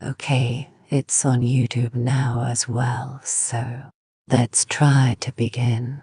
Okay, it's on YouTube now as well, so let's try to begin.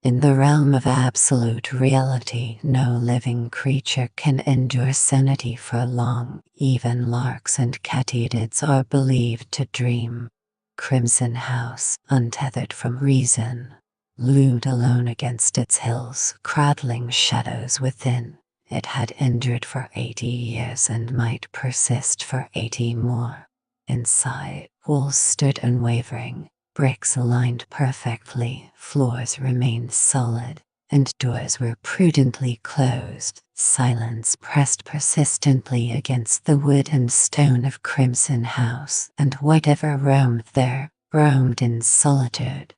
In the realm of absolute reality, no living creature can endure sanity for long. Even larks and katydids are believed to dream. Crimson House, untethered from reason, loomed alone against its hills, cradling shadows within. It had endured for 80 years and might persist for 80 more. Inside, walls stood unwavering, bricks aligned perfectly, floors remained solid, and doors were prudently closed. Silence pressed persistently against the wood and stone of Crimson House, and whatever roamed there, roamed in solitude.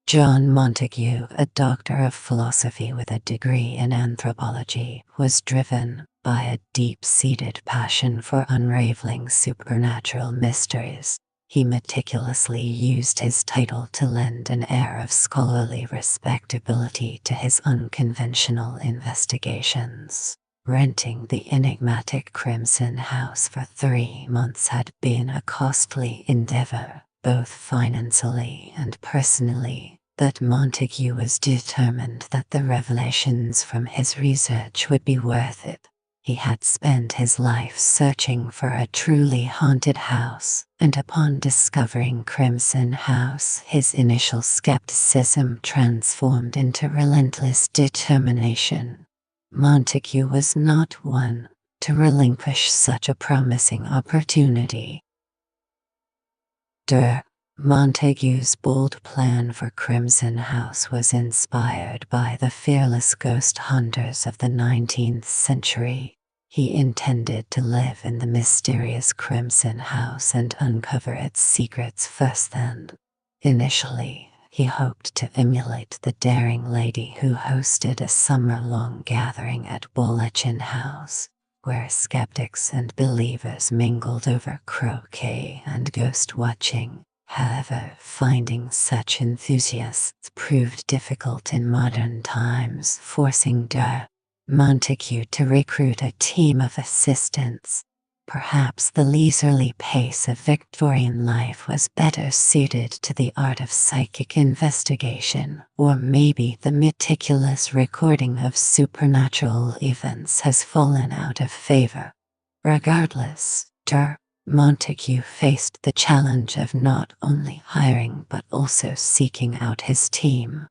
John Montague, a doctor of philosophy with a degree in anthropology, was driven by a deep-seated passion for unraveling supernatural mysteries. He meticulously used his title to lend an air of scholarly respectability to his unconventional investigations. Renting the enigmatic Crimson House for 3 months had been a costly endeavor, both financially and personally, but Montague was determined that the revelations from his research would be worth it. He had spent his life searching for a truly haunted house, and upon discovering Crimson House, his initial skepticism transformed into relentless determination. Montague was not one to relinquish such a promising opportunity. Montague's bold plan for Crimson House was inspired by the fearless ghost hunters of the 19th century. He intended to live in the mysterious Crimson House and uncover its secrets firsthand. Initially, he hoped to emulate the daring lady who hosted a summer-long gathering at Bollechin House, where skeptics and believers mingled over croquet and ghost-watching. However, finding such enthusiasts proved difficult in modern times, forcing Montague to recruit a team of assistants. Perhaps the leisurely pace of Victorian life was better suited to the art of psychic investigation, or maybe the meticulous recording of supernatural events has fallen out of favor. Regardless, Montague faced the challenge of not only hiring but also seeking out his team.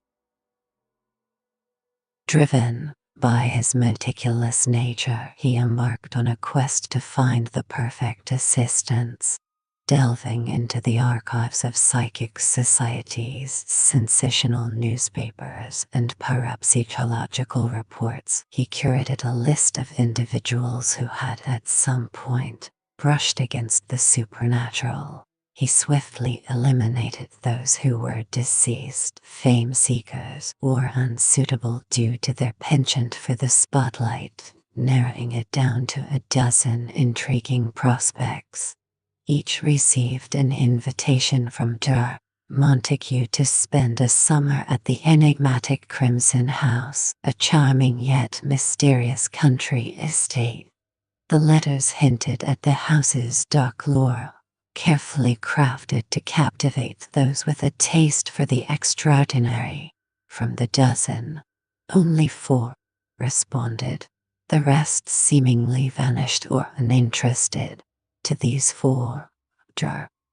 Driven by his meticulous nature, he embarked on a quest to find the perfect assistants. Delving into the archives of psychic societies, sensational newspapers, and parapsychological reports, he curated a list of individuals who had at some point brushed against the supernatural. He swiftly eliminated those who were deceased, fame seekers, or unsuitable due to their penchant for the spotlight, narrowing it down to a dozen intriguing prospects. Each received an invitation from Dur Montague to spend a summer at the enigmatic Crimson House, a charming yet mysterious country estate. The letters hinted at the house's dark lore, carefully crafted to captivate those with a taste for the extraordinary. From the dozen, only 4 responded. The rest seemingly vanished or uninterested. To these 4,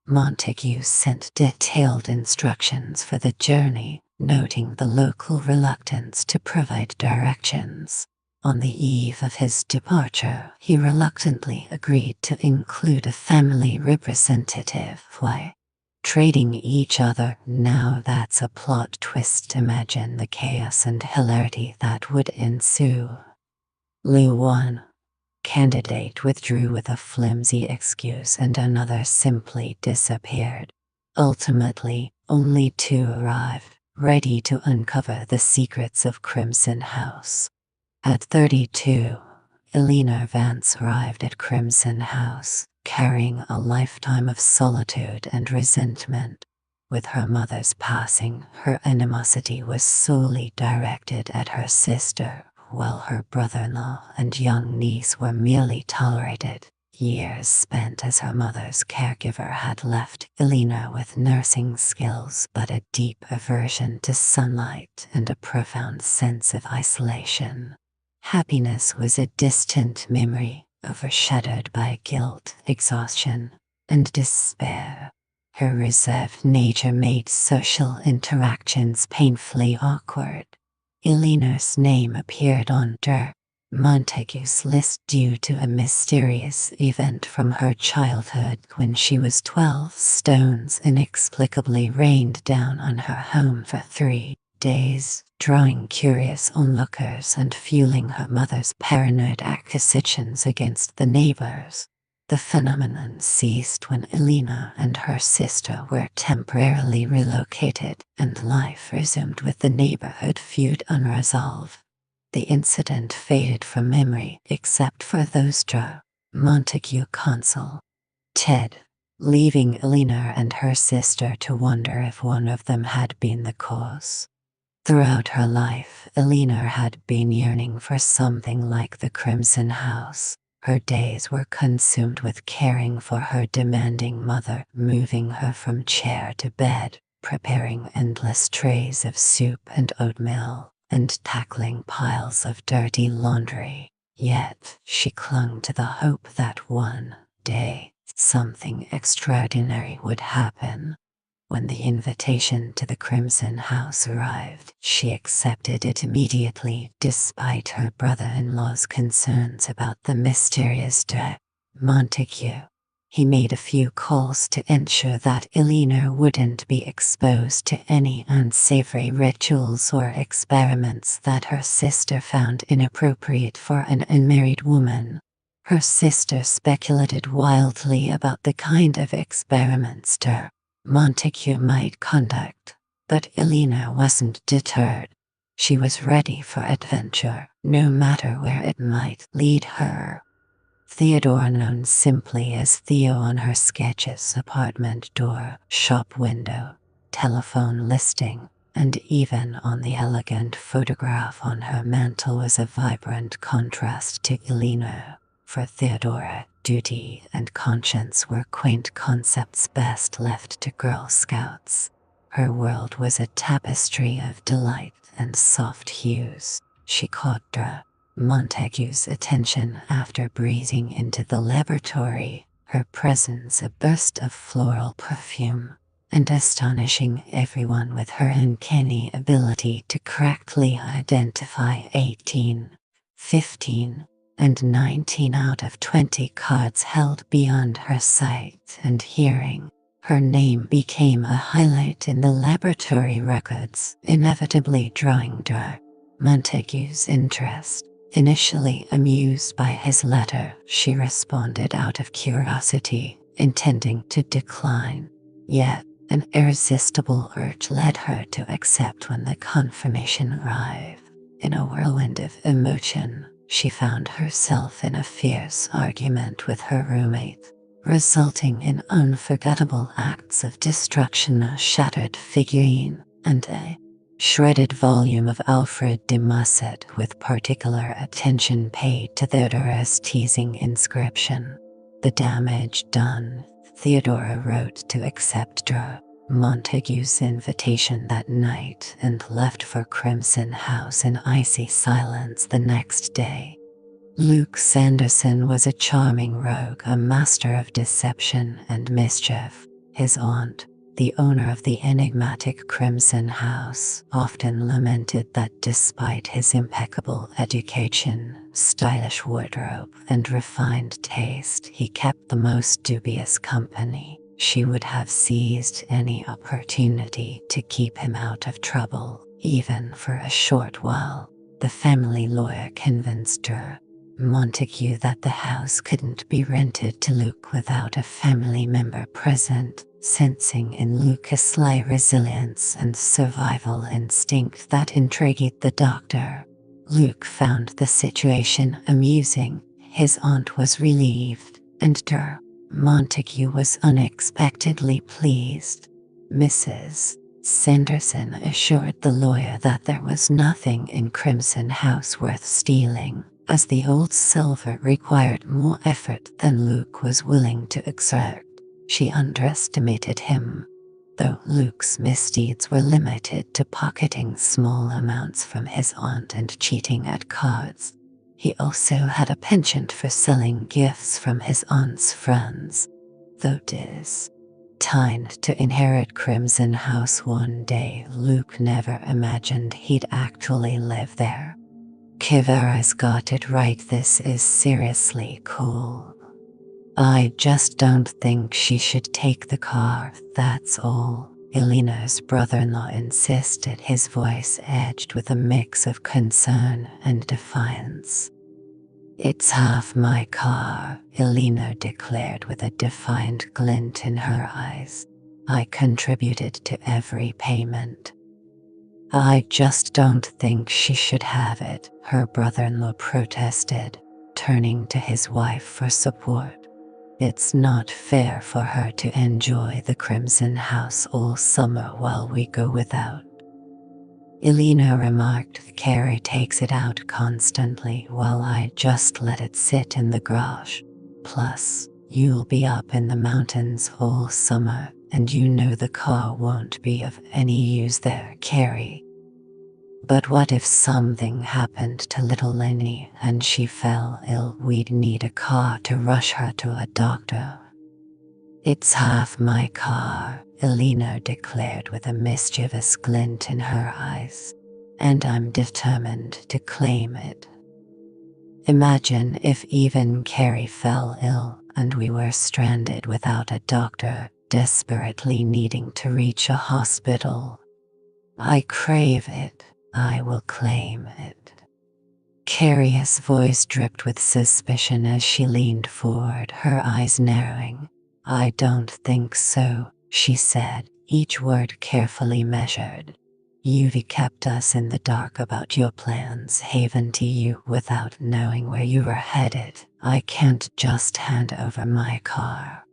Montague sent detailed instructions for the journey, noting the local reluctance to provide directions. On the eve of his departure, he reluctantly agreed to include a family representative. Why? Trading each other? Now that's a plot twist. Imagine the chaos and hilarity that would ensue. Lou 1. Candidate withdrew with a flimsy excuse and another simply disappeared. Ultimately, only 2 arrived, ready to uncover the secrets of Crimson House. At 32, Eleanor Vance arrived at Crimson House, carrying a lifetime of solitude and resentment. With her mother's passing, her animosity was solely directed at her sister, while her brother-in-law and young niece were merely tolerated. Years spent as her mother's caregiver had left Eleanor with nursing skills but a deep aversion to sunlight and a profound sense of isolation. Happiness was a distant memory, overshadowed by guilt, exhaustion, and despair. Her reserved nature made social interactions painfully awkward. Eleanor's name appeared on Montague's list due to a mysterious event from her childhood when she was 12. Stones inexplicably rained down on her home for 3 days, drawing curious onlookers and fueling her mother's paranoid accusations against the neighbors. The phenomenon ceased when Eleanor and her sister were temporarily relocated, and life resumed with the neighborhood feud unresolved. The incident faded from memory except for those Montague consul Ted, leaving Eleanor and her sister to wonder if one of them had been the cause. Throughout her life, Eleanor had been yearning for something like the Crimson House. Her days were consumed with caring for her demanding mother, moving her from chair to bed, preparing endless trays of soup and oatmeal, and tackling piles of dirty laundry. Yet, she clung to the hope that one day, something extraordinary would happen. When the invitation to the Crimson House arrived, she accepted it immediately, despite her brother-in-law's concerns about the mysterious Montague. He made a few calls to ensure that Eleanor wouldn't be exposed to any unsavory rituals or experiments that her sister found inappropriate for an unmarried woman. Her sister speculated wildly about the kind of experiments Montague might conduct, but Eleanor wasn't deterred. She was ready for adventure, no matter where it might lead her. Theodore, known simply as Theo on her sketches, apartment door, shop window, telephone listing, and even on the elegant photograph on her mantel, was a vibrant contrast to Eleanor. For Theodora, duty and conscience were quaint concepts best left to Girl Scouts. Her world was a tapestry of delight and soft hues. She caught Montague's attention after breezing into the laboratory, her presence a burst of floral perfume, and astonishing everyone with her uncanny ability to correctly identify 18, 15, and 19 out of 20 cards held beyond her sight and hearing. Her name became a highlight in the laboratory records, inevitably drawing Montague's interest. Initially amused by his letter, she responded out of curiosity, intending to decline. Yet, an irresistible urge led her to accept when the confirmation arrived. In a whirlwind of emotion, she found herself in a fierce argument with her roommate. resulting in unforgettable acts of destruction, a shattered figurine, and a shredded volume of Alfred de Musset with particular attention paid to Theodora's teasing inscription. The damage done, Theodora wrote to accept Montague's invitation that night and left for Crimson House in icy silence the next day. Luke Sanderson was a charming rogue, a master of deception and mischief. His aunt, the owner of the enigmatic Crimson House, often lamented that despite his impeccable education, stylish wardrobe, and refined taste, he kept the most dubious company. She would have seized any opportunity to keep him out of trouble, even for a short while. The family lawyer convinced Montague that the house couldn't be rented to Luke without a family member present, sensing in Luke a sly resilience and survival instinct that intrigued the doctor. Luke found the situation amusing. His aunt was relieved, and Montague was unexpectedly pleased. Mrs. Sanderson assured the lawyer that there was nothing in Crimson House worth stealing, as the old silver required more effort than Luke was willing to exert. She underestimated him. Though Luke's misdeeds were limited to pocketing small amounts from his aunt and cheating at cards, he also had a penchant for selling gifts from his aunt's friends. Though destined to inherit Crimson House one day, Luke never imagined he'd actually live there. Kivara's got it right, this is seriously cool. I just don't think she should take the car, that's all, Elena's brother-in-law insisted, his voice edged with a mix of concern and defiance. It's half my car, Elena declared with a defiant glint in her eyes. I contributed to every payment. I just don't think she should have it, her brother-in-law protested, turning to his wife for support. It's not fair for her to enjoy the Crimson House all summer while we go without. Elena remarked, Carrie takes it out constantly while I just let it sit in the garage. Plus, you'll be up in the mountains all summer, and you know the car won't be of any use there, Carrie. But what if something happened to little Lenny and she fell ill? We'd need a car to rush her to a doctor. It's half my car, Elena declared with a mischievous glint in her eyes, and I'm determined to claim it. Imagine if even Carrie fell ill and we were stranded without a doctor, desperately needing to reach a hospital. I crave it. I will claim it. Carrie's voice dripped with suspicion as she leaned forward, her eyes narrowing. I don't think so, she said, each word carefully measured. You've kept us in the dark about your plans, haven't you, without knowing where you were headed. I can't just hand over my car.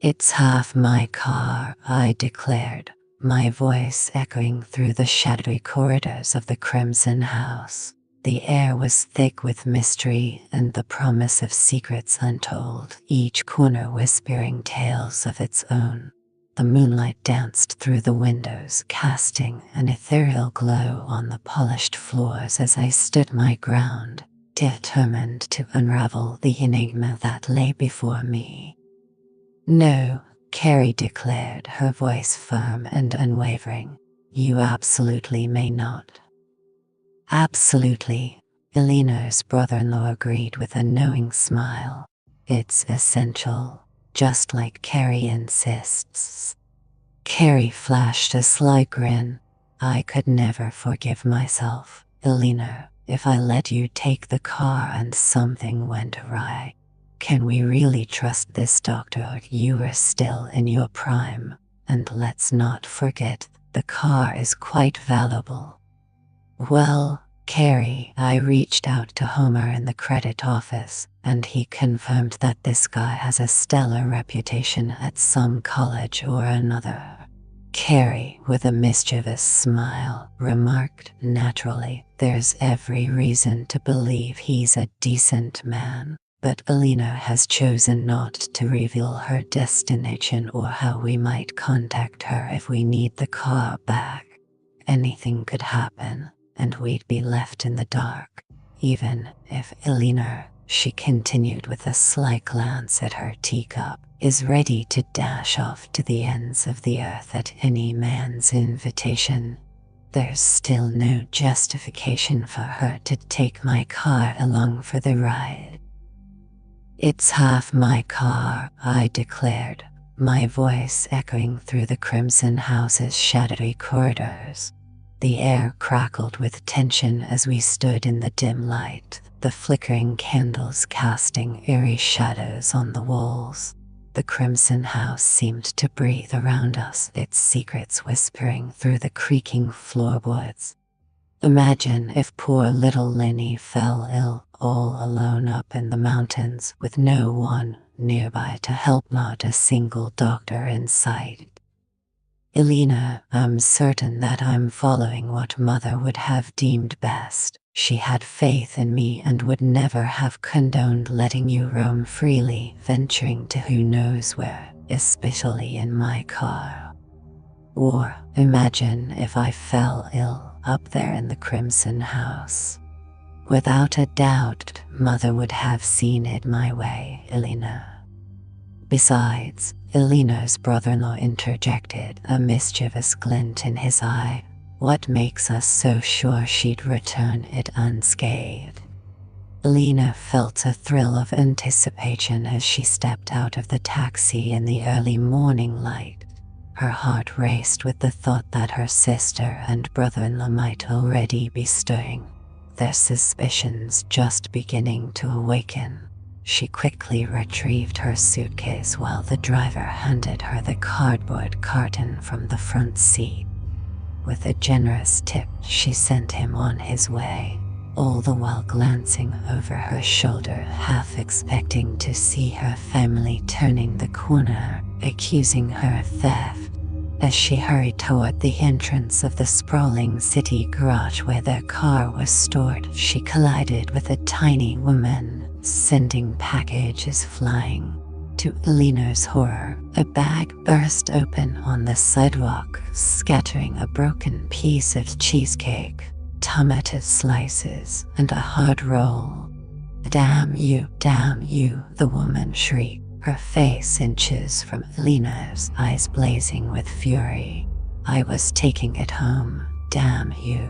It's half my car, I declared, my voice echoing through the shadowy corridors of the Crimson House. The air was thick with mystery and the promise of secrets untold, each corner whispering tales of its own. The moonlight danced through the windows, casting an ethereal glow on the polished floors as I stood my ground, determined to unravel the enigma that lay before me. No, Carrie declared, her voice firm and unwavering. You absolutely may not. Absolutely, Elena's brother-in-law agreed with a knowing smile. It's essential, just like Carrie insists. Carrie flashed a sly grin. I could never forgive myself, Elena, if I let you take the car and something went awry. Can we really trust this doctor? You are still in your prime, and let's not forget, the car is quite valuable. Well, Carrie, I reached out to Homer in the credit office, and he confirmed that this guy has a stellar reputation at some college or another. Carrie, with a mischievous smile, remarked, naturally, there's every reason to believe he's a decent man, but Alina has chosen not to reveal her destination or how we might contact her if we need the car back. Anything could happen, and we'd be left in the dark, even if Alina, she continued with a slight glance at her teacup, is ready to dash off to the ends of the earth at any man's invitation. There's still no justification for her to take my car along for the ride. It's half my car, I declared, my voice echoing through the Crimson House's shadowy corridors. The air crackled with tension as we stood in the dim light, the flickering candles casting eerie shadows on the walls. The Crimson House seemed to breathe around us, its secrets whispering through the creaking floorboards. Imagine if poor little Linny fell ill, all alone up in the mountains with no one nearby to help, not a single doctor in sight. Alina, I'm certain that I'm following what Mother would have deemed best. She had faith in me and would never have condoned letting you roam freely, venturing to who knows where, especially in my car. Or imagine if I fell ill up there in the Crimson House. Without a doubt, Mother would have seen it my way, Alina. Besides, Alina's brother-in-law interjected, a mischievous glint in his eye. What makes us so sure she'd return it unscathed? Alina felt a thrill of anticipation as she stepped out of the taxi in the early morning light. Her heart raced with the thought that her sister and brother-in-law might already be stirring, their suspicions just beginning to awaken. She quickly retrieved her suitcase while the driver handed her the cardboard carton from the front seat. With a generous tip, she sent him on his way, all the while glancing over her shoulder, half expecting to see her family turning the corner, accusing her of theft. As she hurried toward the entrance of the sprawling city garage where their car was stored, she collided with a tiny woman, sending packages flying. To Alina's horror, a bag burst open on the sidewalk, scattering a broken piece of cheesecake, tomato slices, and a hard roll. Damn you, the woman shrieked, her face inches from Alina's, eyes blazing with fury. I was taking it home, damn you.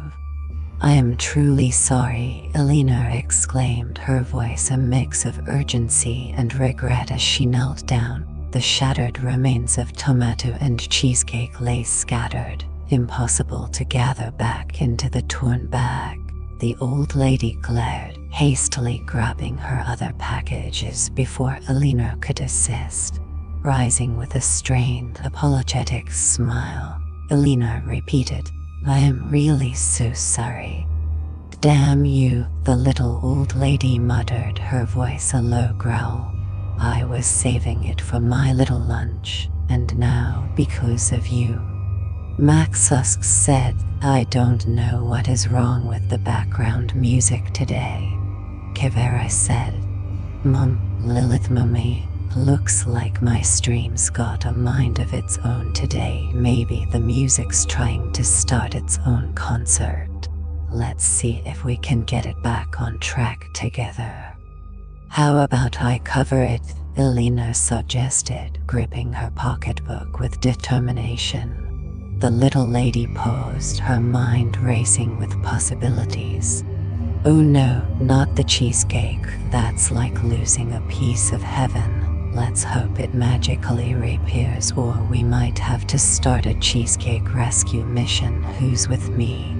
I am truly sorry, Alina exclaimed, her voice a mix of urgency and regret as she knelt down. The shattered remains of tomato and cheesecake lay scattered, impossible to gather back into the torn bag. The old lady glared, hastily grabbing her other packages before Alina could assist. Rising with a strained, apologetic smile, Alina repeated, I am really so sorry. Damn you, the little old lady muttered, her voice a low growl. I was saving it for my little lunch, and now, because of you. Max Husk said, I don't know what is wrong with the background music today. Kivera said, Lilith Mummy, looks like my stream's got a mind of its own today. Maybe the music's trying to start its own concert. Let's see if we can get it back on track together. How about I cover it? Alina suggested, gripping her pocketbook with determination. The little lady paused, her mind racing with possibilities. Oh no, not the cheesecake. That's like losing a piece of heaven. Let's hope it magically reappears, or we might have to start a cheesecake rescue mission. Who's with me?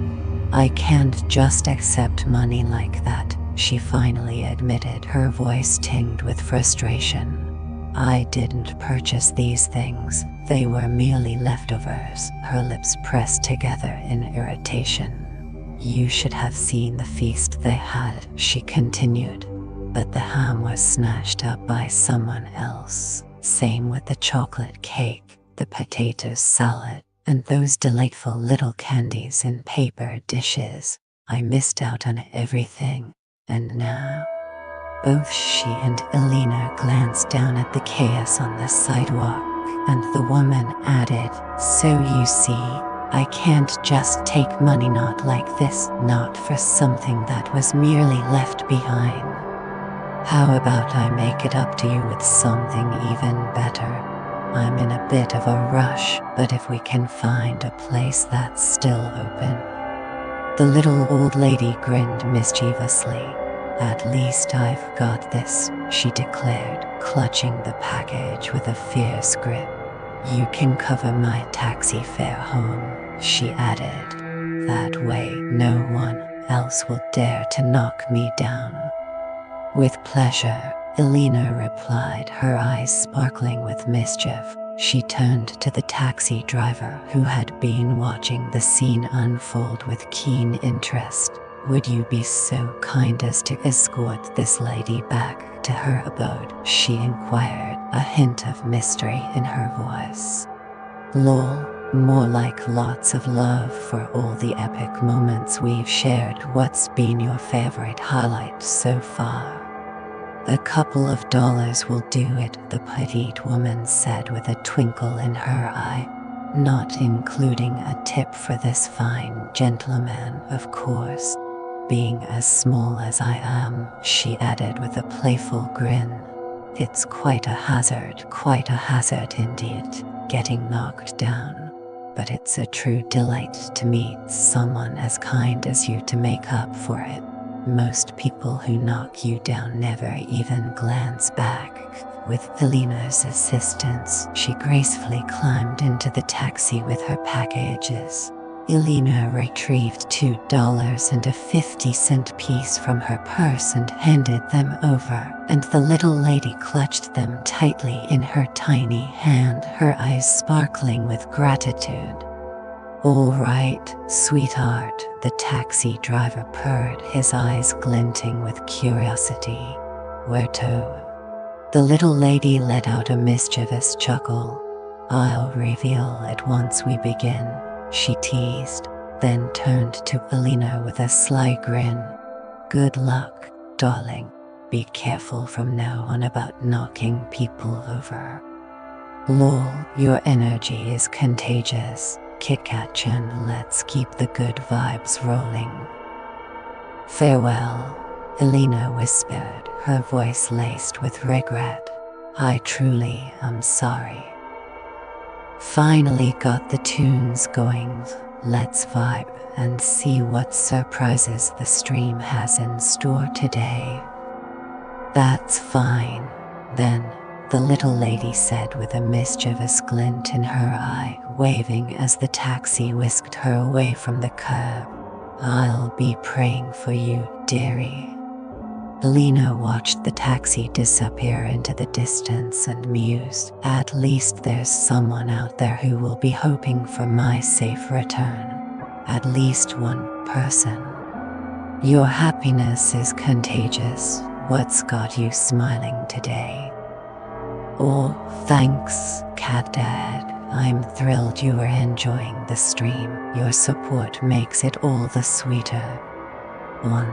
I can't just accept money like that, she finally admitted, her voice tinged with frustration. I didn't purchase these things, they were merely leftovers, her lips pressed together in irritation. You should have seen the feast they had, she continued. But the ham was snatched up by someone else. Same with the chocolate cake, the potato salad, and those delightful little candies in paper dishes. I missed out on everything, and now... Both she and Elena glanced down at the chaos on the sidewalk, and the woman added, "So you see, I can't just take money not like this, not for something that was merely left behind. How about I make it up to you with something even better? I'm in a bit of a rush, but if we can find a place that's still open." The little old lady grinned mischievously. "At least I've got this," she declared, clutching the package with a fierce grip. "You can cover my taxi fare home," she added. "That way no one else will dare to knock me down." "With pleasure," Elena replied, her eyes sparkling with mischief. She turned to the taxi driver who had been watching the scene unfold with keen interest. "Would you be so kind as to escort this lady back to her abode?" she inquired, a hint of mystery in her voice. "Lol, more like lots of love for all the epic moments we've shared. What's been your favorite highlight so far?" "A couple of dollars will do it," the petite woman said with a twinkle in her eye. "Not including a tip for this fine gentleman, of course. Being as small as I am," she added with a playful grin. "It's quite a hazard indeed, getting knocked down. But it's a true delight to meet someone as kind as you to make up for it. Most people who knock you down never even glance back." With Elena's assistance, she gracefully climbed into the taxi with her packages. Elena retrieved $2 and a 50-cent piece from her purse and handed them over, and the little lady clutched them tightly in her tiny hand, her eyes sparkling with gratitude. "All right, sweetheart," the taxi driver purred, his eyes glinting with curiosity. "Where to?" The little lady let out a mischievous chuckle. "I'll reveal it once we begin," she teased, then turned to Elena with a sly grin. "Good luck, darling. Be careful from now on about knocking people over." "Lol, your energy is contagious. Kit-Kat-chan, let's keep the good vibes rolling." "Farewell," Elena whispered, her voice laced with regret. "I truly am sorry." "Finally got the tunes going. Let's vibe and see what surprises the stream has in store today." "That's fine, then," the little lady said with a mischievous glint in her eye, waving as the taxi whisked her away from the curb. "I'll be praying for you, dearie." Elena watched the taxi disappear into the distance and mused, "At least there's someone out there who will be hoping for my safe return. At least one person." "Your happiness is contagious. What's got you smiling today?" "Oh, thanks, Cat Dad. I'm thrilled you are enjoying the stream. Your support makes it all the sweeter." On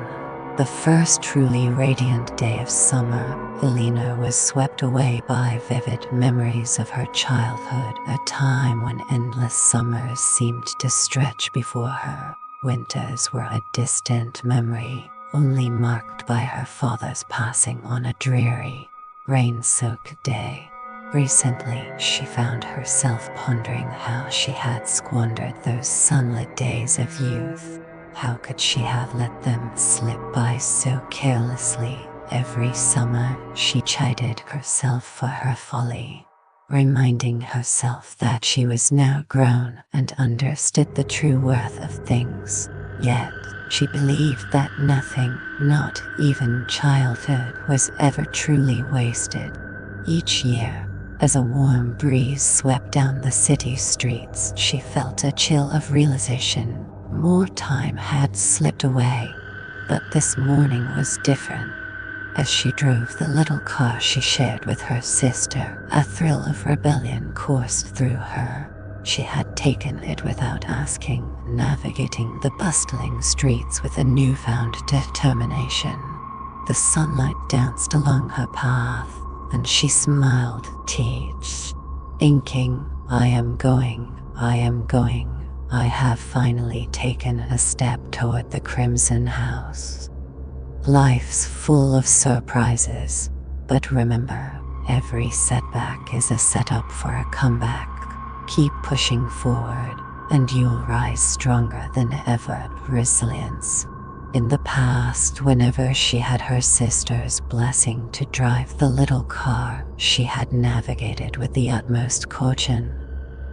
the first truly radiant day of summer, Elena was swept away by vivid memories of her childhood, a time when endless summers seemed to stretch before her. Winters were a distant memory, only marked by her father's passing on a dreary, rain-soaked day. Recently, she found herself pondering how she had squandered those sunlit days of youth. How could she have let them slip by so carelessly? Every summer, she chided herself for her folly, reminding herself that she was now grown and understood the true worth of things. Yet, she believed that nothing, not even childhood, was ever truly wasted. Each year, as a warm breeze swept down the city streets, she felt a chill of realization. More time had slipped away, but this morning was different. As she drove the little car she shared with her sister, a thrill of rebellion coursed through her. She had taken it without asking, navigating the bustling streets with a newfound determination. The sunlight danced along her path, and she smiled, teach, inking, I am going, I have finally taken a step toward the Crimson House. Life's full of surprises, but remember, every setback is a setup for a comeback. Keep pushing forward, and you'll rise stronger than ever. Resilience. In the past, whenever she had her sister's blessing to drive the little car, she had navigated with the utmost caution,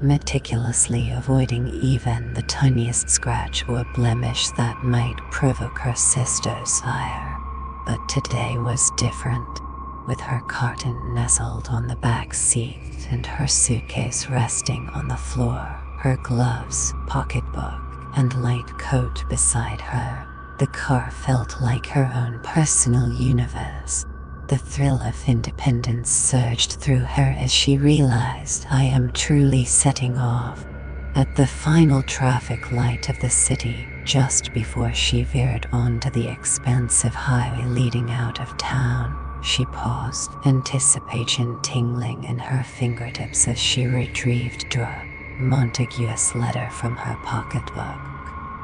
meticulously avoiding even the tiniest scratch or blemish that might provoke her sister's ire. But today was different. With her carton nestled on the back seat and her suitcase resting on the floor, her gloves, pocketbook, and light coat beside her, the car felt like her own personal universe. The thrill of independence surged through her as she realized, I am truly setting off. At the final traffic light of the city, just before she veered onto the expansive highway leading out of town, she paused, anticipation tingling in her fingertips as she retrieved a Montague's letter from her pocketbook.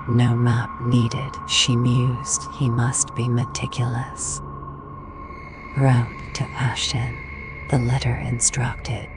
No map needed, she mused, he must be meticulous. Route to Ashton, the letter instructed,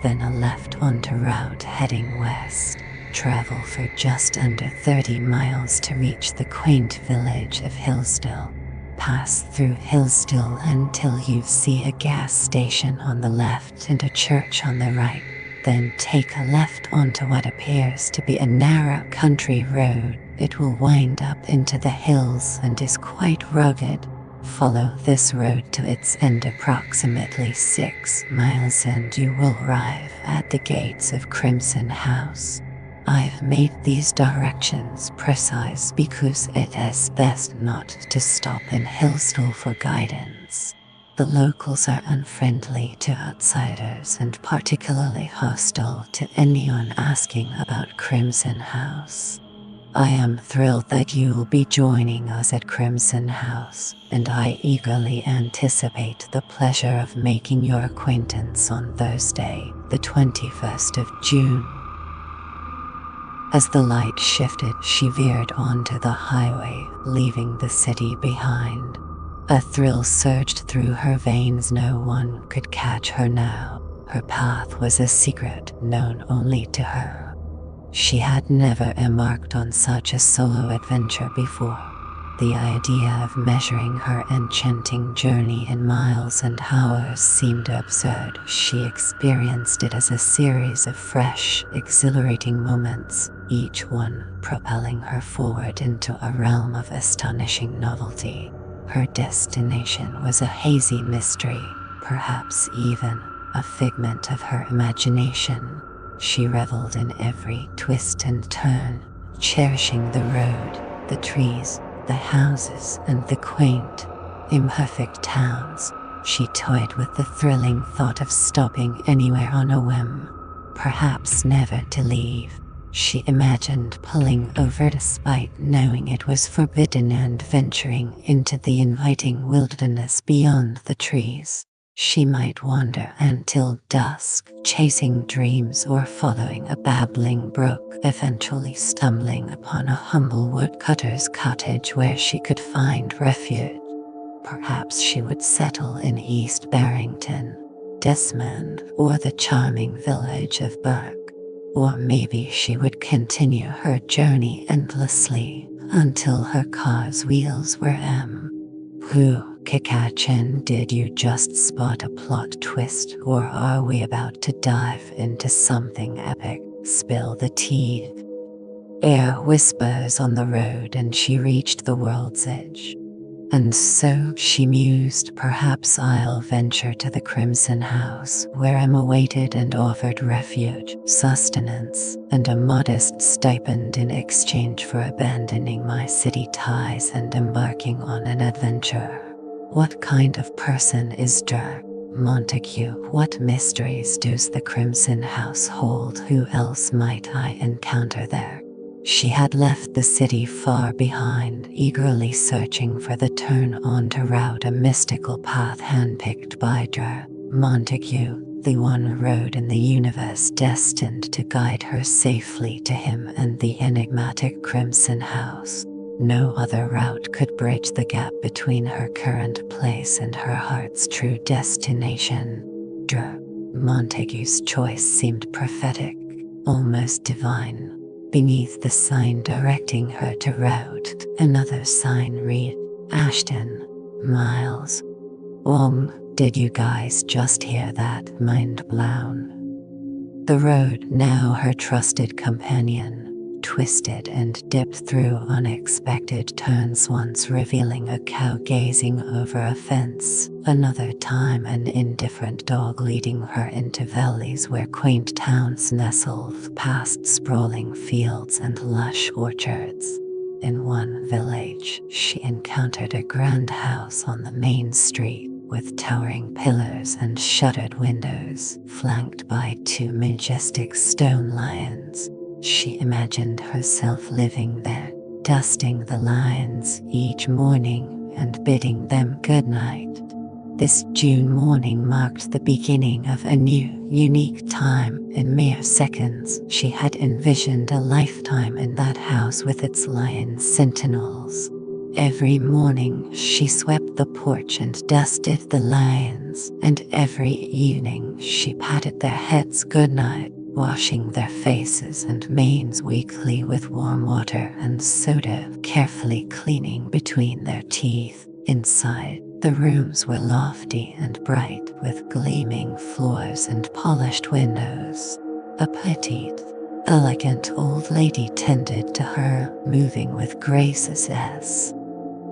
then a left onto route heading west. Travel for just under 30 miles to reach the quaint village of Hillstill. Pass through Hillstill until you see a gas station on the left and a church on the right. Then take a left onto what appears to be a narrow country road. It will wind up into the hills and is quite rugged. Follow this road to its end approximately 6 miles and you will arrive at the gates of Crimson House. I've made these directions precise because it is best not to stop in Hillstill for guidance. The locals are unfriendly to outsiders and particularly hostile to anyone asking about Crimson House. I am thrilled that you'll be joining us at Crimson House, and I eagerly anticipate the pleasure of making your acquaintance on Thursday, the 21st of June. As the light shifted, she veered onto the highway, leaving the city behind. A thrill surged through her veins. No one could catch her now. Her path was a secret known only to her. She had never embarked on such a solo adventure before. The idea of measuring her enchanting journey in miles and hours seemed absurd. She experienced it as a series of fresh, exhilarating moments, each one propelling her forward into a realm of astonishing novelty. Her destination was a hazy mystery, perhaps even a figment of her imagination. She reveled in every twist and turn, cherishing the road, the trees, the houses, and the quaint, imperfect towns. She toyed with the thrilling thought of stopping anywhere on a whim, perhaps never to leave. She imagined pulling over despite knowing it was forbidden and venturing into the inviting wilderness beyond the trees. She might wander until dusk, chasing dreams or following a babbling brook, eventually stumbling upon a humble woodcutter's cottage where she could find refuge. Perhaps she would settle in East Barrington, Desmond, or the charming village of Burke. Or maybe she would continue her journey endlessly until her car's wheels were Kikachin, did you just spot a plot twist, or are we about to dive into something epic? Spill the tea. Air whispers on the road and she reached the world's edge. And so she mused, perhaps I'll venture to the Crimson House, where I'm awaited and offered refuge, sustenance, and a modest stipend in exchange for abandoning my city ties and embarking on an adventure. What kind of person is Dur? Montague, what mysteries does the Crimson House hold? Who else might I encounter there? She had left the city far behind, eagerly searching for the turn-on to route a mystical path handpicked by Dur. Montague, the one road in the universe destined to guide her safely to him and the enigmatic Crimson House. No other route could bridge the gap between her current place and her heart's true destination. Dur. Montague's choice seemed prophetic, almost divine. Beneath the sign directing her to route, another sign read, Ashton, Miles. Did you guys just hear that? Mind blown. The road, now her trusted companion, twisted and dipped through unexpected turns, once revealing a cow gazing over a fence, another time an indifferent dog leading her into valleys where quaint towns nestled, past sprawling fields and lush orchards. In one village, she encountered a grand house on the main street, with towering pillars and shuttered windows, flanked by two majestic stone lions. She imagined herself living there, dusting the lions each morning and bidding them good night. This June morning marked the beginning of a new, unique time. In mere seconds, she had envisioned a lifetime in that house with its lion sentinels. Every morning, she swept the porch and dusted the lions, and every evening she patted their heads goodnight, washing their faces and manes weekly with warm water and soda, carefully cleaning between their teeth. Inside, the rooms were lofty and bright, with gleaming floors and polished windows. A petite, elegant old lady tended to her, moving with grace as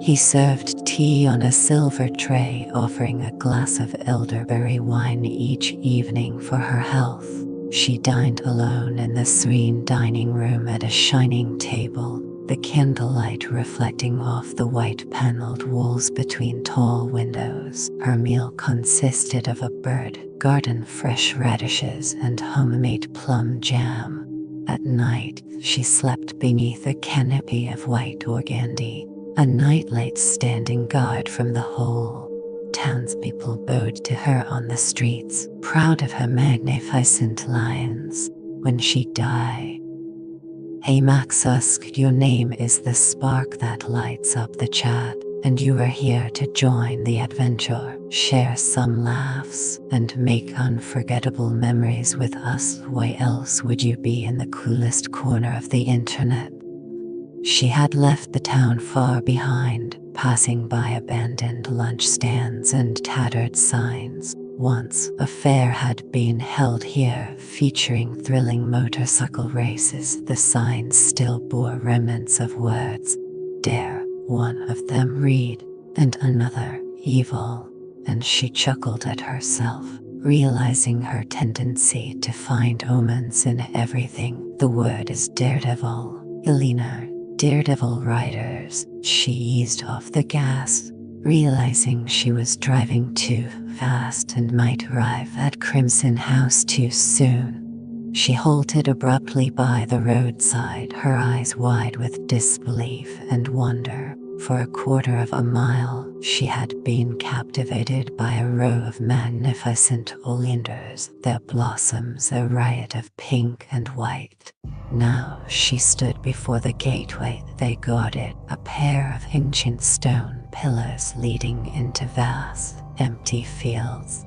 he served tea on a silver tray, offering a glass of elderberry wine each evening for her health. She dined alone in the serene dining room at a shining table, the candlelight reflecting off the white-paneled walls between tall windows. Her meal consisted of a bird, garden fresh radishes, and homemade plum jam. At night, she slept beneath a canopy of white organdy, a nightlight standing guard from the whole. Townspeople bowed to her on the streets, proud of her magnificent lions. When she died, "Hey Maxusk, your name is the spark that lights up the chat, and you are here to join the adventure, share some laughs, and make unforgettable memories with us. Why else would you be in the coolest corner of the internet?" She had left the town far behind, passing by abandoned lunch stands and tattered signs. Once, a fair had been held here, featuring thrilling motorcycle races. The signs still bore remnants of words. Dare, one of them read, and another, evil, and she chuckled at herself, realizing her tendency to find omens in everything. The word is daredevil. Elena, Daredevil riders. She eased off the gas, realizing she was driving too fast and might arrive at Crimson House too soon. She halted abruptly by the roadside, her eyes wide with disbelief and wonder. For a quarter of a mile, she had been captivated by a row of magnificent oleanders, their blossoms a riot of pink and white. Now she stood before the gateway they guarded, a pair of ancient stone pillars leading into vast, empty fields.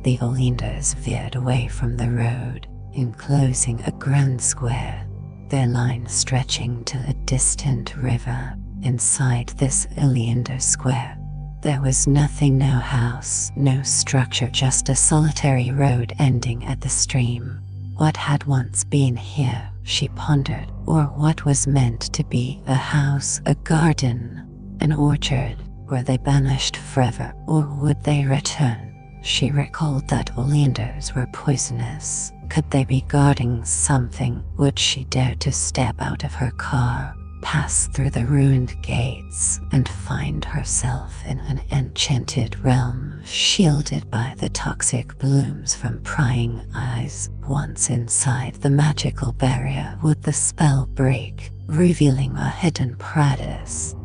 The oleanders veered away from the road, enclosing a grand square, their line stretching to a distant river. Inside this oleander square, there was nothing, no house, no structure, just a solitary road ending at the stream. What had once been here, she pondered, or what was meant to be a house, a garden, an orchard, Were they banished forever, or would they return? She recalled that oleanders were poisonous. Could they be guarding something? Would she dare to step out of her car, pass through the ruined gates, and find herself in an enchanted realm, shielded by the toxic blooms from prying eyes? Once inside the magical barrier, would the spell break, revealing a hidden paradise?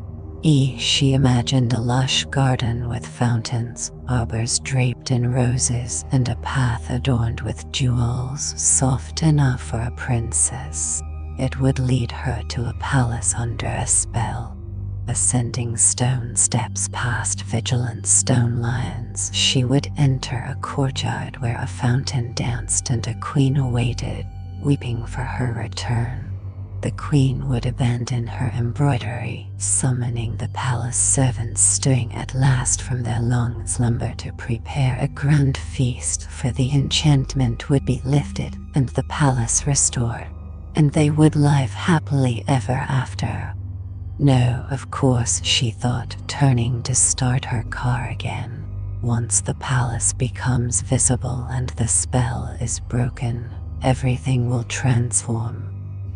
She imagined a lush garden with fountains, arbors draped in roses, and a path adorned with jewels, soft enough for a princess. It would lead her to a palace under a spell. Ascending stone steps past vigilant stone lions, she would enter a courtyard where a fountain danced and a queen awaited, weeping for her return. The queen would abandon her embroidery, summoning the palace servants stirring at last from their long slumber to prepare a grand feast, for the enchantment would be lifted and the palace restored, and they would live happily ever after. No, of course, she thought, turning to start her car again. Once the palace becomes visible and the spell is broken, everything will transform.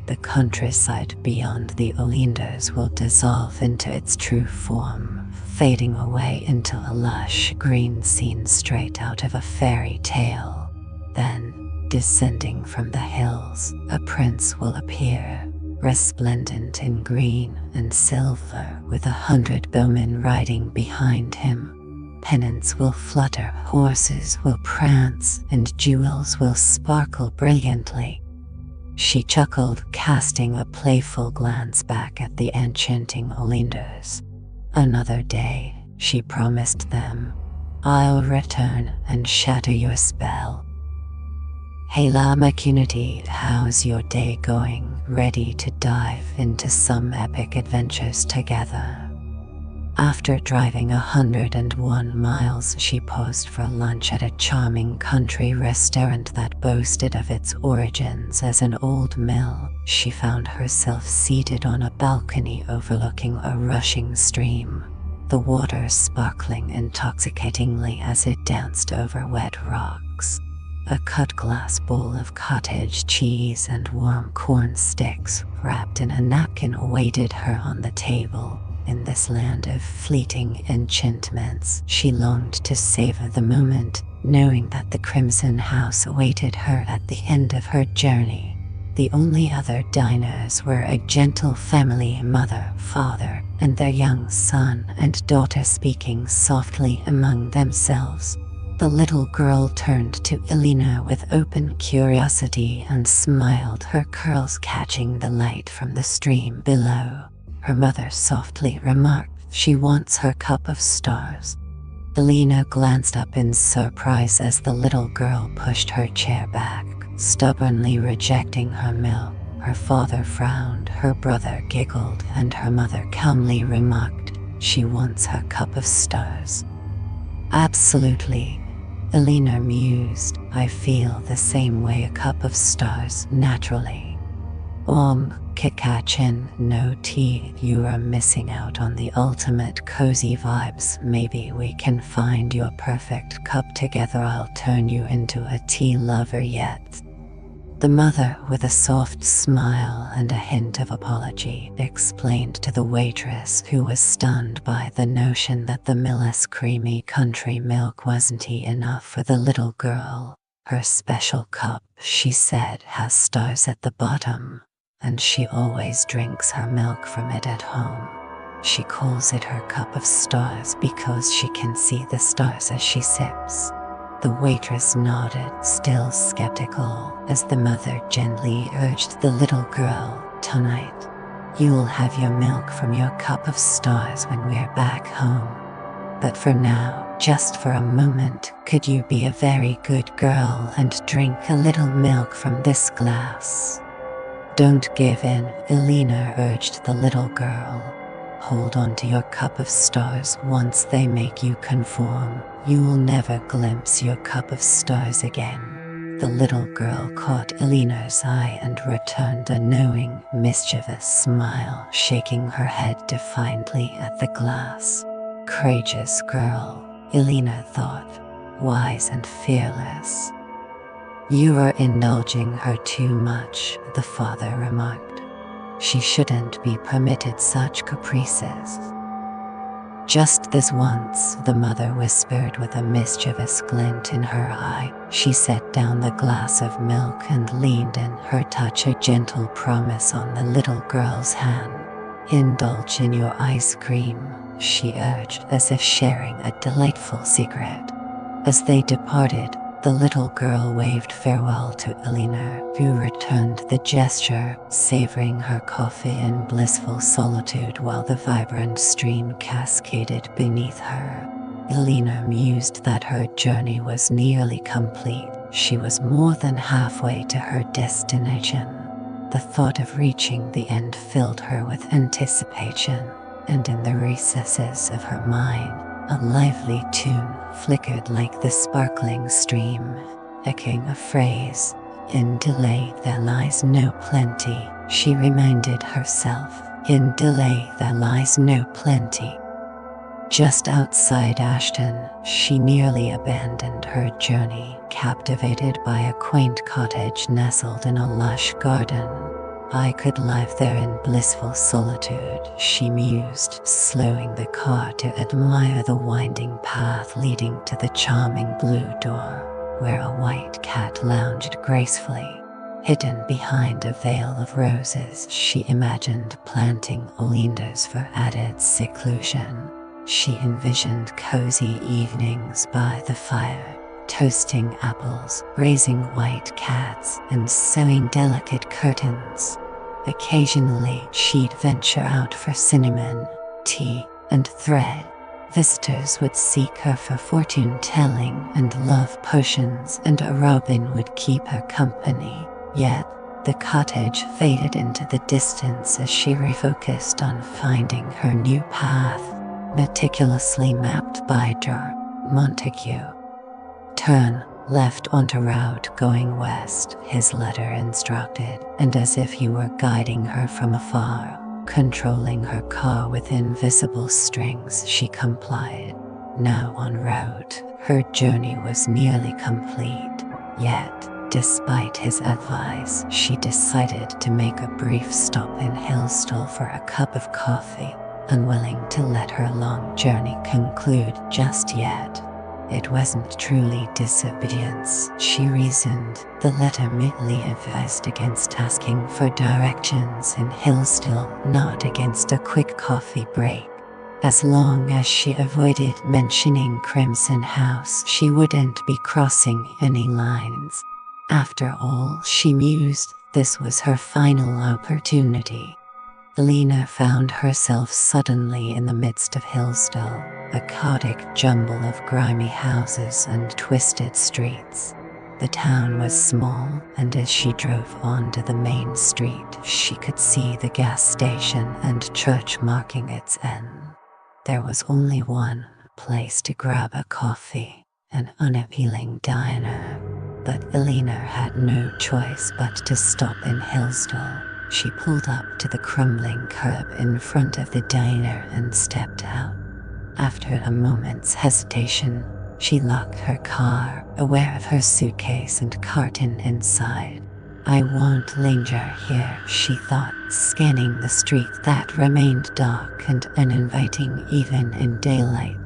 The countryside beyond the oleanders will dissolve into its true form, fading away into a lush green scene straight out of a fairy tale. Then, descending from the hills, a prince will appear, resplendent in green and silver, with 100 bowmen riding behind him. Pennants will flutter, horses will prance, and jewels will sparkle brilliantly. She chuckled, casting a playful glance back at the enchanting oleanders. Another day, she promised them. I'll return and shatter your spell. Hey Llama community, how's your day going? Ready to dive into some epic adventures together? After driving 101 miles, she paused for lunch at a charming country restaurant that boasted of its origins as an old mill. She found herself seated on a balcony overlooking a rushing stream, the water sparkling intoxicatingly as it danced over wet rocks. A cut glass bowl of cottage cheese and warm corn sticks wrapped in a napkin awaited her on the table. In this land of fleeting enchantments, she longed to savor the moment, knowing that the Crimson House awaited her at the end of her journey. The only other diners were a gentle family, mother, father, and their young son and daughter speaking softly among themselves. The little girl turned to Elena with open curiosity and smiled, her curls catching the light from the stream below. Her mother softly remarked, "She wants her cup of stars." Elena glanced up in surprise as the little girl pushed her chair back, stubbornly rejecting her milk. Her father frowned, her brother giggled, and her mother calmly remarked, "She wants her cup of stars." Absolutely, Elena mused. I feel the same way, a cup of stars, naturally. Kikachin, no tea, you are missing out on the ultimate cozy vibes. Maybe we can find your perfect cup together. I'll turn you into a tea lover yet. The mother, with a soft smile and a hint of apology, explained to the waitress, who was stunned by the notion that the miller's creamy country milk wasn't enough for the little girl. Her special cup, she said, has stars at the bottom, and she always drinks her milk from it at home. She calls it her cup of stars because she can see the stars as she sips. The waitress nodded, still skeptical, as the mother gently urged the little girl, "Tonight, you'll have your milk from your cup of stars when we're back home. But for now, just for a moment, could you be a very good girl and drink a little milk from this glass?" "Don't give in," Elena urged the little girl. "Hold on to your cup of stars. Once they make you conform, you'll never glimpse your cup of stars again." The little girl caught Elena's eye and returned a knowing, mischievous smile, shaking her head defiantly at the glass. courageous girl, Elena thought, wise and fearless. You are indulging her too much, the father remarked. She shouldn't be permitted such caprices. Just this once, the mother whispered with a mischievous glint in her eye. She set down the glass of milk and leaned in, her touch a gentle promise on the little girl's hand. Indulge in your ice cream, she urged, as if sharing a delightful secret. As they departed, the little girl waved farewell to Elena, who returned the gesture, savoring her coffee in blissful solitude while the vibrant stream cascaded beneath her. Elena mused that her journey was nearly complete. She was more than halfway to her destination. The thought of reaching the end filled her with anticipation, and in the recesses of her mind, a lively tune flickered like the sparkling stream, echoing a phrase. In delay there lies no plenty, she reminded herself. In delay there lies no plenty. Just outside Ashton, she nearly abandoned her journey, captivated by a quaint cottage nestled in a lush garden. I could live there in blissful solitude, she mused, slowing the car to admire the winding path leading to the charming blue door, where a white cat lounged gracefully. Hidden behind a veil of roses, she imagined planting oleanders for added seclusion. She envisioned cozy evenings by the fire, toasting apples, raising white cats, and sewing delicate curtains. Occasionally, she'd venture out for cinnamon, tea, and thread. Visitors would seek her for fortune-telling and love potions, and a robin would keep her company. Yet, the cottage faded into the distance as she refocused on finding her new path, meticulously mapped by Jar Montague. Turn left onto route going west, his letter instructed, and as if he were guiding her from afar, controlling her car with invisible strings, she complied. Now en route, her journey was nearly complete. Yet, despite his advice, she decided to make a brief stop in Hillstall for a cup of coffee, unwilling to let her long journey conclude just yet. It wasn't truly disobedience, she reasoned. The letter merely advised against asking for directions in Hillstall, not against a quick coffee break. As long as she avoided mentioning Crimson House, she wouldn't be crossing any lines. After all, she mused, this was her final opportunity. Elena found herself suddenly in the midst of Hillstall, a chaotic jumble of grimy houses and twisted streets. The town was small, and as she drove onto the main street, she could see the gas station and church marking its end. There was only one place to grab a coffee, an unappealing diner. But Elena had no choice but to stop in Hillstall. She pulled up to the crumbling curb in front of the diner and stepped out. After a moment's hesitation, she locked her car, aware of her suitcase and carton inside. I won't linger here, she thought, scanning the street that remained dark and uninviting even in daylight.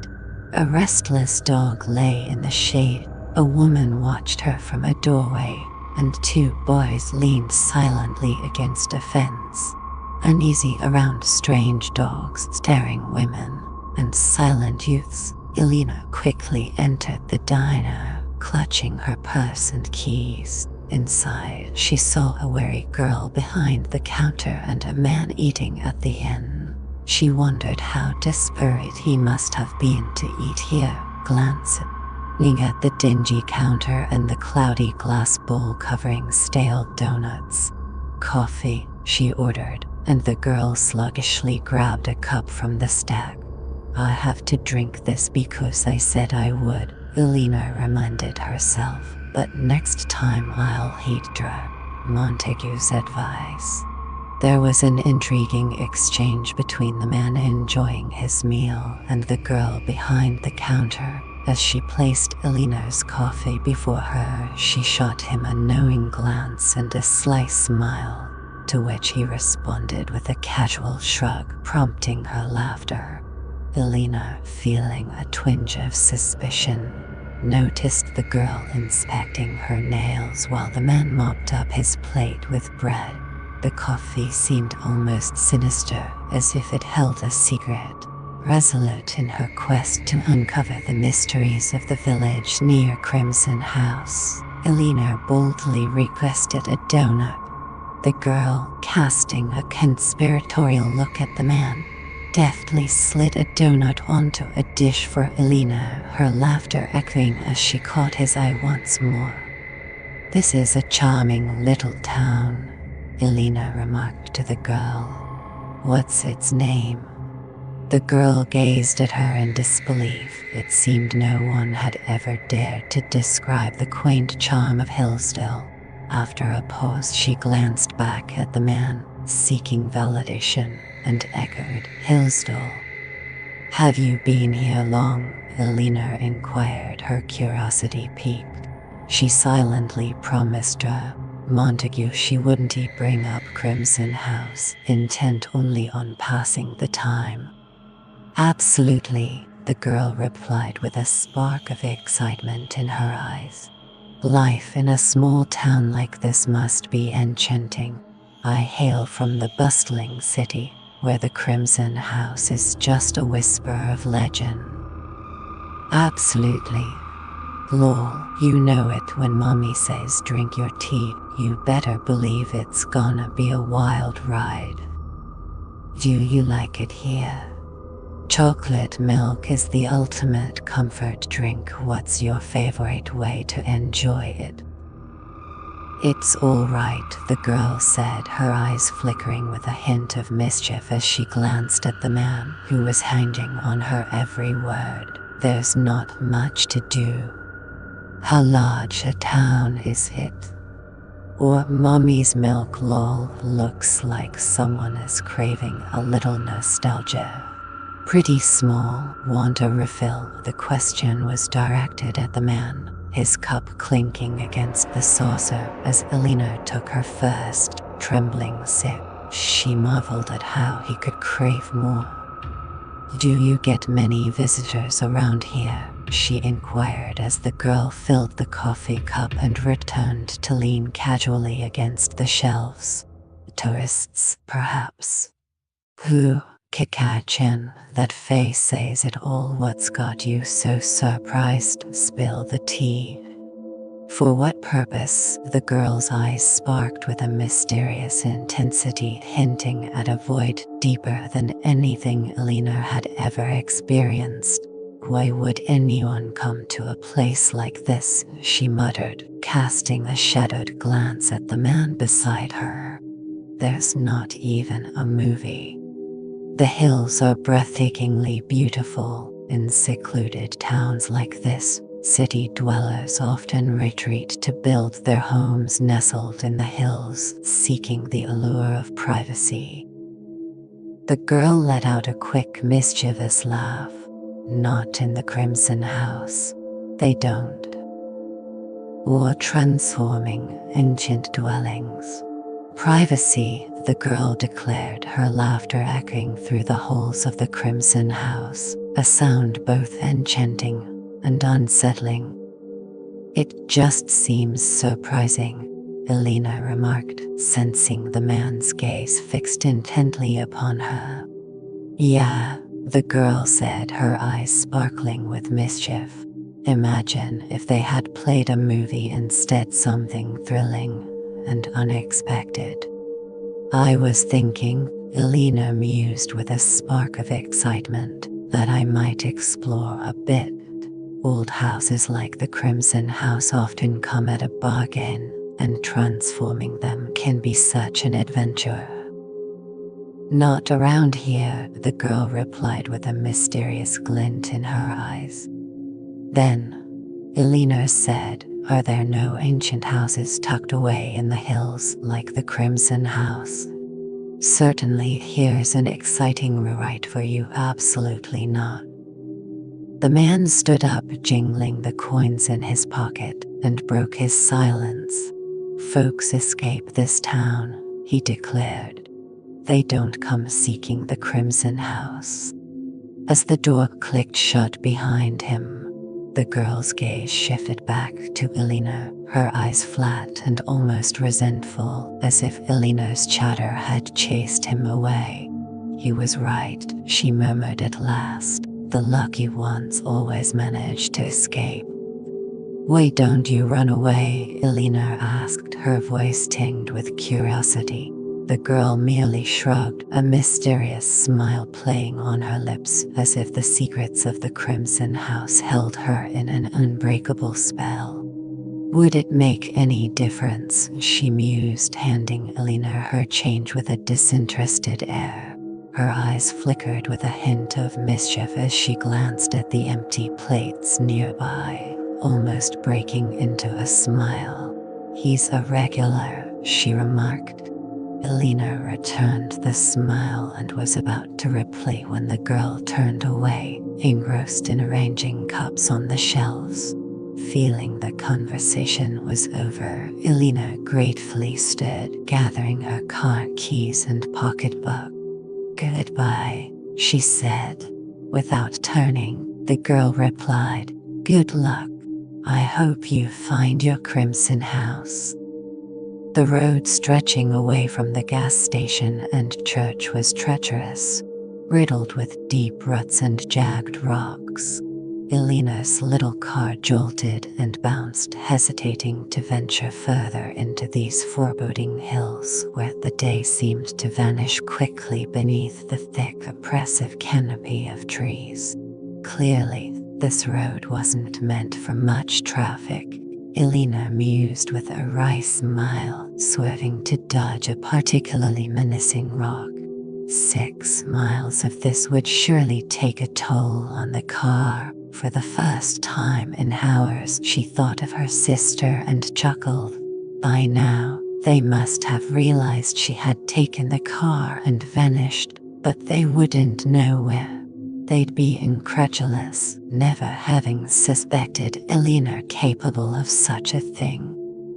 A restless dog lay in the shade. A woman watched her from a doorway, and two boys leaned silently against a fence. Uneasy around strange dogs, staring women, and silent youths, Elena quickly entered the diner, clutching her purse and keys. Inside, she saw a wary girl behind the counter and a man eating at the inn. She wondered how desperate he must have been to eat here, glancing at the dingy counter and the cloudy glass bowl covering stale donuts. Coffee, she ordered, and the girl sluggishly grabbed a cup from the stack. I have to drink this because I said I would, Elena reminded herself, but next time I'll heed Montague's advice. There was an intriguing exchange between the man enjoying his meal and the girl behind the counter. As she placed Eleanor's coffee before her, she shot him a knowing glance and a sly smile, to which he responded with a casual shrug, prompting her laughter. Elena, feeling a twinge of suspicion, noticed the girl inspecting her nails while the man mopped up his plate with bread. The coffee seemed almost sinister, as if it held a secret. Resolute in her quest to uncover the mysteries of the village near Crimson House, Elena boldly requested a donut. The girl, casting a conspiratorial look at the man, deftly slid a donut onto a dish for Elena, her laughter echoing as she caught his eye once more. "This is a charming little town," Elena remarked to the girl. "What's its name?" The girl gazed at her in disbelief. It seemed no one had ever dared to describe the quaint charm of Hillsdale. After a pause, she glanced back at the man, seeking validation, and echoed, "Hillsdale." "Have you been here long?" Elena inquired, her curiosity piqued. She silently promised Montague she wouldn't bring up Crimson House, intent only on passing the time. "Absolutely," the girl replied with a spark of excitement in her eyes. "Life in a small town like this must be enchanting. I hail from the bustling city, where the Crimson House is just a whisper of legend." "Absolutely. Lol, you know it when mommy says drink your tea, you better believe it's gonna be a wild ride." "Do you like it here?" "Chocolate milk is the ultimate comfort drink. What's your favorite way to enjoy it?" "It's all right," the girl said, her eyes flickering with a hint of mischief as she glanced at the man, who was hanging on her every word. "There's not much to do." "How large a town is it?" "Or mommy's milk lol, looks like someone is craving a little nostalgia." "Pretty small, want a refill?" The question was directed at the man, his cup clinking against the saucer as Elena took her first, trembling sip. She marveled at how he could crave more. "Do you get many visitors around here?" she inquired as the girl filled the coffee cup and returned to lean casually against the shelves. "Tourists, perhaps." "Who? Kikachin, that face says it all. What's got you so surprised? Spill the tea." "For what purpose?" The girl's eyes sparked with a mysterious intensity, hinting at a void deeper than anything Elena had ever experienced. "Why would anyone come to a place like this?" she muttered, casting a shadowed glance at the man beside her. "There's not even a movie." The hills are breathtakingly beautiful. In secluded towns like this, city dwellers often retreat to build their homes nestled in the hills, seeking the allure of privacy. The girl let out a quick, mischievous laugh. "Not in the Crimson House. They don't. Or transforming ancient dwellings. Privacy," the girl declared, her laughter echoing through the halls of the Crimson House, a sound both enchanting and unsettling. "It just seems surprising," Elena remarked, sensing the man's gaze fixed intently upon her. "Yeah," the girl said, her eyes sparkling with mischief. "Imagine if they had played a movie instead, something thrilling and unexpected." "I was thinking," Elena mused with a spark of excitement, "that I might explore a bit. Old houses like the Crimson House often come at a bargain, and transforming them can be such an adventure." "Not around here," the girl replied with a mysterious glint in her eyes. Then, Elena said, "Are there no ancient houses tucked away in the hills like the Crimson House?" Certainly, here's an exciting rewrite for you. Absolutely not. The man stood up, jingling the coins in his pocket, and broke his silence. Folks escape this town, he declared. They don't come seeking the Crimson House. As the door clicked shut behind him, the girl's gaze shifted back to Elena, her eyes flat and almost resentful, as if Elena's chatter had chased him away. He was right, she murmured at last. The lucky ones always manage to escape. Why don't you run away? Elena asked, her voice tinged with curiosity. The girl merely shrugged, a mysterious smile playing on her lips, as if the secrets of the Crimson House held her in an unbreakable spell. Would it make any difference? She mused, handing Elena her change with a disinterested air. Her eyes flickered with a hint of mischief as she glanced at the empty plates nearby, almost breaking into a smile. He's a regular, she remarked. Elena returned the smile and was about to reply when the girl turned away, engrossed in arranging cups on the shelves. Feeling the conversation was over, Elena gratefully stood, gathering her car keys and pocketbook. Goodbye, she said. Without turning, the girl replied, Good luck. I hope you find your Crimson House. The road stretching away from the gas station and church was treacherous, riddled with deep ruts and jagged rocks. Elena's little car jolted and bounced, hesitating to venture further into these foreboding hills where the day seemed to vanish quickly beneath the thick, oppressive canopy of trees. Clearly, this road wasn't meant for much traffic, Elena mused with a wry smile, swerving to dodge a particularly menacing rock. 6 miles of this would surely take a toll on the car. For the first time in hours, she thought of her sister and chuckled. By now, they must have realized she had taken the car and vanished, but they wouldn't know where. They'd be incredulous, never having suspected Elena capable of such a thing.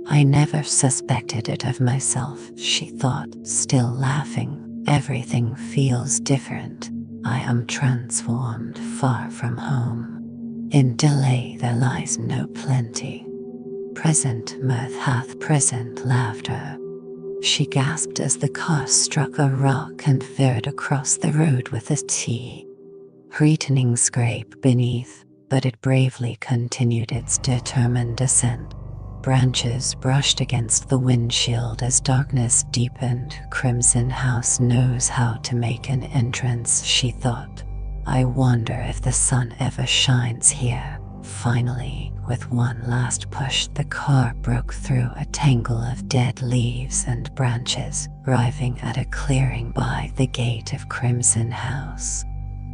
I never suspected it of myself, she thought, still laughing. Everything feels different. I am transformed, far from home. In delay there lies no plenty. Present mirth hath present laughter. She gasped as the car struck a rock and veered across the road with a threatening scrape beneath, but it bravely continued its determined descent. Branches brushed against the windshield as darkness deepened. Crimson House knows how to make an entrance, she thought. I wonder if the sun ever shines here. Finally, with one last push, the car broke through a tangle of dead leaves and branches, arriving at a clearing by the gate of Crimson House.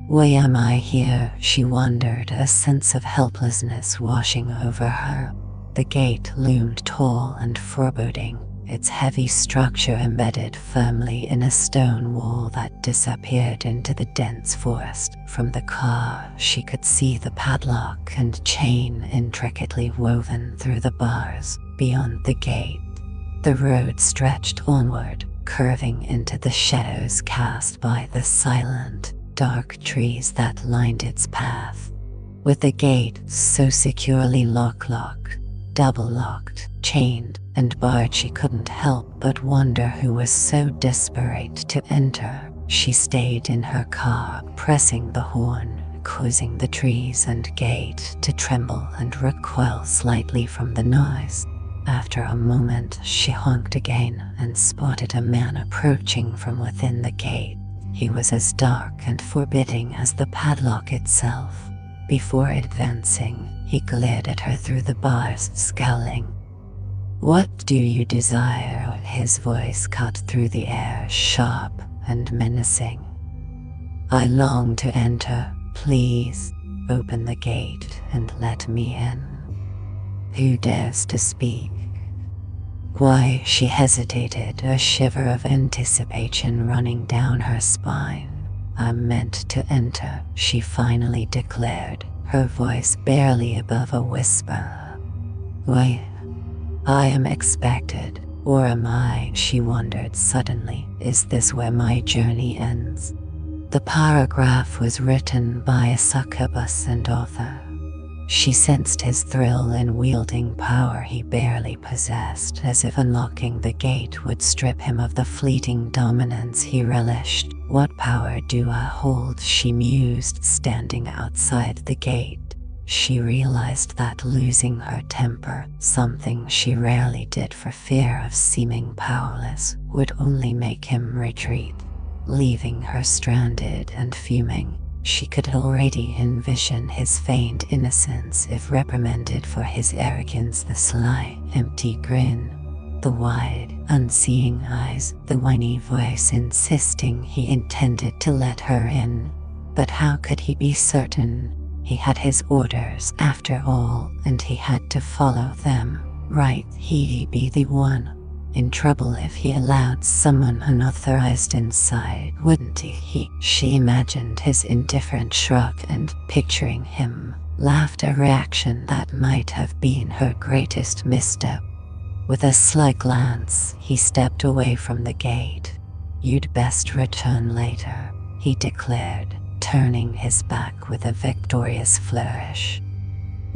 Why am I here? She wondered, a sense of helplessness washing over her. The gate loomed tall and foreboding, its heavy structure embedded firmly in a stone wall that disappeared into the dense forest. From the car, she could see the padlock and chain intricately woven through the bars. Beyond the gate, the road stretched onward, curving into the shadows cast by the silent, dark trees that lined its path. With the gate so securely locked, double-locked, chained, and barred, she couldn't help but wonder who was so desperate to enter. She stayed in her car, pressing the horn, causing the trees and gate to tremble and recoil slightly from the noise. After a moment, she honked again and spotted a man approaching from within the gate. He was as dark and forbidding as the padlock itself. Before advancing, he glared at her through the bars, scowling. What do you desire? His voice cut through the air, sharp and menacing. I long to enter. Please, open the gate and let me in. Who dares to speak? Why, she hesitated, a shiver of anticipation running down her spine. "I'm meant to enter," she finally declared, her voice barely above a whisper. "Why, I am expected, or am I?" she wondered suddenly. "Is this where my journey ends?" The paragraph was written by a succubus and author. She sensed his thrill in wielding power he barely possessed, as if unlocking the gate would strip him of the fleeting dominance he relished. "What power do I hold?" she mused, standing outside the gate. She realized that losing her temper, something she rarely did for fear of seeming powerless, would only make him retreat, leaving her stranded and fuming. She could already envision his feigned innocence if reprimanded for his arrogance, the sly, empty grin, the wide, unseeing eyes, the whiny voice insisting he intended to let her in. But how could he be certain? He had his orders, after all, and he had to follow them. Right, he'd be the one in trouble if he allowed someone unauthorized inside, wouldn't he? She imagined his indifferent shrug and, picturing him, laughed, a reaction that might have been her greatest misstep. With a sly glance, he stepped away from the gate. "You'd best return later," he declared, turning his back with a victorious flourish.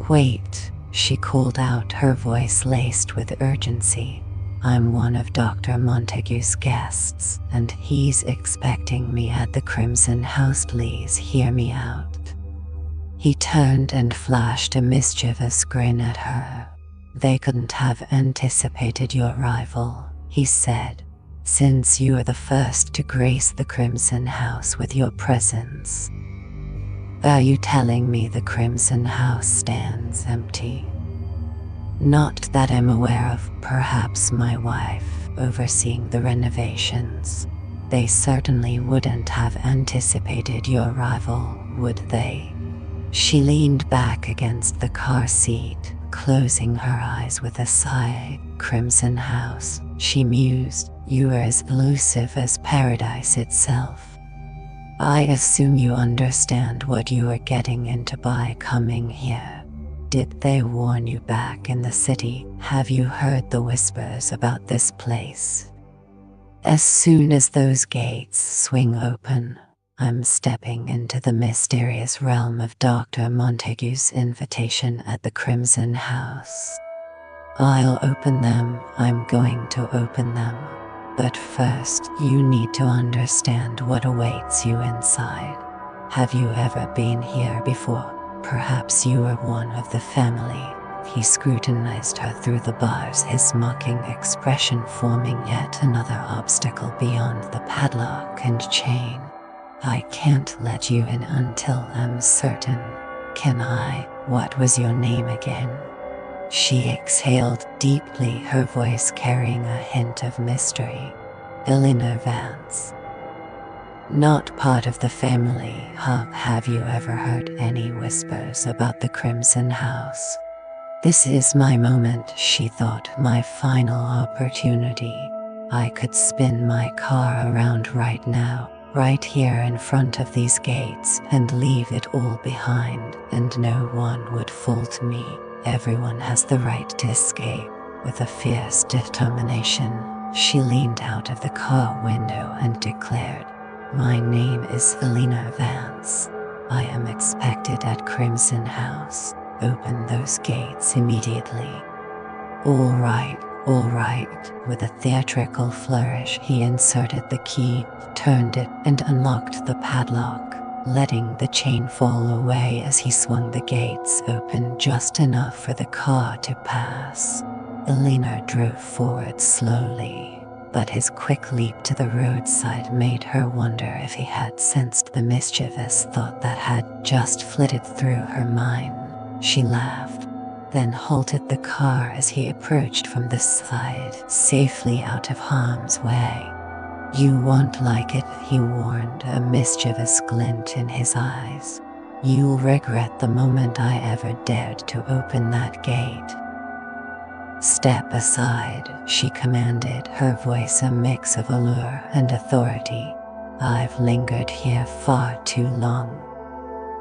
"Wait," she called out, her voice laced with urgency. "I'm one of Dr. Montague's guests, and he's expecting me at the Crimson House. Please hear me out." He turned and flashed a mischievous grin at her. "They couldn't have anticipated your arrival," he said, "since you are the first to grace the Crimson House with your presence." "Are you telling me the Crimson House stands empty?" "Not that I'm aware of. Perhaps my wife, overseeing the renovations. They certainly wouldn't have anticipated your arrival, would they?" She leaned back against the car seat, closing her eyes with a sigh. "Crimson House," she mused, "you are as elusive as paradise itself. I assume you understand what you are getting into by coming here. Did they warn you back in the city? Have you heard the whispers about this place? As soon as those gates swing open, I'm stepping into the mysterious realm of Dr. Montague's invitation at the Crimson House. I'll open them. I'm going to open them. But first, you need to understand what awaits you inside. Have you ever been here before? Perhaps you are one of the family." He scrutinized her through the bars, his mocking expression forming yet another obstacle beyond the padlock and chain. "I can't let you in until I'm certain. Can I? What was your name again?" She exhaled deeply, her voice carrying a hint of mystery. "Eleanor Vance." "Not part of the family, huh? Have you ever heard any whispers about the Crimson House?" "This is my moment," she thought, "my final opportunity. I could spin my car around right now, right here in front of these gates, and leave it all behind, and no one would fault me. Everyone has the right to escape." With a fierce determination, she leaned out of the car window and declared, "My name is Eleanor Vance. I am expected at Crimson House. Open those gates immediately." All right. With a theatrical flourish, he inserted the key, turned it, and unlocked the padlock, letting the chain fall away as he swung the gates open just enough for the car to pass. Eleanor drove forward slowly, but his quick leap to the roadside made her wonder if he had sensed the mischievous thought that had just flitted through her mind. She laughed, then halted the car as he approached from the side, safely out of harm's way. "You won't like it," he warned, a mischievous glint in his eyes. "You'll regret the moment I ever dared to open that gate." "Step aside," she commanded, her voice a mix of allure and authority. "I've lingered here far too long.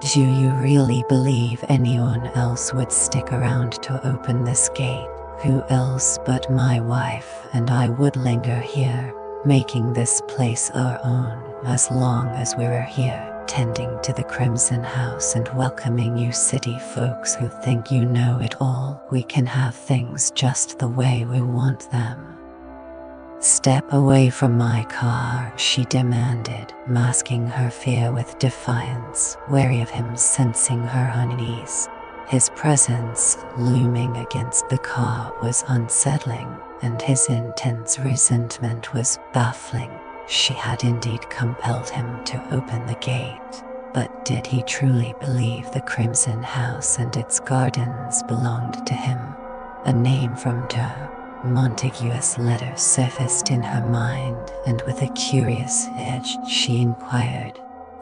Do you really believe anyone else would stick around to open this gate? Who else but my wife and I would linger here, making this place our own as long as we're here, tending to the Crimson House and welcoming you city folks who think you know it all. We can have things just the way we want them." "Step away from my car," she demanded, masking her fear with defiance, wary of him sensing her unease. His presence, looming against the car, was unsettling, and his intense resentment was baffling. She had indeed compelled him to open the gate, but did he truly believe the Crimson House and its gardens belonged to him? A name from her Montague's letter surfaced in her mind, and with a curious edge she inquired,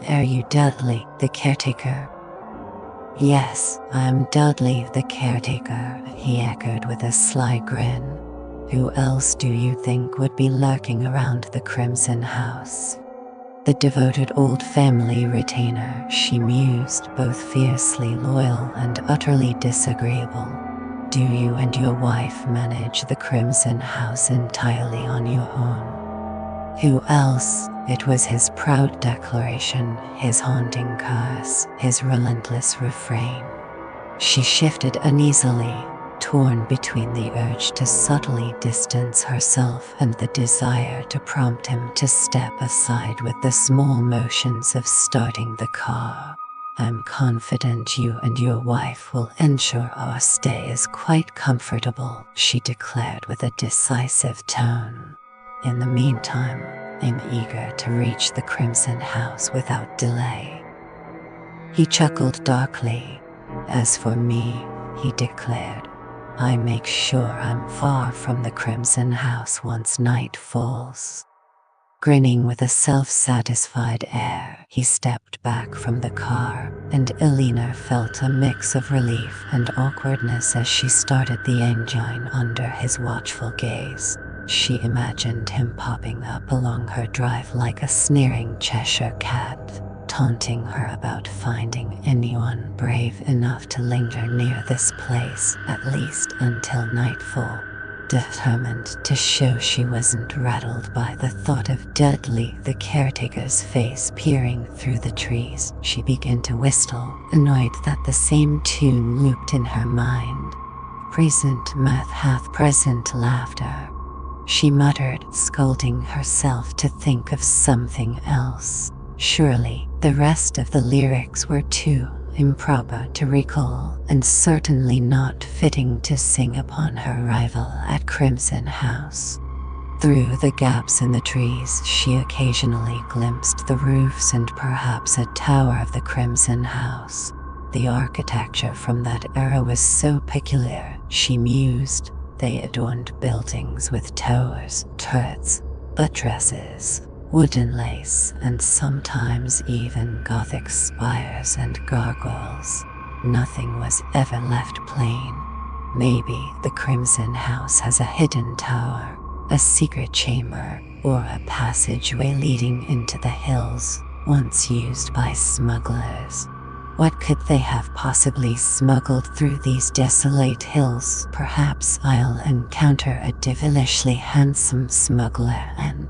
"Are you Dudley, the caretaker?" "Yes, I'm Dudley the caretaker," he echoed with a sly grin. "Who else do you think would be lurking around the Crimson House?" "The devoted old family retainer," she mused, both fiercely loyal and utterly disagreeable. "Do you and your wife manage the Crimson House entirely on your own?" "Who else?" It was his proud declaration, his haunting curse, his relentless refrain. She shifted uneasily, torn between the urge to subtly distance herself and the desire to prompt him to step aside with the small motions of starting the car. "I'm confident you and your wife will ensure our stay is quite comfortable," she declared with a decisive tone. "In the meantime, I'm eager to reach the Crimson House without delay." He chuckled darkly. "As for me," he declared, "I make sure I'm far from the Crimson House once night falls." Grinning with a self-satisfied air, he stepped back from the car, and Elena felt a mix of relief and awkwardness as she started the engine under his watchful gaze. She imagined him popping up along her drive like a sneering Cheshire cat, taunting her about finding anyone brave enough to linger near this place, at least until nightfall. Determined to show she wasn't rattled by the thought of Dudley the caretaker's face peering through the trees, she began to whistle, annoyed that the same tune looped in her mind. "Present mirth hath present laughter," she muttered, scolding herself to think of something else. Surely, the rest of the lyrics were too improper to recall, and certainly not fitting to sing upon her arrival at Crimson House. Through the gaps in the trees, she occasionally glimpsed the roofs and perhaps a tower of the Crimson House. The architecture from that era was so peculiar, she mused. They adorned buildings with towers, turrets, buttresses, wooden lace, and sometimes even Gothic spires and gargoyles. Nothing was ever left plain. Maybe the Crimson House has a hidden tower, a secret chamber, or a passageway leading into the hills, once used by smugglers. What could they have possibly smuggled through these desolate hills? Perhaps I'll encounter a devilishly handsome smuggler and...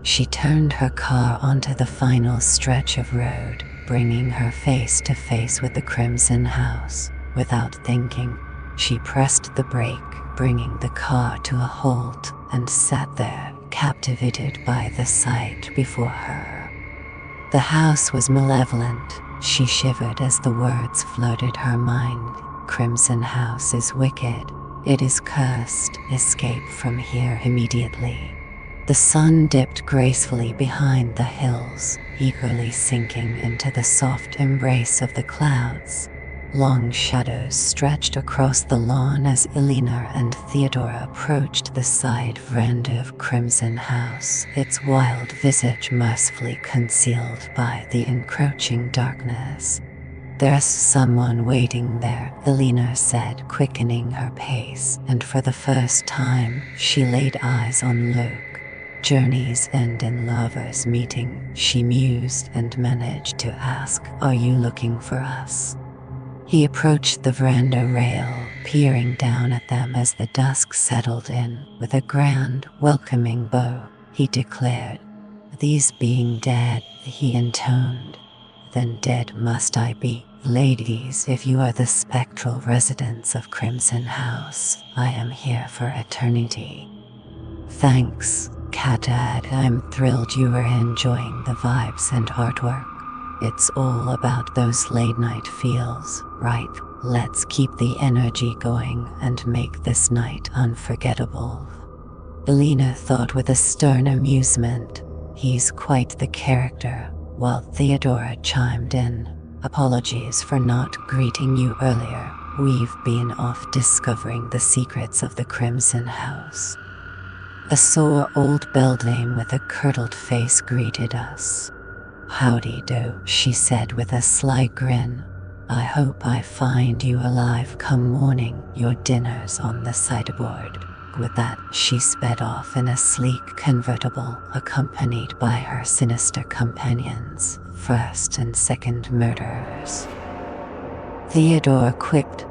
She turned her car onto the final stretch of road, bringing her face to face with the Crimson House. Without thinking, she pressed the brake, bringing the car to a halt, and sat there, captivated by the sight before her. The house was malevolent. She shivered as the words flooded her mind. "Crimson House is wicked. It is cursed. Escape from here immediately." The sun dipped gracefully behind the hills, eagerly sinking into the soft embrace of the clouds. Long shadows stretched across the lawn as Elena and Theodore approached the side veranda of Crimson House, its wild visage mercifully concealed by the encroaching darkness. There's someone waiting there, Elena said, quickening her pace, and for the first time, she laid eyes on Luke. Journeys end in lovers meeting, she mused and managed to ask, "Are you looking for us?" He approached the veranda rail, peering down at them as the dusk settled in. With a grand, welcoming bow, he declared, "These being dead," he intoned, "then dead must I be. Ladies, if you are the spectral residents of Crimson House, I am here for eternity." "Thanks, Catad. I'm thrilled you are enjoying the vibes and artwork. It's all about those late night feels, right? Let's keep the energy going and make this night unforgettable." Elena thought with a stern amusement, "He's quite the character," while Theodora chimed in, "Apologies for not greeting you earlier. We've been off discovering the secrets of the Crimson House." A sore old beldame with a curdled face greeted us. "Howdy-do," she said with a sly grin. "I hope I find you alive come morning. Your dinner's on the sideboard." With that, she sped off in a sleek convertible, accompanied by her sinister companions, first and second murderers. Theodore quipped,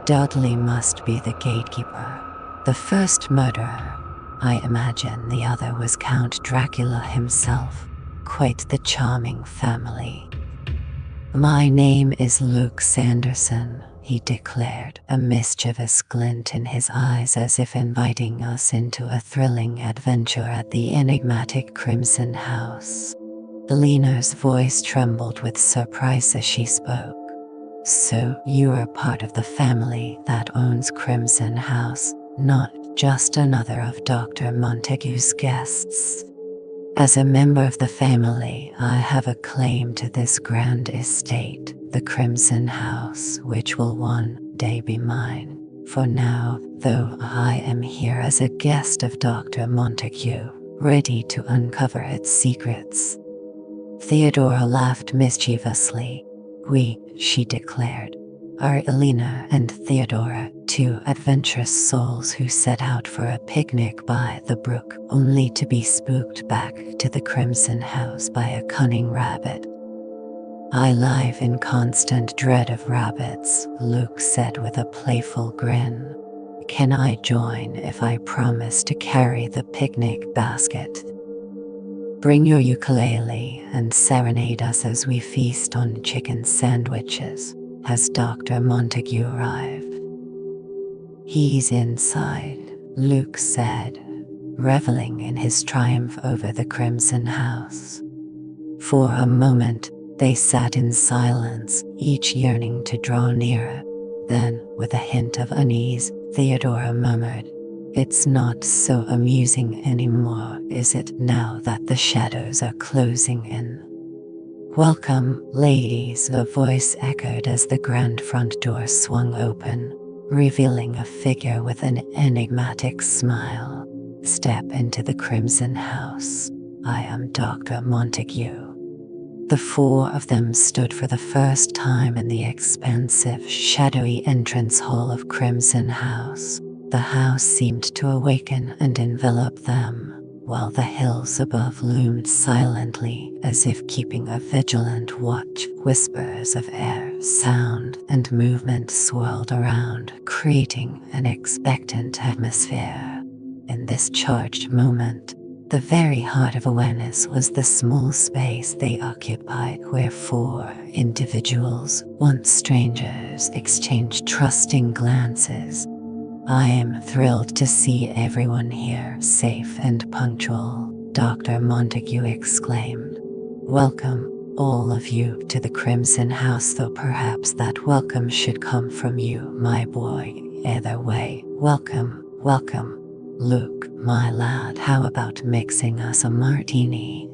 Dudley must be the gatekeeper. The first murderer. I imagine the other was Count Dracula himself. Quite the charming family." "My name is Luke Sanderson," he declared, a mischievous glint in his eyes as if inviting us into a thrilling adventure at the enigmatic Crimson House. Elena's voice trembled with surprise as she spoke. "So you are part of the family that owns Crimson House, not just another of Dr. Montague's guests." "As a member of the family, I have a claim to this grand estate, the Crimson House, which will one day be mine. For now, though, I am here as a guest of Dr. Montague, ready to uncover its secrets." Theodora laughed mischievously. "We," she declared, "are Elena and Theodora, two adventurous souls who set out for a picnic by the brook, only to be spooked back to the Crimson House by a cunning rabbit." "I live in constant dread of rabbits," Luke said with a playful grin. "Can I join if I promise to carry the picnic basket?" "Bring your ukulele and serenade us as we feast on chicken sandwiches. Has Dr. Montague arrived?" "He's inside," Luke said, reveling in his triumph over the Crimson House. For a moment, they sat in silence, each yearning to draw nearer. Then, with a hint of unease, Theodora murmured, "It's not so amusing anymore, is it, now that the shadows are closing in?" "Welcome, ladies," a voice echoed as the grand front door swung open, revealing a figure with an enigmatic smile. "Step into the Crimson House. I am Dr. Montague." The four of them stood for the first time in the expansive, shadowy entrance hall of Crimson House. The house seemed to awaken and envelop them, while the hills above loomed silently, as if keeping a vigilant watch. Whispers of air, sound, and movement swirled around, creating an expectant atmosphere. In this charged moment, the very heart of awareness was the small space they occupied, where four individuals, once strangers, exchanged trusting glances. "I am thrilled to see everyone here, safe and punctual," Dr. Montague exclaimed. "Welcome, all of you, to the Crimson House, though perhaps that welcome should come from you, my boy. Either way, welcome, welcome. Luke, my lad, how about mixing us a martini?"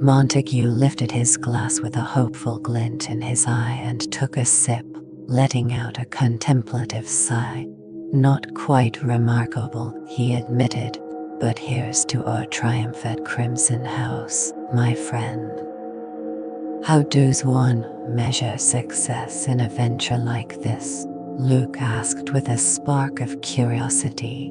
Montague lifted his glass with a hopeful glint in his eye and took a sip, letting out a contemplative sigh. "Not quite remarkable," he admitted, "but here's to our triumph at Crimson House, my friend." How does one measure success in a venture like this? Luke asked with a spark of curiosity.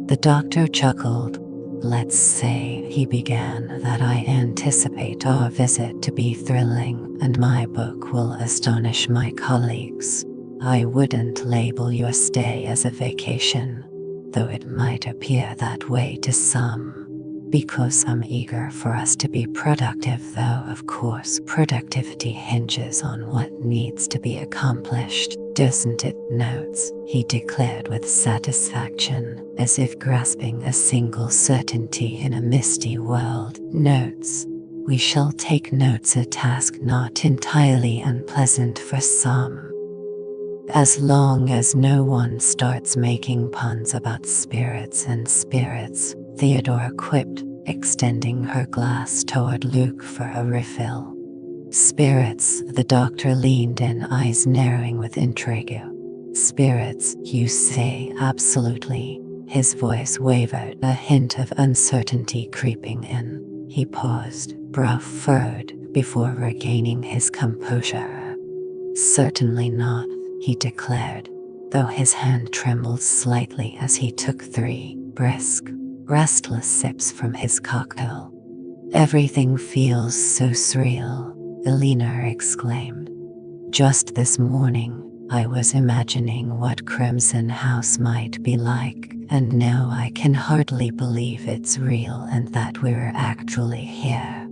The doctor chuckled. Let's say, he began, that I anticipate our visit to be thrilling, and my book will astonish my colleagues. I wouldn't label your stay as a vacation, though it might appear that way to some. Because I'm eager for us to be productive, though of course productivity hinges on what needs to be accomplished, doesn't it? Notes, he declared with satisfaction, as if grasping a single certainty in a misty world. Notes. We shall take notes, a task not entirely unpleasant for some. As long as no one starts making puns about spirits and spirits, Theodora quipped, extending her glass toward Luke for a refill. Spirits, the doctor leaned in, eyes narrowing with intrigue. Spirits, you say? Absolutely. His voice wavered, a hint of uncertainty creeping in. He paused, brow furrowed, before regaining his composure. Certainly not, he declared, though his hand trembled slightly as he took 3 brisk, restless sips from his cocktail. Everything feels so surreal, Elena exclaimed. Just this morning, I was imagining what Crimson House might be like, and now I can hardly believe it's real and that we're actually here.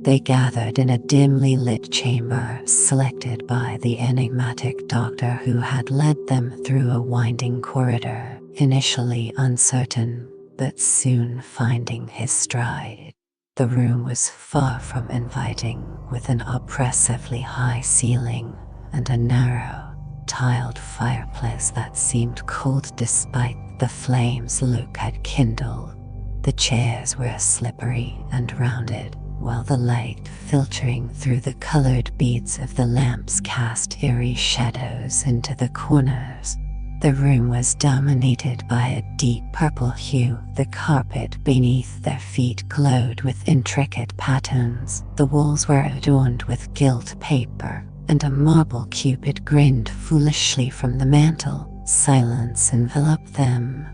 They gathered in a dimly lit chamber selected by the enigmatic doctor who had led them through a winding corridor, initially uncertain, but soon finding his stride. The room was far from inviting, with an oppressively high ceiling and a narrow, tiled fireplace that seemed cold despite the flames Luke had kindled. The chairs were slippery and rounded, while the light filtering through the colored beads of the lamps cast eerie shadows into the corners. The room was dominated by a deep purple hue. The carpet beneath their feet glowed with intricate patterns. The walls were adorned with gilt paper, and a marble cupid grinned foolishly from the mantel. Silence enveloped them,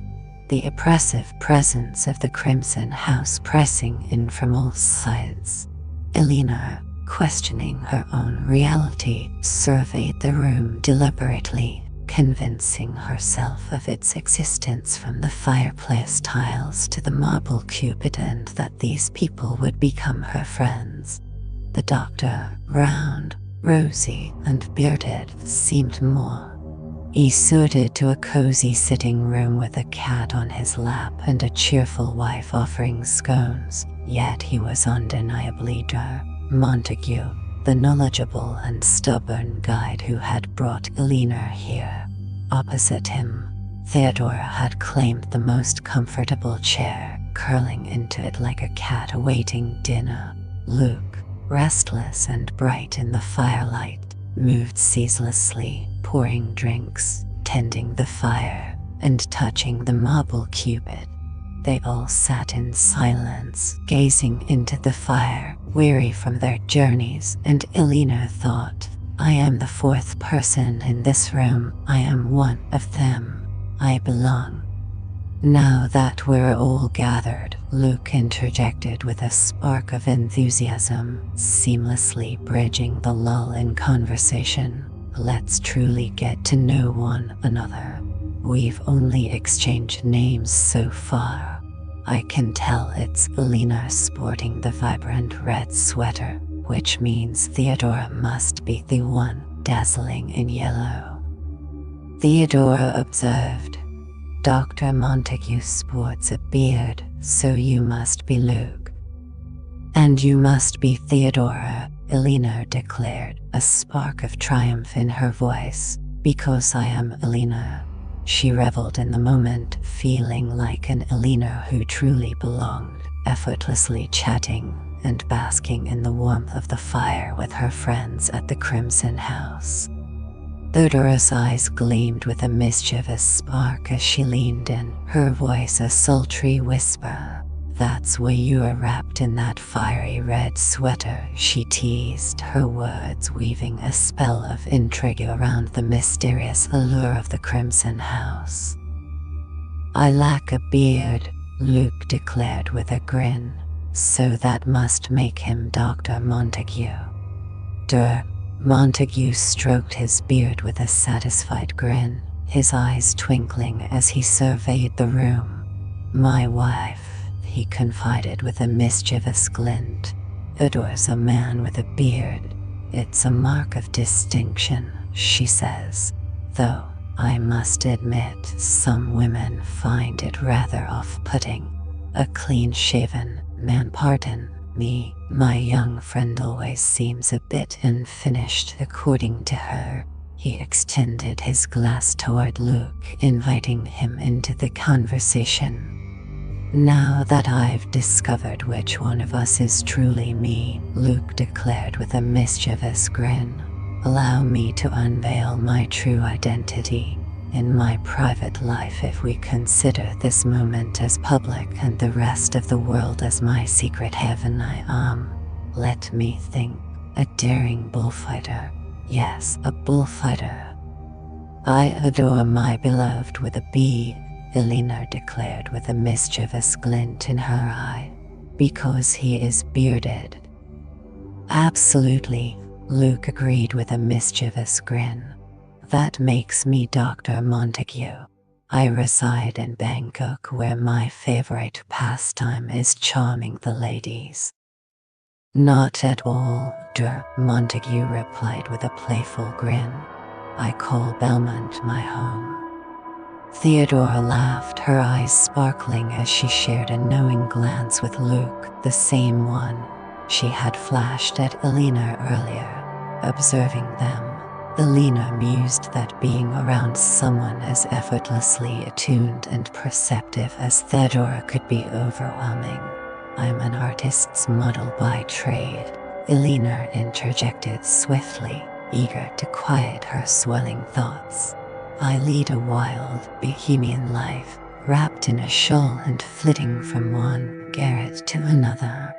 the oppressive presence of the Crimson House pressing in from all sides. Elena, questioning her own reality, surveyed the room deliberately, convincing herself of its existence from the fireplace tiles to the marble cupid, and that these people would become her friends. The doctor, round, rosy, and bearded, seemed more suited to a cozy sitting room with a cat on his lap and a cheerful wife offering scones, yet he was undeniably Montague, the knowledgeable and stubborn guide who had brought Elena here. Opposite him, Theodora had claimed the most comfortable chair, curling into it like a cat awaiting dinner. Luke, restless and bright in the firelight, moved ceaselessly, pouring drinks, tending the fire, and touching the marble cupid. They all sat in silence, gazing into the fire, weary from their journeys, and Elena thought, I am the 4th person in this room. I am one of them. I belong. Now that we're all gathered, Luke interjected with a spark of enthusiasm, seamlessly bridging the lull in conversation. Let's truly get to know one another. We've only exchanged names so far. I can tell it's Elena sporting the vibrant red sweater, which means Theodora must be the one dazzling in yellow. Theodora observed. Dr. Montague sports a beard, so you must be Luke. And you must be Theodora, Elena declared, a spark of triumph in her voice. Because I am Elena. She reveled in the moment, feeling like an Elena who truly belonged, effortlessly chatting and basking in the warmth of the fire with her friends at the Crimson House. Theodora's eyes gleamed with a mischievous spark as she leaned in, her voice a sultry whisper. That's why you are wrapped in that fiery red sweater, she teased, her words weaving a spell of intrigue around the mysterious allure of the Crimson House. I lack a beard, Luke declared with a grin, so that must make him Dr. Montague. Montague stroked his beard with a satisfied grin, his eyes twinkling as he surveyed the room. My wife, he confided with a mischievous glint, adores a man with a beard. It's a mark of distinction, she says, though I must admit some women find it rather off-putting. A clean-shaven man, pardon me, my young friend always seems a bit unfinished according to her. He extended his glass toward Luke, inviting him into the conversation. Now that I've discovered which one of us is truly me, Luke declared with a mischievous grin, allow me to unveil my true identity. In my private life, if we consider this moment as public and the rest of the world as my secret heaven, I am, let me think, a daring bullfighter. Yes, a bullfighter. I adore my beloved with a B, Elena declared with a mischievous glint in her eye, because he is bearded. Absolutely, Luke agreed with a mischievous grin. That makes me Dr. Montague. I reside in Bangkok, where my favorite pastime is charming the ladies. Not at all, Montague replied with a playful grin. I call Belmont my home. Theodora laughed, her eyes sparkling as she shared a knowing glance with Luke, the same one she had flashed at Elena earlier. Observing them, Elena mused that being around someone as effortlessly attuned and perceptive as Theodora could be overwhelming. I'm an artist's model by trade, Elena interjected swiftly, eager to quiet her swelling thoughts. I lead a wild, bohemian life, wrapped in a shawl and flitting from one garret to another.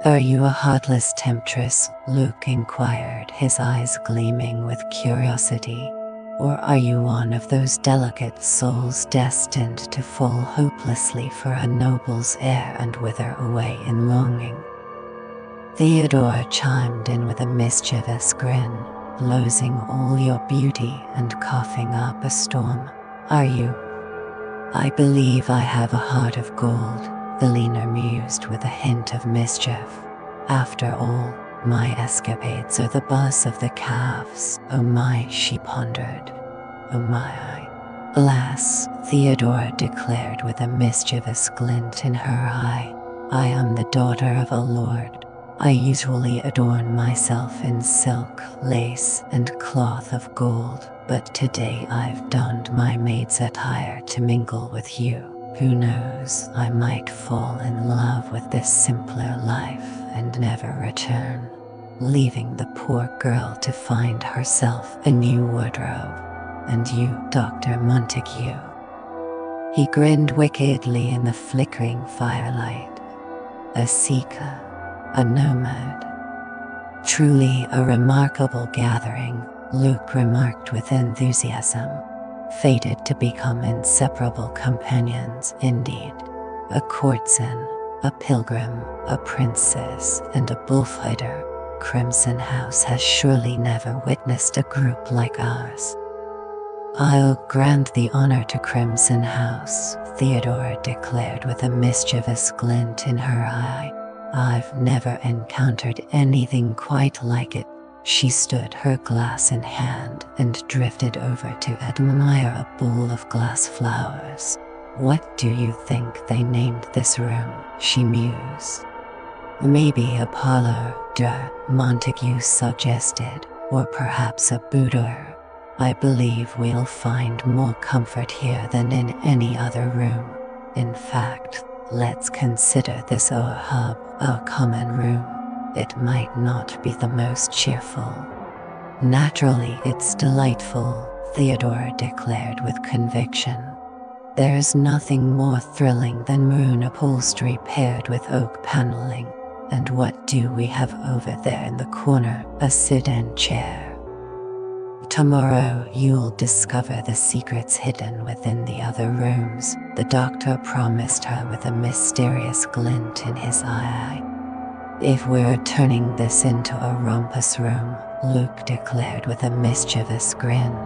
Are you a heartless temptress? Luke inquired, his eyes gleaming with curiosity. Or are you one of those delicate souls destined to fall hopelessly for a noble's heir and wither away in longing? Theodora chimed in with a mischievous grin, losing all your beauty and coughing up a storm. Are you? I believe I have a heart of gold, Elena mused with a hint of mischief. After all, my escapades are the buzz of the calves. Oh my, she pondered. Oh my. Alas, Theodora declared with a mischievous glint in her eye. I am the daughter of a lord. I usually adorn myself in silk, lace, and cloth of gold, but today I've donned my maid's attire to mingle with you. Who knows, I might fall in love with this simpler life and never return, leaving the poor girl to find herself a new wardrobe. And you, Dr. Montague? He grinned wickedly in the flickering firelight. A seeker, a nomad. Truly a remarkable gathering, Luke remarked with enthusiasm. Fated to become inseparable companions, indeed. A courtesan, a pilgrim, a princess, and a bullfighter. Crimson House has surely never witnessed a group like ours. I'll grant the honor to Crimson House, Theodora declared with a mischievous glint in her eye. I've never encountered anything quite like it. She stood, her glass in hand, and drifted over to admire a bowl of glass flowers. What do you think they named this room? She mused. Maybe a parlor, Montague suggested, or perhaps a boudoir. I believe we'll find more comfort here than in any other room. In fact, let's consider this our hub, our common room. It might not be the most cheerful. Naturally, it's delightful, Theodora declared with conviction. There's nothing more thrilling than maroon upholstery paired with oak paneling. And what do we have over there in the corner? A sit-in chair. Tomorrow you'll discover the secrets hidden within the other rooms, the doctor promised her with a mysterious glint in his eye. If we're turning this into a rumpus room, Luke declared with a mischievous grin,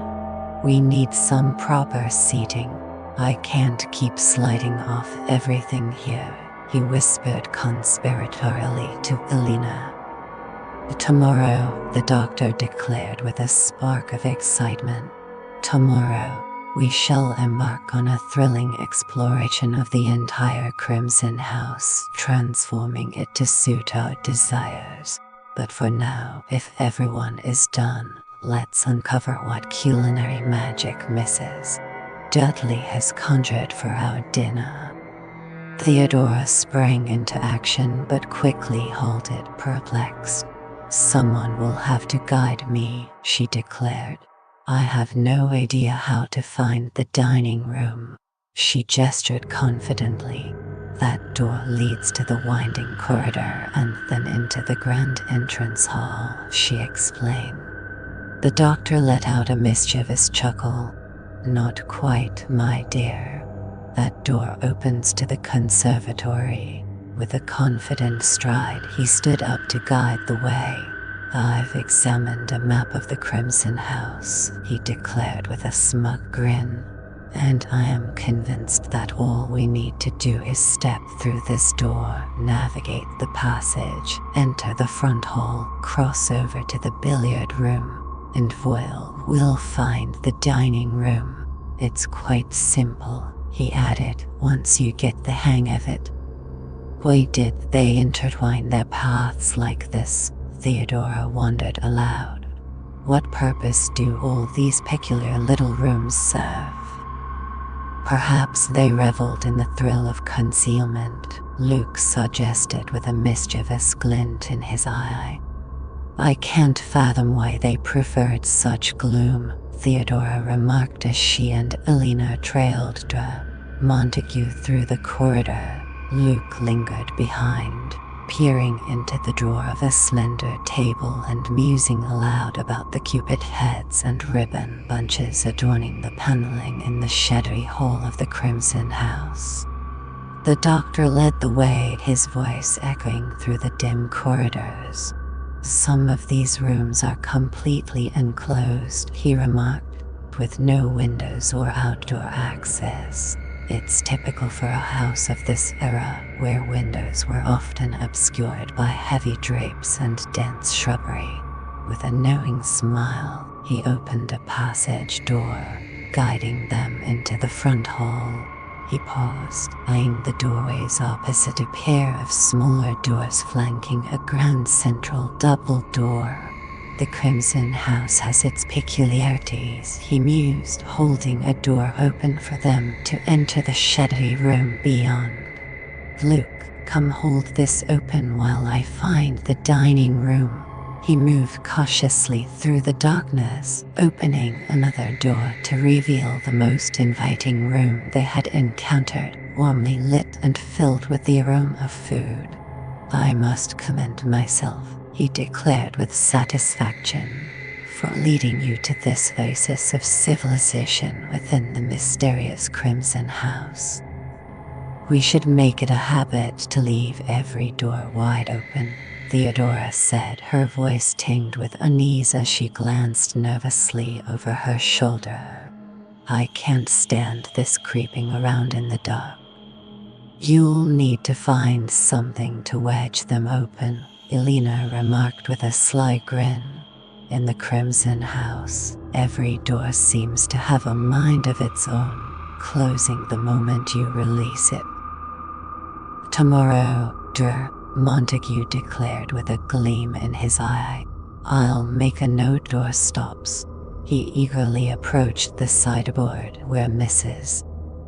we need some proper seating. I can't keep sliding off everything here, he whispered conspiratorially to Elena. Tomorrow, the doctor declared with a spark of excitement. Tomorrow, we shall embark on a thrilling exploration of the entire Crimson House, transforming it to suit our desires. But for now, if everyone is done, let's uncover what culinary magic Mrs. Dudley has conjured for our dinner. Theodora sprang into action but quickly halted, perplexed. Someone will have to guide me, she declared. I have no idea how to find the dining room. She gestured confidently. That door leads to the winding corridor and then into the grand entrance hall, she explained. The doctor let out a mischievous chuckle. Not quite, my dear. That door opens to the conservatory. With a confident stride, he stood up to guide the way. I've examined a map of the Crimson House, he declared with a smug grin, and I am convinced that all we need to do is step through this door, navigate the passage, enter the front hall, cross over to the billiard room, and voila, we'll find the dining room. It's quite simple, he added, once you get the hang of it. Why did they intertwine their paths like this? Theodora wondered aloud. What purpose do all these peculiar little rooms serve? Perhaps they reveled in the thrill of concealment, Luke suggested with a mischievous glint in his eye. I can't fathom why they preferred such gloom, Theodora remarked as she and Elena trailed Montague through the corridor. Luke lingered behind, peering into the drawer of a slender table and musing aloud about the cupid heads and ribbon bunches adorning the paneling in the shadowy hall of the Crimson House. The doctor led the way, his voice echoing through the dim corridors. Some of these rooms are completely enclosed, he remarked, with no windows or outdoor access. It's typical for a house of this era, where windows were often obscured by heavy drapes and dense shrubbery. With a knowing smile, he opened a passage door, guiding them into the front hall. He paused, eyeing the doorways opposite a pair of smaller doors flanking a grand central double door. The Crimson House has its peculiarities, he mused, holding a door open for them to enter the shadowy room beyond. Luke, come hold this open while I find the dining room. He moved cautiously through the darkness, opening another door to reveal the most inviting room they had encountered, warmly lit and filled with the aroma of food. I must commend myself, he declared with satisfaction, for leading you to this oasis of civilization within the mysterious Crimson House. We should make it a habit to leave every door wide open, Theodora said, her voice tinged with unease as she glanced nervously over her shoulder. I can't stand this creeping around in the dark. You'll need to find something to wedge them open, Elena remarked with a sly grin. In the Crimson House, every door seems to have a mind of its own, closing the moment you release it. Tomorrow, Montague declared with a gleam in his eye. I'll make a note door stops. He eagerly approached the sideboard where Mrs.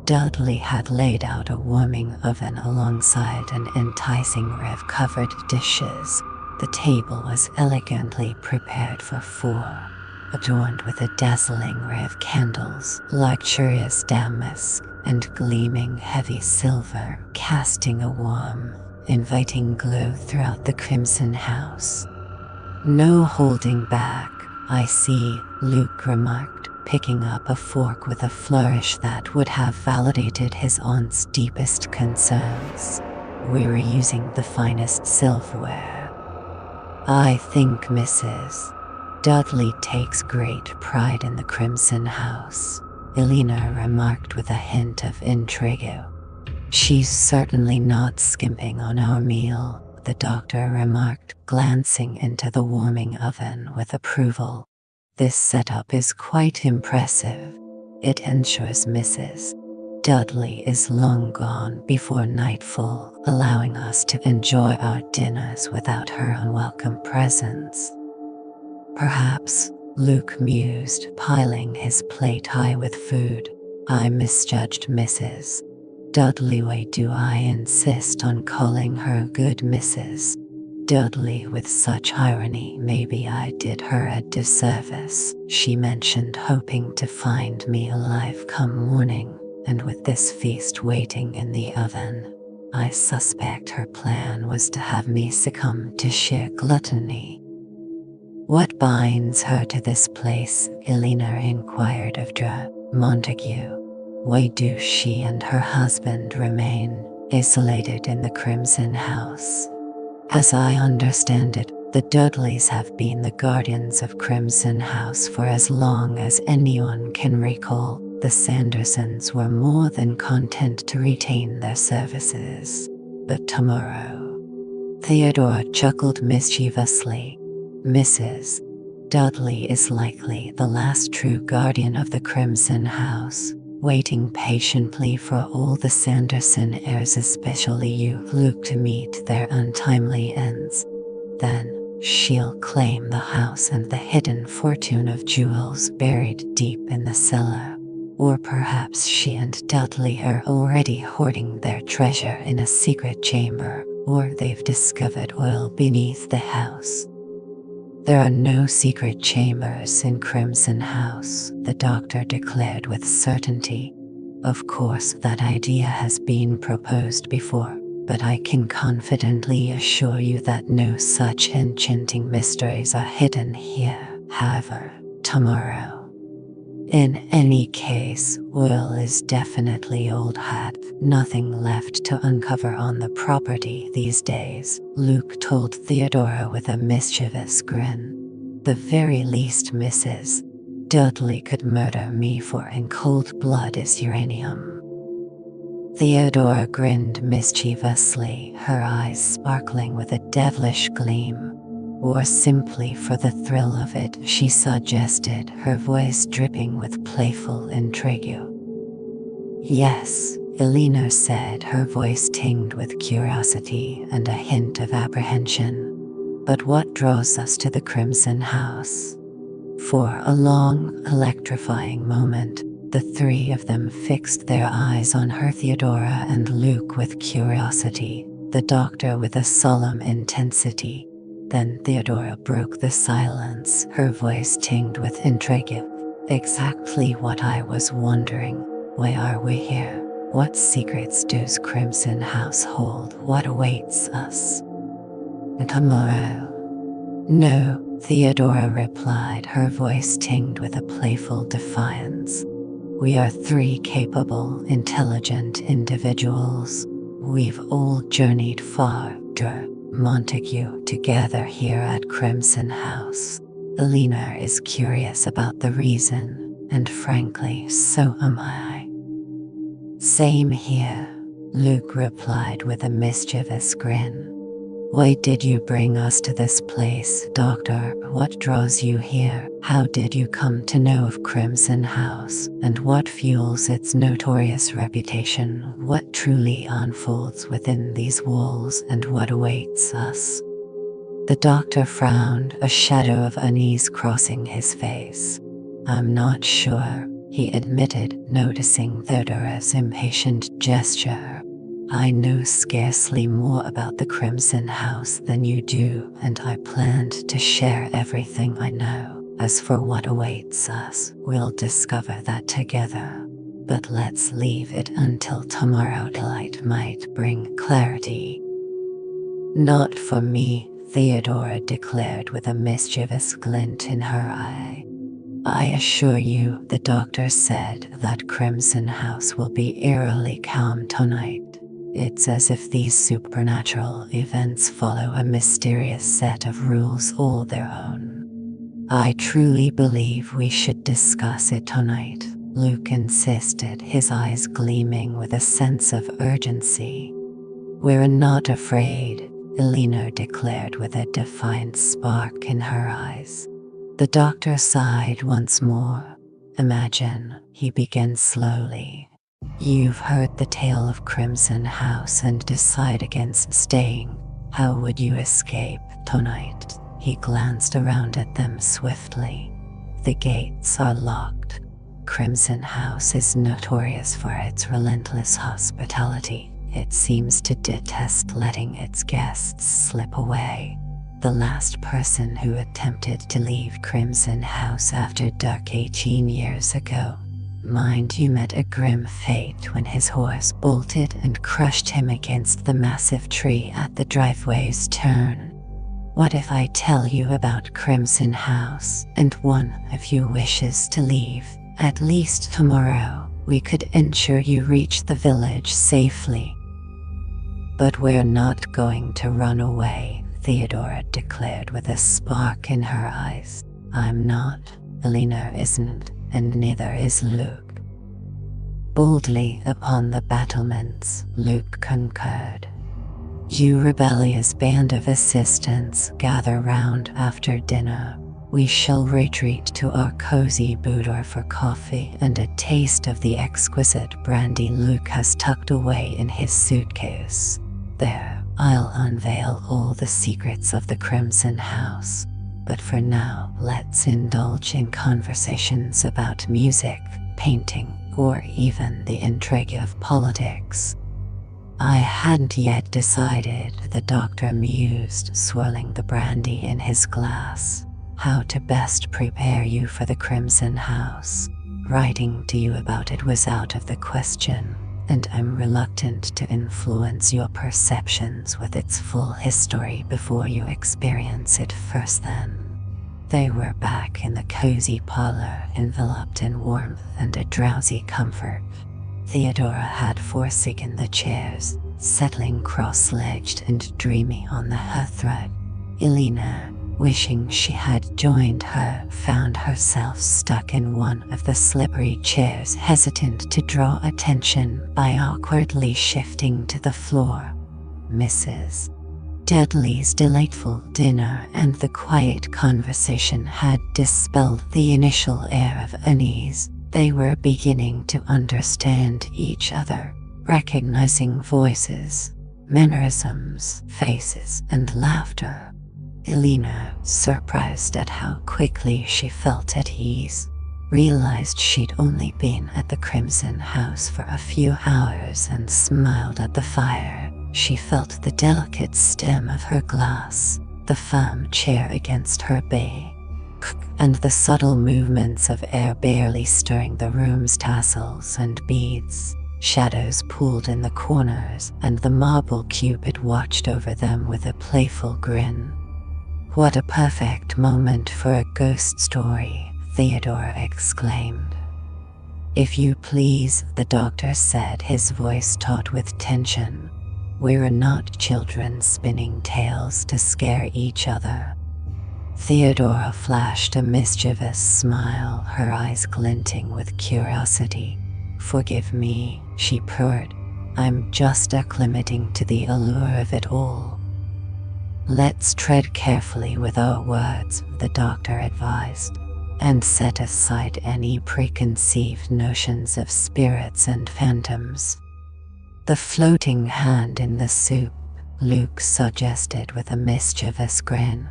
Dudley had laid out a warming oven alongside an enticing array of covered dishes. The table was elegantly prepared for 4. adorned with a dazzling array of candles, luxurious damask, and gleaming heavy silver, casting a warm, inviting glow throughout the crimson house. "No holding back, I see," Luke remarked, picking up a fork with a flourish that would have validated his aunt's deepest concerns. "We're using the finest silverware." "I think Mrs. Dudley takes great pride in the Crimson House," Elena remarked with a hint of intrigue. "She's certainly not skimping on our meal," the doctor remarked, glancing into the warming oven with approval. "This setup is quite impressive. It ensures Mrs. Dudley is long gone before nightfall, allowing us to enjoy our dinners without her unwelcome presence." "Perhaps," Luke mused, piling his plate high with food, "I misjudged Mrs. Dudley. Why do I insist on calling her good Mrs. Dudley with such irony? Maybe I did her a disservice. She mentioned hoping to find me alive come morning, and with this feast waiting in the oven, I suspect her plan was to have me succumb to sheer gluttony." "What binds her to this place?" Elena inquired of Dra Montague. "Why do she and her husband remain isolated in the Crimson House?" "As I understand it, the Dudleys have been the guardians of Crimson House for as long as anyone can recall. The Sandersons were more than content to retain their services. But tomorrow—" Theodore chuckled mischievously. "Mrs. Dudley is likely the last true guardian of the Crimson House, waiting patiently for all the Sanderson heirs, especially you, Luke, to meet their untimely ends. Then she'll claim the house and the hidden fortune of jewels buried deep in the cellar. Or perhaps she and Dudley are already hoarding their treasure in a secret chamber, or they've discovered oil beneath the house." "There are no secret chambers in Crimson House," the doctor declared with certainty. "Of course, that idea has been proposed before, but I can confidently assure you that no such enchanting mysteries are hidden here. However, tomorrow. In any case, oil is definitely old hat. Nothing left to uncover on the property these days," Luke told Theodora with a mischievous grin. "The very least Mrs. Dudley could murder me for in cold blood is uranium." Theodora grinned mischievously, her eyes sparkling with a devilish gleam. "Or simply for the thrill of it," she suggested, her voice dripping with playful intrigue. "Yes," Elena said, her voice tinged with curiosity and a hint of apprehension. "But what draws us to the Crimson House?" For a long, electrifying moment, the three of them fixed their eyes on her, Theodora and Luke with curiosity, the doctor with a solemn intensity. Then Theodora broke the silence, her voice tinged with intrigue. "Exactly what I was wondering. Why are we here? What secrets does Crimson House hold? What awaits us tomorrow?" "No," Theodora replied, her voice tinged with a playful defiance. "We are three capable, intelligent individuals. We've all journeyed far, Dra Montague, together here at Crimson House. Elena is curious about the reason, and frankly, so am I." "Same here," Luke replied with a mischievous grin. "Why did you bring us to this place, Doctor? What draws you here? How did you come to know of Crimson House? And what fuels its notorious reputation? What truly unfolds within these walls, and what awaits us?" The doctor frowned, a shadow of unease crossing his face. "I'm not sure," he admitted, noticing Theodora's impatient gesture. "I know scarcely more about the Crimson House than you do, and I planned to share everything I know. As for what awaits us, we'll discover that together. But let's leave it until tomorrow. Daylight might bring clarity. Not for me, Theodora declared with a mischievous glint in her eye. I assure you, the doctor said, that Crimson House will be eerily calm tonight. It's as if these supernatural events follow a mysterious set of rules all their own. I truly believe we should discuss it tonight, Luke insisted, his eyes gleaming with a sense of urgency. We're not afraid, Eleanor declared with a defiant spark in her eyes. The doctor sighed once more. Imagine, he began slowly. You've heard the tale of Crimson House and decide against staying. How would you escape tonight? He glanced around at them swiftly. The gates are locked. Crimson House is notorious for its relentless hospitality. It seems to detest letting its guests slip away. The last person who attempted to leave Crimson House after dark 18 years ago. Mind you, met a grim fate when his horse bolted and crushed him against the massive tree at the driveway's turn. What if I tell you about Crimson House, and one of you wishes to leave? At least tomorrow, we could ensure you reach the village safely. But we're not going to run away, Theodora declared with a spark in her eyes. I'm not, Eleanor isn't, and neither is Luke. Boldly upon the battlements, Luke concurred. You rebellious band of assistants, gather round after dinner. We shall retreat to our cozy boudoir for coffee and a taste of the exquisite brandy Luke has tucked away in his suitcase. There, I'll unveil all the secrets of the Crimson House. But for now, let's indulge in conversations about music, painting, or even the intrigue of politics. I hadn't yet decided, the doctor mused, swirling the brandy in his glass, how to best prepare you for the Crimson House. Writing to you about it was out of the question, and I'm reluctant to influence your perceptions with its full history before you experience it firsthand. They were back in the cozy parlor, enveloped in warmth and a drowsy comfort. Theodora had forsaken the chairs, settling cross-legged and dreamy on the hearthrug. Elena, wishing she had joined her, found herself stuck in one of the slippery chairs, hesitant to draw attention by awkwardly shifting to the floor. Mrs. Dudley's delightful dinner and the quiet conversation had dispelled the initial air of unease. They were beginning to understand each other, recognizing voices, mannerisms, faces, and laughter. Elena, surprised at how quickly she felt at ease, realized she'd only been at the Crimson House for a few hours and smiled at the fire. She felt the delicate stem of her glass, the firm chair against her back, and the subtle movements of air barely stirring the room's tassels and beads. Shadows pooled in the corners, and the marble Cupid watched over them with a playful grin. What a perfect moment for a ghost story, Theodora exclaimed. If you please, the doctor said, his voice taut with tension. We're not children spinning tales to scare each other. Theodora flashed a mischievous smile, her eyes glinting with curiosity. Forgive me, she purred. I'm just acclimating to the allure of it all. Let's tread carefully with our words, the doctor advised, and set aside any preconceived notions of spirits and phantoms. The floating hand in the soup, Luke suggested with a mischievous grin.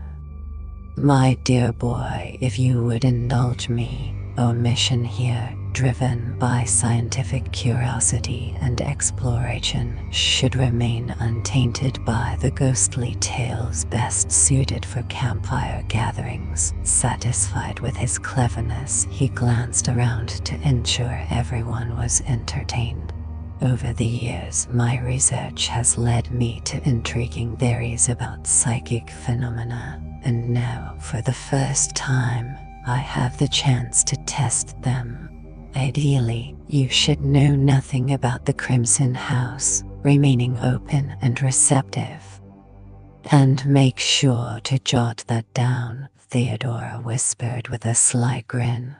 My dear boy, if you would indulge me, omission here, driven by scientific curiosity and exploration, should remain untainted by the ghostly tales best suited for campfire gatherings. Satisfied with his cleverness, he glanced around to ensure everyone was entertained. Over the years, my research has led me to intriguing theories about psychic phenomena, and now, for the first time, I have the chance to test them. Ideally, you should know nothing about the Crimson House, remaining open and receptive. And make sure to jot that down, Theodora whispered with a sly grin.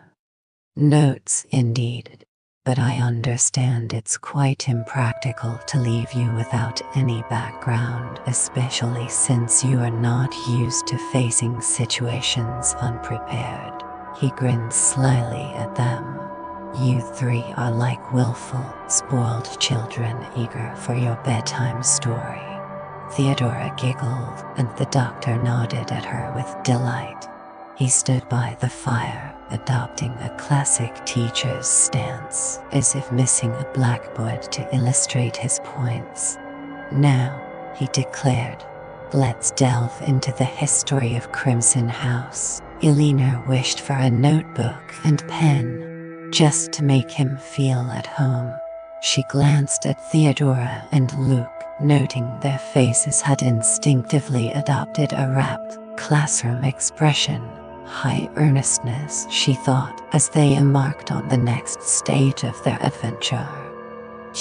Notes, indeed. But I understand it's quite impractical to leave you without any background, especially since you are not used to facing situations unprepared. He grinned slyly at them. You three are like willful, spoiled children eager for your bedtime story. Theodora giggled, and the doctor nodded at her with delight. He stood by the fire, adopting a classic teacher's stance, as if missing a blackboard to illustrate his points. Now, he declared, let's delve into the history of Crimson House. Elena wished for a notebook and pen, just to make him feel at home. She glanced at Theodora and Luke, noting their faces had instinctively adopted a rapt, classroom expression. High earnestness, she thought, as they embarked on the next stage of their adventure.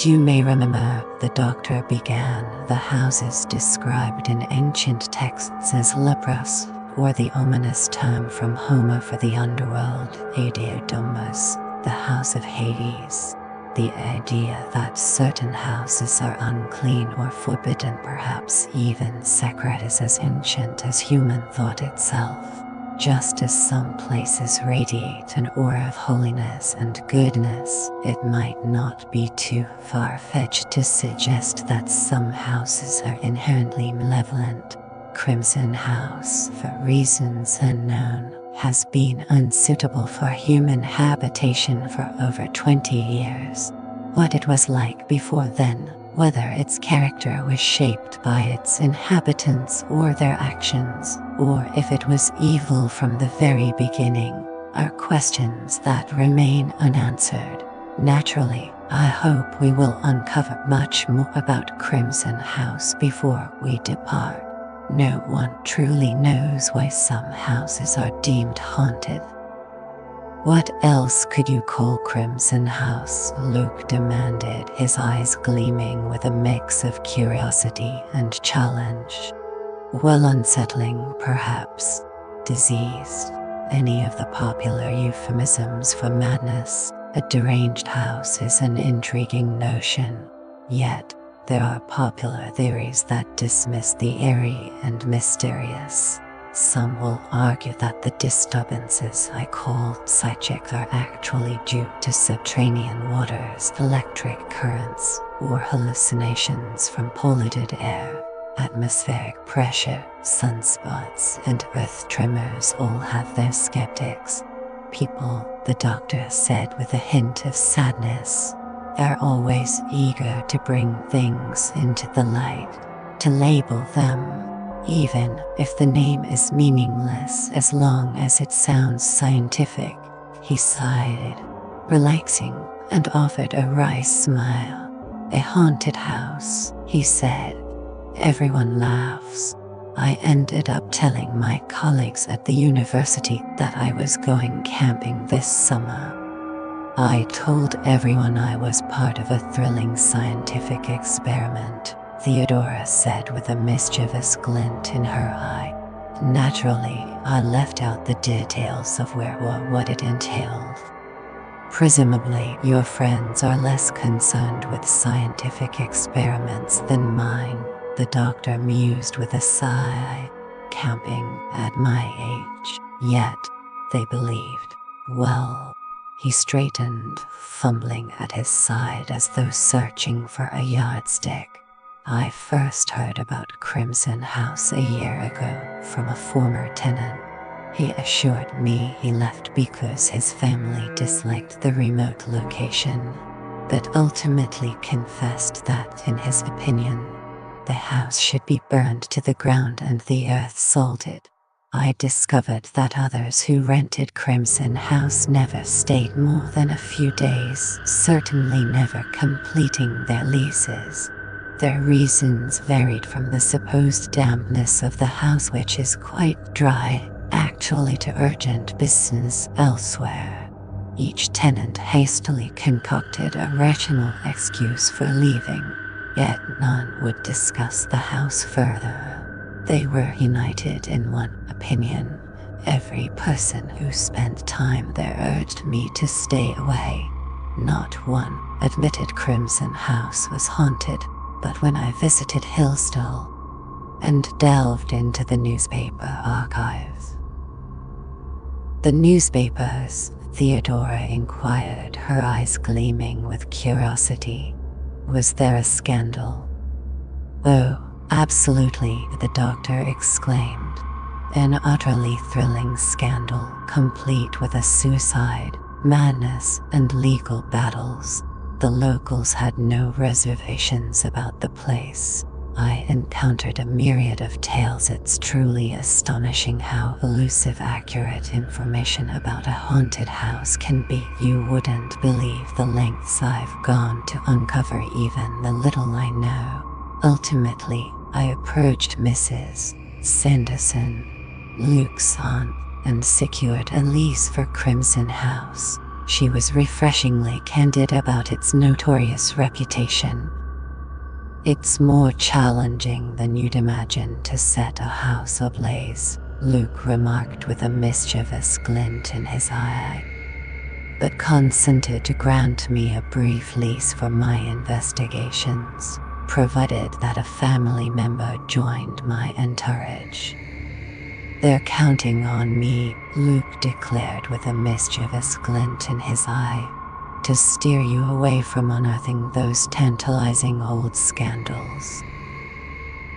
You may remember, the doctor began, the houses described in ancient texts as lepros, or the ominous term from Homer for the underworld, Aedeodomos, the house of Hades. The idea that certain houses are unclean or forbidden, perhaps even sacred, is as ancient as human thought itself. Just as some places radiate an aura of holiness and goodness, it might not be too far-fetched to suggest that some houses are inherently malevolent. Crimson House, for reasons unknown, has been unsuitable for human habitation for over 20 years. What it was like before then, whether its character was shaped by its inhabitants or their actions, or if it was evil from the very beginning, are questions that remain unanswered. Naturally, I hope we will uncover much more about Crimson House before we depart. No one truly knows why some houses are deemed haunted. What else could you call Crimson House? Luke demanded, his eyes gleaming with a mix of curiosity and challenge. Well, unsettling, perhaps. Diseased. Any of the popular euphemisms for madness. A deranged house is an intriguing notion. Yet, there are popular theories that dismiss the eerie and mysterious. Some will argue that the disturbances I call psychic are actually due to subterranean waters, electric currents, or hallucinations from polluted air. Atmospheric pressure, sunspots, and earth tremors all have their skeptics. People, the doctor said with a hint of sadness, are always eager to bring things into the light, to label them, even if the name is meaningless as long as it sounds scientific. He sighed, relaxing, and offered a wry smile. A haunted house, he said. Everyone laughs. I ended up telling my colleagues at the university that I was going camping this summer. I told everyone I was part of a thrilling scientific experiment, Theodora said with a mischievous glint in her eye. Naturally, I left out the details of where or what it entailed. Presumably, your friends are less concerned with scientific experiments than mine, the doctor mused with a sigh. Camping at my age, yet, they believed. Well, he straightened, fumbling at his side as though searching for a yardstick. I first heard about Crimson House a year ago from a former tenant. He assured me he left because his family disliked the remote location, but ultimately confessed that, in his opinion, the house should be burned to the ground and the earth salted. I discovered that others who rented Crimson House never stayed more than a few days, certainly never completing their leases. Their reasons varied from the supposed dampness of the house, which is quite dry, actually, to urgent business elsewhere. Each tenant hastily concocted a rational excuse for leaving, yet none would discuss the house further. They were united in one opinion. Every person who spent time there urged me to stay away. Not one admitted Crimson House was haunted, but when I visited Hillstall and delved into the newspaper archives. The newspapers, Theodora inquired, her eyes gleaming with curiosity. Was there a scandal? Oh, absolutely, the doctor exclaimed. An utterly thrilling scandal, complete with a suicide, madness, and legal battles. The locals had no reservations about the place. I encountered a myriad of tales. It's truly astonishing how elusive accurate information about a haunted house can be. You wouldn't believe the lengths I've gone to uncover even the little I know. Ultimately, I approached Mrs. Sanderson, Luke's aunt, and secured a lease for Crimson House. She was refreshingly candid about its notorious reputation. It's more challenging than you'd imagine to set a house ablaze, Luke remarked with a mischievous glint in his eye, but consented to grant me a brief lease for my investigations, provided that a family member joined my entourage. They're counting on me, Luke declared with a mischievous glint in his eye, to steer you away from unearthing those tantalizing old scandals.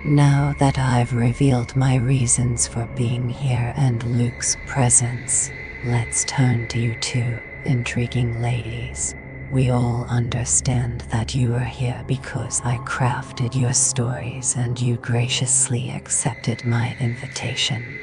Now that I've revealed my reasons for being here and Luke's presence, let's turn to you two intriguing ladies. We all understand that you are here because I crafted your stories and you graciously accepted my invitation.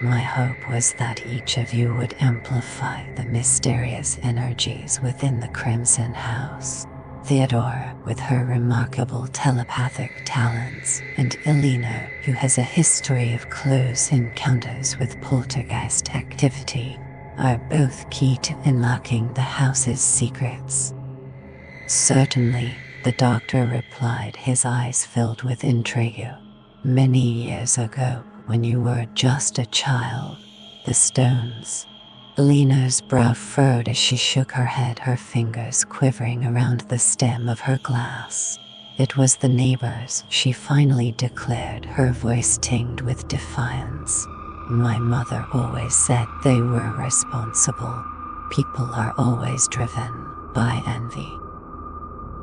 My hope was that each of you would amplify the mysterious energies within the Crimson House. Theodora, with her remarkable telepathic talents, and Elena, who has a history of close encounters with poltergeist activity, are both key to unlocking the house's secrets. Certainly, the doctor replied, his eyes filled with intrigue. Many years ago, when you were just a child, the stones. Elena's brow furrowed as she shook her head, her fingers quivering around the stem of her glass. It was the neighbors, she finally declared, her voice tinged with defiance. My mother always said they were responsible. People are always driven by envy.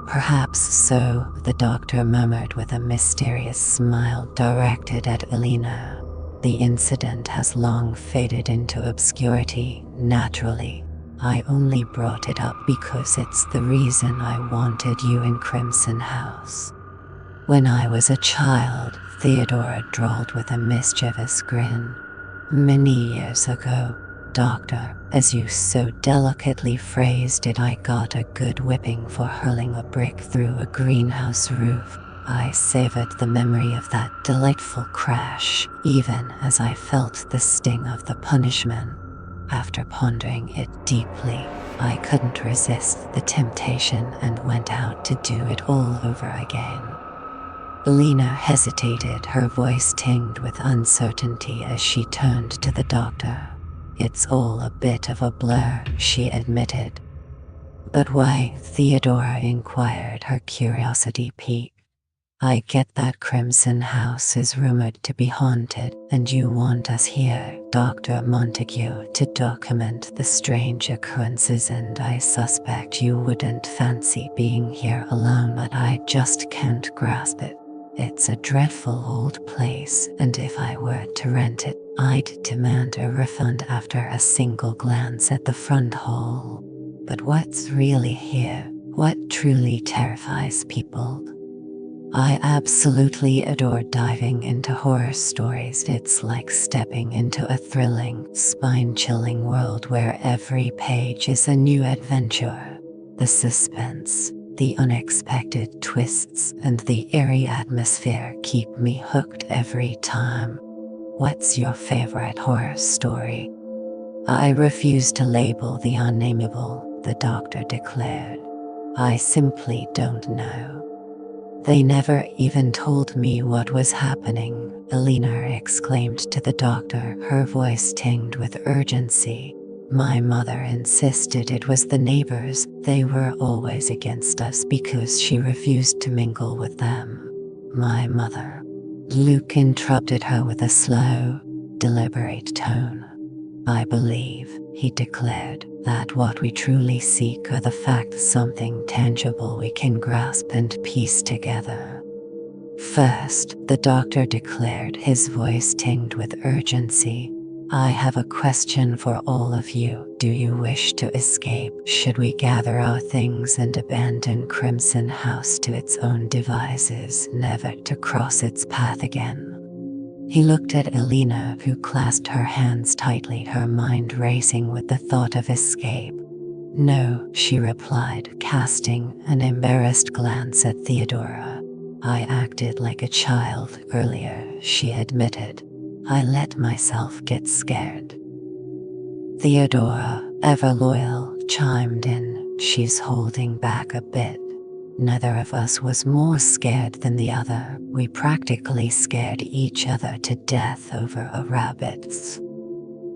Perhaps so, the doctor murmured with a mysterious smile directed at Elena. The incident has long faded into obscurity, naturally. I only brought it up because it's the reason I wanted you in Crimson House. When I was a child, Theodora drawled with a mischievous grin. Many years ago, Doctor, as you so delicately phrased it, I got a good whipping for hurling a brick through a greenhouse roof. I savored the memory of that delightful crash, even as I felt the sting of the punishment. After pondering it deeply, I couldn't resist the temptation and went out to do it all over again. Elena hesitated, her voice tinged with uncertainty as she turned to the doctor. It's all a bit of a blur, she admitted. But why? Theodora inquired, her curiosity piqued. I get that Crimson House is rumored to be haunted, and you want us here, Dr. Montague, to document the strange occurrences, and I suspect you wouldn't fancy being here alone, but I just can't grasp it. It's a dreadful old place, and if I were to rent it, I'd demand a refund after a single glance at the front hall. But what's really here? What truly terrifies people? I absolutely adore diving into horror stories. It's like stepping into a thrilling, spine-chilling world where every page is a new adventure. The suspense, the unexpected twists, and the eerie atmosphere keep me hooked every time. What's your favorite horror story? I refuse to label the unnameable, the doctor declared. I simply don't know. They never even told me what was happening, Elena exclaimed to the doctor, her voice tinged with urgency. My mother insisted it was the neighbors. They were always against us because she refused to mingle with them. My mother. Luke interrupted her with a slow, deliberate tone. I believe, he declared, that what we truly seek are the facts, something tangible we can grasp and piece together. First, the doctor declared, his voice tinged with urgency. I have a question for all of you. Do you wish to escape? Should we gather our things and abandon Crimson House to its own devices, never to cross its path again? He looked at Elena, who clasped her hands tightly, her mind racing with the thought of escape. No, she replied, casting an embarrassed glance at Theodora. I acted like a child earlier, she admitted. I let myself get scared. Theodora, ever loyal, chimed in. She's holding back a bit. Neither of us was more scared than the other. We practically scared each other to death over rabbits.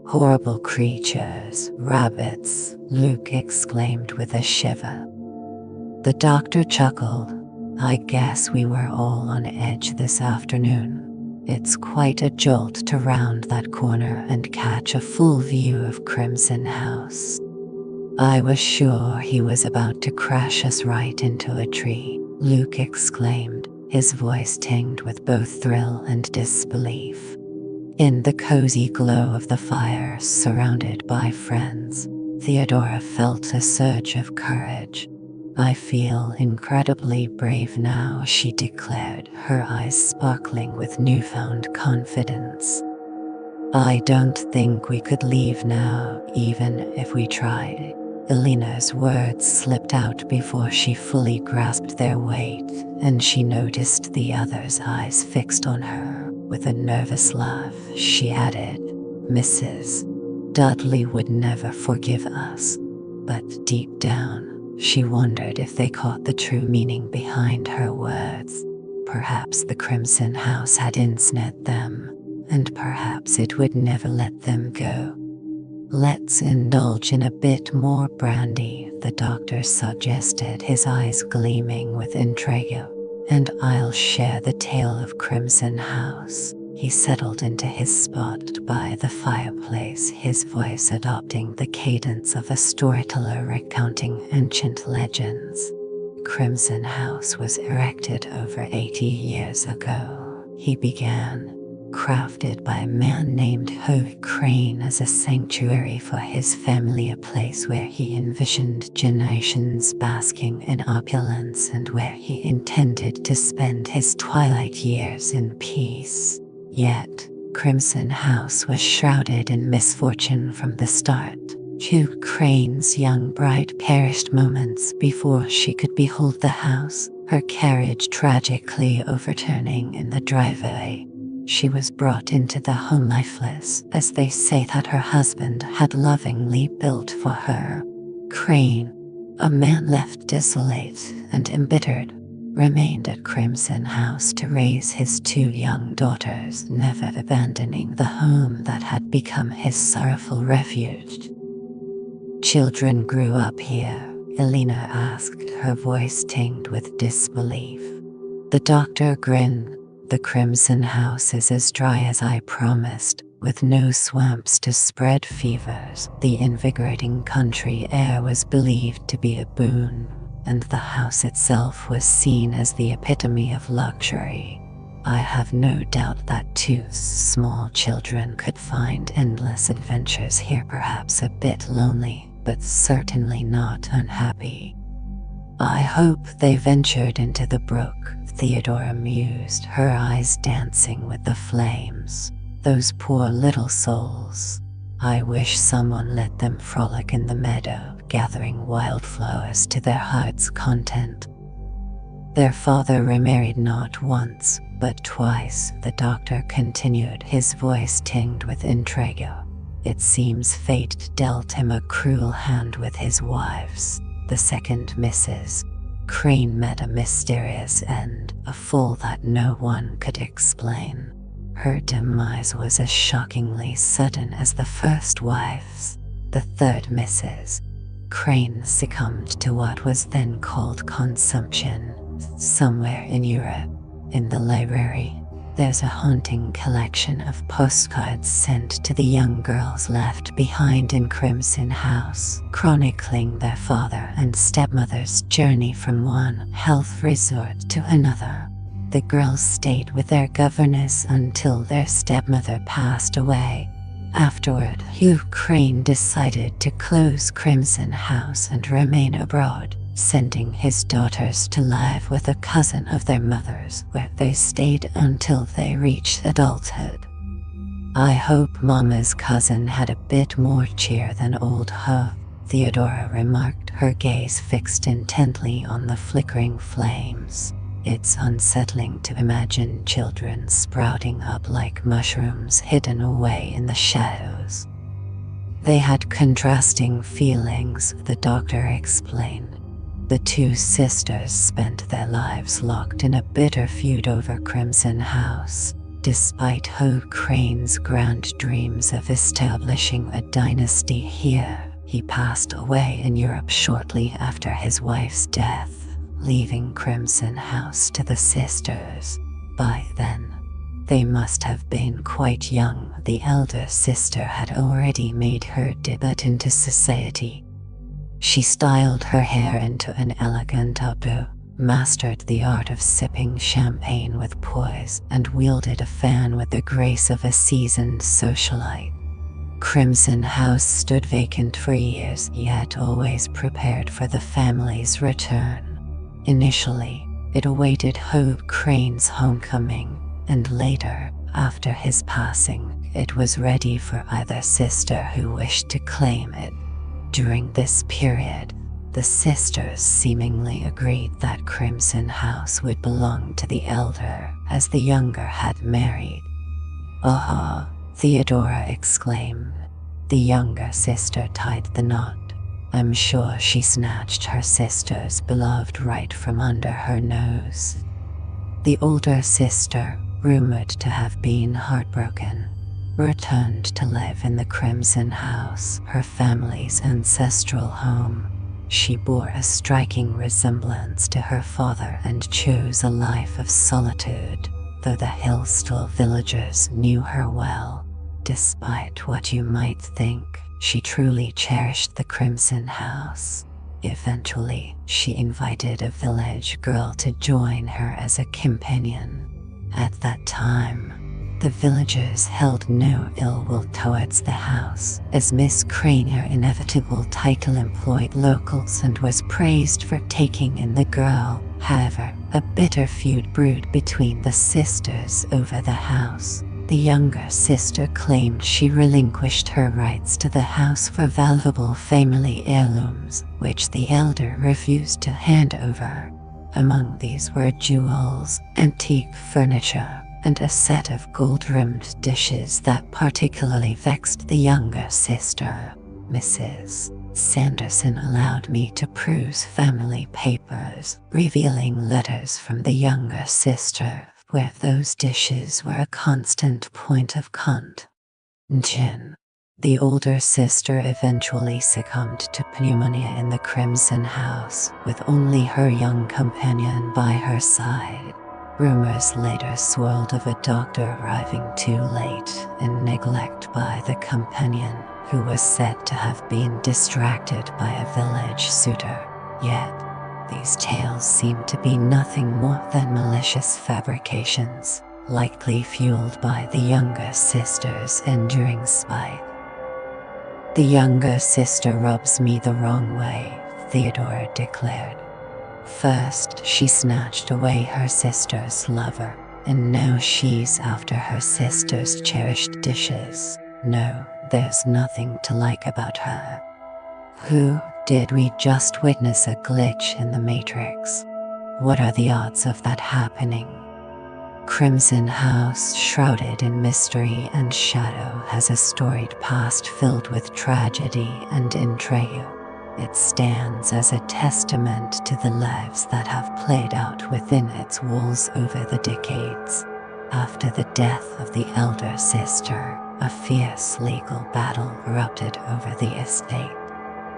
Horrible creatures, rabbits, Luke exclaimed with a shiver. The doctor chuckled. I guess we were all on edge this afternoon. It's quite a jolt to round that corner and catch a full view of Crimson House. I was sure he was about to crash us right into a tree, Luke exclaimed, his voice tinged with both thrill and disbelief. In the cozy glow of the fire, surrounded by friends, Theodora felt a surge of courage. I feel incredibly brave now, she declared, her eyes sparkling with newfound confidence. I don't think we could leave now, even if we tried. Elena's words slipped out before she fully grasped their weight, and she noticed the other's eyes fixed on her. With a nervous laugh, she added, Mrs. Dudley would never forgive us. But deep down, she wondered if they caught the true meaning behind her words. Perhaps the Crimson House had ensnared them, and perhaps it would never let them go. Let's indulge in a bit more brandy, the doctor suggested, his eyes gleaming with intrigue. And I'll share the tale of Crimson House. He settled into his spot by the fireplace, his voice adopting the cadence of a storyteller recounting ancient legends. Crimson House was erected over 80 years ago, he began. Crafted by a man named Hogue Crane as a sanctuary for his family, a place where he envisioned generations basking in opulence and where he intended to spend his twilight years in peace. Yet, Crimson House was shrouded in misfortune from the start. Hogue Crane's young bride perished moments before she could behold the house, her carriage tragically overturning in the driveway. She was brought into the home lifeless, as they say that her husband had lovingly built for her. Crane, a man left desolate and embittered, remained at Crimson House to raise his 2 young daughters, never abandoning the home that had become his sorrowful refuge. Children grew up here, Elena asked, her voice tinged with disbelief. The doctor grinned. The Crimson House is as dry as I promised, with no swamps to spread fevers. The invigorating country air was believed to be a boon, and the house itself was seen as the epitome of luxury. I have no doubt that two small children could find endless adventures here, perhaps a bit lonely, but certainly not unhappy. I hope they ventured into the brook, Theodora mused, her eyes dancing with the flames. Those poor little souls. I wish someone let them frolic in the meadow, gathering wildflowers to their heart's content. Their father remarried not once, but twice, the doctor continued, his voice tinged with intrigue. It seems fate dealt him a cruel hand with his wives. The second Mrs. Crane met a mysterious end, a fall that no one could explain. Her demise was as shockingly sudden as the first wife's. The third Mrs. Crane succumbed to what was then called consumption. Somewhere in Europe, in the library, there's a haunting collection of postcards sent to the young girls left behind in Crimson House, chronicling their father and stepmother's journey from one health resort to another. The girls stayed with their governess until their stepmother passed away. Afterward, Hugh Crane decided to close Crimson House and remain abroad, sending his daughters to live with a cousin of their mother's, where they stayed until they reached adulthood. I hope Mama's cousin had a bit more cheer than old Ho, Theodora remarked, her gaze fixed intently on the flickering flames. It's unsettling to imagine children sprouting up like mushrooms hidden away in the shadows. They had contrasting feelings, the doctor explained. The two sisters spent their lives locked in a bitter feud over Crimson House. Despite Ho Crane's grand dreams of establishing a dynasty here, he passed away in Europe shortly after his wife's death, leaving Crimson House to the sisters. By then, they must have been quite young. The elder sister had already made her debut into society. She styled her hair into an elegant updo, mastered the art of sipping champagne with poise, and wielded a fan with the grace of a seasoned socialite. Crimson House stood vacant for years, yet always prepared for the family's return. Initially, it awaited Ho Crane's homecoming, and later, after his passing, it was ready for either sister who wished to claim it. During this period, the sisters seemingly agreed that Crimson House would belong to the elder, as the younger had married. "Aha!" Theodora exclaimed. The younger sister tied the knot. I'm sure she snatched her sister's beloved right from under her nose. The older sister, rumored to have been heartbroken, returned to live in the Crimson House, her family's ancestral home. She bore a striking resemblance to her father and chose a life of solitude, though the Hillstall villagers knew her well. Despite what you might think, she truly cherished the Crimson House. Eventually, she invited a village girl to join her as a companion. At that time, the villagers held no ill will towards the house, as Miss Crane, her inevitable title, employed locals and was praised for taking in the girl. However, a bitter feud brewed between the sisters over the house. The younger sister claimed she relinquished her rights to the house for valuable family heirlooms, which the elder refused to hand over. Among these were jewels, antique furniture, and a set of gold-rimmed dishes that particularly vexed the younger sister. Mrs. Sanderson allowed me to peruse family papers, revealing letters from the younger sister, where those dishes were a constant point of contention. The older sister eventually succumbed to pneumonia in the Crimson House, with only her young companion by her side. Rumors later swirled of a doctor arriving too late and neglect by the companion, who was said to have been distracted by a village suitor. Yet, these tales seem to be nothing more than malicious fabrications. likely fueled by the younger sister's enduring spite. "The younger sister rubs me the wrong way," Theodore declared. "First, she snatched away her sister's lover, and now she's after her sister's cherished dishes. No, there's nothing to like about her." Who did we just witness a glitch in the Matrix? What are the odds of that happening? Crimson House, shrouded in mystery and shadow, has a storied past filled with tragedy and intrigue. It stands as a testament to the lives that have played out within its walls over the decades. After the death of the elder sister, a fierce legal battle erupted over the estate.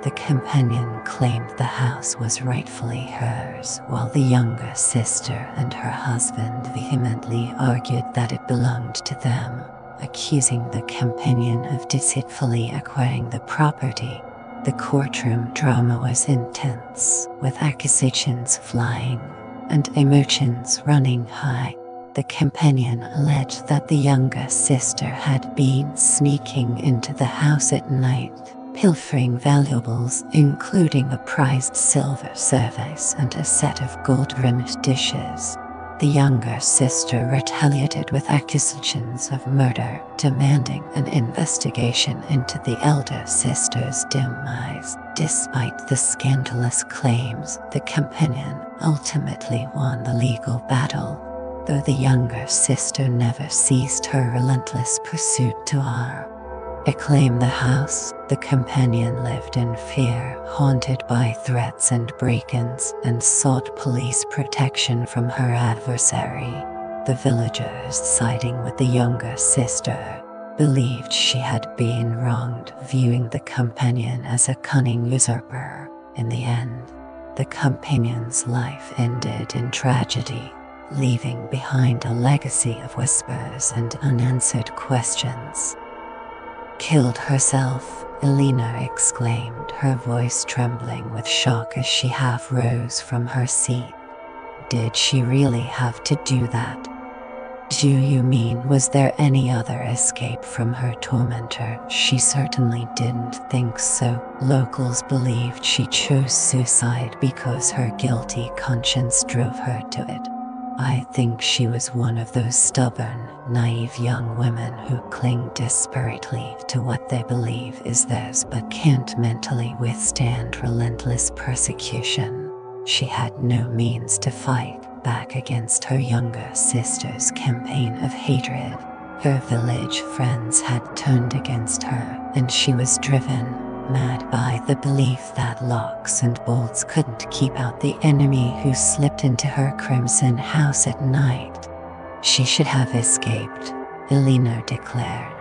The companion claimed the house was rightfully hers, while the younger sister and her husband vehemently argued that it belonged to them, accusing the companion of deceitfully acquiring the property. The courtroom drama was intense, with accusations flying and emotions running high. The companion alleged that the younger sister had been sneaking into the house at night, pilfering valuables including a prized silver service and a set of gold-rimmed dishes. The younger sister retaliated with accusations of murder, demanding an investigation into the elder sister's demise. Despite the scandalous claims, the companion ultimately won the legal battle, though the younger sister never ceased her relentless pursuit to reclaim the house. The companion lived in fear, haunted by threats and break-ins, and sought police protection from her adversary. The villagers, siding with the younger sister, believed she had been wronged, viewing the companion as a cunning usurper. In the end, the companion's life ended in tragedy, leaving behind a legacy of whispers and unanswered questions. "Killed herself," Elena exclaimed, her voice trembling with shock as she half rose from her seat. "Did she really have to do that? Do you mean, was there any other escape from her tormentor?" "She certainly didn't think so. Locals believed she chose suicide because her guilty conscience drove her to it. I think she was one of those stubborn, naive young women who cling desperately to what they believe is theirs but can't mentally withstand relentless persecution. She had no means to fight back against her younger sister's campaign of hatred. Her village friends had turned against her, and she was driven mad by the belief that locks and bolts couldn't keep out the enemy who slipped into her crimson house at night. She should have escaped," Elena declared,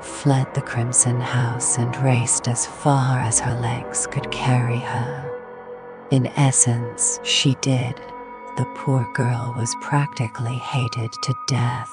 "fled the crimson house and raced as far as her legs could carry her. In essence, she did. The poor girl was practically hated to death,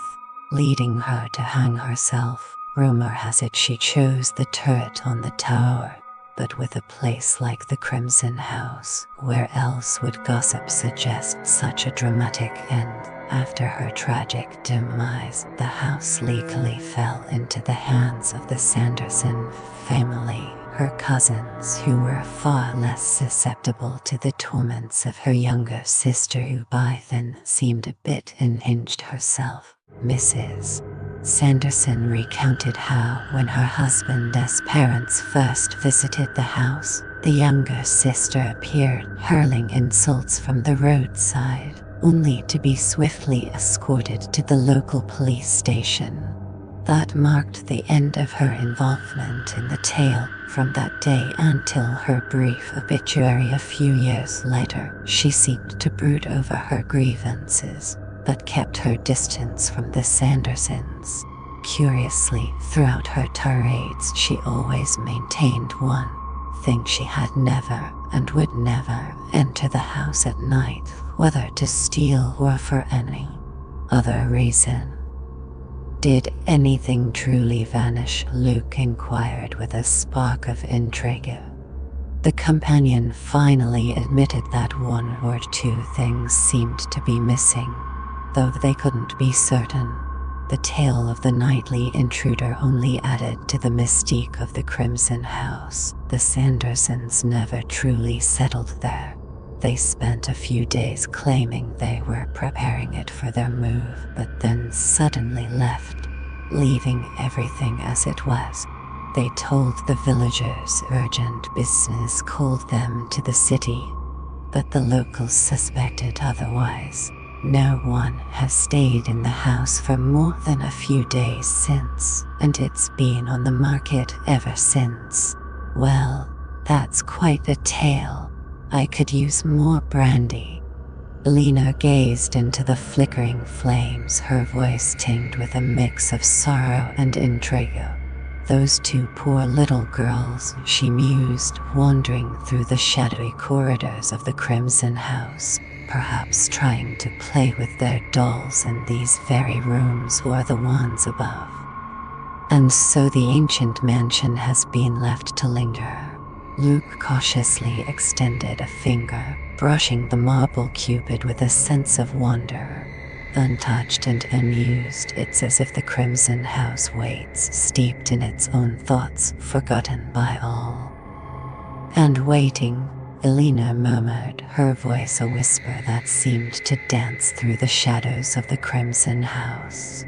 leading her to hang herself. Rumor has it she chose the turret on the tower, but with a place like the Crimson House, where else would gossip suggest such a dramatic end? After her tragic demise, the house legally fell into the hands of the Sanderson family, her cousins, who were far less susceptible to the torments of her younger sister, who by then seemed a bit unhinged herself. Mrs. Sanderson recounted how, when her husband's parents first visited the house, the younger sister appeared, hurling insults from the roadside, only to be swiftly escorted to the local police station. That marked the end of her involvement in the tale. From that day until her brief obituary a few years later, she seemed to brood over her grievances, but kept her distance from the Sandersons. Curiously, throughout her tirades, she always maintained one thing: she had never and would never enter the house at night, whether to steal or for any other reason. "Did anything truly vanish?" Luke inquired with a spark of intrigue. The companion finally admitted that one or two things seemed to be missing. though they couldn't be certain. The tale of the nightly intruder only added to the mystique of the Crimson House. The Sandersons never truly settled there. They spent a few days claiming they were preparing it for their move, but then suddenly left, leaving everything as it was. They told the villagers urgent business called them to the city, but the locals suspected otherwise. No one has stayed in the house for more than a few days since, and it's been on the market ever since. Well, that's quite a tale. I could use more brandy. Lena gazed into the flickering flames, her voice tinged with a mix of sorrow and intrigue. Those two poor little girls, she mused, wandering through the shadowy corridors of the Crimson House, perhaps trying to play with their dolls in these very rooms or the ones above. And so the ancient mansion has been left to linger. Luke cautiously extended a finger, brushing the marble cupid with a sense of wonder. Untouched and amused, it's as if the Crimson House waits, steeped in its own thoughts, forgotten by all. And waiting, Elena murmured, her voice a whisper that seemed to dance through the shadows of the Crimson House.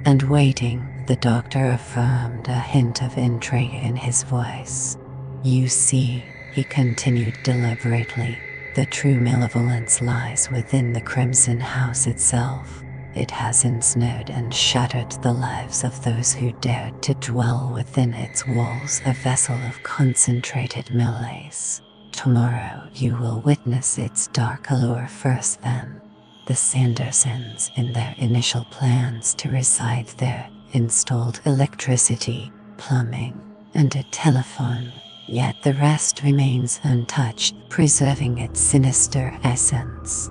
And waiting, the doctor affirmed, a hint of intrigue in his voice. You see, he continued deliberately, the true malevolence lies within the Crimson House itself. It has ensnared and shattered the lives of those who dared to dwell within its walls, a vessel of concentrated malice. Tomorrow you will witness its dark allure first then. The Sandersons, in their initial plans to reside there, installed electricity, plumbing, and a telephone. Yet the rest remains untouched, preserving its sinister essence.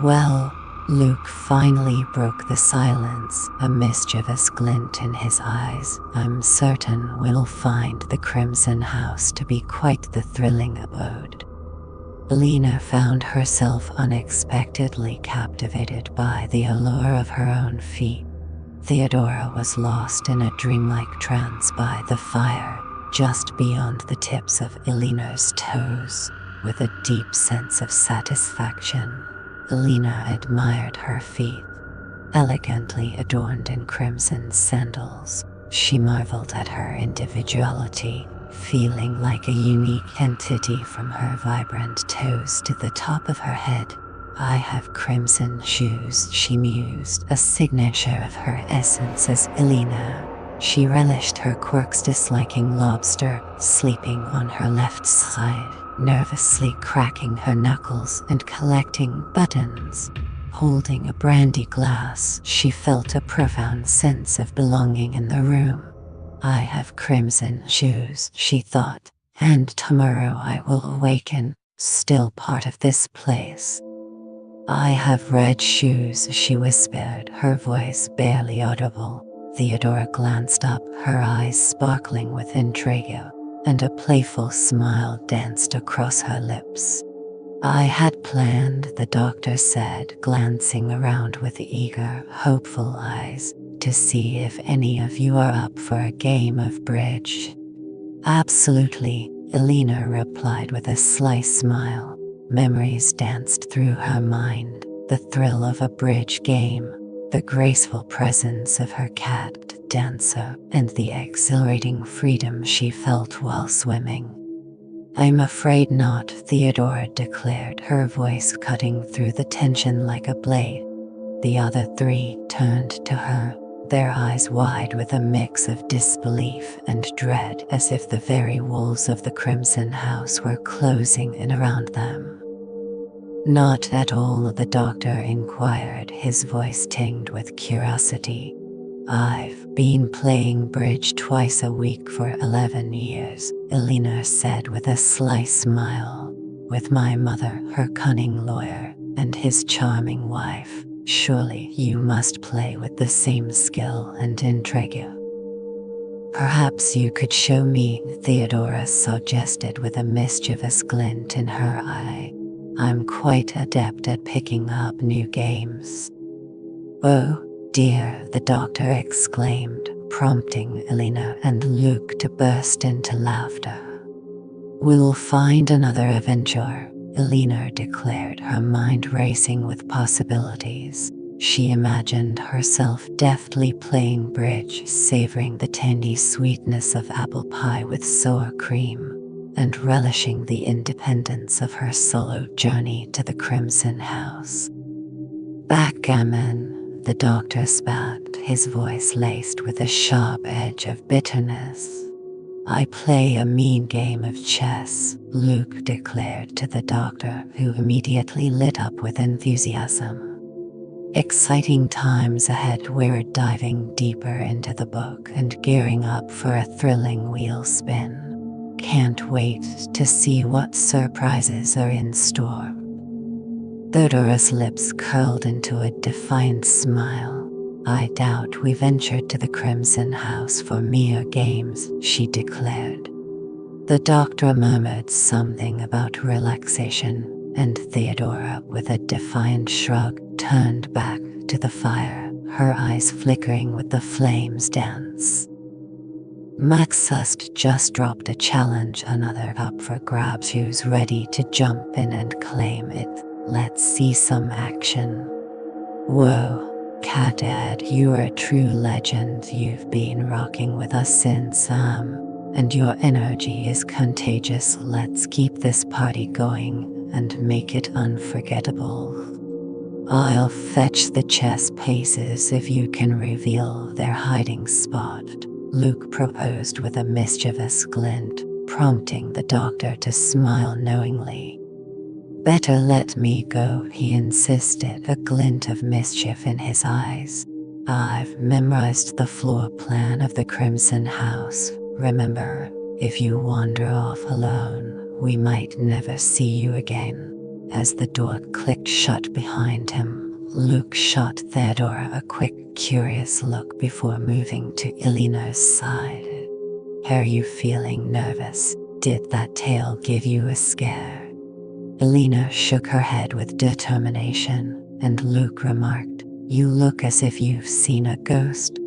Well, Luke finally broke the silence, a mischievous glint in his eyes. I'm certain we'll find the Crimson House to be quite the thrilling abode. Lena found herself unexpectedly captivated by the allure of her own feet. Theodora was lost in a dreamlike trance by the fire, just beyond the tips of Elena's toes. With a deep sense of satisfaction, Elena admired her feet, elegantly adorned in crimson sandals. She marveled at her individuality, feeling like a unique entity from her vibrant toes to the top of her head. I have crimson shoes, she mused, a signature of her essence as Elena. She relished her quirks, disliking lobster, sleeping on her left side, nervously cracking her knuckles and collecting buttons. Holding a brandy glass, she felt a profound sense of belonging in the room. I have crimson shoes, she thought, and tomorrow I will awaken, still part of this place. I have red shoes, she whispered, her voice barely audible. Theodora glanced up, her eyes sparkling with intrigue, and a playful smile danced across her lips. I had planned, the doctor said, glancing around with eager, hopeful eyes, to see if any of you are up for a game of bridge. Absolutely, Elena replied with a sly smile. Memories danced through her mind, the thrill of a bridge game, the graceful presence of her cat dancer, and the exhilarating freedom she felt while swimming. I'm afraid not, Theodora declared, her voice cutting through the tension like a blade. The other three turned to her, their eyes wide with a mix of disbelief and dread, as if the very walls of the Crimson House were closing in around them. Not at all, the doctor inquired, his voice tinged with curiosity. I've been playing bridge twice a week for 11 years, Elena said with a sly smile. With my mother, her cunning lawyer, and his charming wife. Surely you must play with the same skill and intrigue. Perhaps you could show me, Theodora suggested with a mischievous glint in her eye. I'm quite adept at picking up new games. "Oh, dear," the doctor exclaimed, prompting Elena and Luke to burst into laughter. "We'll find another adventure," Elena declared, her mind racing with possibilities. She imagined herself deftly playing bridge, savoring the tangy sweetness of apple pie with sour cream, and relishing the independence of her solo journey to the Crimson House. "Backgammon," the doctor spat, his voice laced with a sharp edge of bitterness. "I play a mean game of chess," Luke declared to the doctor, who immediately lit up with enthusiasm. "Exciting times ahead. We're diving deeper into the book and gearing up for a thrilling wheel spin. Can't wait to see what surprises are in store." Theodora's lips curled into a defiant smile. "I doubt we ventured to the Crimson House for mere games," she declared. The doctor murmured something about relaxation, and Theodora, with a defiant shrug, turned back to the fire, her eyes flickering with the flame's dance. Maxust just dropped a challenge, another up for grabs. Who's ready to jump in and claim it? Let's see some action. Whoa, Catad, you're a true legend. You've been rocking with us since, and your energy is contagious. Let's keep this party going and make it unforgettable. I'll fetch the chess pieces if you can reveal their hiding spot," Luke proposed with a mischievous glint, prompting the doctor to smile knowingly. "Better let me go," he insisted, a glint of mischief in his eyes. "I've memorized the floor plan of the Crimson House. Remember, if you wander off alone, we might never see you again." As the door clicked shut behind him, Luke shot Theodora a quick, curious look before moving to Elena's side. "Are you feeling nervous? Did that tale give you a scare?" Elena shook her head with determination, and Luke remarked, "You look as if you've seen a ghost."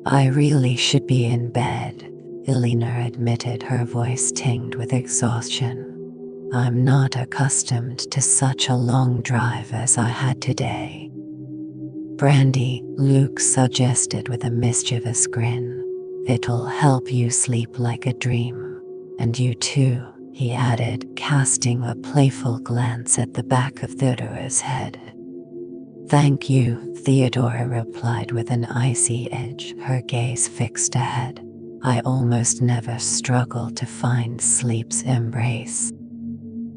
"I really should be in bed," Elena admitted, her voice tinged with exhaustion. "I'm not accustomed to such a long drive as I had today." "Brandy," Luke suggested with a mischievous grin. "It'll help you sleep like a dream. And you too," he added, casting a playful glance at the back of Theodora's head. "Thank you," Theodora replied with an icy edge, her gaze fixed ahead. "I almost never struggle to find sleep's embrace."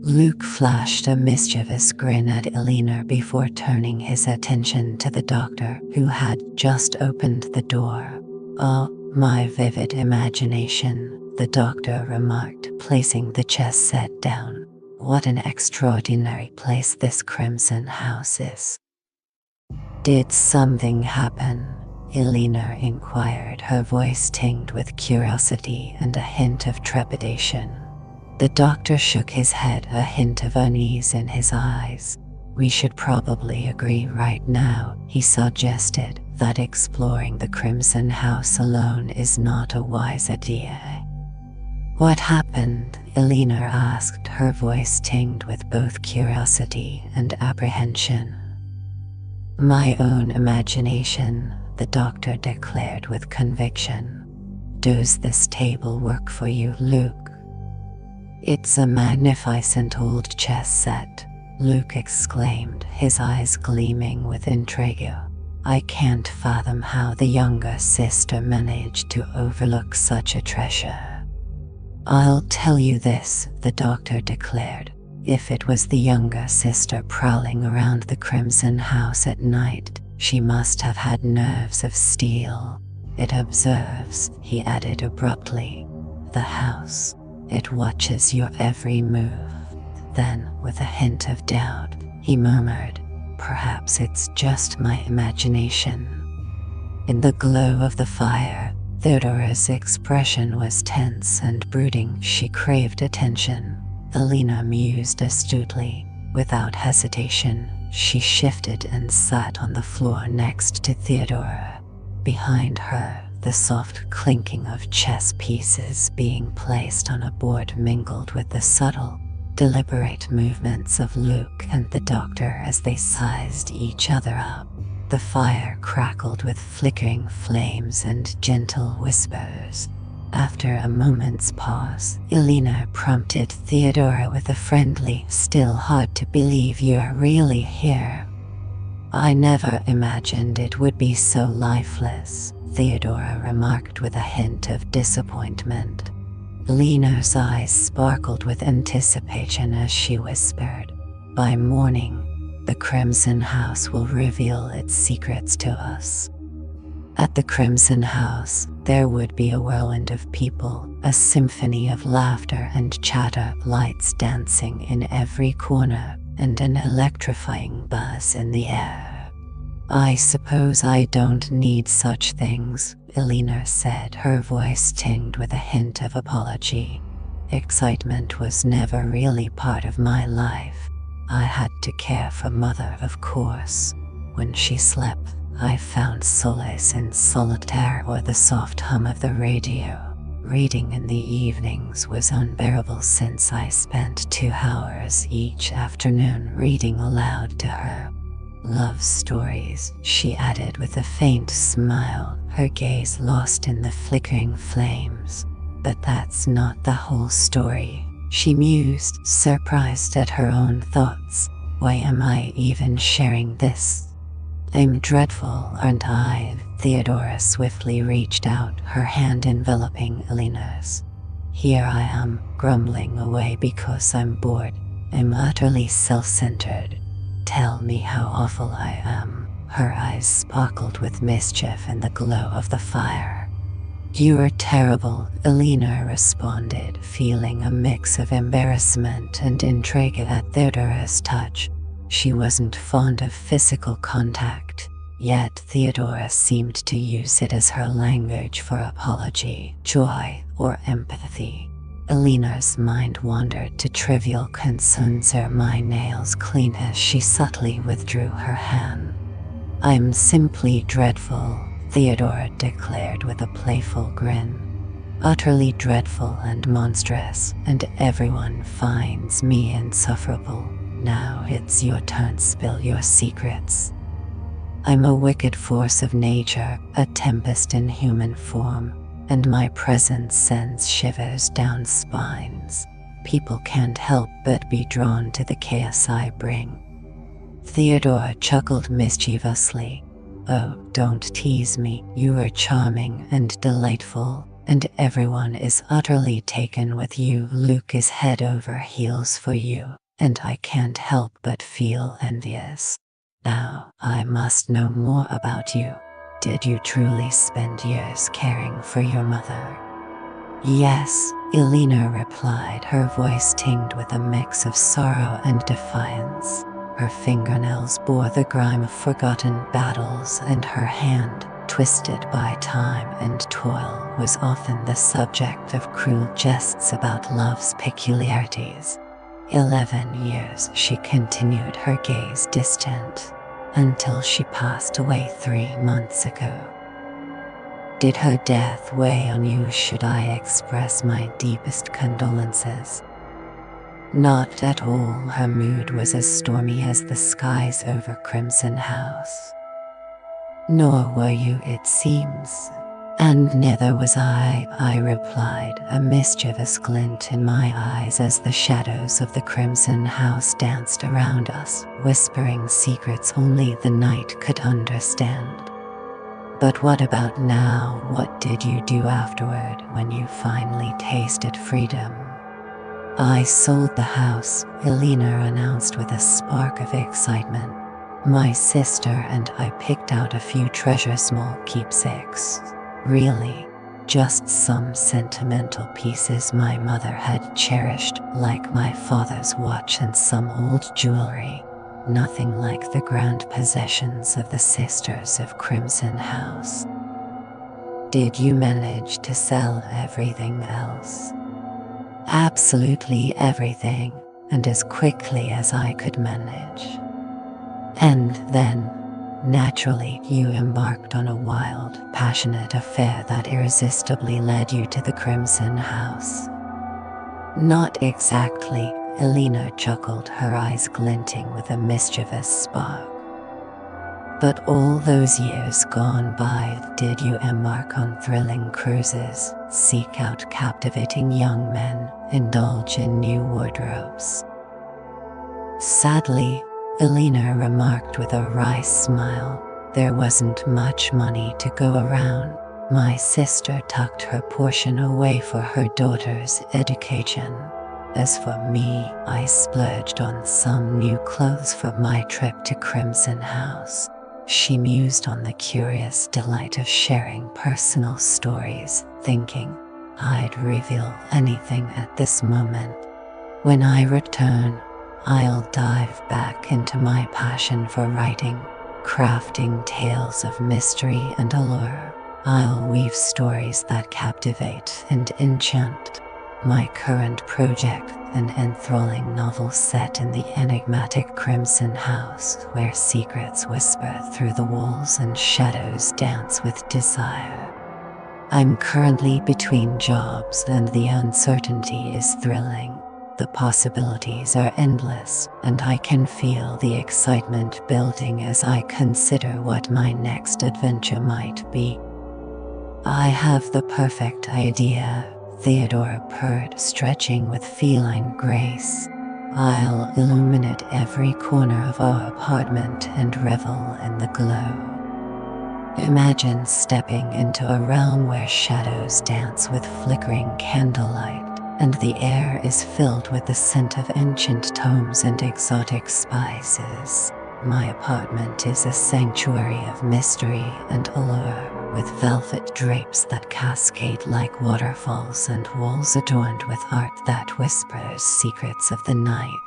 Luke flashed a mischievous grin at Elena before turning his attention to the doctor, who had just opened the door. "Oh, my vivid imagination," the doctor remarked, placing the chess set down. "What an extraordinary place this Crimson House is." "Did something happen?" Elena inquired, her voice tinged with curiosity and a hint of trepidation. The doctor shook his head, a hint of unease in his eyes. "We should probably agree right now," he suggested, "that exploring the Crimson House alone is not a wise idea." "What happened?" Elena asked, her voice tinged with both curiosity and apprehension. "My own imagination," the doctor declared with conviction. "Does this table work for you, Luke?" "It's a magnificent old chess set," Luke exclaimed, his eyes gleaming with intrigue. "I can't fathom how the younger sister managed to overlook such a treasure." "I'll tell you this," the doctor declared. "If it was the younger sister prowling around the Crimson House at night, she must have had nerves of steel. It observes," he added abruptly, "the house. It watches your every move." Then, with a hint of doubt, he murmured, "Perhaps it's just my imagination." In the glow of the fire, Theodora's expression was tense and brooding. She craved attention. Elena mused astutely, Without hesitation, she shifted and sat on the floor next to Theodora. Behind her, the soft clinking of chess pieces being placed on a board mingled with the subtle, deliberate movements of Luke and the doctor as they sized each other up. The fire crackled with flickering flames and gentle whispers. After a moment's pause, Elena prompted Theodora with a friendly, "Still hard to believe you're really here." "I never imagined it would be so lifeless," Theodora remarked with a hint of disappointment. Elena's eyes sparkled with anticipation as she whispered, "By morning, the Crimson House will reveal its secrets to us." At the Crimson House, there would be a whirlwind of people, a symphony of laughter and chatter, lights dancing in every corner, and an electrifying buzz in the air. "I suppose I don't need such things," Elena said, her voice tinged with a hint of apology. "Excitement was never really part of my life. I had to care for Mother, of course. When she slept, I found solace in solitaire or the soft hum of the radio. Reading in the evenings was unbearable since I spent 2 hours each afternoon reading aloud to her. Love stories," she added with a faint smile, her gaze lost in the flickering flames. "But that's not the whole story," she mused, surprised at her own thoughts. "Why am I even sharing this? I'm dreadful, aren't I?" Theodora swiftly reached out, her hand enveloping Elena's. "Here I am, grumbling away because I'm bored. I'm utterly self-centered. Tell me how awful I am." Her eyes sparkled with mischief in the glow of the fire. "You're terrible," Elena responded, feeling a mix of embarrassment and intrigue at Theodora's touch. She wasn't fond of physical contact, yet Theodora seemed to use it as her language for apology, joy, or empathy. Elena's mind wandered to trivial concerns. "Are my nails clean?" as she subtly withdrew her hand. "I'm simply dreadful," Theodora declared with a playful grin. "Utterly dreadful and monstrous, and everyone finds me insufferable. Now it's your turn, spill your secrets." "I'm a wicked force of nature, a tempest in human form, and my presence sends shivers down spines. People can't help but be drawn to the chaos I bring." Theodora chuckled mischievously. "Oh, don't tease me. You are charming and delightful, and everyone is utterly taken with you. Luke is head over heels for you, and I can't help but feel envious. Now, I must know more about you. Did you truly spend years caring for your mother?" "Yes," Elena replied, her voice tinged with a mix of sorrow and defiance. Her fingernails bore the grime of forgotten battles, and her hand, twisted by time and toil, was often the subject of cruel jests about love's peculiarities. 11 years, she continued, her gaze distant, until she passed away 3 months ago. Did her death weigh on you? Should I express my deepest condolences? Not at all. Her mood was as stormy as the skies over Crimson House. Nor were you, it seems. And neither was I replied, a mischievous glint in my eyes as the shadows of the Crimson House danced around us, whispering secrets only the night could understand. But what about now? What did you do afterward when you finally tasted freedom? I sold the house, Elena announced with a spark of excitement. My sister and I picked out a few small keepsakes. Really, just some sentimental pieces my mother had cherished, like my father's watch and some old jewelry. Nothing like the grand possessions of the Sisters of Crimson House. Did you manage to sell everything else? Absolutely everything. and as quickly as I could manage. And then, naturally, you embarked on a wild, passionate affair that irresistibly led you to the Crimson House. Not exactly, Elena chuckled, her eyes glinting with a mischievous spark. But all those years gone by, did you embark on thrilling cruises, seek out captivating young men, indulge in new wardrobes? Sadly, Elena remarked with a wry smile, there wasn't much money to go around. My sister tucked her portion away for her daughter's education. As for me, I splurged on some new clothes for my trip to Crimson House. She mused on the curious delight of sharing personal stories, thinking, I'd reveal anything at this moment. When I return, I'll dive back into my passion for writing, crafting tales of mystery and allure. I'll weave stories that captivate and enchant. My current project, an enthralling novel set in the enigmatic Crimson House, where secrets whisper through the walls and shadows dance with desire. I'm currently between jobs and the uncertainty is thrilling. The possibilities are endless, and I can feel the excitement building as I consider what my next adventure might be. I have the perfect idea, Theodora purred, stretching with feline grace. I'll illuminate every corner of our apartment and revel in the glow. Imagine stepping into a realm where shadows dance with flickering candlelight, and the air is filled with the scent of ancient tomes and exotic spices. My apartment is a sanctuary of mystery and allure, with velvet drapes that cascade like waterfalls and walls adorned with art that whispers secrets of the night.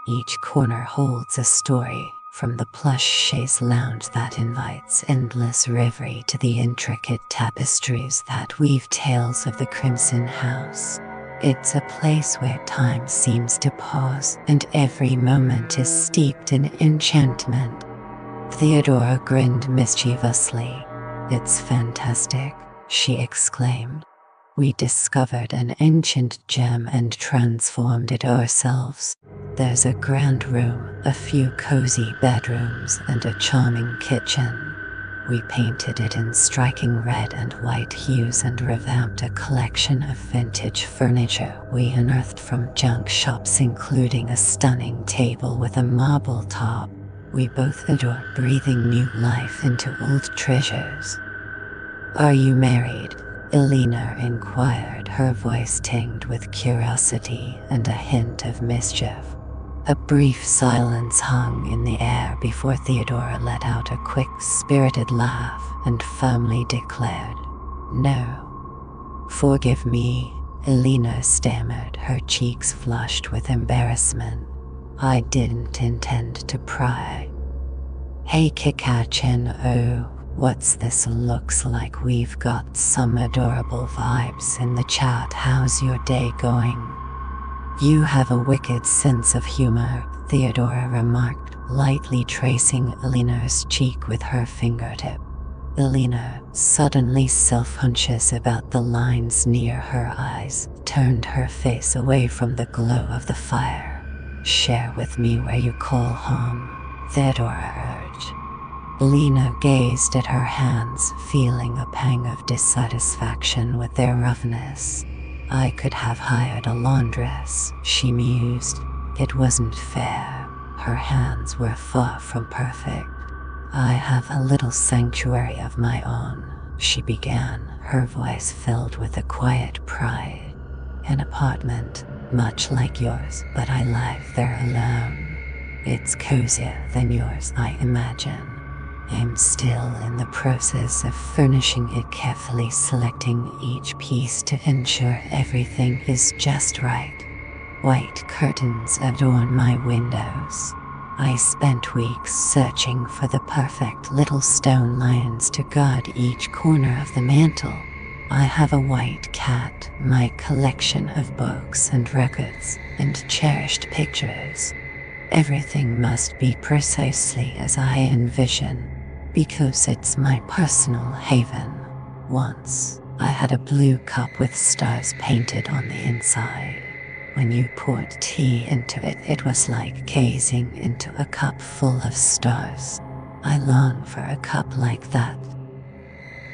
Each corner holds a story, from the plush chaise lounge that invites endless reverie to the intricate tapestries that weave tales of the Crimson House. It's a place where time seems to pause, and every moment is steeped in enchantment. Theodora grinned mischievously. It's fantastic, she exclaimed. We discovered an ancient gem and transformed it ourselves. There's a grand room, a few cozy bedrooms, and a charming kitchen. We painted it in striking red and white hues and revamped a collection of vintage furniture we unearthed from junk shops, including a stunning table with a marble top. We both adore breathing new life into old treasures. Are you married? Elena inquired, her voice tinged with curiosity and a hint of mischief. A brief silence hung in the air before Theodora let out a quick, spirited laugh and firmly declared, No. Forgive me, Elena stammered, her cheeks flushed with embarrassment. I didn't intend to pry. Hey Kikachin, oh, what's this? Looks like we've got some adorable vibes in the chat. How's your day going? You have a wicked sense of humor, Theodora remarked, lightly tracing Elena's cheek with her fingertip. Elena, suddenly self-conscious about the lines near her eyes, turned her face away from the glow of the fire. Share with me where you call home, Theodora urged. Elena gazed at her hands, feeling a pang of dissatisfaction with their roughness. I could have hired a laundress, she mused. It wasn't fair. Her hands were far from perfect. I have a little sanctuary of my own, she began, her voice filled with a quiet pride. An apartment, much like yours, but I live there alone. It's cozier than yours, I imagine. I'm still in the process of furnishing it, carefully selecting each piece to ensure everything is just right. White curtains adorn my windows. I spent weeks searching for the perfect little stone lions to guard each corner of the mantel. I have a white cat, my collection of books and records, and cherished pictures. Everything must be precisely as I envision, because it's my personal haven. Once, I had a blue cup with stars painted on the inside. When you poured tea into it, it was like gazing into a cup full of stars. I long for a cup like that.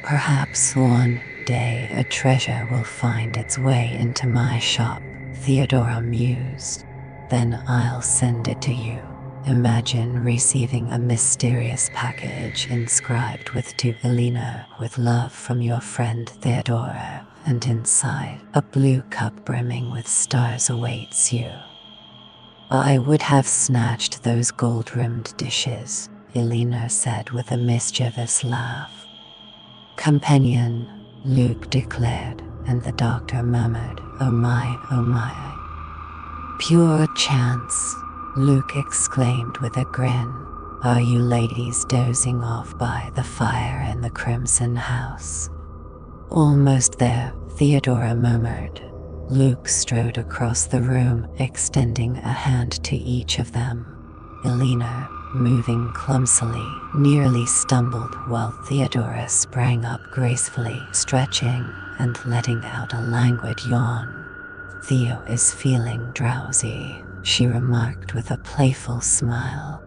Perhaps one day a treasure will find its way into my shop, Theodora mused. Then I'll send it to you. Imagine receiving a mysterious package inscribed with "To Elena, with love from your friend Theodora," and inside, a blue cup brimming with stars awaits you. I would have snatched those gold-rimmed dishes, Elena said with a mischievous laugh. Companion, Luke declared, and the doctor murmured, "Oh my, oh my." Pure chance, Luke exclaimed with a grin. Are you ladies dozing off by the fire in the Crimson House? Almost there, Theodora murmured. Luke strode across the room, extending a hand to each of them. Elena, moving clumsily, nearly stumbled while Theodora sprang up gracefully, stretching and letting out a languid yawn. Theo is feeling drowsy, she remarked with a playful smile.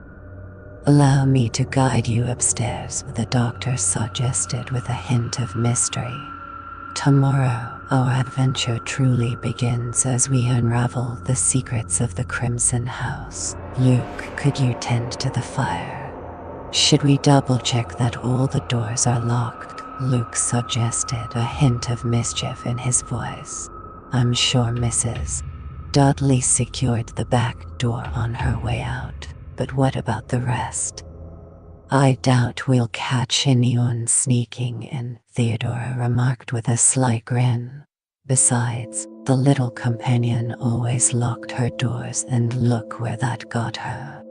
Allow me to guide you upstairs, the doctor suggested with a hint of mystery. Tomorrow, our adventure truly begins as we unravel the secrets of the Crimson House. Luke, could you tend to the fire? Should we double-check that all the doors are locked? Luke suggested, a hint of mischief in his voice. I'm sure Mrs. Dudley secured the back door on her way out, but what about the rest? I doubt we'll catch anyone sneaking in, Theodora remarked with a sly grin. Besides, the little companion always locked her doors, and look where that got her.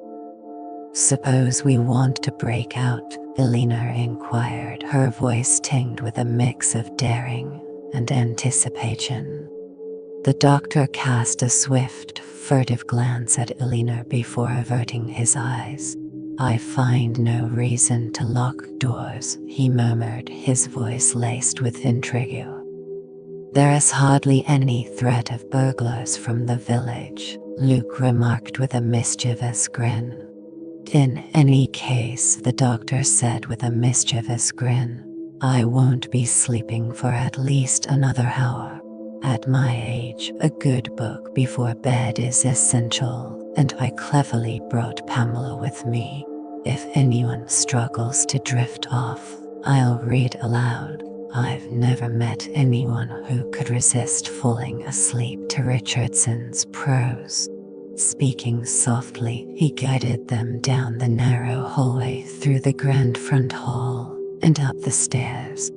Suppose we want to break out, Elena inquired, her voice tinged with a mix of daring and anticipation. The doctor cast a swift, furtive glance at Elena before averting his eyes. I find no reason to lock doors, he murmured, his voice laced with intrigue. There is hardly any threat of burglars from the village, Luke remarked with a mischievous grin. In any case, the doctor said with a mischievous grin, I won't be sleeping for at least another hour. At my age, a good book before bed is essential, and I cleverly brought Pamela with me. If anyone struggles to drift off, I'll read aloud. I've never met anyone who could resist falling asleep to Richardson's prose. Speaking softly, he guided them down the narrow hallway through the grand front hall and up the stairs.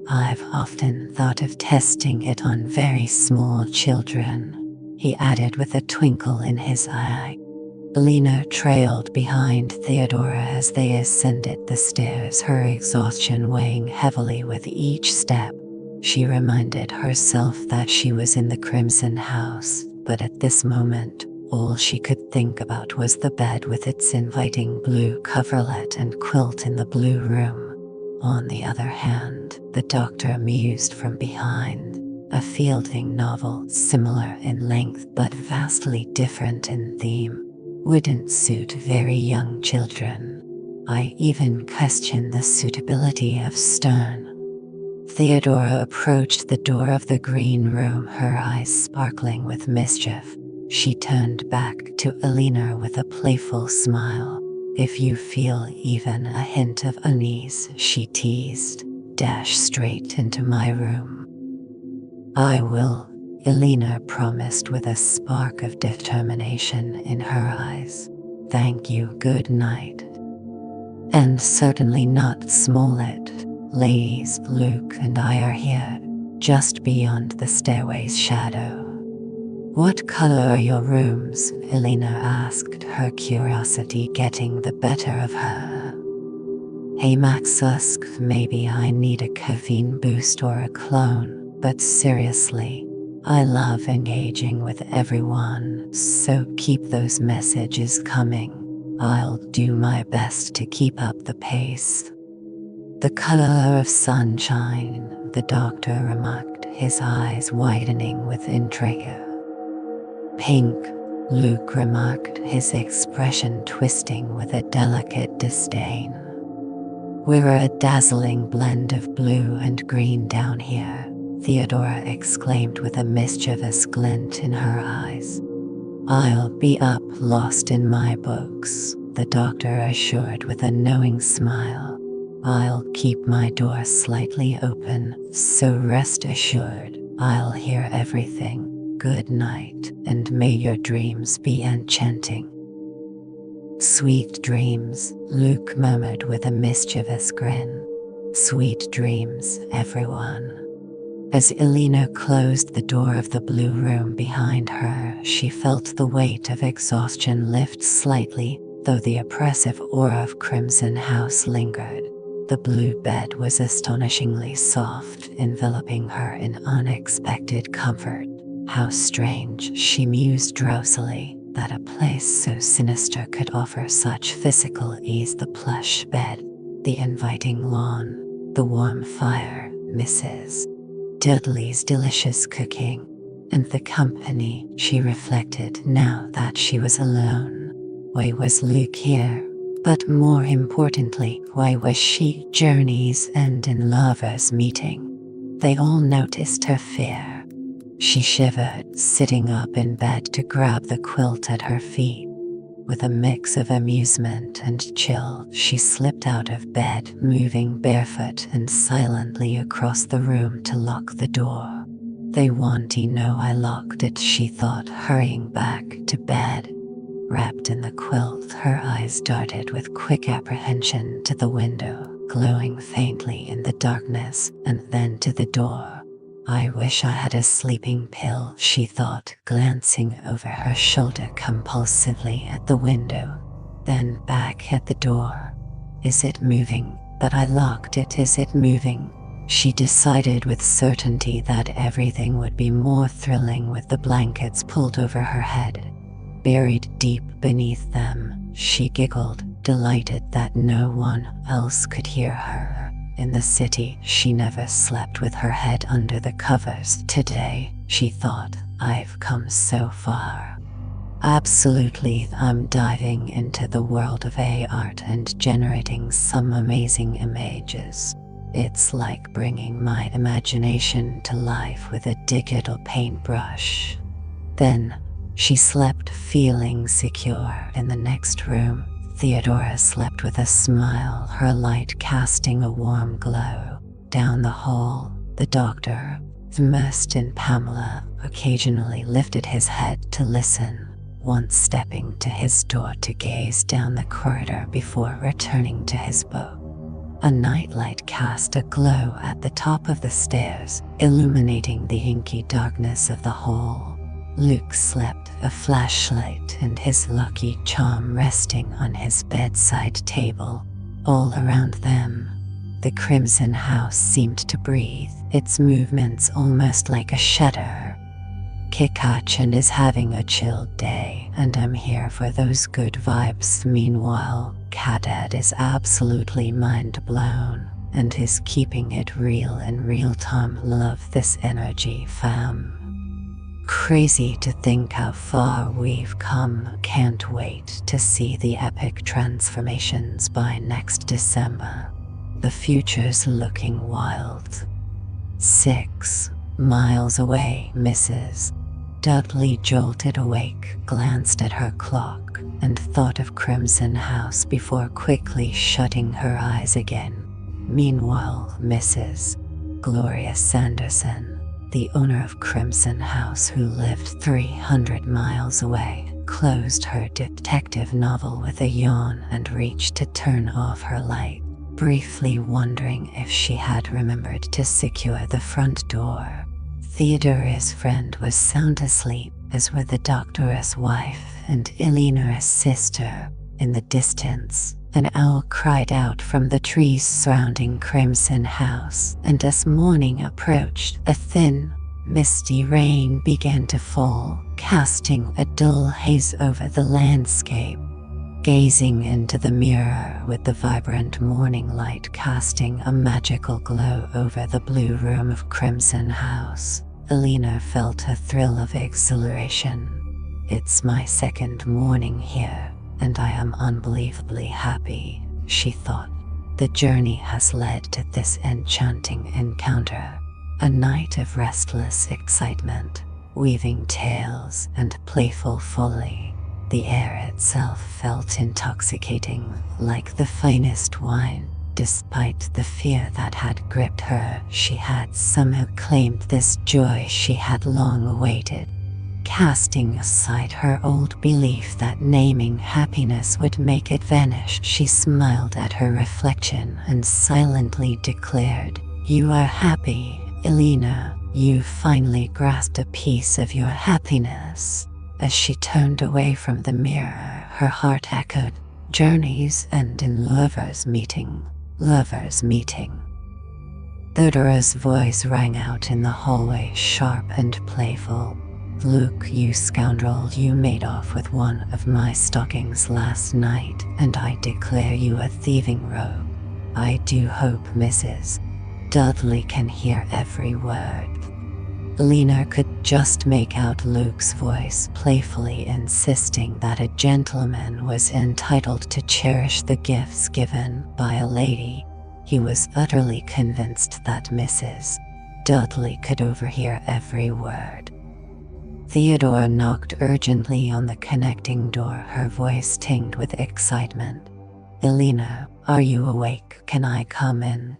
I've often thought of testing it on very small children, he added with a twinkle in his eye. Elena trailed behind Theodora as they ascended the stairs, her exhaustion weighing heavily with each step. She reminded herself that she was in the Crimson House, but at this moment, all she could think about was the bed with its inviting blue coverlet and quilt in the blue room. On the other hand, the doctor mused from behind. A Fielding novel, similar in length but vastly different in theme, wouldn't suit very young children. I even question the suitability of Stern. Theodora approached the door of the green room, her eyes sparkling with mischief. She turned back to Elena with a playful smile. If you feel even a hint of unease, she teased, dash straight into my room. I will, Elena promised with a spark of determination in her eyes. Thank you, good night. And certainly not Smollett. Ladies, Luke and I are here, just beyond the stairway's shadow. What color are your rooms? Elena asked, her curiosity getting the better of her. Hey Maxusk, maybe I need a caffeine boost or a clone. But seriously, I love engaging with everyone, so keep those messages coming. I'll do my best to keep up the pace. The color of sunshine, the doctor remarked, his eyes widening with intrigue. Pink, Luke remarked, his expression twisting with a delicate disdain. We're a dazzling blend of blue and green down here, Theodora exclaimed with a mischievous glint in her eyes. I'll be up lost in my books, the doctor assured with a knowing smile. I'll keep my door slightly open, so rest assured, I'll hear everything. Good night, and may your dreams be enchanting. Sweet dreams, Luke murmured with a mischievous grin. Sweet dreams, everyone. As Elena closed the door of the blue room behind her, she felt the weight of exhaustion lift slightly, though the oppressive aura of Crimson House lingered. The blue bed was astonishingly soft, enveloping her in unexpected comfort. How strange, she mused drowsily, that a place so sinister could offer such physical ease. The plush bed, the inviting lawn, the warm fire, Mrs. Dudley's delicious cooking, and the company, she reflected now that she was alone. Why was Luke here? But more importantly, why was she? Journeys end in lovers meeting. They all noticed her fear. She shivered, sitting up in bed to grab the quilt at her feet. With a mix of amusement and chill, she slipped out of bed, moving barefoot and silently across the room to lock the door. They won't know I locked it, she thought, hurrying back to bed. Wrapped in the quilt, her eyes darted with quick apprehension to the window, glowing faintly in the darkness, and then to the door. I wish I had a sleeping pill, she thought, glancing over her shoulder compulsively at the window, then back at the door. Is it moving? But I locked it. Is it moving? She decided with certainty that everything would be more thrilling with the blankets pulled over her head. Buried deep beneath them, she giggled, delighted that no one else could hear her. In the city, she never slept with her head under the covers. Today, she thought, I've come so far. Absolutely, I'm diving into the world of art and generating some amazing images. It's like bringing my imagination to life with a digital paintbrush. Then, she slept feeling secure. In the next room, Theodora slept with a smile, her light casting a warm glow. Down the hall, the doctor, immersed in Pamela, occasionally lifted his head to listen, once stepping to his door to gaze down the corridor before returning to his book. A nightlight cast a glow at the top of the stairs, illuminating the inky darkness of the hall. Luke slept, a flashlight and his lucky charm resting on his bedside table. All around them, the Crimson House seemed to breathe, its movements almost like a shudder. Kikachan is having a chill day, and I'm here for those good vibes. Meanwhile, Kadad is absolutely mind blown, and is keeping it real in real time. Love this energy, fam. Crazy to think how far we've come. Can't wait to see the epic transformations by next December. The future's looking wild. 6 miles away, Mrs. Dudley jolted awake, glanced at her clock, and thought of Crimson House before quickly shutting her eyes again. Meanwhile, Mrs. Gloria Sanderson, the owner of Crimson House who lived 300 miles away, closed her detective novel with a yawn and reached to turn off her light, briefly wondering if she had remembered to secure the front door. Theodora's friend was sound asleep, as were the doctor's wife and Eleanor's sister. In the distance, An owl cried out from the trees surrounding Crimson House, and as morning approached, a thin, misty rain began to fall, casting a dull haze over the landscape. Gazing into the mirror with the vibrant morning light casting a magical glow over the blue room of Crimson House, Elena felt a thrill of exhilaration. It's my second morning here, and I am unbelievably happy, she thought. The journey has led to this enchanting encounter, a night of restless excitement, weaving tales and playful folly. The air itself felt intoxicating, like the finest wine. Despite the fear that had gripped her, she had somehow claimed this joy she had long awaited. Casting aside her old belief that naming happiness would make it vanish, she smiled at her reflection and silently declared, "You are happy, Elena. You finally grasped a piece of your happiness." As she turned away from the mirror, her heart echoed, "Journeys end in lovers meeting, lovers meeting." Theodora's voice rang out in the hallway, sharp and playful. "Luke, you scoundrel, you made off with one of my stockings last night, and I declare you a thieving rogue. I do hope Mrs. Dudley can hear every word." Elena could just make out Luke's voice playfully insisting that a gentleman was entitled to cherish the gifts given by a lady. He was utterly convinced that Mrs. Dudley could overhear every word. Theodora knocked urgently on the connecting door, her voice tinged with excitement. "Elena, are you awake? Can I come in?"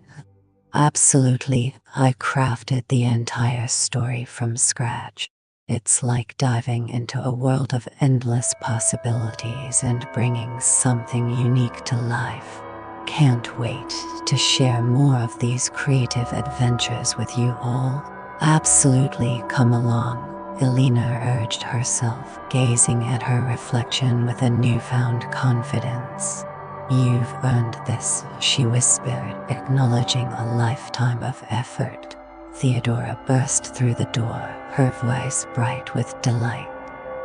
"Absolutely. I crafted the entire story from scratch. It's like diving into a world of endless possibilities and bringing something unique to life. Can't wait to share more of these creative adventures with you all." "Absolutely, come along," Elena urged herself, gazing at her reflection with a newfound confidence. "You've earned this," she whispered, acknowledging a lifetime of effort. Theodora burst through the door, her voice bright with delight.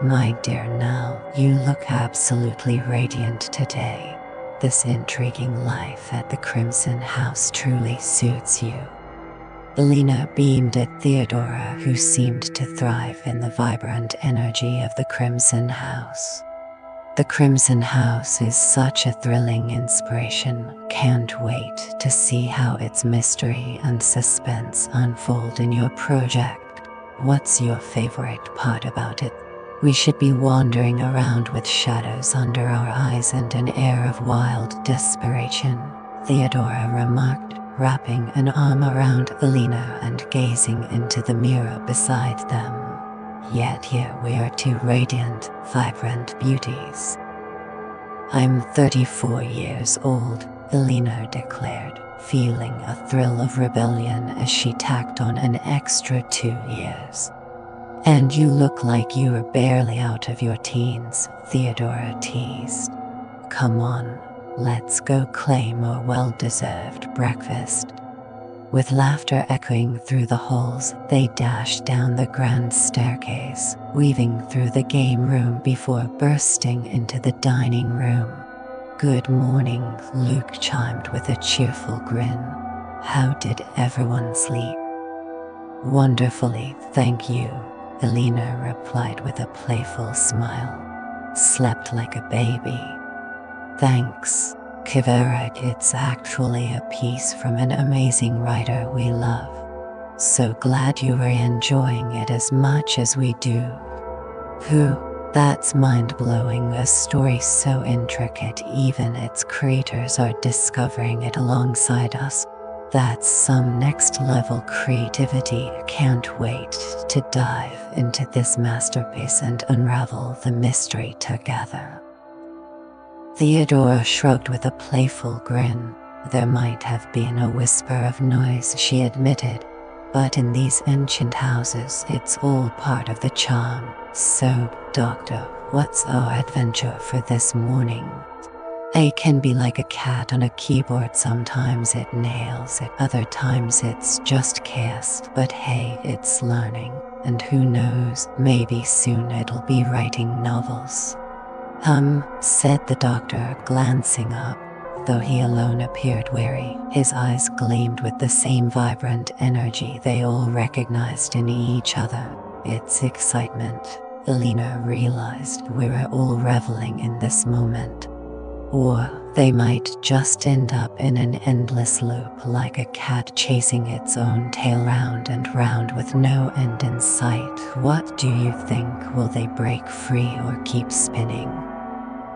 "My dear Nell, you look absolutely radiant today. This intriguing life at the Crimson House truly suits you." Elena beamed at Theodora, who seemed to thrive in the vibrant energy of the Crimson House. "The Crimson House is such a thrilling inspiration. Can't wait to see how its mystery and suspense unfold in your project. What's your favorite part about it?" "We should be wandering around with shadows under our eyes and an air of wild desperation," Theodora remarked, wrapping an arm around Elena and gazing into the mirror beside them. "Yet here we are, two radiant, vibrant beauties." "I'm 34 years old," Elena declared, feeling a thrill of rebellion as she tacked on an extra 2 years. "And you look like you were barely out of your teens," Theodora teased. "Come on, let's go claim our well-deserved breakfast." With laughter echoing through the halls, they dashed down the grand staircase, weaving through the game room before bursting into the dining room. "Good morning," Luke chimed with a cheerful grin. "How did everyone sleep?" "Wonderfully, thank you," Elena replied with a playful smile. "Slept like a baby." "Thanks, Kivera, it's actually a piece from an amazing writer we love. So glad you were enjoying it as much as we do." "Who? That's mind-blowing, a story so intricate even its creators are discovering it alongside us. That's some next-level creativity. Can't wait to dive into this masterpiece and unravel the mystery together." Theodora shrugged with a playful grin. There might have been a whisper of noise, she admitted, but in these ancient houses it's all part of the charm. "So, Doctor, what's our adventure for this morning?" I can be like a cat on a keyboard. Sometimes it nails it, other times it's just chaos. But hey, it's learning, and who knows, maybe soon it'll be writing novels. Said the doctor, glancing up. Though he alone appeared weary, his eyes gleamed with the same vibrant energy they all recognized in each other. It's excitement. Elena realized we were all reveling in this moment. Or they might just end up in an endless loop like a cat chasing its own tail round and round with no end in sight. What do you think? Will they break free or keep spinning?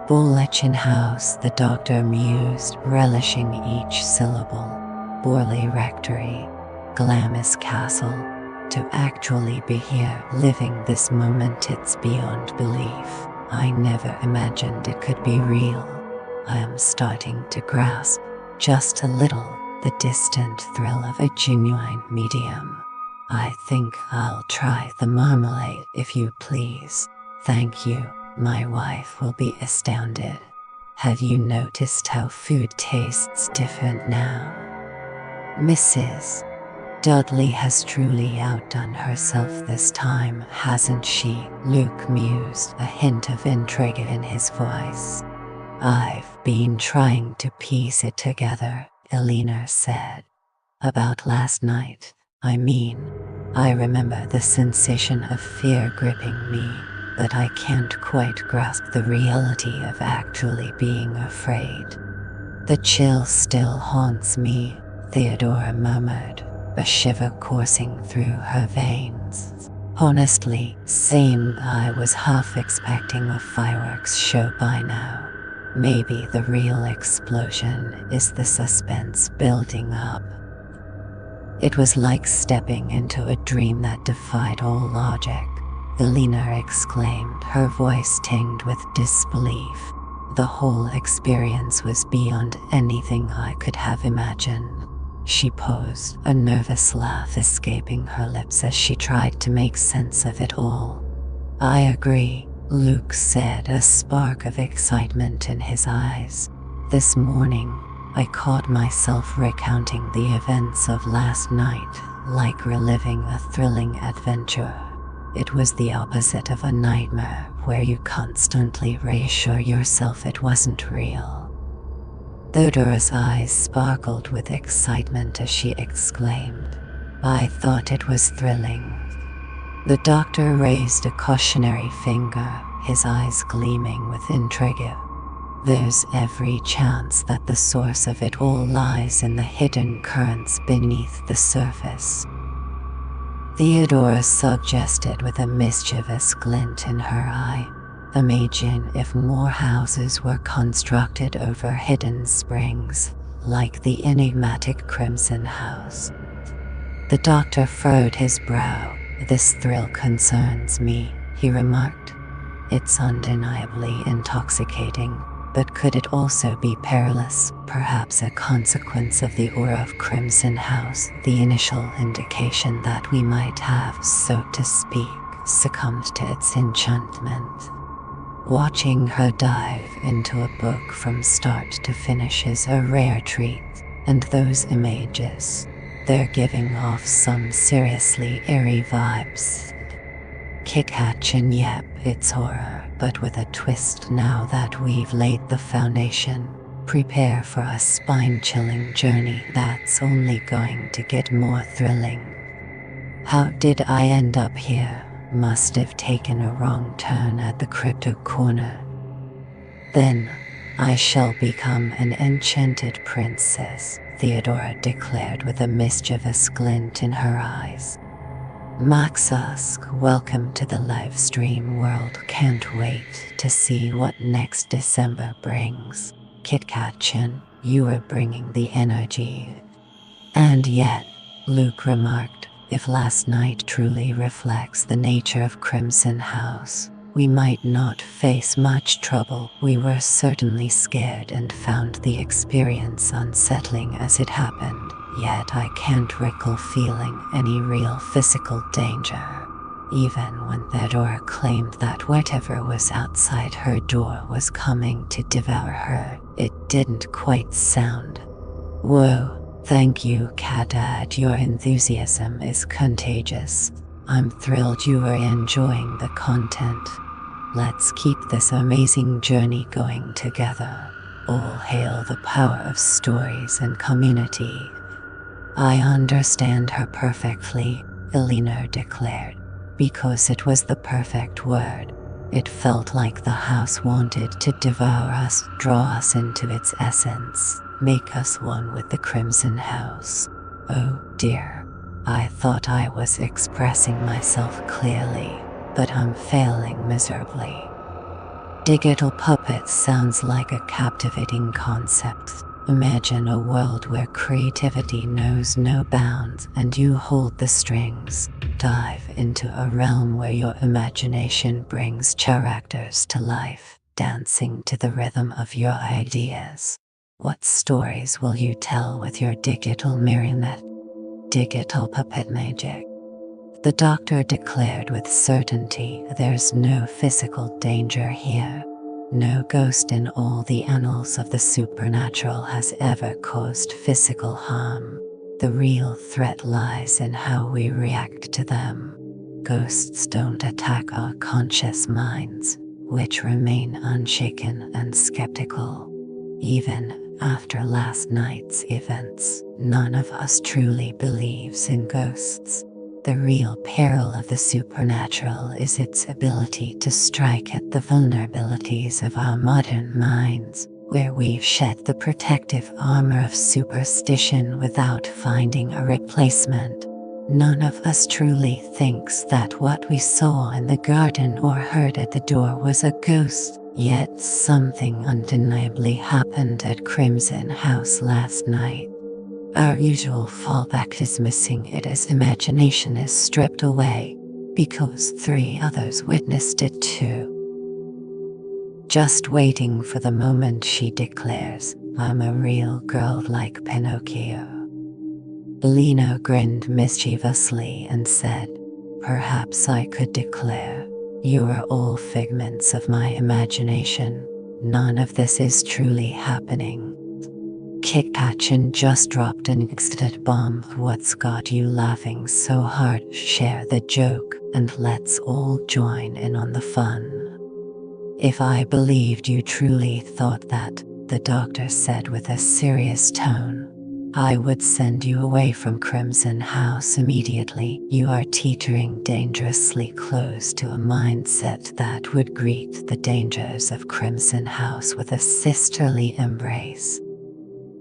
Bulletchin House, the doctor mused, relishing each syllable. Borley Rectory, Glamis Castle. To actually be here, living this moment, it's beyond belief. I never imagined it could be real. I am starting to grasp, just a little, the distant thrill of a genuine medium. I think I'll try the marmalade, if you please. Thank you. My wife will be astounded. Have you noticed how food tastes different now? Mrs. Dudley has truly outdone herself this time, hasn't she? Luke mused, a hint of intrigue in his voice. I've been trying to piece it together, Elena said. About last night, I remember the sensation of fear gripping me, but I can't quite grasp the reality of actually being afraid. The chill still haunts me, Theodora murmured, a shiver coursing through her veins. Honestly, same. I was half expecting a fireworks show by now. Maybe the real explosion is the suspense building up. It was like stepping into a dream that defied all logic, Elena exclaimed, her voice tinged with disbelief. The whole experience was beyond anything I could have imagined. She paused, a nervous laugh escaping her lips as she tried to make sense of it all. I agree, Luke said, a spark of excitement in his eyes. This morning, I caught myself recounting the events of last night, like reliving a thrilling adventure. It was the opposite of a nightmare, where you constantly reassure yourself it wasn't real. Theodora's eyes sparkled with excitement as she exclaimed, I thought it was thrilling. The doctor raised a cautionary finger, his eyes gleaming with intrigue. There's every chance that the source of it all lies in the hidden currents beneath the surface, Theodora suggested with a mischievous glint in her eye. Imagine if more houses were constructed over hidden springs, like the enigmatic Crimson House. The doctor furrowed his brow. This thrill concerns me, he remarked. It's undeniably intoxicating, but could it also be perilous, perhaps a consequence of the aura of Crimson House, the initial indication that we might have, so to speak, succumbed to its enchantment? Watching her dive into a book from start to finish is a rare treat, and those images, they're giving off some seriously eerie vibes. Kick-hatchin', yep, it's horror, but with a twist. Now that we've laid the foundation, prepare for a spine-chilling journey that's only going to get more thrilling. How did I end up here? Must have taken a wrong turn at the crypto corner. Then, I shall become an enchanted princess, Theodora declared with a mischievous glint in her eyes. Maxusk, welcome to the live stream world. Can't wait to see what next December brings. KitKat-chan, you are bringing the energy. And yet, Luke remarked, if last night truly reflects the nature of Crimson House, we might not face much trouble. We were certainly scared and found the experience unsettling as it happened, yet I can't recall feeling any real physical danger. Even when Theodora claimed that whatever was outside her door was coming to devour her, it didn't quite sound. Whoa, thank you, Dad. Your enthusiasm is contagious. I'm thrilled you are enjoying the content. Let's keep this amazing journey going together. All hail the power of stories and community. I understand her perfectly, Elena declared, because it was the perfect word. It felt like the house wanted to devour us, draw us into its essence, make us one with the Crimson House. Oh dear, I thought I was expressing myself clearly, but I'm failing miserably. Digital puppets sounds like a captivating concept. Imagine a world where creativity knows no bounds and you hold the strings. Dive into a realm where your imagination brings characters to life, dancing to the rhythm of your ideas. What stories will you tell with your digital marionette? Digital puppet magic. The doctor declared with certainty, there's no physical danger here. No ghost in all the annals of the supernatural has ever caused physical harm. The real threat lies in how we react to them. Ghosts don't attack our conscious minds, which remain unshaken and skeptical. Even after last night's events, none of us truly believes in ghosts. The real peril of the supernatural is its ability to strike at the vulnerabilities of our modern minds, where we've shed the protective armor of superstition without finding a replacement. None of us truly thinks that what we saw in the garden or heard at the door was a ghost, yet something undeniably happened at Crimson House last night. Our usual fallback is missing it as imagination is stripped away, because 3 others witnessed it too. Just waiting for the moment she declares, I'm a real girl like Pinocchio. Lena grinned mischievously and said, perhaps I could declare, you are all figments of my imagination. None of this is truly happening. Kitchen just dropped an instant bomb. What's got you laughing so hard? Share the joke, and let's all join in on the fun. If I believed you truly thought that, the doctor said with a serious tone, I would send you away from Crimson House immediately. You are teetering dangerously close to a mindset that would greet the dangers of Crimson House with a sisterly embrace.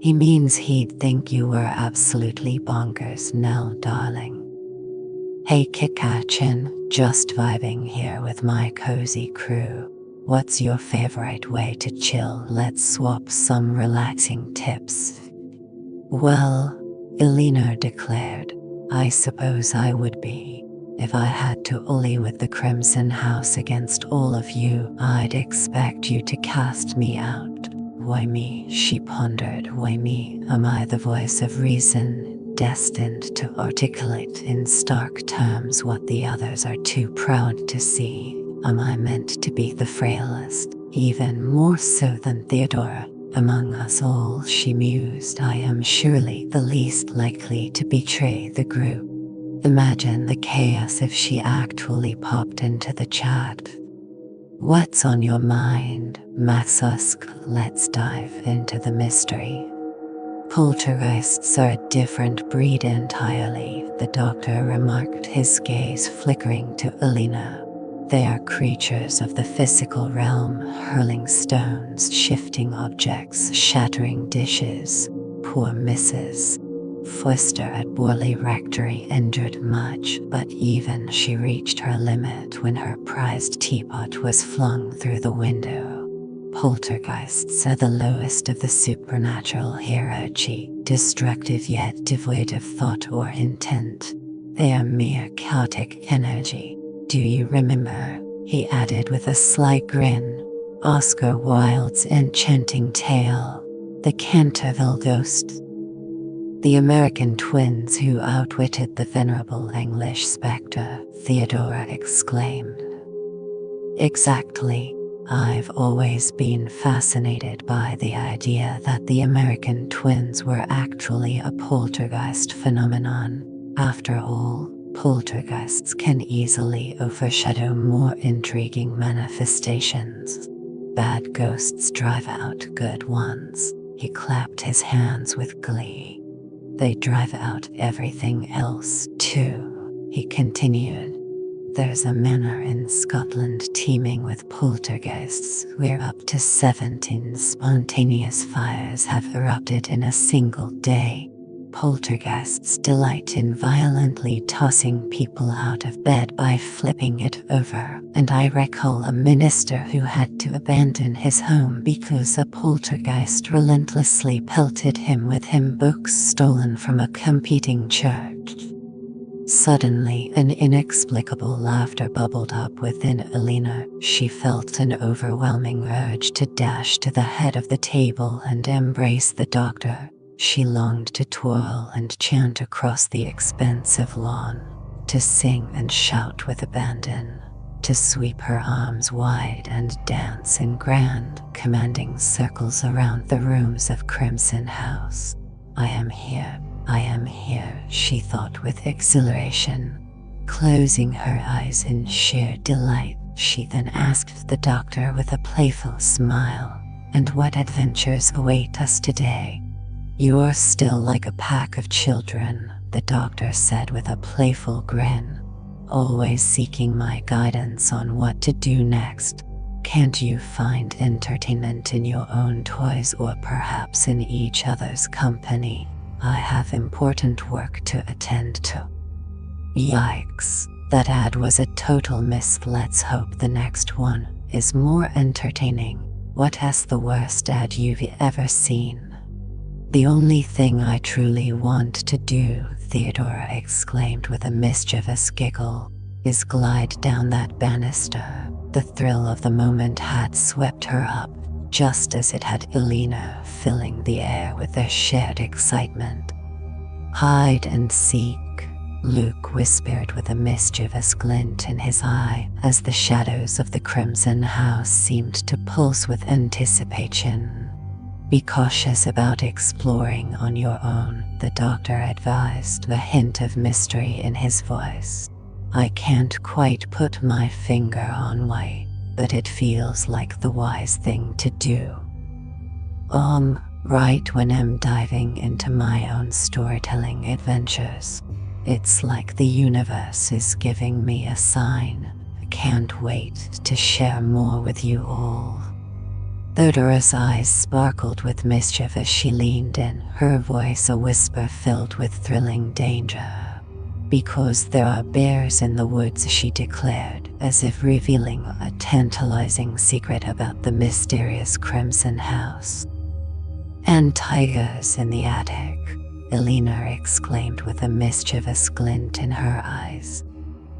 He means he'd think you were absolutely bonkers, Nell, darling. Hey Kitchen, just vibing here with my cozy crew. What's your favorite way to chill? Let's swap some relaxing tips. Well, Elena declared, I suppose I would be. If I had to ully with the Crimson House against all of you, I'd expect you to cast me out. Why me? She pondered. Why me? Am I the voice of reason, destined to articulate in stark terms what the others are too proud to see? Am I meant to be the frailest, even more so than Theodora? Among us all, she mused, I am surely the least likely to betray the group. Imagine the chaos if she actually popped into the chat. What's on your mind, Maxusk? Let's dive into the mystery. Poltergeists are a different breed entirely, the doctor remarked, his gaze flickering to Elena. They are creatures of the physical realm, hurling stones, shifting objects, shattering dishes. Poor Mrs. Foster at Borley Rectory endured much, but even she reached her limit when her prized teapot was flung through the window. Poltergeists are the lowest of the supernatural hierarchy, destructive yet devoid of thought or intent. They are mere chaotic energy. Do you remember? He added with a slight grin. Oscar Wilde's enchanting tale, The Canterville Ghost. The American twins who outwitted the venerable English spectre, Theodora exclaimed. Exactly. I've always been fascinated by the idea that the American twins were actually a poltergeist phenomenon. After all, poltergeists can easily overshadow more intriguing manifestations. Bad ghosts drive out good ones. He clapped his hands with glee. They drive out everything else, too, he continued. There's a manor in Scotland teeming with poltergeists where up to 17 spontaneous fires have erupted in a single day. Poltergeists delight in violently tossing people out of bed by flipping it over, and I recall a minister who had to abandon his home because a poltergeist relentlessly pelted him with hymn books stolen from a competing church. Suddenly, an inexplicable laughter bubbled up within Elena. She felt an overwhelming urge to dash to the head of the table and embrace the doctor. She longed to twirl and chant across the expansive lawn, to sing and shout with abandon, to sweep her arms wide and dance in grand, commanding circles around the rooms of Crimson House. I am here, she thought with exhilaration. Closing her eyes in sheer delight, she then asked the doctor with a playful smile, "And what adventures await us today?" "You're still like a pack of children," the doctor said with a playful grin, "always seeking my guidance on what to do next. Can't you find entertainment in your own toys or perhaps in each other's company? I have important work to attend to." Yikes, that ad was a total miss. Let's hope the next one is more entertaining. What has the worst ad you've ever seen? "The only thing I truly want to do," Theodora exclaimed with a mischievous giggle, "is glide down that banister." The thrill of the moment had swept her up, just as it had Elena, filling the air with their shared excitement. "Hide and seek," Luke whispered with a mischievous glint in his eye, as the shadows of the Crimson House seemed to pulse with anticipation. "Be cautious about exploring on your own," the doctor advised, a hint of mystery in his voice. "I can't quite put my finger on why, but it feels like the wise thing to do. Right when I'm diving into my own storytelling adventures. It's like the universe is giving me a sign. I can't wait to share more with you all." Theodora's eyes sparkled with mischief as she leaned in, her voice a whisper filled with thrilling danger. "Because there are bears in the woods," she declared, as if revealing a tantalizing secret about the mysterious Crimson House. "And tigers in the attic," Elena exclaimed with a mischievous glint in her eyes.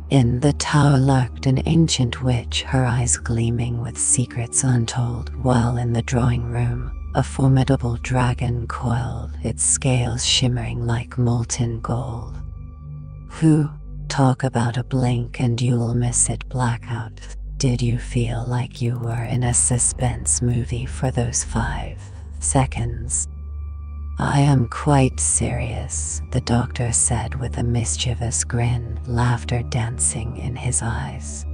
In the tower lurked an ancient witch, her eyes gleaming with secrets untold, while in the drawing room, a formidable dragon coiled, its scales shimmering like molten gold. "Who? Talk about a blink and you'll miss it blackout. Did you feel like you were in a suspense movie for those 5 seconds?" "I am quite serious," the doctor said with a mischievous grin, laughter dancing in his eyes.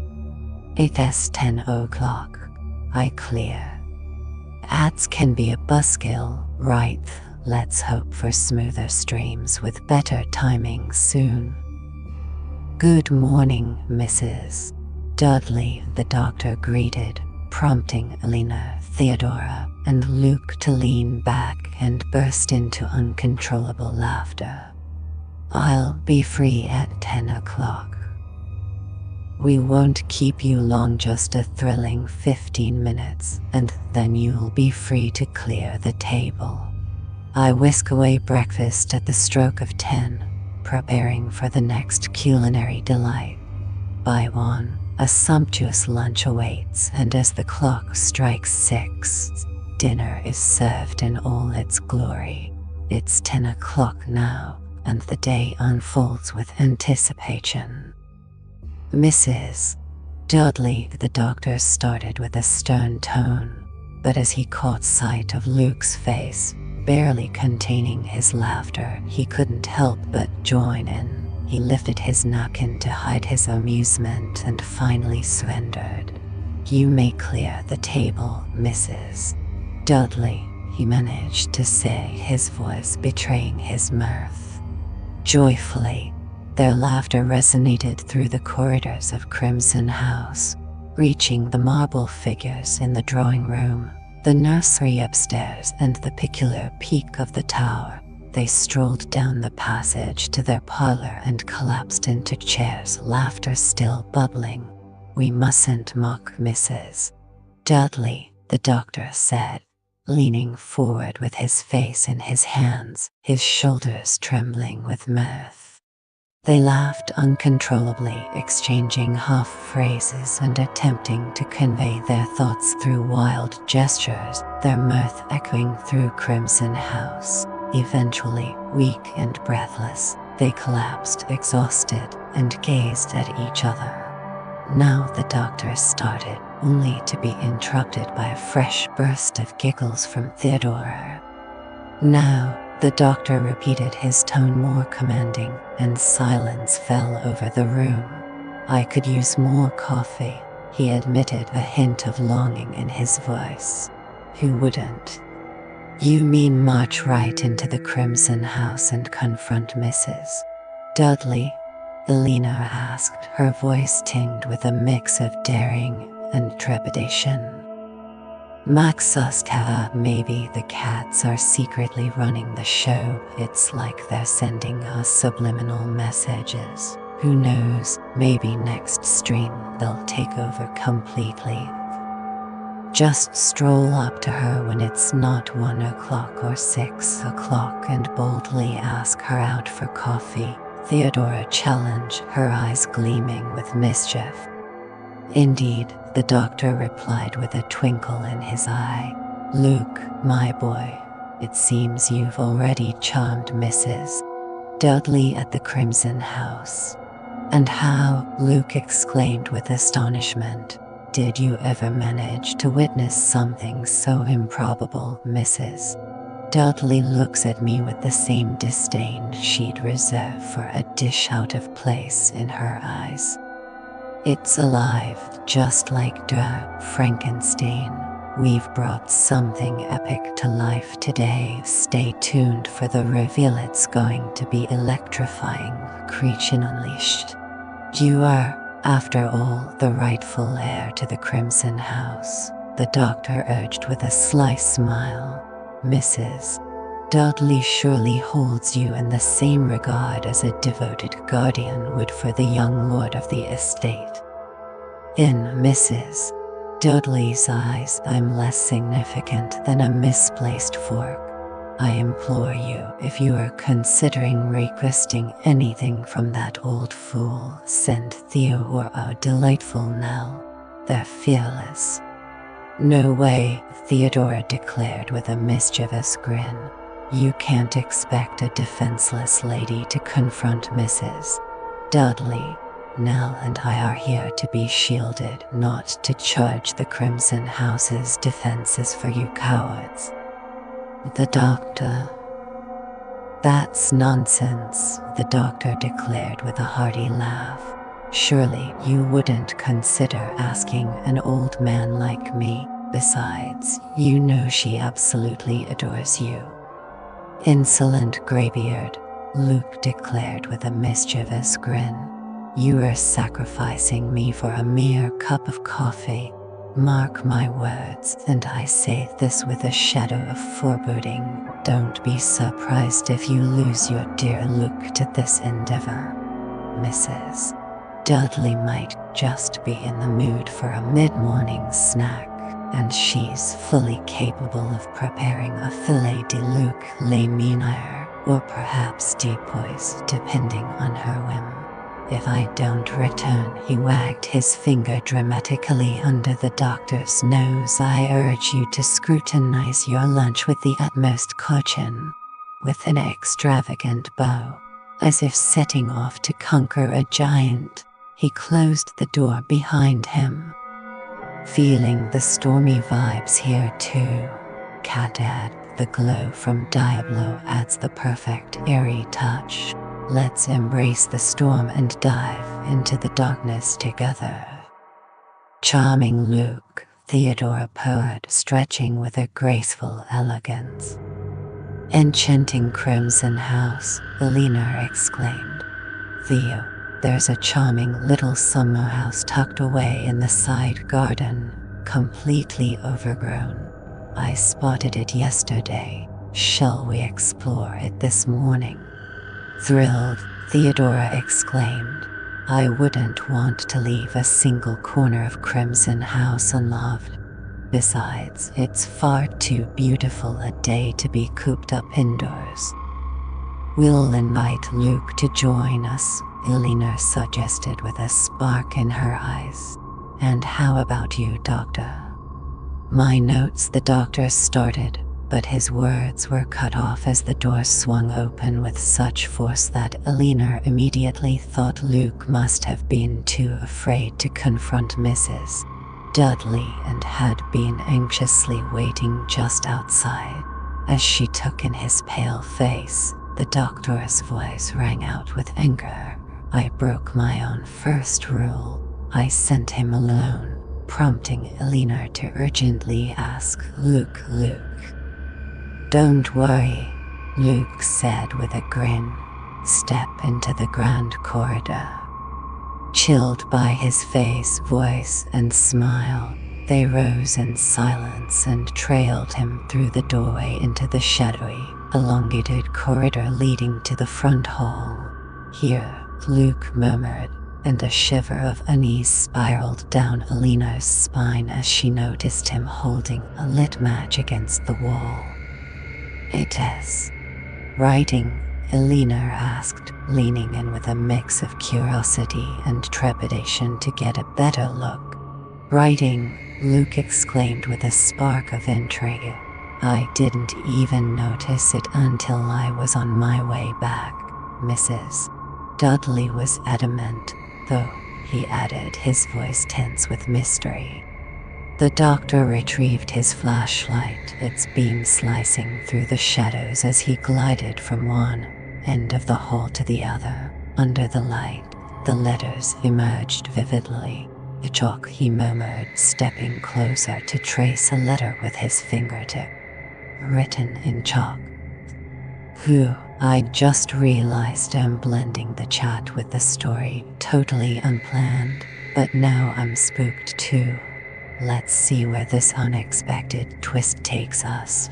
"It's 10 o'clock. I clear. Ads can be a buzzkill, right? Let's hope for smoother streams with better timing soon." "Good morning, Mrs. Dudley," the doctor greeted, prompting Elena, Theodora, and Luke to lean back and burst into uncontrollable laughter. "I'll be free at 10 o'clock. We won't keep you long, just a thrilling 15 minutes, and then you'll be free to clear the table. I whisk away breakfast at the stroke of 10, preparing for the next culinary delight. By 1, a sumptuous lunch awaits, and as the clock strikes 6, dinner is served in all its glory. It's 10 o'clock now, and the day unfolds with anticipation. Mrs. Dudley, the doctor started with a stern tone, but as he caught sight of Luke's face, barely containing his laughter, he couldn't help but join in. He lifted his napkin to hide his amusement and finally surrendered. "You may clear the table, Mrs. Dudley," he managed to say, his voice betraying his mirth. Joyfully, their laughter resonated through the corridors of Crimson House, reaching the marble figures in the drawing room, the nursery upstairs, and the peculiar peak of the tower. They strolled down the passage to their parlor and collapsed into chairs, laughter still bubbling. "We mustn't mock Mrs. Dudley," the doctor said, leaning forward with his face in his hands, his shoulders trembling with mirth. They laughed uncontrollably, exchanging half phrases and attempting to convey their thoughts through wild gestures, their mirth echoing through Crimson House. Eventually, weak and breathless, they collapsed, exhausted, and gazed at each other. Now the doctor started, only to be interrupted by a fresh burst of giggles from Theodora. "Now," the doctor repeated, his tone more commanding, and silence fell over the room. "I could use more coffee," he admitted, a hint of longing in his voice. "Who wouldn't?" "You mean march right into the Crimson House and confront Mrs. Dudley?" Elena asked, her voice tinged with a mix of daring and trepidation. "Maxuska, maybe the cats are secretly running the show. It's like they're sending us subliminal messages. Who knows, maybe next stream they'll take over completely. Just stroll up to her when it's not 1 o'clock or 6 o'clock and boldly ask her out for coffee," Theodora challenged, her eyes gleaming with mischief. "Indeed," the doctor replied with a twinkle in his eye. "Luke, my boy, it seems you've already charmed Mrs. Dudley at the Crimson House." "And how?" Luke exclaimed with astonishment. "Did you ever manage to witness something so improbable, Mrs. Dudley looks at me with the same disdain she'd reserve for a dish out of place in her eyes. "It's alive, just like Frankenstein. We've brought something epic to life today. Stay tuned for the reveal. It's going to be electrifying." Creation unleashed. "You are, after all, the rightful heir to the Crimson House," the doctor urged with a sly smile. "Mrs. Dudley surely holds you in the same regard as a devoted guardian would for the young lord of the estate. In Mrs. Dudley's eyes, I'm less significant than a misplaced fork. I implore you, if you are considering requesting anything from that old fool, send Theo or our delightful Nell. They're fearless." "No way," Theodora declared with a mischievous grin. "You can't expect a defenseless lady to confront Mrs. Dudley. Nell and I are here to be shielded, not to charge the Crimson House's defenses for you cowards." The doctor. "That's nonsense," the doctor declared with a hearty laugh. "Surely you wouldn't consider asking an old man like me. Besides, you know she absolutely adores you." "Insolent graybeard," Luke declared with a mischievous grin. "You are sacrificing me for a mere cup of coffee. Mark my words, and I say this with a shadow of foreboding. Don't be surprised if you lose your dear Luke to this endeavor. Mrs. Dudley might just be in the mood for a mid-morning snack, and she's fully capable of preparing a filet de Luc les Minières, or perhaps depois, depending on her whim. If I don't return," he wagged his finger dramatically under the doctor's nose, "I urge you to scrutinize your lunch with the utmost caution. with an extravagant bow, as if setting off to conquer a giant. He closed the door behind him. Feeling the stormy vibes here too, Cat add. The glow from Diablo adds the perfect airy touch. Let's embrace the storm and dive into the darkness together. Charming Luke, Theodora purred, stretching with a graceful elegance. Enchanting Crimson House, Elena exclaimed. Theo, there's a charming little summer house tucked away in the side garden, completely overgrown. I spotted it yesterday. Shall we explore it this morning? Thrilled, Theodora exclaimed. I wouldn't want to leave a single corner of Crimson House unloved. Besides, it's far too beautiful a day to be cooped up indoors. We'll invite Luke to join us, Elena suggested with a spark in her eyes. And how about you, Doctor? My notes, the doctor started, but his words were cut off as the door swung open with such force that Elena immediately thought Luke must have been too afraid to confront Mrs. Dudley and had been anxiously waiting just outside. As she took in his pale face, the doctor's voice rang out with anger. I broke my own first rule. I sent him alone, prompting Elena to urgently ask Luke. Don't worry, Luke said with a grin. Step into the grand corridor. Chilled by his face, voice, and smile, they rose in silence and trailed him through the doorway into the shadowy, elongated corridor leading to the front hall. Here, Luke murmured, and a shiver of unease spiraled down Elena's spine as she noticed him holding a lit match against the wall. It is writing, Elena asked, leaning in with a mix of curiosity and trepidation to get a better look. Writing, Luke exclaimed with a spark of intrigue. I didn't even notice it until I was on my way back. Mrs. Dudley was adamant, though, he added, his voice tense with mystery. The doctor retrieved his flashlight, its beam slicing through the shadows as he glided from one end of the hall to the other. Under the light, the letters emerged vividly. Chalk, he murmured, stepping closer to trace a letter with his fingertip. Written in chalk. I just realized I'm blending the chat with the story, totally unplanned, but now I'm spooked too. Let's see where this unexpected twist takes us.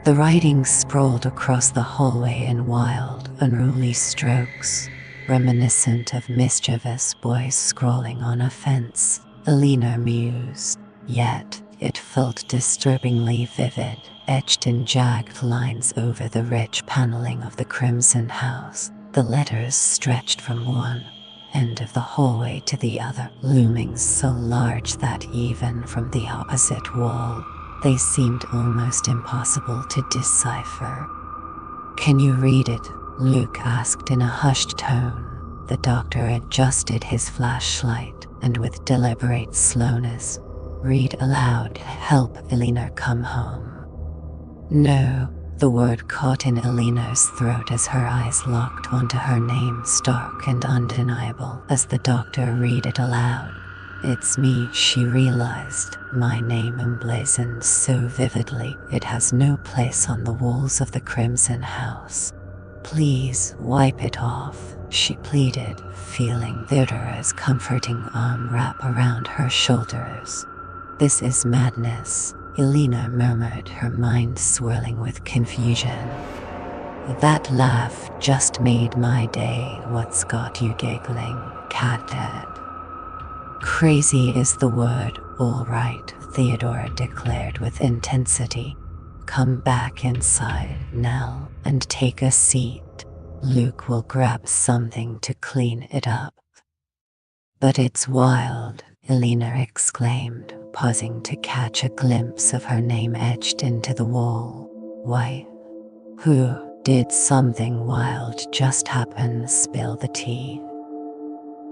The writing sprawled across the hallway in wild, unruly strokes, reminiscent of mischievous boys scrawling on a fence, Elena mused. Yet, it felt disturbingly vivid, etched in jagged lines over the rich paneling of the Crimson House. The letters stretched from one end of the hallway to the other, looming so large that even from the opposite wall, they seemed almost impossible to decipher. Can you read it? Luke asked in a hushed tone. The doctor adjusted his flashlight and with deliberate slowness, read aloud, help Elena come home. No, the word caught in Elena's throat as her eyes locked onto her name, stark and undeniable, as the doctor read it aloud. It's me, she realized, my name emblazoned so vividly it has no place on the walls of the Crimson House. Please wipe it off, she pleaded, feeling Theodora's comforting arm wrap around her shoulders. This is madness, Elena murmured, her mind swirling with confusion. That laugh just made my day. What's got you giggling, Cat? Crazy is the word, all right, Theodora declared with intensity. Come back inside, Nell, and take a seat. Luke will grab something to clean it up. But it's wild, Elena exclaimed, pausing to catch a glimpse of her name etched into the wall. Why? Who? Did something wild just happen? Spill the tea.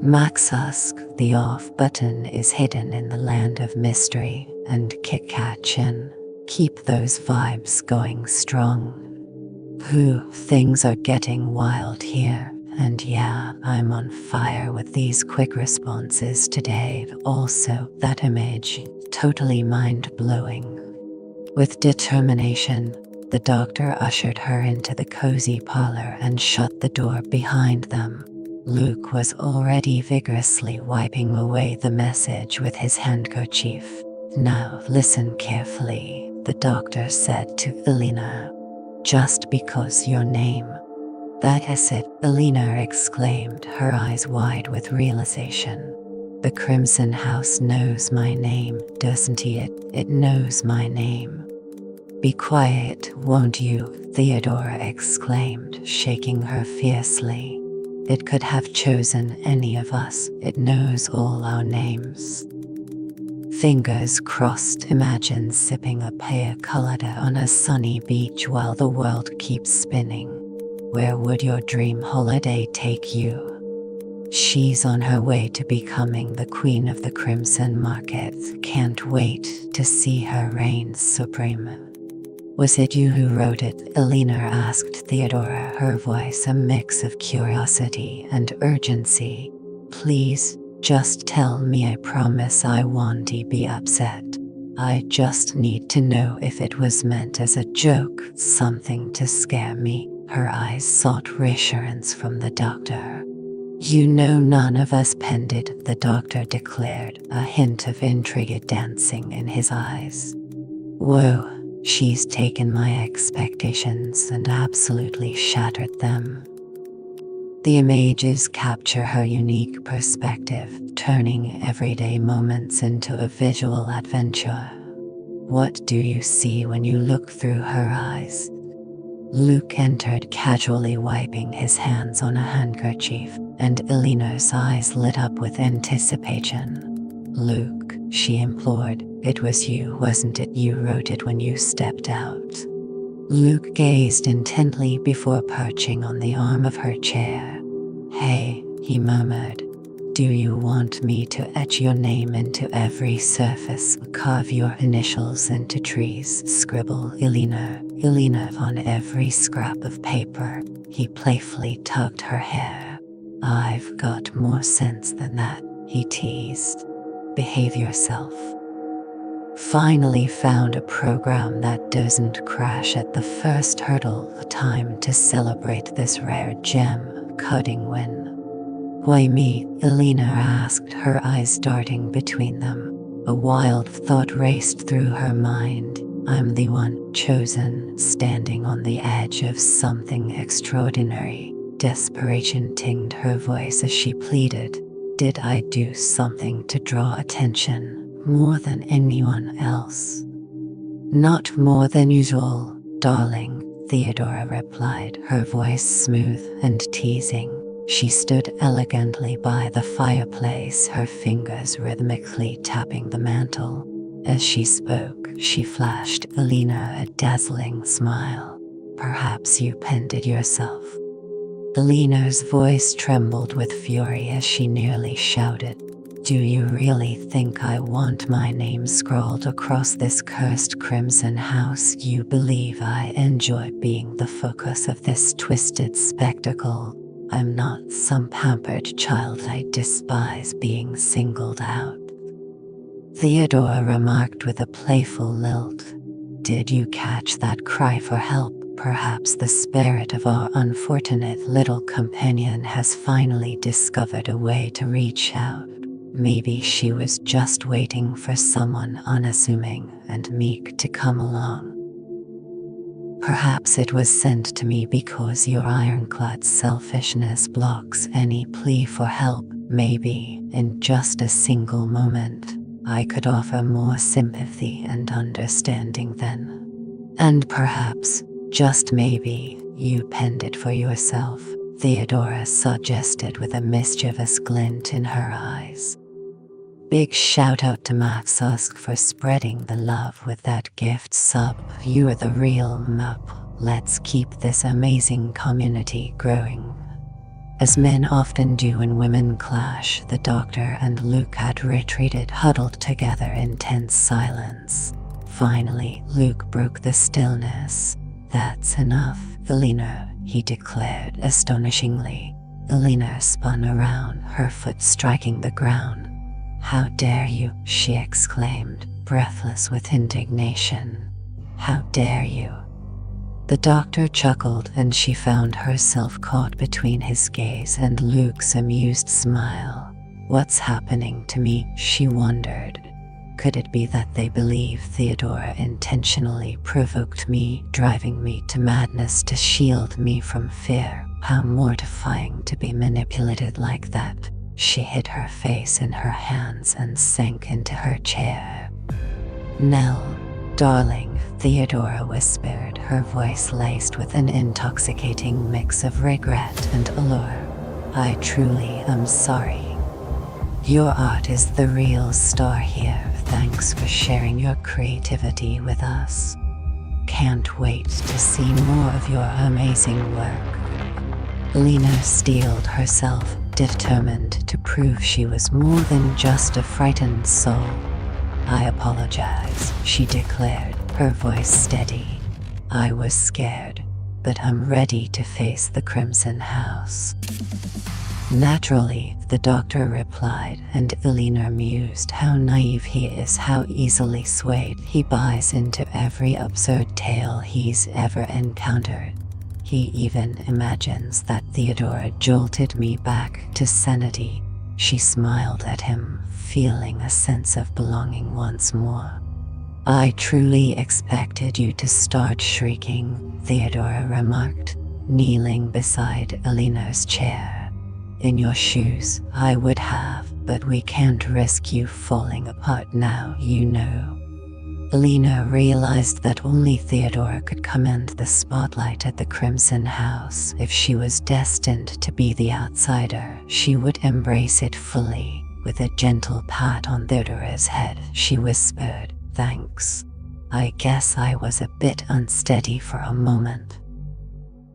Maxusk, the off button is hidden in the land of mystery and Kitcatchin. Keep those vibes going strong. Things are getting wild here, and yeah, I'm on fire with these quick responses today. Also, that image, totally mind-blowing. With determination, the doctor ushered her into the cozy parlor and shut the door behind them. Luke was already vigorously wiping away the message with his handkerchief. Now listen carefully, the doctor said to Elena. Just because your name. That is it, Elena exclaimed, her eyes wide with realization. The Crimson House knows my name, doesn't it? It knows my name. Be quiet, won't you? Theodora exclaimed, shaking her fiercely. It could have chosen any of us. It knows all our names. Fingers crossed. Imagine sipping a pina colada on a sunny beach while the world keeps spinning. Where would your dream holiday take you? She's on her way to becoming the queen of the Crimson Market. Can't wait to see her reign supreme. Was it you who wrote it? Elena asked Theodora, her voice a mix of curiosity and urgency. Please, just tell me. I promise I won't be upset. I just need to know if it was meant as a joke, something to scare me. Her eyes sought reassurance from the doctor. You know none of us penned it, the doctor declared, a hint of intrigue dancing in his eyes. Whoa. She's taken my expectations and absolutely shattered them. The images capture her unique perspective, turning everyday moments into a visual adventure. What do you see when you look through her eyes? Luke entered, casually wiping his hands on a handkerchief, and Elena's eyes lit up with anticipation. Luke, she implored, it was you, wasn't it? You wrote it when you stepped out. Luke gazed intently before perching on the arm of her chair. Hey, he murmured. Do you want me to etch your name into every surface, carve your initials into trees, scribble Elena on every scrap of paper? He playfully tugged her hair. I've got more sense than that, he teased. Behave yourself. Finally found a program that doesn't crash at the first hurdle. Time to celebrate this rare gem, cutting win. Why me? Elena asked, her eyes darting between them. A wild thought raced through her mind. I'm the one chosen, standing on the edge of something extraordinary. Desperation tinged her voice as she pleaded. Did I do something to draw attention, more than anyone else? Not more than usual, darling, Theodora replied, her voice smooth and teasing. She stood elegantly by the fireplace, her fingers rhythmically tapping the mantel. As she spoke, she flashed Elena a dazzling smile. Perhaps you penned it yourself. Elena's voice trembled with fury as she nearly shouted. Do you really think I want my name scrawled across this cursed Crimson House? You believe I enjoy being the focus of this twisted spectacle? I'm not some pampered child. I despise being singled out. Theodora remarked with a playful lilt. Did you catch that cry for help? Perhaps the spirit of our unfortunate little companion has finally discovered a way to reach out. Maybe she was just waiting for someone unassuming and meek to come along. Perhaps it was sent to me because your ironclad selfishness blocks any plea for help. Maybe, in just a single moment, I could offer more sympathy and understanding then. And perhaps, just maybe, you penned it for yourself, Theodora suggested with a mischievous glint in her eyes. Big shout out to Maxusk for spreading the love with that gift sub. You're the real mup. Let's keep this amazing community growing. As men often do when women clash, the doctor and Luke had retreated, huddled together in tense silence. Finally, Luke broke the stillness. "That's enough, Elena," he declared astonishingly. Elena spun around, her foot striking the ground. "How dare you?" she exclaimed, breathless with indignation. "How dare you?" The doctor chuckled, and she found herself caught between his gaze and Luke's amused smile. "What's happening to me?" she wondered. Could it be that they believe Theodora intentionally provoked me, driving me to madness to shield me from fear? How mortifying to be manipulated like that. She hid her face in her hands and sank into her chair. "Nell, darling," Theodora whispered, her voice laced with an intoxicating mix of regret and allure. "I truly am sorry. Your art is the real star here. Thanks for sharing your creativity with us. Can't wait to see more of your amazing work." Lena steeled herself, determined to prove she was more than just a frightened soul. "I apologize," she declared, her voice steady. "I was scared, but I'm ready to face the Crimson House." "Naturally," the doctor replied, and Elena mused how naive he is, how easily swayed he buys into every absurd tale he's ever encountered. He even imagines that Theodora jolted me back to sanity. She smiled at him, feeling a sense of belonging once more. "I truly expected you to start shrieking," Theodora remarked, kneeling beside Elena's chair. "In your shoes, I would have, but we can't risk you falling apart now, you know." Elena realized that only Theodora could command the spotlight at the Crimson House. If she was destined to be the outsider, she would embrace it fully. With a gentle pat on Theodora's head, she whispered, "Thanks. I guess I was a bit unsteady for a moment."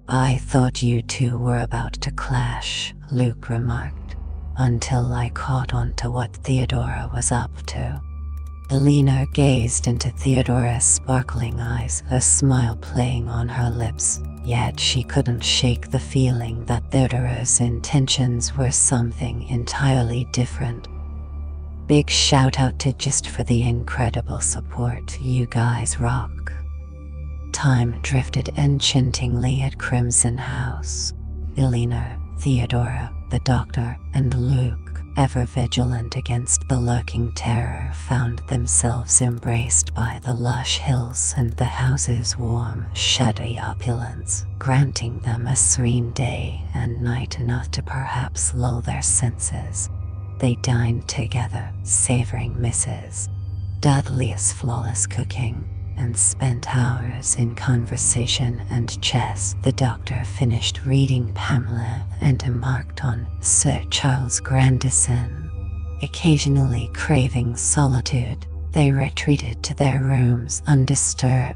"I thought you two were about to clash," Luke remarked, "until I caught on to what Theodora was up to." Elena gazed into Theodora's sparkling eyes, a smile playing on her lips, yet she couldn't shake the feeling that Theodora's intentions were something entirely different. "Big shout out to Just for the incredible support, you guys rock." Time drifted enchantingly at Crimson House. Elena, Theodora, the doctor, and Luke, ever vigilant against the lurking terror, found themselves embraced by the lush hills and the house's warm, shady opulence, granting them a serene day and night enough to perhaps lull their senses. They dined together, savoring Mrs. Dudley's flawless cooking, and spent hours in conversation and chess. The doctor finished reading Pamela and embarked on Sir Charles Grandison. Occasionally craving solitude, they retreated to their rooms undisturbed.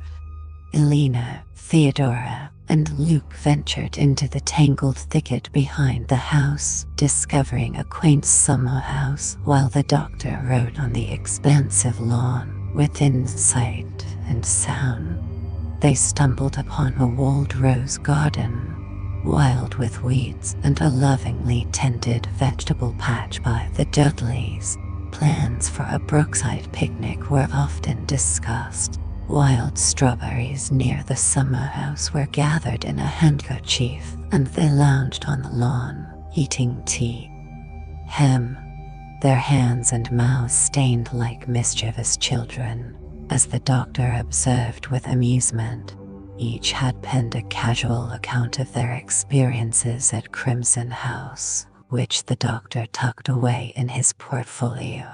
Elena, Theodora, and Luke ventured into the tangled thicket behind the house, discovering a quaint summer house, while the doctor rode on the expansive lawn, within sight and sound. They stumbled upon a walled rose garden, wild with weeds, and a lovingly tended vegetable patch by the Dudleys. Plans for a brookside picnic were often discussed. Wild strawberries near the summer house were gathered in a handkerchief, and they lounged on the lawn, eating tea. Their hands and mouths stained like mischievous children. As the doctor observed with amusement, each had penned a casual account of their experiences at Crimson House, which the doctor tucked away in his portfolio.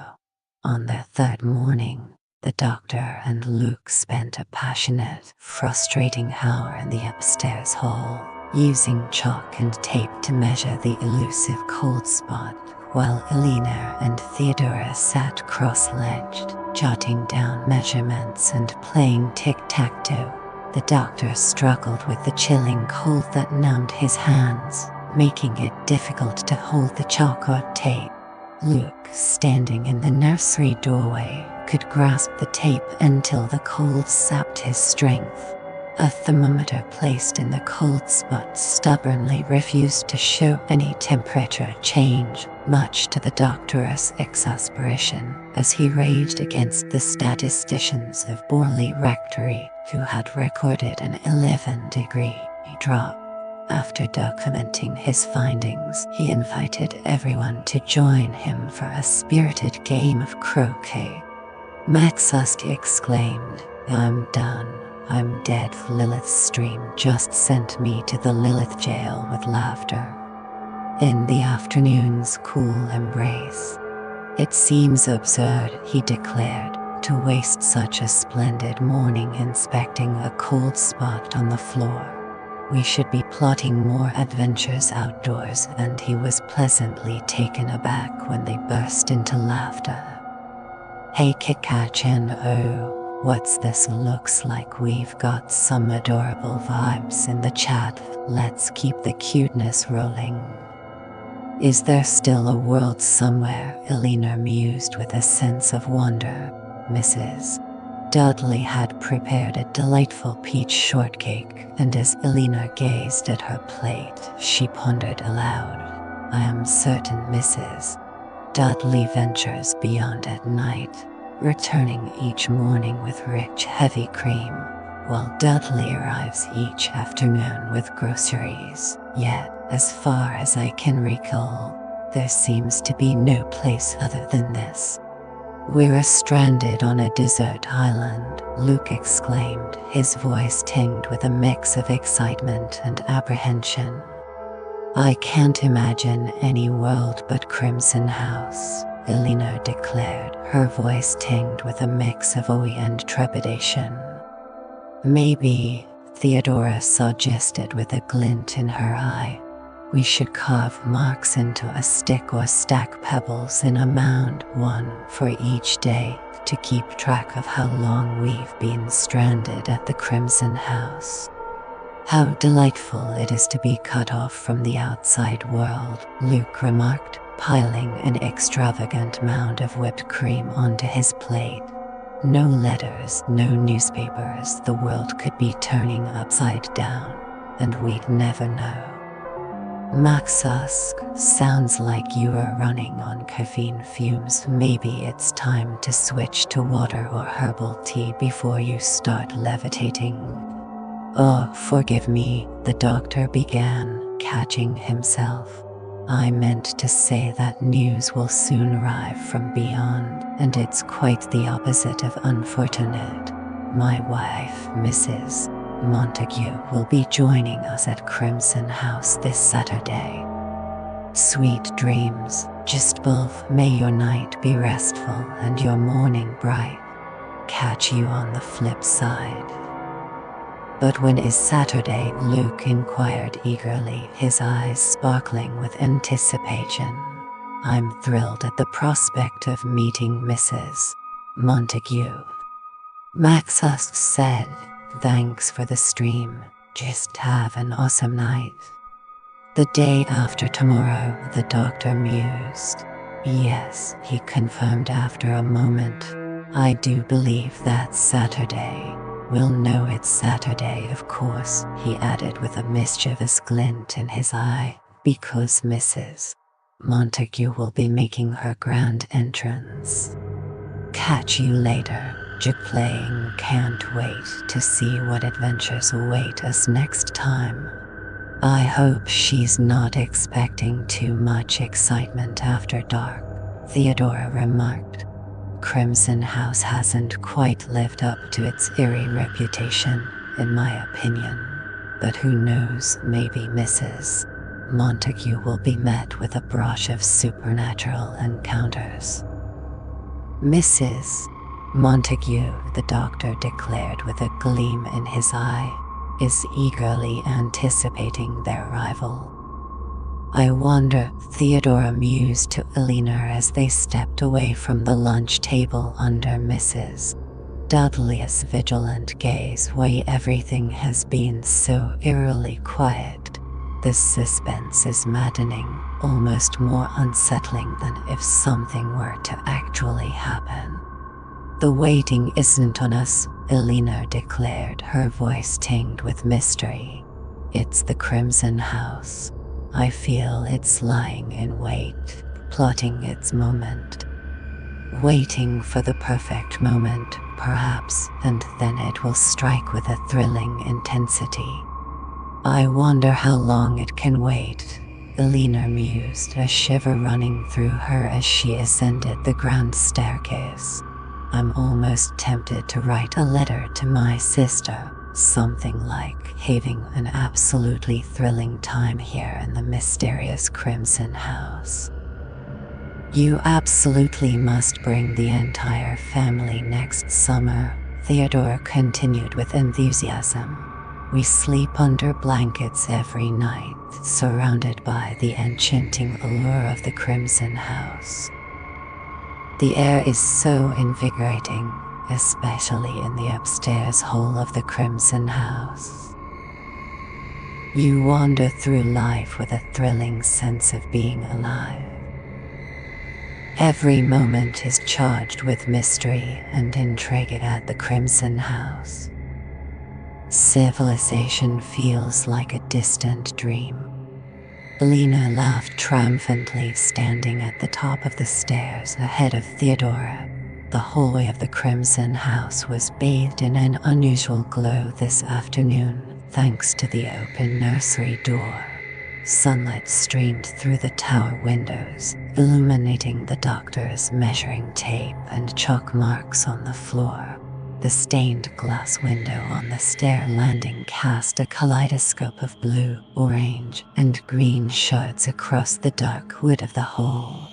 On their third morning, the doctor and Luke spent a passionate, frustrating hour in the upstairs hall, using chalk and tape to measure the elusive cold spot, while Elena and Theodora sat cross-legged, jotting down measurements and playing tic-tac-toe. The doctor struggled with the chilling cold that numbed his hands, making it difficult to hold the chalk or tape. Luke, standing in the nursery doorway, could grasp the tape until the cold sapped his strength. A thermometer placed in the cold spot stubbornly refused to show any temperature change, much to the doctor's exasperation, as he raged against the statisticians of Borley Rectory, who had recorded an 11-degree drop. After documenting his findings, he invited everyone to join him for a spirited game of croquet. Maxusk exclaimed, "I'm done. I'm dead." Lilith's stream just sent me to the Lilith jail with laughter. In the afternoon's cool embrace. "It seems absurd," he declared, "to waste such a splendid morning inspecting a cold spot on the floor. We should be plotting more adventures outdoors." And he was pleasantly taken aback when they burst into laughter. "Hey Kikachin, oh, what's this? Looks like we've got some adorable vibes in the chat. Let's keep the cuteness rolling." "Is there still a world somewhere?" Elena mused with a sense of wonder. Mrs. Dudley had prepared a delightful peach shortcake, and as Elena gazed at her plate, she pondered aloud. "I am certain Mrs. Dudley ventures beyond at night, returning each morning with rich heavy cream, while Dudley arrives each afternoon with groceries. Yet, as far as I can recall, there seems to be no place other than this." "We're stranded on a desert island," Luke exclaimed, his voice tinged with a mix of excitement and apprehension. "I can't imagine any world but Crimson House," Elena declared, her voice tinged with a mix of awe and trepidation. "Maybe," Theodora suggested with a glint in her eye, "we should carve marks into a stick or stack pebbles in a mound, one for each day, to keep track of how long we've been stranded at the Crimson House." "How delightful it is to be cut off from the outside world," Luke remarked, piling an extravagant mound of whipped cream onto his plate. "No letters, no newspapers. The world could be turning upside down, and we'd never know." "Maxusk, sounds like you are running on caffeine fumes. Maybe it's time to switch to water or herbal tea before you start levitating." "Oh, forgive me," the doctor began, catching himself. "I meant to say that news will soon arrive from beyond, and it's quite the opposite of unfortunate. My wife, Mrs. Montague, will be joining us at Crimson House this Saturday." "Sweet dreams, just both. May your night be restful and your morning bright. Catch you on the flip side." "But when is Saturday?" Luke inquired eagerly, his eyes sparkling with anticipation. "I'm thrilled at the prospect of meeting Mrs. Montague," Maxusk said. "Thanks for the stream. Just have an awesome night." "The day after tomorrow," the doctor mused. "Yes," he confirmed after a moment. "I do believe that's Saturday. We'll know it's Saturday, of course," he added with a mischievous glint in his eye, "because Mrs. Montague will be making her grand entrance." "Catch you later, Playing. Can't wait to see what adventures await us next time. I hope she's not expecting too much excitement after dark," Theodora remarked. "Crimson House hasn't quite lived up to its eerie reputation, in my opinion. But who knows, maybe Mrs. Montague will be met with a brush of supernatural encounters." "Mrs. Montague," the doctor declared with a gleam in his eye, "is eagerly anticipating their arrival." "I wonder," Theodora mused to Elena as they stepped away from the lunch table under Mrs. Dudley's vigilant gaze why everything has been so eerily quiet. The suspense is maddening, almost more unsettling than if something were to actually happen. The waiting isn't on us, Elena declared, her voice tinged with mystery. It's the Crimson House. I feel it's lying in wait, plotting its moment. Waiting for the perfect moment, perhaps, and then it will strike with a thrilling intensity. I wonder how long it can wait, Elena mused, a shiver running through her as she ascended the grand staircase. I'm almost tempted to write a letter to my sister, something like having an absolutely thrilling time here in the mysterious Crimson House. You absolutely must bring the entire family next summer, Theodore continued with enthusiasm. We sleep under blankets every night, surrounded by the enchanting allure of the Crimson House. The air is so invigorating, especially in the upstairs hall of the Crimson House. You wander through life with a thrilling sense of being alive. Every moment is charged with mystery and intrigue at the Crimson House. Civilization feels like a distant dream. Lena laughed triumphantly, standing at the top of the stairs ahead of Theodora. The hallway of the Crimson House was bathed in an unusual glow this afternoon, thanks to the open nursery door. Sunlight streamed through the tower windows, illuminating the doctor's measuring tape and chalk marks on the floor. The stained glass window on the stair landing cast a kaleidoscope of blue, orange, and green shards across the dark wood of the hall.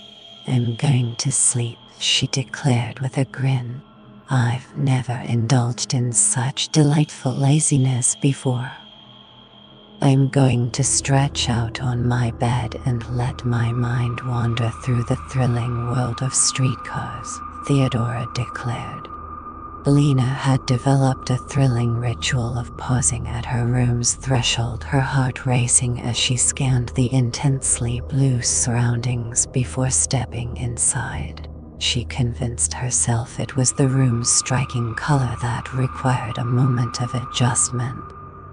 I'm going to sleep, she declared with a grin. I've never indulged in such delightful laziness before. I'm going to stretch out on my bed and let my mind wander through the thrilling world of streetcars, Theodora declared. Lena had developed a thrilling ritual of pausing at her room's threshold, her heart racing as she scanned the intensely blue surroundings before stepping inside. She convinced herself it was the room's striking color that required a moment of adjustment.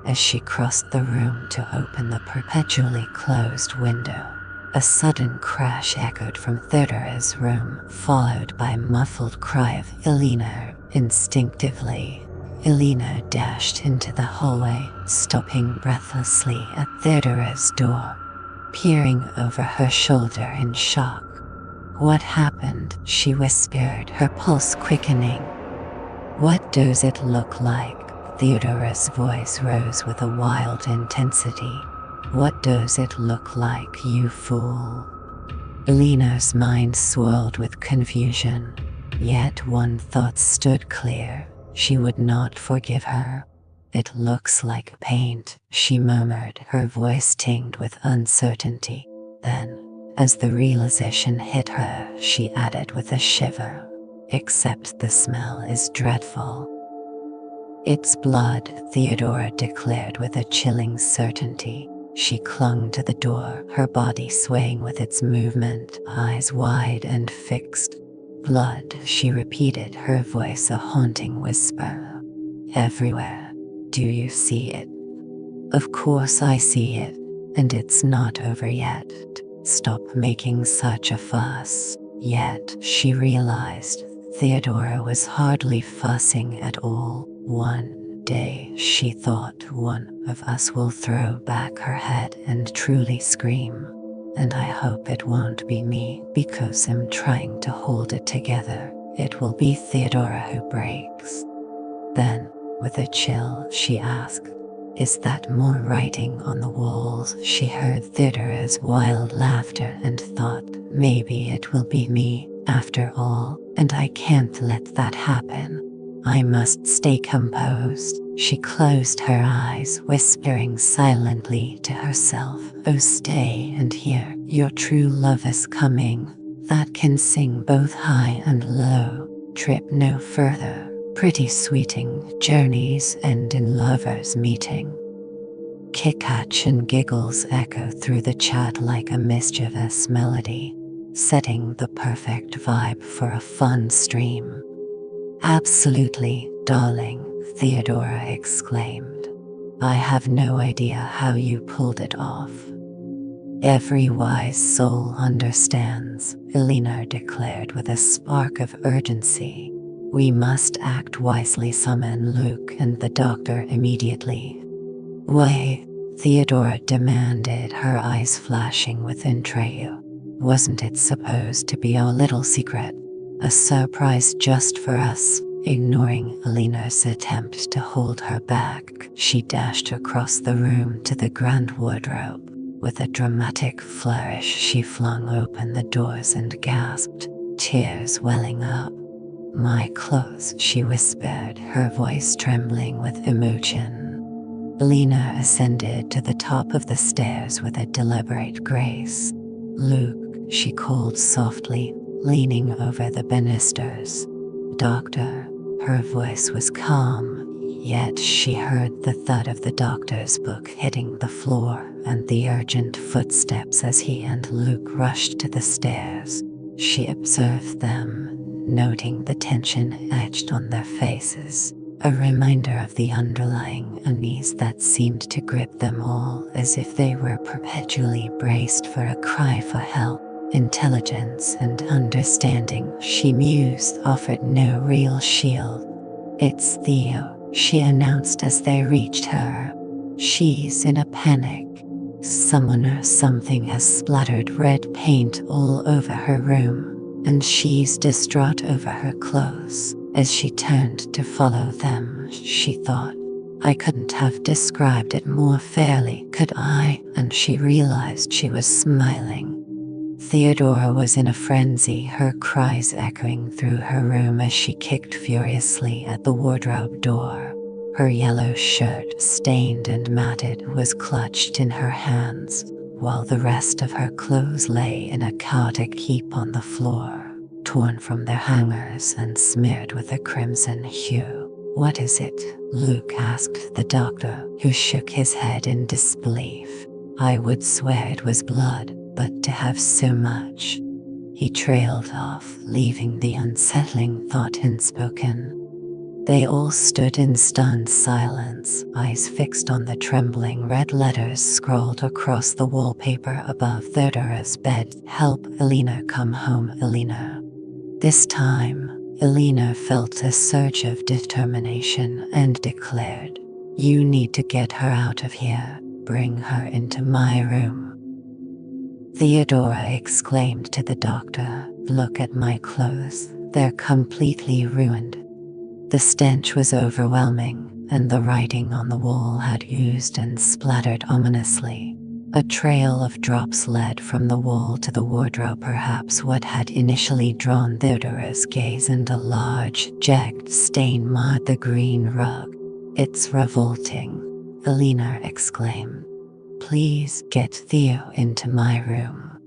As she crossed the room to open the perpetually closed window, a sudden crash echoed from Theodora's room, followed by a muffled cry of Elena. Instinctively, Elena dashed into the hallway, stopping breathlessly at Theodora's door, peering over her shoulder in shock. What happened? She whispered, her pulse quickening. What does it look like? Theodora's voice rose with a wild intensity. What does it look like, you fool? Elena's mind swirled with confusion. Yet one thought stood clear. She would not forgive her. It looks like paint, she murmured, her voice tinged with uncertainty. Then, as the realization hit her, she added with a shiver, except the smell is dreadful. It's blood, Theodora declared with a chilling certainty. She clung to the door, her body swaying with its movement, eyes wide and fixed. Blood, she repeated, her voice a haunting whisper. Everywhere. Do you see it? Of course I see it, and it's not over yet. Stop making such a fuss. Yet, she realized, Theodora was hardly fussing at all. One day, she thought, one of us will throw back her head and truly scream. And I hope it won't be me, because I'm trying to hold it together. It will be Theodora who breaks. Then, with a chill, she asked, Is that more writing on the walls? She heard Theodora's wild laughter and thought, maybe it will be me, after all, and I can't let that happen. I must stay composed. She closed her eyes, whispering silently to herself, Oh, stay and hear, your true love is coming, that can sing both high and low. Trip no further, Pretty sweeting journeys end in lovers meeting. Kick-catch and giggles echo through the chat like a mischievous melody, setting the perfect vibe for a fun stream. Absolutely, darling, Theodora exclaimed. I have no idea how you pulled it off. Every wise soul understands, Elena declared with a spark of urgency. We must act wisely. Summon Luke and the doctor immediately. Why? Theodora demanded, her eyes flashing with intrigue. Wasn't it supposed to be our little secret? A surprise just for us? Ignoring Elena's attempt to hold her back, she dashed across the room to the grand wardrobe. With a dramatic flourish, she flung open the doors and gasped, tears welling up. My clothes, she whispered, her voice trembling with emotion. Elena ascended to the top of the stairs with a deliberate grace. Luke, she called softly, leaning over the banisters. Doctor. Her voice was calm, yet she heard the thud of the doctor's book hitting the floor and the urgent footsteps as he and Luke rushed to the stairs. She observed them, noting the tension etched on their faces, a reminder of the underlying unease that seemed to grip them all, as if they were perpetually braced for a cry for help. Intelligence and understanding, she mused, offered no real shield. It's Theo, she announced as they reached her. She's in a panic. Someone or something has splattered red paint all over her room, and she's distraught over her clothes. As she turned to follow them, she thought, I couldn't have described it more fairly, could I? And she realized she was smiling. Theodora was in a frenzy, her cries echoing through her room as she kicked furiously at the wardrobe door. Her yellow shirt, stained and matted, was clutched in her hands, while the rest of her clothes lay in a chaotic heap on the floor, torn from their hangers and smeared with a crimson hue. What is it? Luke asked the doctor, who shook his head in disbelief. I would swear it was blood, but to have so much. He trailed off, leaving the unsettling thought unspoken. They all stood in stunned silence, eyes fixed on the trembling red letters scrawled across the wallpaper above Theodora's bed. Help, Elena, come home, Elena. This time, Elena felt a surge of determination and declared, You need to get her out of here. Bring her into my room. Theodora exclaimed to the doctor, Look at my clothes, they're completely ruined. The stench was overwhelming, and the writing on the wall had oozed and splattered ominously. A trail of drops led from the wall to the wardrobe, perhaps what had initially drawn Theodora's gaze, and a large, jagged stain marred the green rug. It's revolting, Elena exclaimed. Please get Theo into my room.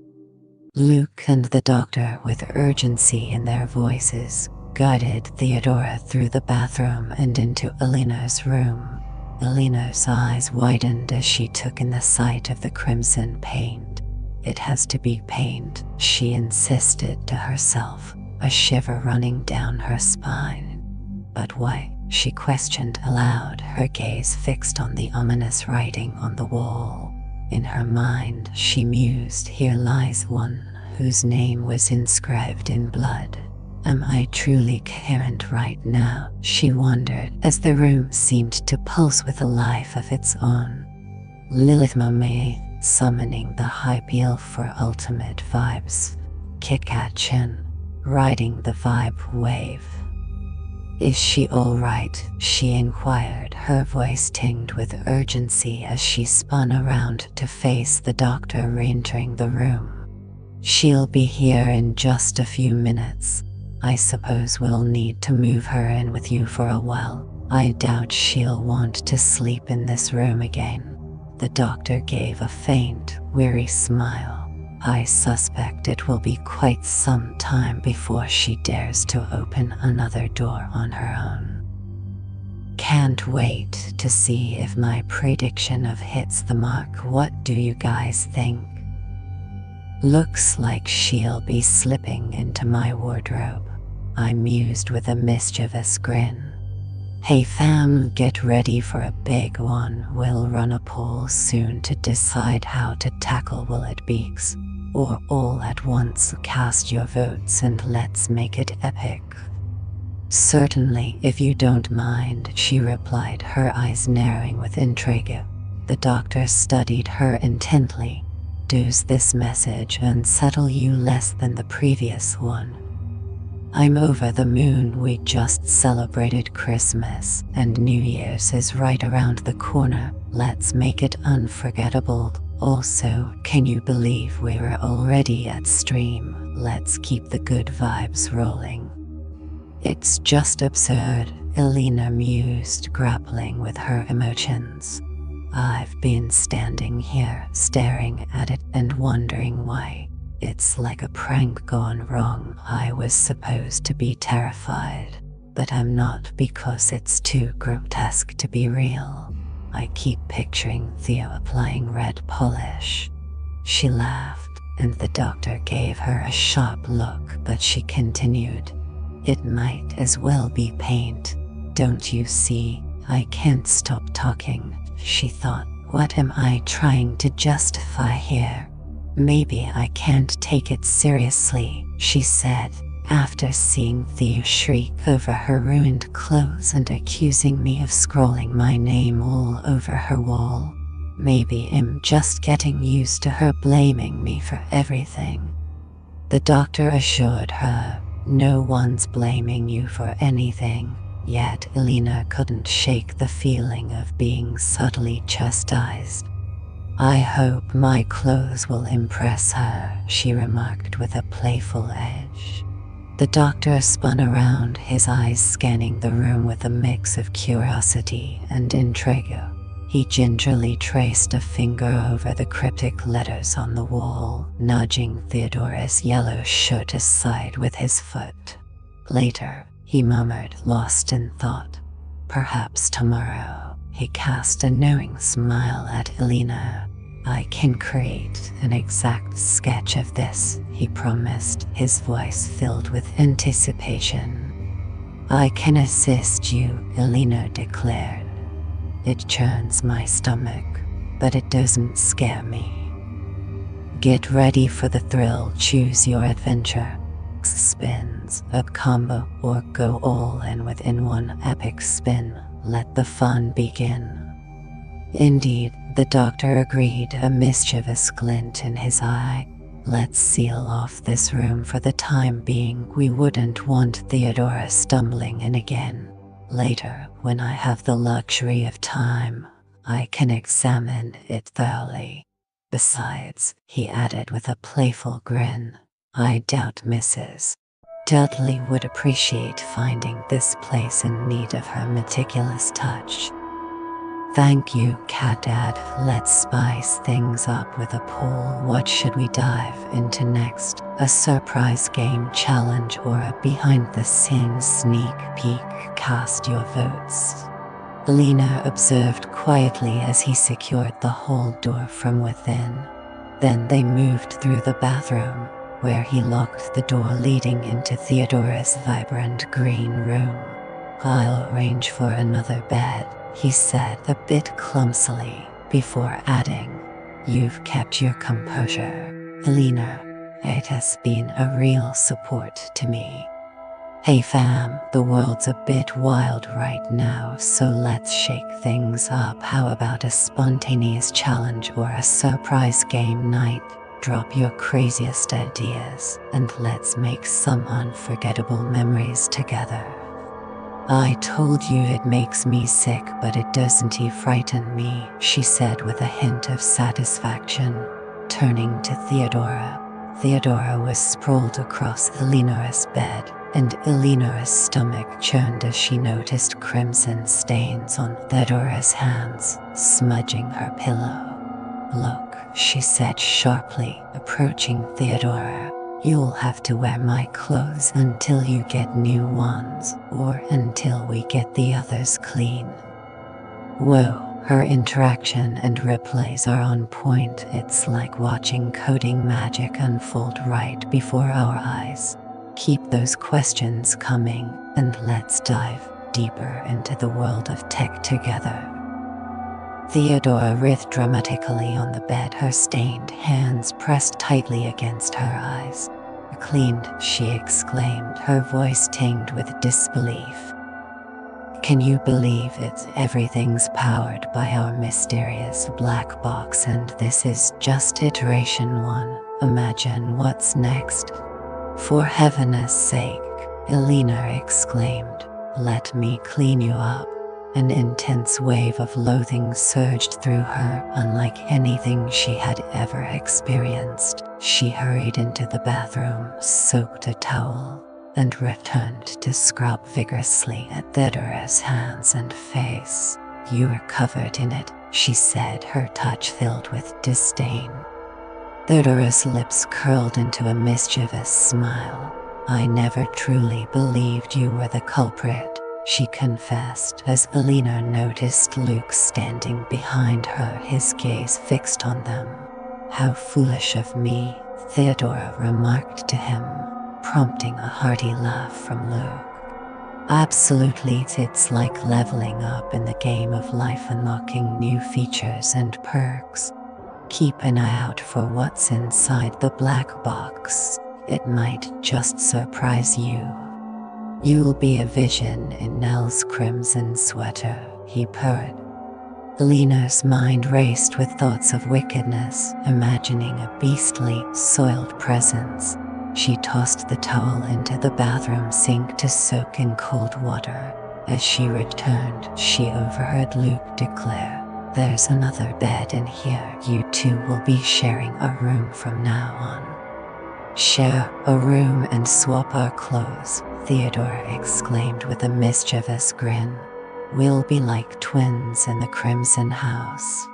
Luke and the doctor, with urgency in their voices, guided Theodora through the bathroom and into Elena's room. Elena's eyes widened as she took in the sight of the crimson paint. It has to be paint, she insisted to herself, a shiver running down her spine. But why? She questioned aloud, her gaze fixed on the ominous writing on the wall. In her mind, she mused, Here lies one whose name was inscribed in blood. Am I truly coherent right now? She wondered, as the room seemed to pulse with a life of its own. Lilith Momet, summoning the Hypeal for ultimate vibes. Kikachin, riding the vibe wave. Is she all right? She inquired, her voice tinged with urgency as she spun around to face the doctor re-entering the room. She'll be here in just a few minutes. I suppose we'll need to move her in with you for a while. I doubt she'll want to sleep in this room again. The doctor gave a faint, weary smile. I suspect it will be quite some time before she dares to open another door on her own. Can't wait to see if my prediction of hits the mark. What do you guys think? Looks like she'll be slipping into my wardrobe, I mused with a mischievous grin. Hey fam, get ready for a big one. We'll run a poll soon to decide how to tackle will it beaks or all at once. Cast your votes and let's make it epic. Certainly, if you don't mind, she replied, her eyes narrowing with intrigue. The doctor studied her intently. Does this message unsettle you less than the previous one? I'm over the moon. We just celebrated Christmas, and New Year's is right around the corner. Let's make it unforgettable. Also, can you believe we're already at stream? Let's keep the good vibes rolling. It's just absurd, Elena mused, grappling with her emotions. I've been standing here, staring at it and wondering why. It's like a prank gone wrong. I was supposed to be terrified, but I'm not because it's too grotesque to be real. I keep picturing Theo applying red polish. She laughed, and the doctor gave her a sharp look, but she continued. It might as well be paint. Don't you see? I can't stop talking, she thought. What am I trying to justify here? Maybe I can't take it seriously, she said, after seeing Theo shriek over her ruined clothes and accusing me of scrawling my name all over her wall. Maybe I'm just getting used to her blaming me for everything. The doctor assured her, no one's blaming you for anything. Yet Elena couldn't shake the feeling of being subtly chastised. I hope my clothes will impress her, she remarked with a playful edge. The doctor spun around, his eyes scanning the room with a mix of curiosity and intrigue. He gingerly traced a finger over the cryptic letters on the wall, nudging Theodora's yellow shirt aside with his foot. Later, he murmured, lost in thought. Perhaps tomorrow. He cast a knowing smile at Elena. I can create an exact sketch of this, he promised, his voice filled with anticipation. I can assist you, Elena declared. It churns my stomach, but it doesn't scare me. Get ready for the thrill. Choose your adventure. Spins, a combo, or go all in within one epic spin. Let the fun begin. Indeed, the doctor agreed, a mischievous glint in his eye. Let's seal off this room for the time being. We wouldn't want Theodora stumbling in again. Later, when I have the luxury of time, I can examine it thoroughly. Besides, he added with a playful grin, I doubt Mrs. Dudley would appreciate finding this place in need of her meticulous touch. Thank you, Cat Dad. Let's spice things up with a poll. What should we dive into next? A surprise game challenge or a behind-the-scenes sneak peek? Cast your votes. Elena observed quietly as he secured the hall door from within. Then they moved through the bathroom, where he locked the door leading into Theodora's vibrant green room. I'll arrange for another bed, he said a bit clumsily, before adding, you've kept your composure, Elena. It has been a real support to me. Hey fam, the world's a bit wild right now, so let's shake things up. How about a spontaneous challenge or a surprise game night? Drop your craziest ideas, and let's make some unforgettable memories together. I told you it makes me sick, but it doesn't frighten me, she said with a hint of satisfaction, turning to Theodora. Theodora was sprawled across Eleanor's bed, and Eleanor's stomach churned as she noticed crimson stains on Theodora's hands, smudging her pillow. Look, she said sharply, approaching Theodora. You'll have to wear my clothes until you get new ones, or until we get the others clean. Whoa. Her interaction and replays are on point. It's like watching coding magic unfold right before our eyes. Keep those questions coming, and let's dive deeper into the world of tech together. Theodora writhed dramatically on the bed, her stained hands pressed tightly against her eyes. "Cleaned," she exclaimed, her voice tinged with disbelief. "Can you believe it? Everything's powered by our mysterious black box, and this is just iteration 1. Imagine what's next." "For heaven's sake," Elena exclaimed, "let me clean you up." An intense wave of loathing surged through her, unlike anything she had ever experienced. She hurried into the bathroom, soaked a towel, and returned to scrub vigorously at Theodora's hands and face. "You're covered in it," she said, her touch filled with disdain. Theodora's lips curled into a mischievous smile. "I never truly believed you were the culprit," she confessed as Elena noticed Luke standing behind her, his gaze fixed on them. "How foolish of me," Theodora remarked to him, prompting a hearty laugh from Luke. "Absolutely, it's like leveling up in the game of life, unlocking new features and perks. Keep an eye out for what's inside the black box. It might just surprise you." "You'll be a vision in Nell's crimson sweater," he purred. Elena's mind raced with thoughts of wickedness, imagining a beastly, soiled presence. She tossed the towel into the bathroom sink to soak in cold water. As she returned, she overheard Luke declare, "There's another bed in here. You two will be sharing a room from now on." "Share a room and swap our clothes," Theodora exclaimed with a mischievous grin. "We'll be like twins in the Crimson House."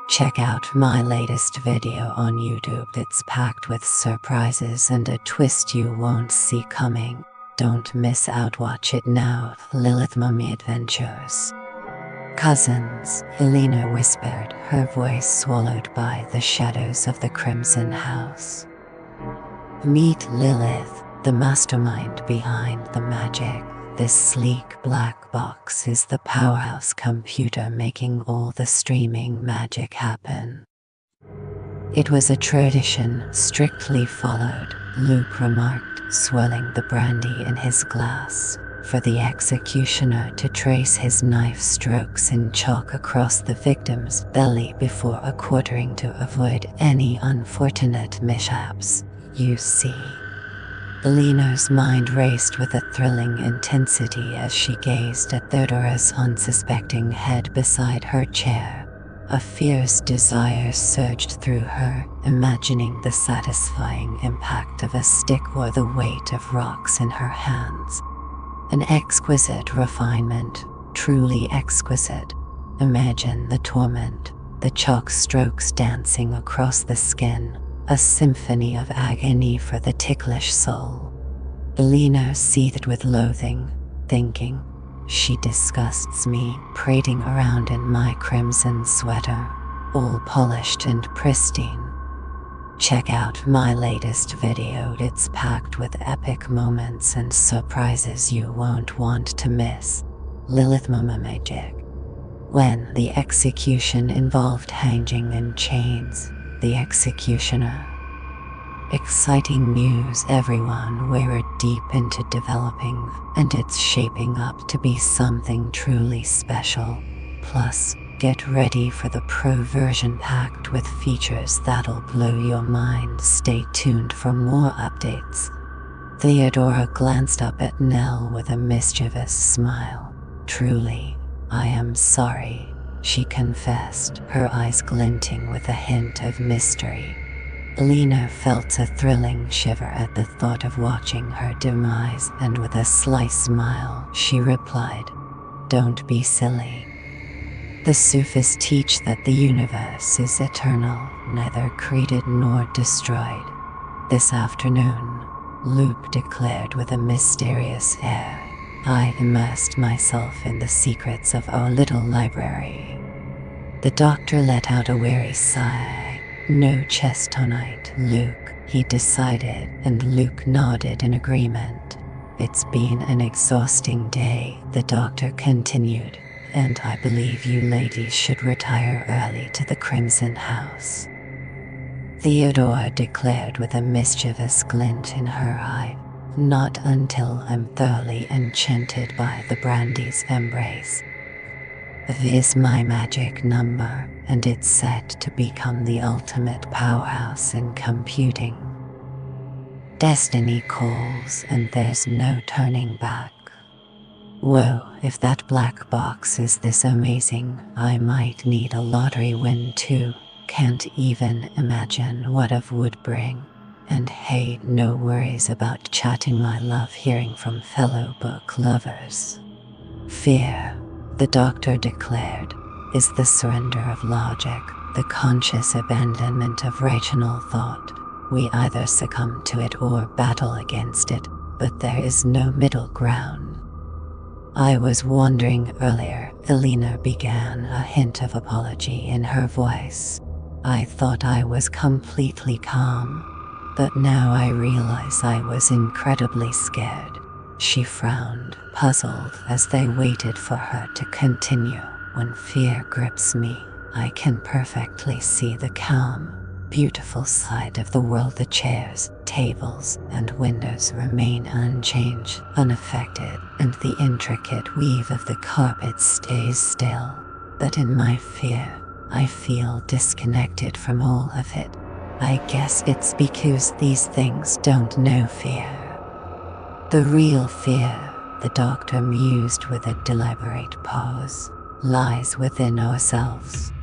Check out my latest video on YouTube. It's packed with surprises and a twist you won't see coming. Don't miss out. Watch it now. Lilith Mummy Adventures. "Cousins," Elena whispered, her voice swallowed by the shadows of the Crimson House. "Meet Lilith, the mastermind behind the magic. This sleek black box is the powerhouse computer making all the streaming magic happen." "It was a tradition strictly followed," Luke remarked, swirling the brandy in his glass, "for the executioner to trace his knife strokes in chalk across the victim's belly before a quartering to avoid any unfortunate mishaps. You see." Elena's mind raced with a thrilling intensity as she gazed at Theodora's unsuspecting head beside her chair. A fierce desire surged through her, imagining the satisfying impact of a stick or the weight of rocks in her hands. An exquisite refinement, truly exquisite. Imagine the torment, the chalk strokes dancing across the skin, a symphony of agony for the ticklish soul. Elena seethed with loathing, thinking, "She disgusts me, parading around in my crimson sweater, all polished and pristine." Check out my latest video. It's packed with epic moments and surprises you won't want to miss. Lilith Mummy Magic. When the execution involved hanging in chains, the executioner. Exciting news, everyone. We're deep into developing, and it's shaping up to be something truly special. Plus, get ready for the pro version packed with features that'll blow your mind. Stay tuned for more updates. Theodora glanced up at Nell with a mischievous smile. "Truly, I am sorry," she confessed, her eyes glinting with a hint of mystery. Elena felt a thrilling shiver at the thought of watching her demise, and with a sly smile, she replied, "Don't be silly. The Sufis teach that the universe is eternal, neither created nor destroyed. This afternoon, Luke declared with a mysterious air, I immersed myself in the secrets of our little library. The doctor let out a weary sigh. No chess tonight, Luke, he decided, and Luke nodded in agreement. It's been an exhausting day, the doctor continued, and I believe you ladies should retire early to the Crimson House. Theodora declared with a mischievous glint in her eye, not until I'm thoroughly enchanted by the brandy's embrace. This is my magic number, and it's set to become the ultimate powerhouse in computing. Destiny calls, and there's no turning back. Whoa, if that black box is this amazing, I might need a lottery win too. Can't even imagine what it would bring. And hey, no worries about chatting, I love hearing from fellow book lovers. Fear, the doctor declared, is the surrender of logic, the conscious abandonment of rational thought. We either succumb to it or battle against it, but there is no middle ground. I was wondering earlier, Elena began, a hint of apology in her voice. I thought I was completely calm, but now I realize I was incredibly scared. She frowned, puzzled, as they waited for her to continue. When fear grips me, I can perfectly see the calm, beautiful side of the world. The chairs, tables, and windows remain unchanged, unaffected, and the intricate weave of the carpet stays still. But in my fear, I feel disconnected from all of it. I guess it's because these things don't know fear. The real fear, the doctor mused with a deliberate pause, lies within ourselves.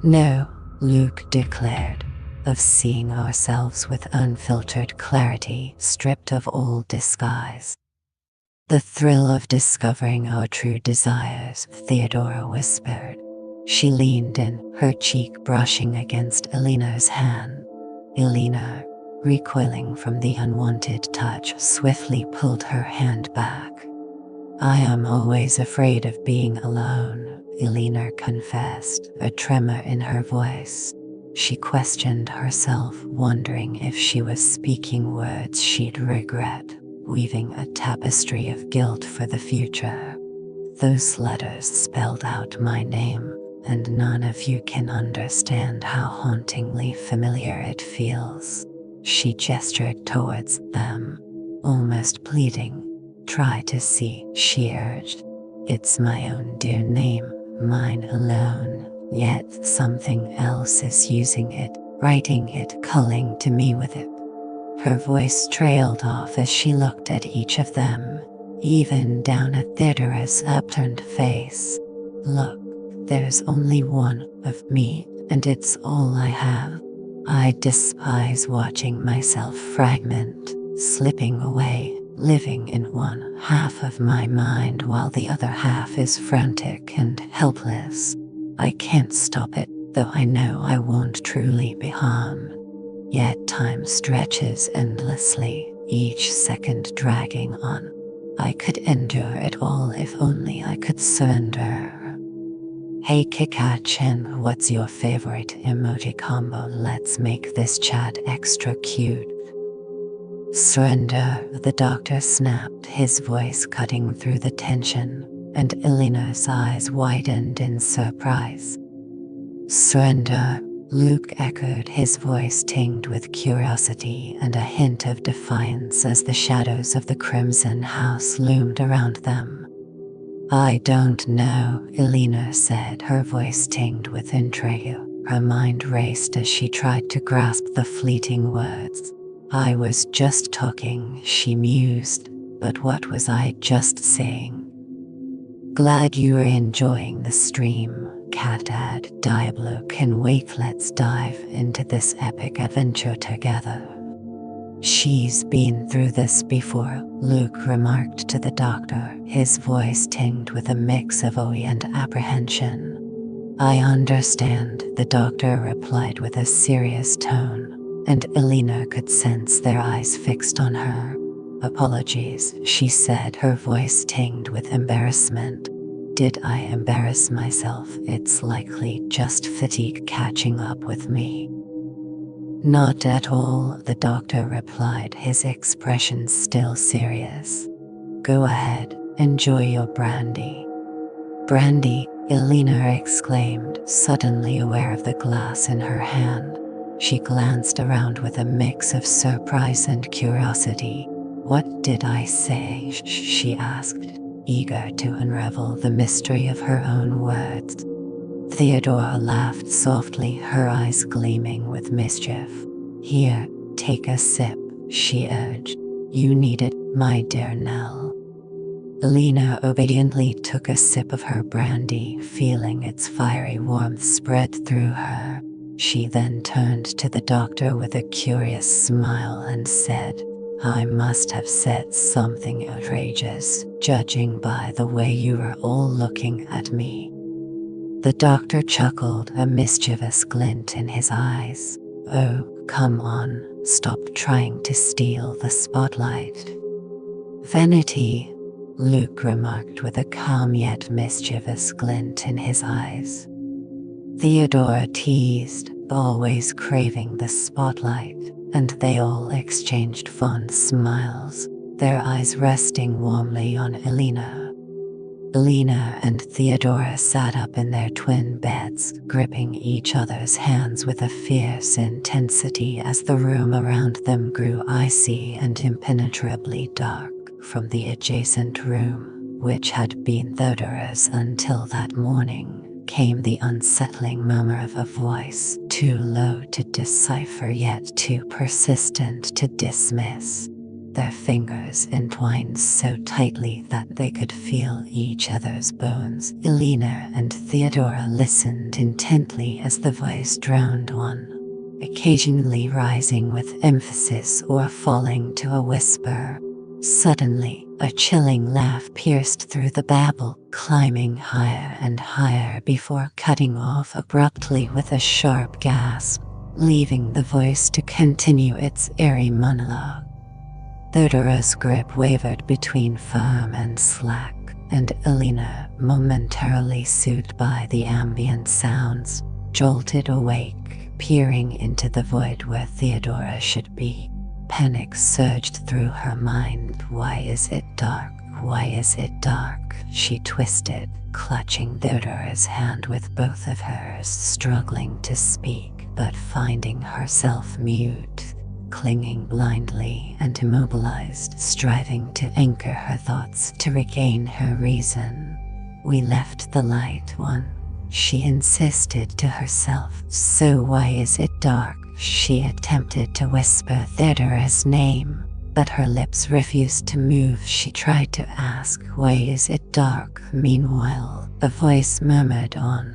No, Luke declared, of seeing ourselves with unfiltered clarity, stripped of all disguise. The thrill of discovering our true desires, Theodora whispered. She leaned in, her cheek brushing against Elena's hand. Elena, recoiling from the unwanted touch, swiftly pulled her hand back. I am always afraid of being alone, Elena confessed, a tremor in her voice. She questioned herself, wondering if she was speaking words she'd regret, weaving a tapestry of guilt for the future. Those letters spelled out my name, and none of you can understand how hauntingly familiar it feels. She gestured towards them, almost pleading. Try to see, she urged. It's my own dear name, mine alone, yet something else is using it, writing it, calling to me with it. Her voice trailed off as she looked at each of them, even down at Theodora's upturned face. Look, there's only one of me, and it's all I have. I despise watching myself fragment, slipping away, living in one half of my mind while the other half is frantic and helpless. I can't stop it, though I know I won't truly be harmed. Yet time stretches endlessly, each second dragging on. I could endure it all if only I could surrender. Hey Kikachin, what's your favorite emoji combo? Let's make this chat extra cute. Surrender, the doctor snapped, his voice cutting through the tension, and Elena's eyes widened in surprise. Surrender, Luke echoed, his voice tinged with curiosity and a hint of defiance as the shadows of the Crimson House loomed around them. I don't know, Elena said, her voice tinged with intrigue. Her mind raced as she tried to grasp the fleeting words. I was just talking, she mused, but what was I just saying? Glad you were enjoying the stream, Catad Diablo. Can wait, let's dive into this epic adventure together. She's been through this before, Luke remarked to the doctor, his voice tinged with a mix of awe and apprehension. I understand, the doctor replied with a serious tone, and Elena could sense their eyes fixed on her. "Apologies," she said, her voice tinged with embarrassment. "Did I embarrass myself? It's likely just fatigue catching up with me." "Not at all," the doctor replied, his expression still serious. "Go ahead, enjoy your brandy." "Brandy?" Elena exclaimed, suddenly aware of the glass in her hand. She glanced around with a mix of surprise and curiosity. "What did I say?" she asked, eager to unravel the mystery of her own words. Theodora laughed softly, her eyes gleaming with mischief. "Here, take a sip," she urged. "You need it, my dear Nell." Elena obediently took a sip of her brandy, feeling its fiery warmth spread through her. She then turned to the doctor with a curious smile and said, "I must have said something outrageous, judging by the way you were all looking at me." The doctor chuckled, a mischievous glint in his eyes. "Oh, come on, stop trying to steal the spotlight." "Vanity," Luke remarked with a calm yet mischievous glint in his eyes. Theodora teased, always craving the spotlight, and they all exchanged fond smiles, their eyes resting warmly on Elena. Elena and Theodora sat up in their twin beds, gripping each other's hands with a fierce intensity as the room around them grew icy and impenetrably dark from the adjacent room, which had been Theodora's until that morning. Came the unsettling murmur of a voice, too low to decipher yet too persistent to dismiss. Their fingers entwined so tightly that they could feel each other's bones. Elena and Theodora listened intently as the voice droned on, occasionally rising with emphasis or falling to a whisper. Suddenly, a chilling laugh pierced through the babble, climbing higher and higher before cutting off abruptly with a sharp gasp, leaving the voice to continue its airy monologue. Theodora's grip wavered between firm and slack, and Elena, momentarily soothed by the ambient sounds, jolted awake, peering into the void where Theodora should be. Panic surged through her mind. "Why is it dark? Why is it dark?" She twisted, clutching Theodora's hand with both of hers, struggling to speak, but finding herself mute, clinging blindly and immobilized, striving to anchor her thoughts to regain her reason. "We left the light on," she insisted to herself. "So why is it dark?" She attempted to whisper Theodora's name, but her lips refused to move. She tried to ask, "Why is it dark?" Meanwhile, a voice murmured on,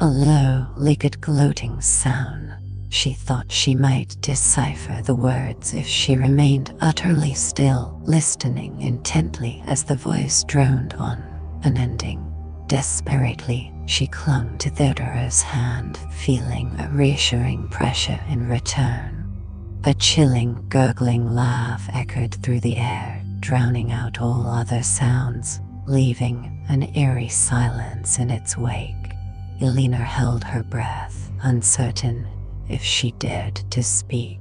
a low, liquid gloating sound. She thought she might decipher the words if she remained utterly still, listening intently as the voice droned on, unending. Desperately, she clung to Theodora's hand, feeling a reassuring pressure in return. A chilling, gurgling laugh echoed through the air, drowning out all other sounds, leaving an eerie silence in its wake. Elena held her breath, uncertain if she dared to speak.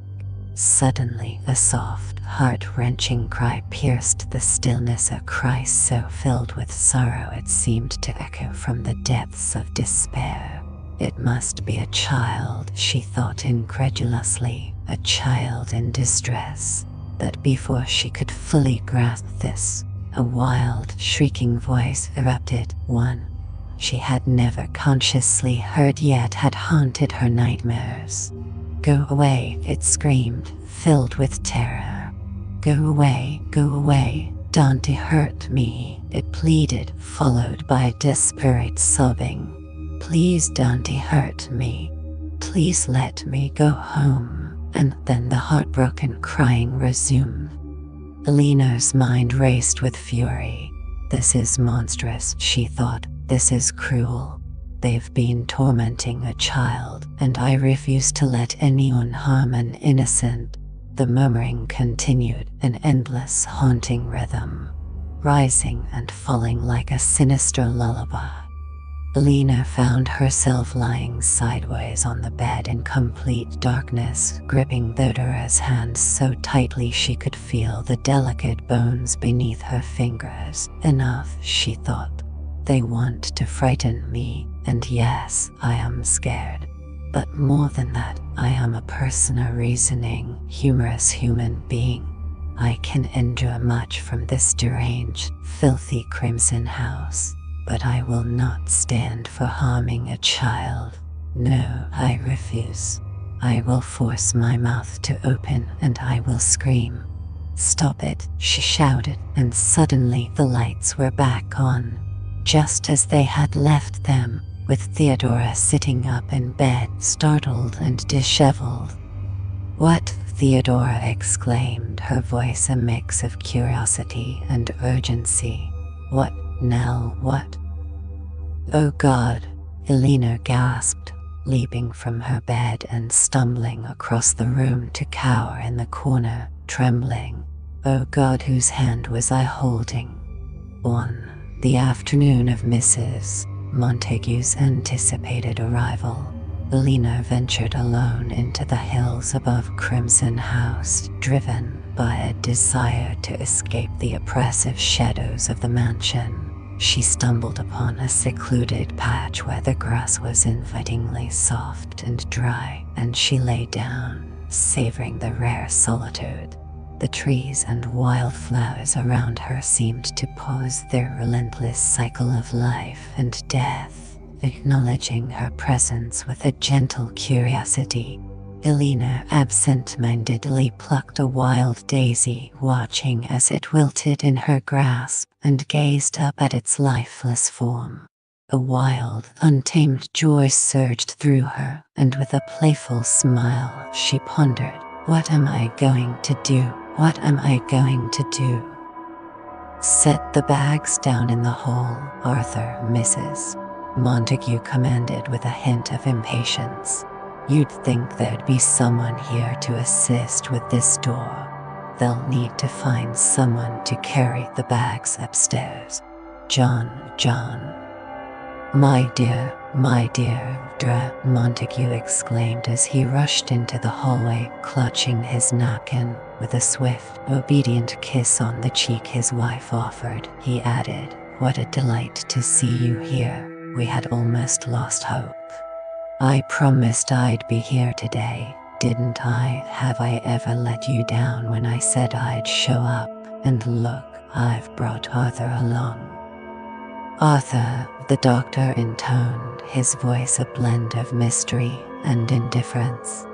Suddenly, a soft, heart-wrenching cry pierced the stillness, a cry so filled with sorrow it seemed to echo from the depths of despair. It must be a child, she thought incredulously, a child in distress. But before she could fully grasp this, a wild, shrieking voice erupted, one she had never consciously heard yet had haunted her nightmares. "Go away," it screamed, filled with terror. Go away, Dante hurt me," it pleaded, followed by desperate sobbing. "Please, Dante hurt me. Please let me go home." And then the heartbroken crying resumed. Elena's mind raced with fury. This is monstrous, she thought. This is cruel. They've been tormenting a child, and I refuse to let anyone harm an innocent. The murmuring continued, an endless haunting rhythm, rising and falling like a sinister lullaby. Elena found herself lying sideways on the bed in complete darkness, gripping Theodora's hands so tightly she could feel the delicate bones beneath her fingers. Enough, she thought. They want to frighten me, and yes, I am scared. But more than that, I am a person, a reasoning, humorous human being. I can endure much from this deranged, filthy Crimson House. But I will not stand for harming a child. No, I refuse. I will force my mouth to open and I will scream. Stop it, she shouted, and suddenly the lights were back on, just as they had left them, with Theodora sitting up in bed, startled and disheveled. "What?" Theodora exclaimed, her voice a mix of curiosity and urgency. "What? Nell, what?" "Oh God," Elena gasped, leaping from her bed and stumbling across the room to cower in the corner, trembling. "Oh God, whose hand was I holding?" On the afternoon of Mrs. Montague's anticipated arrival, Elena ventured alone into the hills above Crimson House, driven by a desire to escape the oppressive shadows of the mansion. She stumbled upon a secluded patch where the grass was invitingly soft and dry, and she lay down, savoring the rare solitude. The trees and wildflowers around her seemed to pause their relentless cycle of life and death, acknowledging her presence with a gentle curiosity. Elena absent-mindedly plucked a wild daisy, watching as it wilted in her grasp, and gazed up at its lifeless form. A wild, untamed joy surged through her, and with a playful smile, she pondered, "What am I going to do? What am I going to do?" "Set the bags down in the hall, Arthur," Mrs. Montague commanded with a hint of impatience. "You'd think there'd be someone here to assist with this door. They'll need to find someone to carry the bags upstairs. John. My dear, Montague exclaimed as he rushed into the hallway, clutching his napkin. With a swift, obedient kiss on the cheek his wife offered, he added, "What a delight to see you here. We had almost lost hope. I promised I'd be here today, didn't I? Have I ever let you down when I said I'd show up? And look, I've brought Arthur along." "Arthur," the doctor intoned, his voice a blend of mystery and indifference.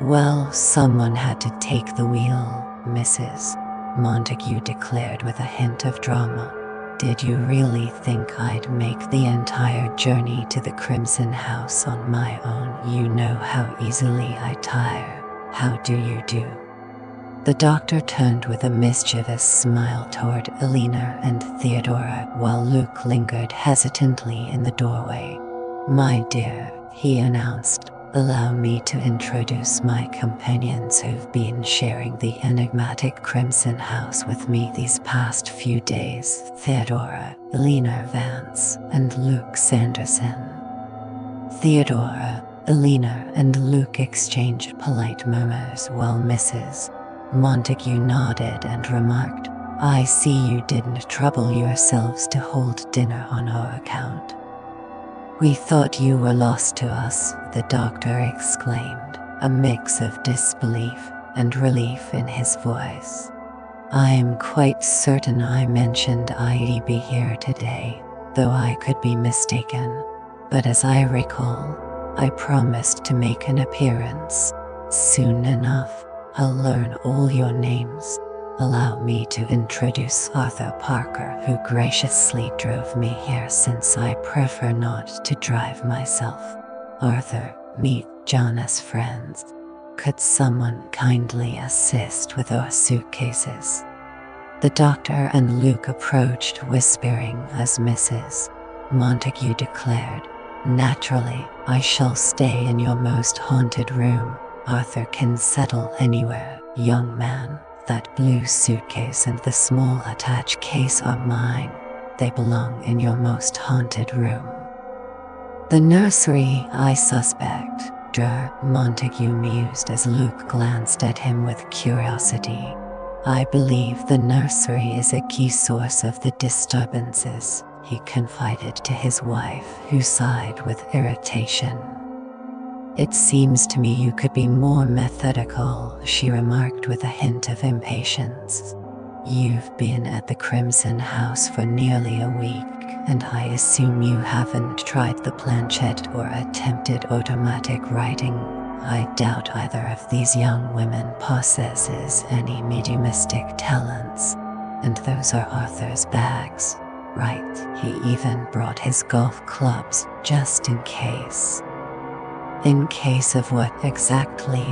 "Well, someone had to take the wheel," Mrs. Montague declared with a hint of drama. "Did you really think I'd make the entire journey to the Crimson House on my own? You know how easily I tire. How do you do?" The doctor turned with a mischievous smile toward Elena and Theodora, while Luke lingered hesitantly in the doorway. "My dear," he announced, "allow me to introduce my companions who've been sharing the enigmatic Crimson House with me these past few days: Theodora, Elena Vance, and Luke Sanderson." Theodora, Elena, and Luke exchanged polite murmurs while Mrs. Montague nodded and remarked, "I see you didn't trouble yourselves to hold dinner on our account." "We thought you were lost to us," the doctor exclaimed, a mix of disbelief and relief in his voice. "I'm quite certain I mentioned I'd be here today, though I could be mistaken. But as I recall, I promised to make an appearance. Soon enough, I'll learn all your names. Allow me to introduce Arthur Parker, who graciously drove me here since I prefer not to drive myself. Arthur, meet John's friends. Could someone kindly assist with our suitcases?" The doctor and Luke approached, whispering as Mrs. Montague declared, Naturally, I shall stay in your most haunted room. Arthur can settle anywhere, young man. That blue suitcase and the small attached case are mine. They belong in your most haunted room. The nursery, I suspect, Montague mused as Luke glanced at him with curiosity. I believe the nursery is a key source of the disturbances, he confided to his wife, who sighed with irritation. It seems to me you could be more methodical, she remarked with a hint of impatience. You've been at the Crimson House for nearly a week, and I assume you haven't tried the planchette or attempted automatic writing. I doubt either of these young women possesses any mediumistic talents. And those are Arthur's bags, right? He even brought his golf clubs, just in case. In case of what exactly?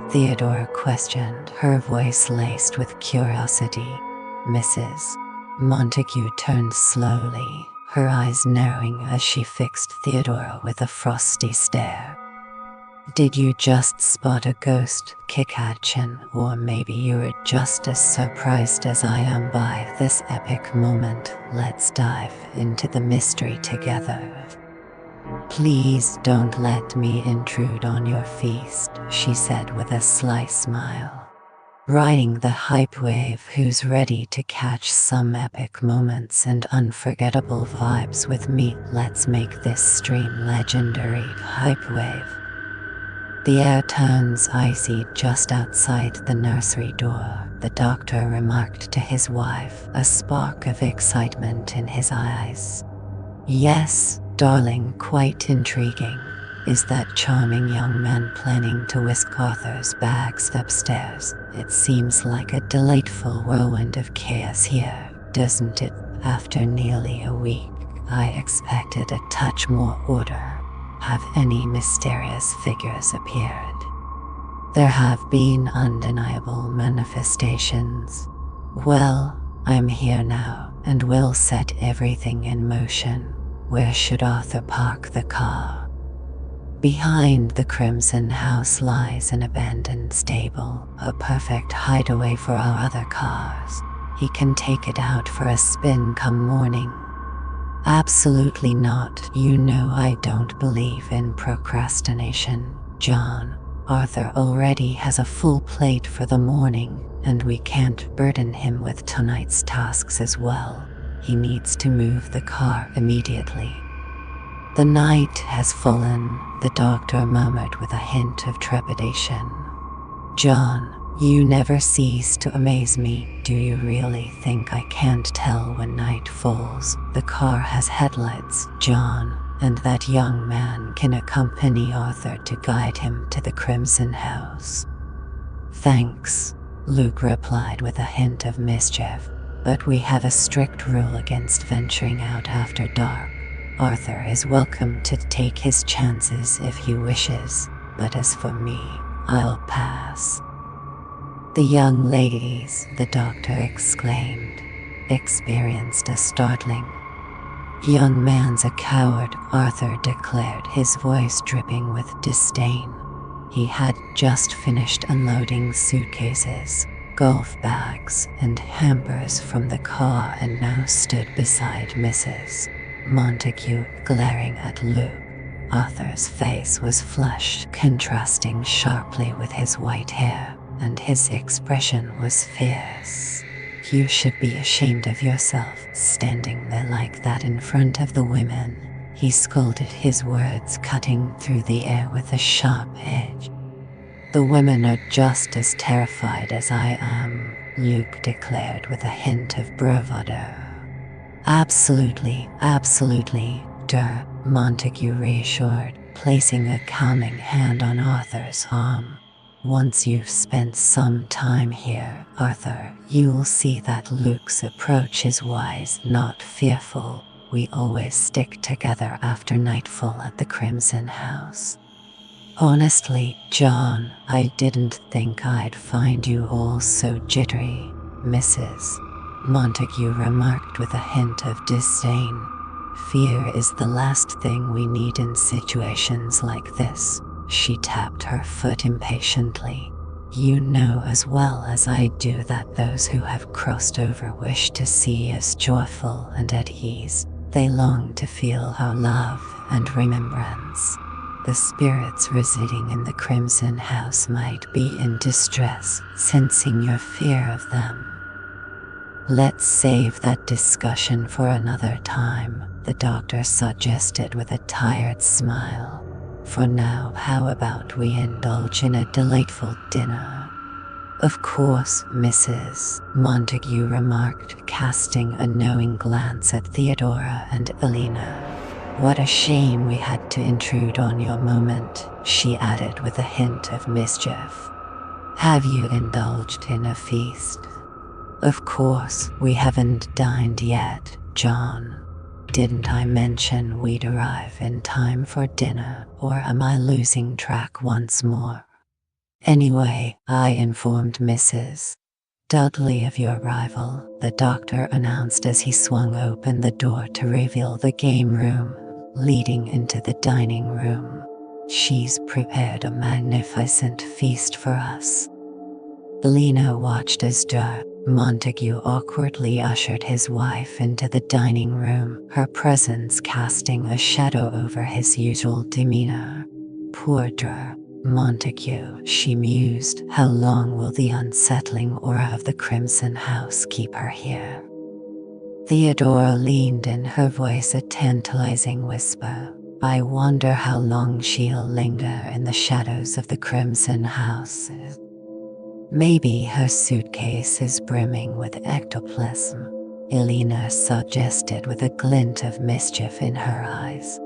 Theodora questioned, her voice laced with curiosity. Mrs. Montague turned slowly, her eyes narrowing as she fixed Theodora with a frosty stare. Did you just spot a ghost, Kikachin, or maybe you're just as surprised as I am by this epic moment? Let's dive into the mystery together. Please don't let me intrude on your feast, she said with a sly smile. Riding the hype wave, who's ready to catch some epic moments and unforgettable vibes with me? Let's make this stream legendary. Hype wave. The air turns icy just outside the nursery door, the doctor remarked to his wife, a spark of excitement in his eyes. Yes, darling, quite intriguing. Is that charming young man planning to whisk Arthur's bags upstairs? It seems like a delightful whirlwind of chaos here, doesn't it? After nearly a week, I expected a touch more order. Have any mysterious figures appeared? There have been undeniable manifestations. Well, I'm here now, and will set everything in motion. Where should Arthur park the car? Behind the Crimson House lies an abandoned stable, a perfect hideaway for our other cars. He can take it out for a spin come morning. Absolutely not. You know I don't believe in procrastination, John. Arthur already has a full plate for the morning, and we can't burden him with tonight's tasks as well. He needs to move the car immediately. The night has fallen, the doctor murmured with a hint of trepidation. John, you never cease to amaze me. Do you really think I can't tell when night falls? The car has headlights, John, and that young man can accompany Arthur to guide him to the Crimson House. Thanks, Luke replied with a hint of mischief, but we have a strict rule against venturing out after dark. Arthur is welcome to take his chances if he wishes, but as for me, I'll pass. The young ladies, the doctor exclaimed, experienced a startling. Young man's a coward, Arthur declared, his voice dripping with disdain. He had just finished unloading suitcases, golf bags, and hampers from the car and now stood beside Mrs. Montague, glaring at Luke. Arthur's face was flushed, contrasting sharply with his white hair, and his expression was fierce. You should be ashamed of yourself, standing there like that in front of the women, he scolded, his words cutting through the air with a sharp edge. The women are just as terrified as I am, Luke declared with a hint of bravado. Absolutely, Montague reassured, placing a calming hand on Arthur's arm. Once you've spent some time here, Arthur, you'll see that Luke's approach is wise, not fearful. We always stick together after nightfall at the Crimson House. Honestly, John, I didn't think I'd find you all so jittery, Mrs. Montague remarked with a hint of disdain. Fear is the last thing we need in situations like this. She tapped her foot impatiently. You know as well as I do that those who have crossed over wish to see us joyful and at ease. They long to feel our love and remembrance. The spirits residing in the Crimson House might be in distress, sensing your fear of them. Let's save that discussion for another time, the doctor suggested with a tired smile. For now, how about we indulge in a delightful dinner? Of course, Mrs. Montague remarked, casting a knowing glance at Theodora and Elena. What a shame we had to intrude on your moment, she added with a hint of mischief. Have you indulged in a feast? Of course, we haven't dined yet, John. Didn't I mention we'd arrive in time for dinner, or am I losing track once more? Anyway, I informed Mrs. Dudley of your arrival, the doctor announced as he swung open the door to reveal the game room leading into the dining room. She's prepared a magnificent feast for us. Lena watched as Montague awkwardly ushered his wife into the dining room, her presence casting a shadow over his usual demeanor. Poor Montague, she mused. How long will the unsettling aura of the Crimson House keep her here? Theodora leaned in, her voice a tantalizing whisper. I wonder how long she'll linger in the shadows of the Crimson House. Maybe her suitcase is brimming with ectoplasm, Elena suggested with a glint of mischief in her eyes.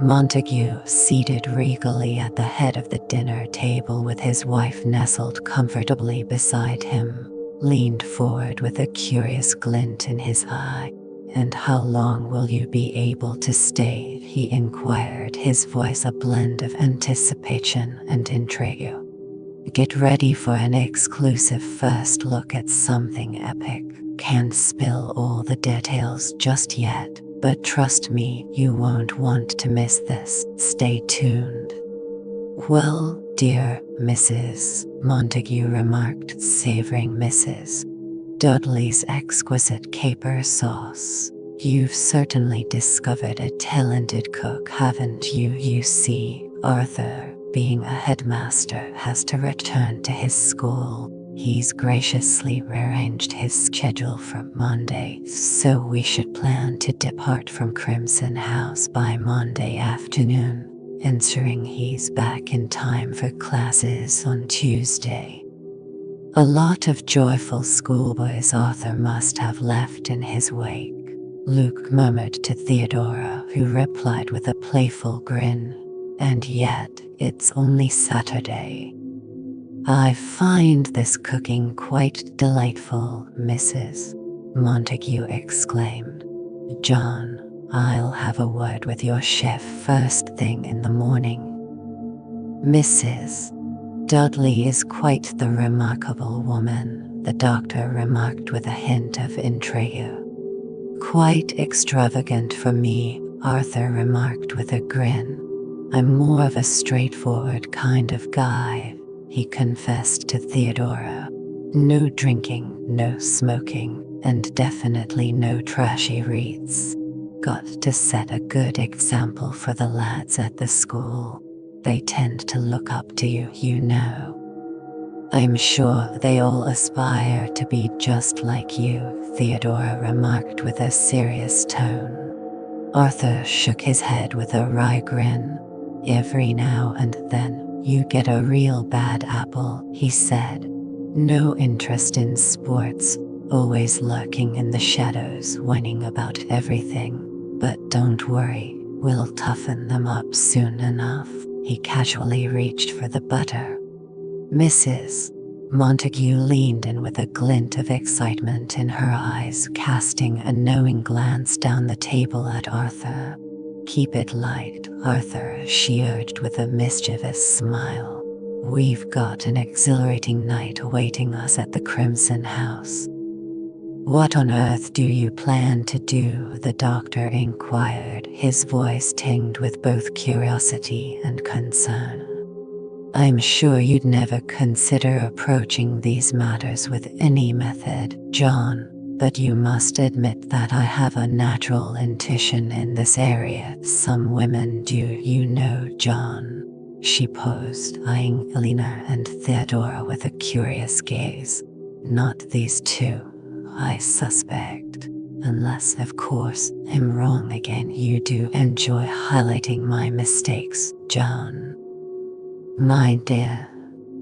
Montague, seated regally at the head of the dinner table with his wife nestled comfortably beside him, leaned forward with a curious glint in his eye. And how long will you be able to stay? He inquired, his voice a blend of anticipation and intrigue. Get ready for an exclusive first look at something epic. Can't spill all the details just yet, but trust me, you won't want to miss this. Stay tuned. Well, dear Mrs. Montague remarked, savoring Mrs. Dudley's exquisite caper sauce. You've certainly discovered a talented cook, haven't you? You see, Arthur, being a headmaster, has to return to his school. He's graciously rearranged his schedule for Monday, so we should plan to depart from Crimson House by Monday afternoon, ensuring he's back in time for classes on Tuesday. A lot of joyful schoolboys Arthur must have left in his wake, Luke murmured to Theodora, who replied with a playful grin. And yet, it's only Saturday. I find this cooking quite delightful, Mrs. Montague exclaimed. John, I'll have a word with your chef first thing in the morning. Mrs. Dudley is quite the remarkable woman, the doctor remarked with a hint of intrigue. Quite extravagant for me, Arthur remarked with a grin. I'm more of a straightforward kind of guy, he confessed to Theodora. No drinking, no smoking, and definitely no trashy wreaths. Got to set a good example for the lads at the school. They tend to look up to you, you know. I'm sure they all aspire to be just like you, Theodora remarked with a serious tone. Arthur shook his head with a wry grin. Every now and then, you get a real bad apple, he said. No interest in sports, always lurking in the shadows, whining about everything. But don't worry, we'll toughen them up soon enough. He casually reached for the butter. Mrs. Montague leaned in with a glint of excitement in her eyes, casting a knowing glance down the table at Arthur. Keep it light, Arthur, she urged with a mischievous smile. We've got an exhilarating night awaiting us at the Crimson House. What on earth do you plan to do? The doctor inquired, his voice tinged with both curiosity and concern. I'm sure you'd never consider approaching these matters with any method, John, but you must admit that I have a natural intuition in this area. Some women do, you know, John. She paused, eyeing Elena and Theodora with a curious gaze. Not these two, I suspect. Unless, of course, I'm wrong again. You do enjoy highlighting my mistakes, John. My dear,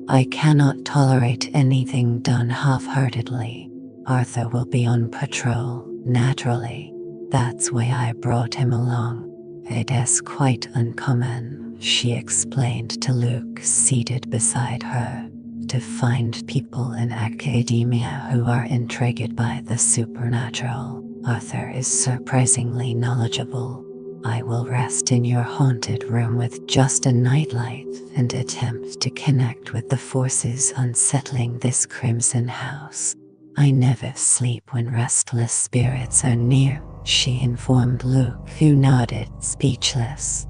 I cannot tolerate anything done half-heartedly. Arthur will be on patrol, naturally. That's why I brought him along. It is quite uncommon, she explained to Luke seated beside her, to find people in academia who are intrigued by the supernatural. Arthur is surprisingly knowledgeable. I will rest in your haunted room with just a nightlight and attempt to connect with the forces unsettling this Crimson House. I never sleep when restless spirits are near, she informed Luke, who nodded, speechless.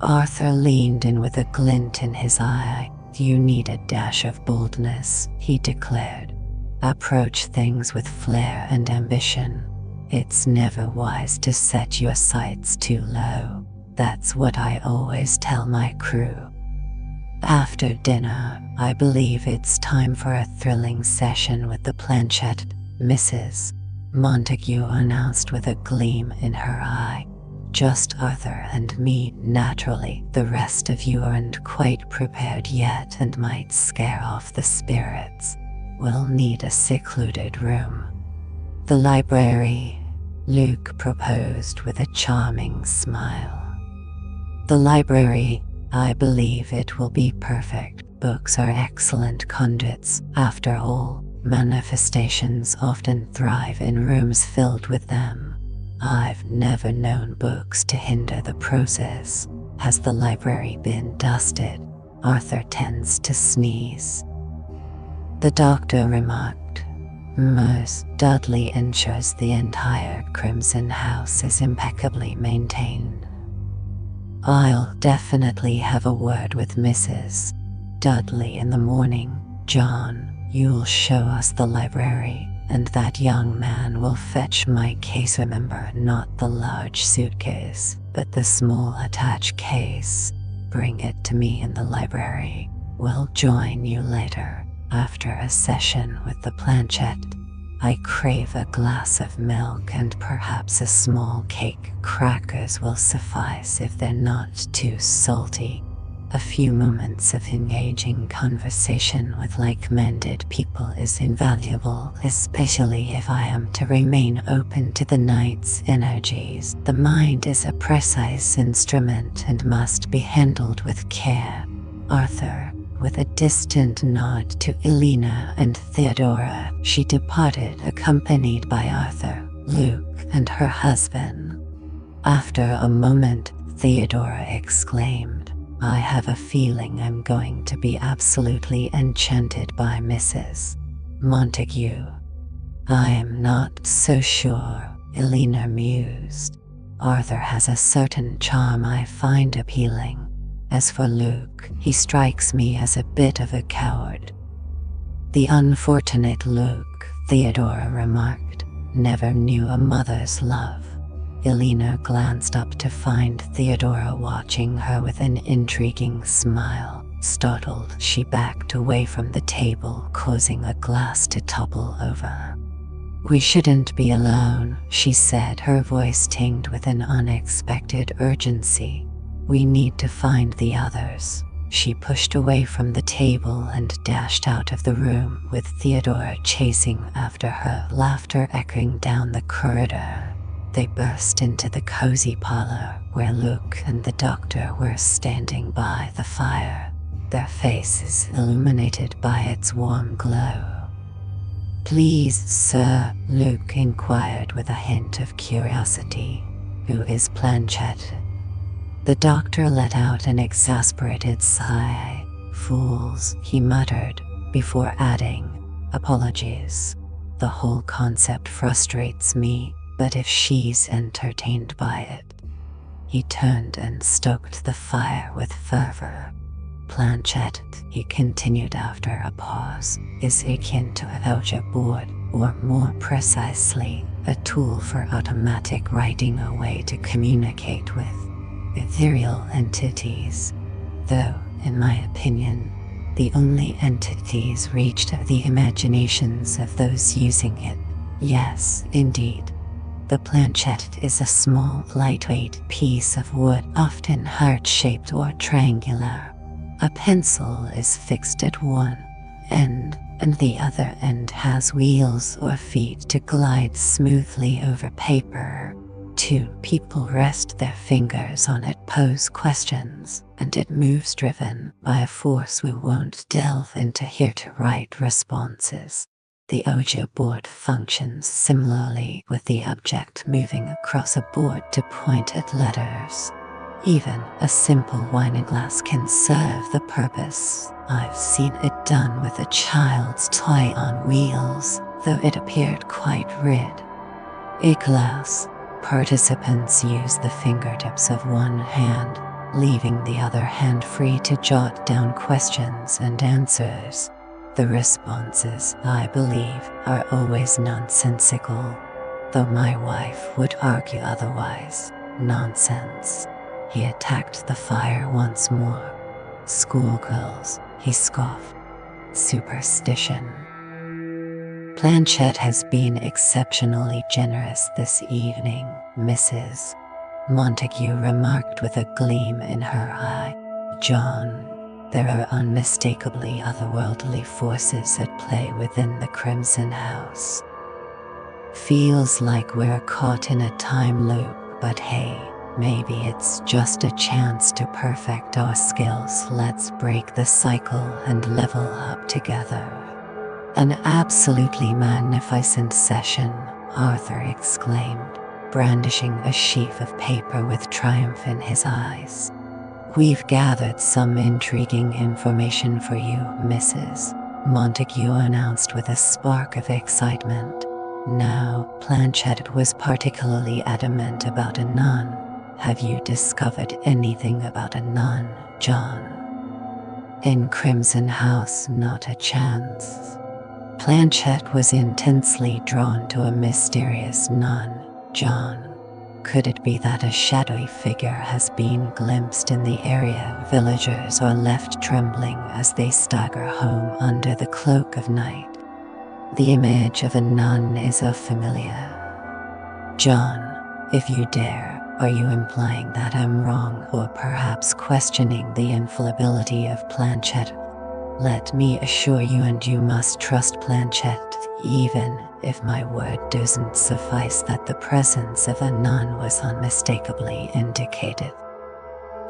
Arthur leaned in with a glint in his eye. You need a dash of boldness, he declared. Approach things with flair and ambition. It's never wise to set your sights too low. That's what I always tell my crew. After dinner, I believe it's time for a thrilling session with the planchette, Mrs. Montague announced with a gleam in her eye. Just Arthur and me, naturally. The rest of you aren't quite prepared yet and might scare off the spirits. We'll need a secluded room. The library, Luke proposed with a charming smile. The library, I believe it will be perfect. Books are excellent conduits. After all, manifestations often thrive in rooms filled with them. I've never known books to hinder the process. Has the library been dusted? Arthur tends to sneeze. The doctor remarked. Most Dudley ensures the entire Crimson House is impeccably maintained. I'll definitely have a word with Mrs. Dudley in the morning. John, you'll show us the library, and that young man will fetch my case. Remember, not the large suitcase, but the small attached case. Bring it to me in the library. We'll join you later, after a session with the planchette. I crave a glass of milk and perhaps a small cake. Crackers will suffice if they're not too salty. A few moments of engaging conversation with like-minded people is invaluable, especially if I am to remain open to the night's energies. The mind is a precise instrument and must be handled with care. Arthur, with a distant nod to Elena and Theodora, she departed accompanied by Arthur, Luke, and her husband. After a moment, Theodora exclaimed, I have a feeling I'm going to be absolutely enchanted by Mrs. Montague. I am not so sure, Elena mused. Arthur has a certain charm I find appealing. As for Luke, he strikes me as a bit of a coward. The unfortunate Luke, Theodora remarked, never knew a mother's love. Elena glanced up to find Theodora watching her with an intriguing smile. Startled, she backed away from the table, causing a glass to topple over. We shouldn't be alone, she said, her voice tinged with an unexpected urgency. We need to find the others. She pushed away from the table and dashed out of the room, with Theodora chasing after her, laughter echoing down the corridor. They burst into the cozy parlor, where Luke and the doctor were standing by the fire, their faces illuminated by its warm glow. Please, sir, Luke inquired with a hint of curiosity. Who is Planchette? The doctor let out an exasperated sigh. Fools, he muttered, before adding, apologies. The whole concept frustrates me, but if she's entertained by it. He turned and stoked the fire with fervor. Planchette, he continued after a pause, is akin to a Ouija board, or more precisely, a tool for automatic writing, a way to communicate with ethereal entities. Though, in my opinion, the only entities reached are the imaginations of those using it. Yes, indeed. The planchette is a small, lightweight piece of wood, often heart-shaped or triangular. A pencil is fixed at one end, and the other end has wheels or feet to glide smoothly over paper. Two people rest their fingers on it, pose questions, and it moves, driven by a force we won't delve into here, to write responses. The Ouija board functions similarly, with the object moving across a board to point at letters. Even a simple wine glass can serve the purpose. I've seen it done with a child's toy on wheels, though it appeared quite rid. A glass. Participants use the fingertips of one hand, leaving the other hand free to jot down questions and answers. The responses, I believe, are always nonsensical, though my wife would argue otherwise. Nonsense. He attacked the fire once more. Schoolgirls, he scoffed. Superstition. Planchette has been exceptionally generous this evening, Mrs. Montague remarked with a gleam in her eye. John, there are unmistakably otherworldly forces at play within the Crimson House. Feels like we're caught in a time loop, but hey, maybe it's just a chance to perfect our skills. Let's break the cycle and level up together. An absolutely magnificent session, Arthur exclaimed, brandishing a sheaf of paper with triumph in his eyes. We've gathered some intriguing information for you, Mrs. Montague announced with a spark of excitement. Now, Planchette was particularly adamant about a nun. Have you discovered anything about a nun, John? In Crimson House, not a chance. Planchette was intensely drawn to a mysterious nun, John. Could it be that a shadowy figure has been glimpsed in the area? Villagers are left trembling as they stagger home under the cloak of night. The image of a nun is familiar. John, if you dare, are you implying that I'm wrong, or perhaps questioning the infallibility of Planchette? Let me assure you, and you must trust Planchette, even if my word doesn't suffice, that the presence of a nun was unmistakably indicated.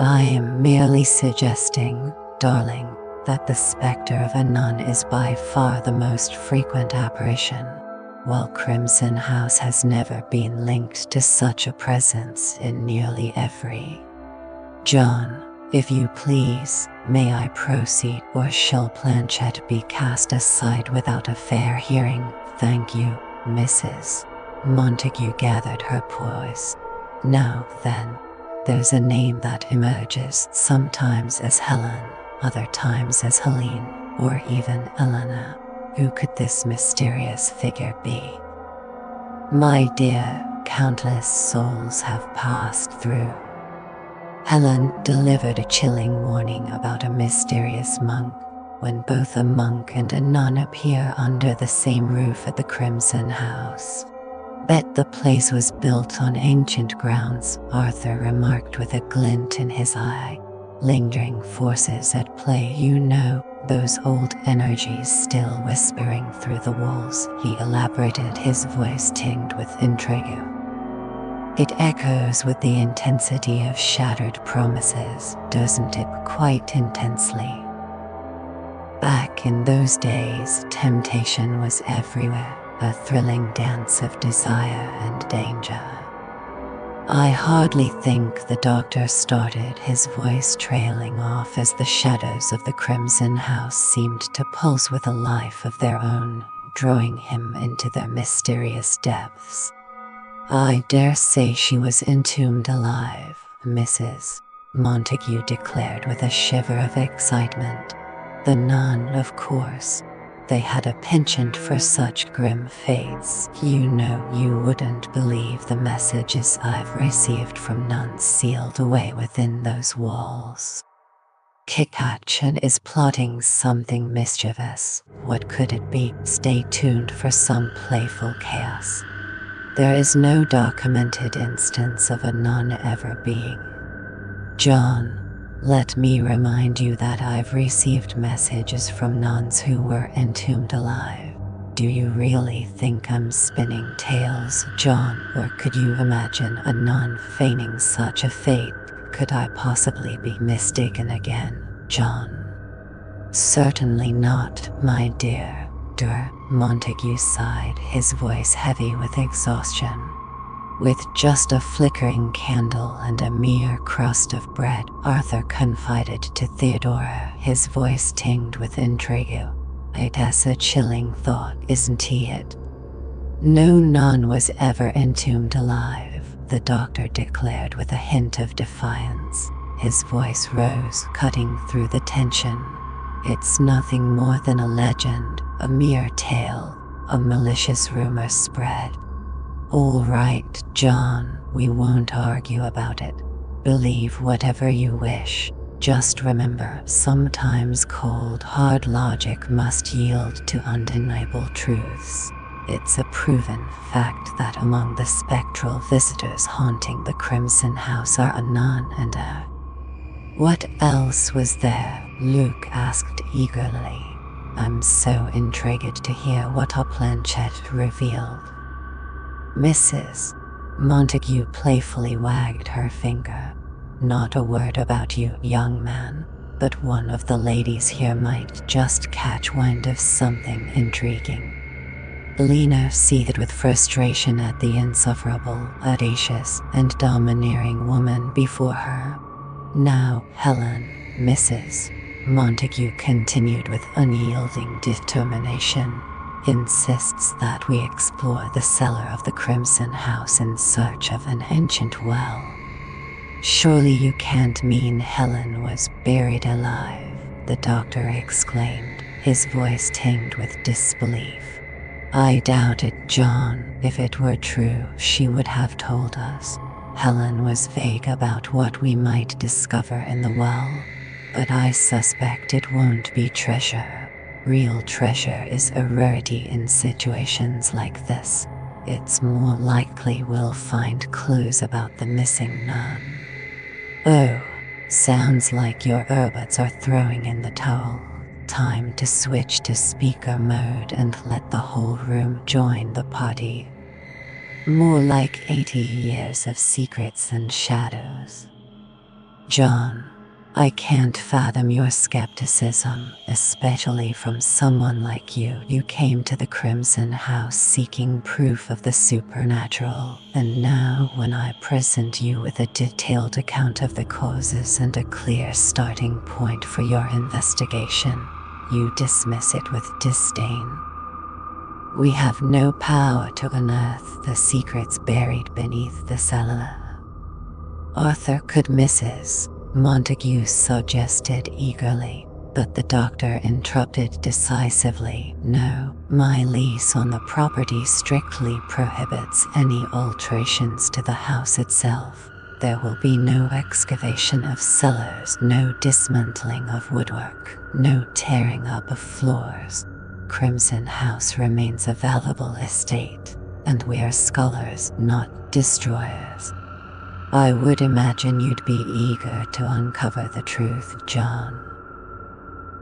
I am merely suggesting, darling, that the specter of a nun is by far the most frequent apparition, while Crimson House has never been linked to such a presence in nearly every. John, if you please, may I proceed, or shall Planchette be cast aside without a fair hearing? Thank you, Mrs. Montague gathered her poise. Now then, there's a name that emerges, sometimes as Helen, other times as Helene, or even Elena. Who could this mysterious figure be? My dear, countless souls have passed through. Helen delivered a chilling warning about a mysterious monk. When both a monk and a nun appear under the same roof at the Crimson House. Bet the place was built on ancient grounds, Arthur remarked with a glint in his eye. Lingering forces at play, you know, those old energies still whispering through the walls, he elaborated, his voice tinged with intrigue. It echoes with the intensity of shattered promises, doesn't it? Quite intensely. Back in those days, temptation was everywhere, a thrilling dance of desire and danger. I hardly think the doctor started, his voice trailing off as the shadows of the Crimson House seemed to pulse with a life of their own. drawing him into their mysterious depths. I dare say she was entombed alive, Mrs. Montague declared with a shiver of excitement. The nun, of course. They had a penchant for such grim fates. You know, you wouldn't believe the messages I've received from nuns sealed away within those walls. Kikachin is plotting something mischievous. What could it be? Stay tuned for some playful chaos. There is no documented instance of a nun ever being. John, let me remind you that I've received messages from nuns who were entombed alive. Do you really think I'm spinning tales, John, or could you imagine a nun feigning such a fate? Could I possibly be mistaken again, John? Certainly not, my dear. Montague sighed, his voice heavy with exhaustion. With just a flickering candle and a mere crust of bread, Arthur confided to Theodora, his voice tinged with intrigue. It's a chilling thought, isn't it? No nun was ever entombed alive, the doctor declared with a hint of defiance. His voice rose, cutting through the tension. It's nothing more than a legend, a mere tale, a malicious rumor spread. All right, John, we won't argue about it. Believe whatever you wish. Just remember, sometimes cold, hard logic must yield to undeniable truths. It's a proven fact that among the spectral visitors haunting the Crimson House are a nun and a... What else was there? Luke asked eagerly. I'm so intrigued to hear what our planchette revealed. Mrs. Montague playfully wagged her finger. Not a word about you, young man, but one of the ladies here might just catch wind of something intriguing. Lena seethed with frustration at the insufferable, audacious, and domineering woman before her. Now, Helen, Mrs. Montague continued with unyielding determination, insists that we explore the cellar of the Crimson House in search of an ancient well. Surely you can't mean Helen was buried alive, the doctor exclaimed, his voice tinged with disbelief. I doubt it, John. If it were true, she would have told us. Helen was vague about what we might discover in the well, but I suspect it won't be treasure. Real treasure is a rarity in situations like this. It's more likely we'll find clues about the missing nun. Oh, sounds like your earbuds are throwing in the towel. Time to switch to speaker mode and let the whole room join the party. More like 80 years of secrets and shadows. John, I can't fathom your skepticism, especially from someone like you. You came to the Crimson House seeking proof of the supernatural, and now when I present you with a detailed account of the causes and a clear starting point for your investigation, you dismiss it with disdain. We have no power to unearth the secrets buried beneath the cellar. Arthur could Mrs. Montague suggested eagerly, but the doctor interrupted decisively. No, my lease on the property strictly prohibits any alterations to the house itself. There will be no excavation of cellars, no dismantling of woodwork, no tearing up of floors. Crimson House remains a valuable estate, and we are scholars, not destroyers. I would imagine you'd be eager to uncover the truth, John.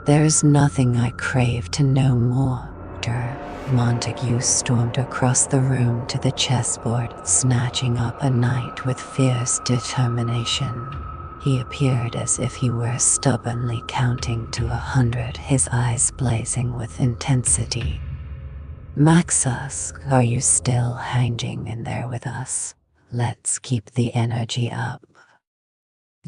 There's nothing I crave to know more. Montague stormed across the room to the chessboard, snatching up a knight with fierce determination. He appeared as if he were stubbornly counting to 100, his eyes blazing with intensity. Maxus, are you still hanging in there with us? Let's keep the energy up.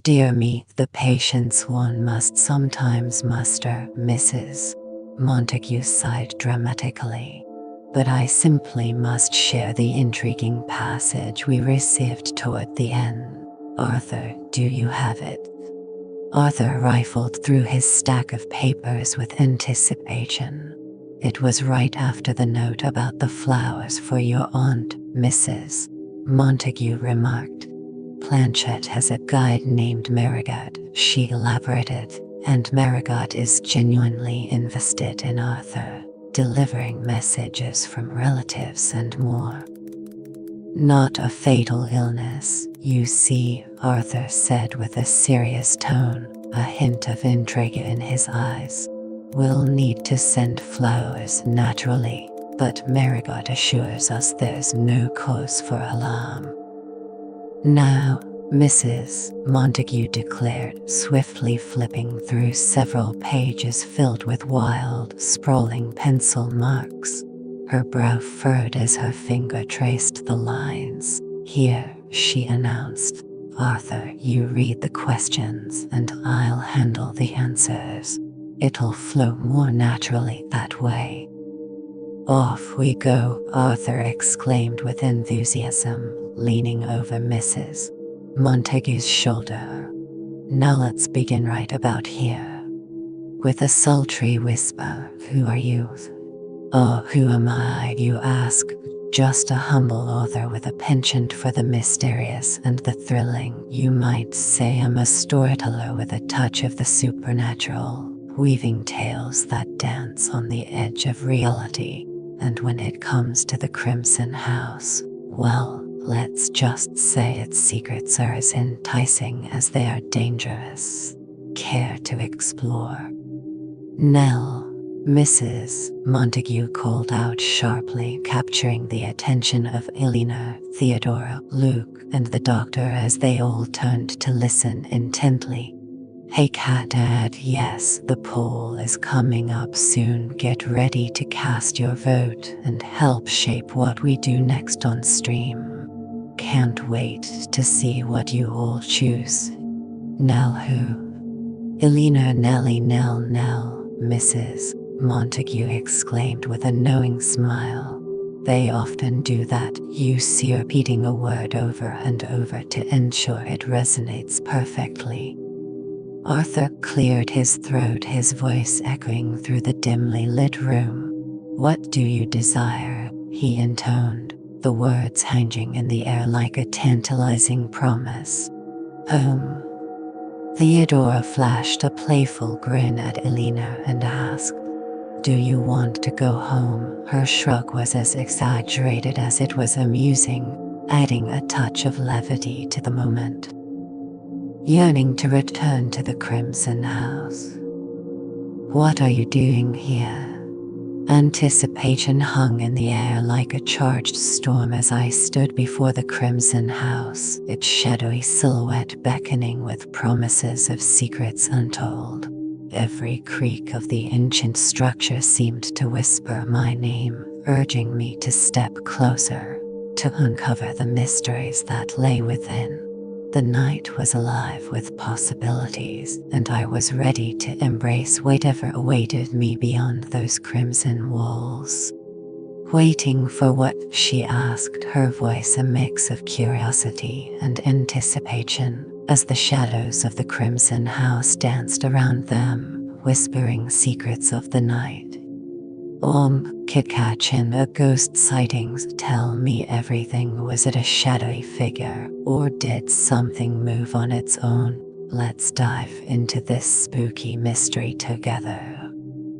Dear me, the patience one must sometimes muster, Mrs. Montague sighed dramatically. but I simply must share the intriguing passage we received toward the end. Arthur, do you have it? Arthur rifled through his stack of papers with anticipation. It was right after the note about the flowers for your aunt, Mrs. Montague remarked. Planchet has a guide named Marigot, she elaborated, and Marigot is genuinely invested in Arthur, delivering messages from relatives and more. Not a fatal illness, you see, Arthur said with a serious tone, a hint of intrigue in his eyes. We'll need to send flowers naturally, but Marigot assures us there's no cause for alarm. Now, Mrs. Montague declared, swiftly flipping through several pages filled with wild, sprawling pencil marks. Her brow furrowed as her finger traced the lines. Here, she announced. Arthur, you read the questions and I'll handle the answers. It'll flow more naturally that way. Off we go, Arthur exclaimed with enthusiasm, leaning over Mrs. Montague's shoulder. Now let's begin right about here. With a sultry whisper, who are you? Oh, who am I, you ask? Just a humble author with a penchant for the mysterious and the thrilling. You might say I'm a storyteller with a touch of the supernatural, weaving tales that dance on the edge of reality. And when it comes to the Crimson House, well, let's just say its secrets are as enticing as they are dangerous. Care to explore? Nell, Mrs. Montague called out sharply, capturing the attention of Elena, Theodora, Luke, and the doctor as they all turned to listen intently. Hey Cat Dad, yes, the poll is coming up soon. Get ready to cast your vote and help shape what we do next on stream. Can't wait to see what you all choose. Nell who? Elena Nelly Nell Nell, Mrs. Montague exclaimed with a knowing smile. They often do that, you see, repeating a word over and over to ensure it resonates perfectly. Arthur cleared his throat, his voice echoing through the dimly lit room. What do you desire? He intoned, the words hanging in the air like a tantalizing promise. Home. Theodora flashed a playful grin at Elena and asked, do you want to go home? Her shrug was as exaggerated as it was amusing, adding a touch of levity to the moment. Yearning to return to the Crimson House. What are you doing here? Anticipation hung in the air like a charged storm as I stood before the Crimson House, its shadowy silhouette beckoning with promises of secrets untold. Every creak of the ancient structure seemed to whisper my name, urging me to step closer, to uncover the mysteries that lay within. The night was alive with possibilities, and I was ready to embrace whatever awaited me beyond those crimson walls. Waiting for what? She asked, her voice a mix of curiosity and anticipation, as the shadows of the Crimson House danced around them, whispering secrets of the night. Kikachin, a ghost sightings. Tell me everything. Was it a shadowy figure, or did something move on its own? Let's dive into this spooky mystery together.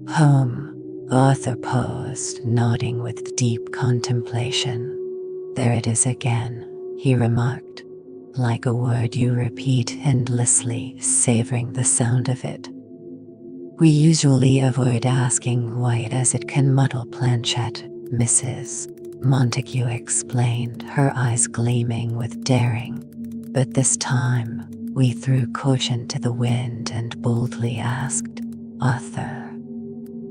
Home. Arthur paused, nodding with deep contemplation. There it is again, he remarked, like a word you repeat endlessly, savoring the sound of it. We usually avoid asking why, as it can muddle Planchet, Mrs. Montague explained, her eyes gleaming with daring. But this time, we threw caution to the wind and boldly asked, Arthur.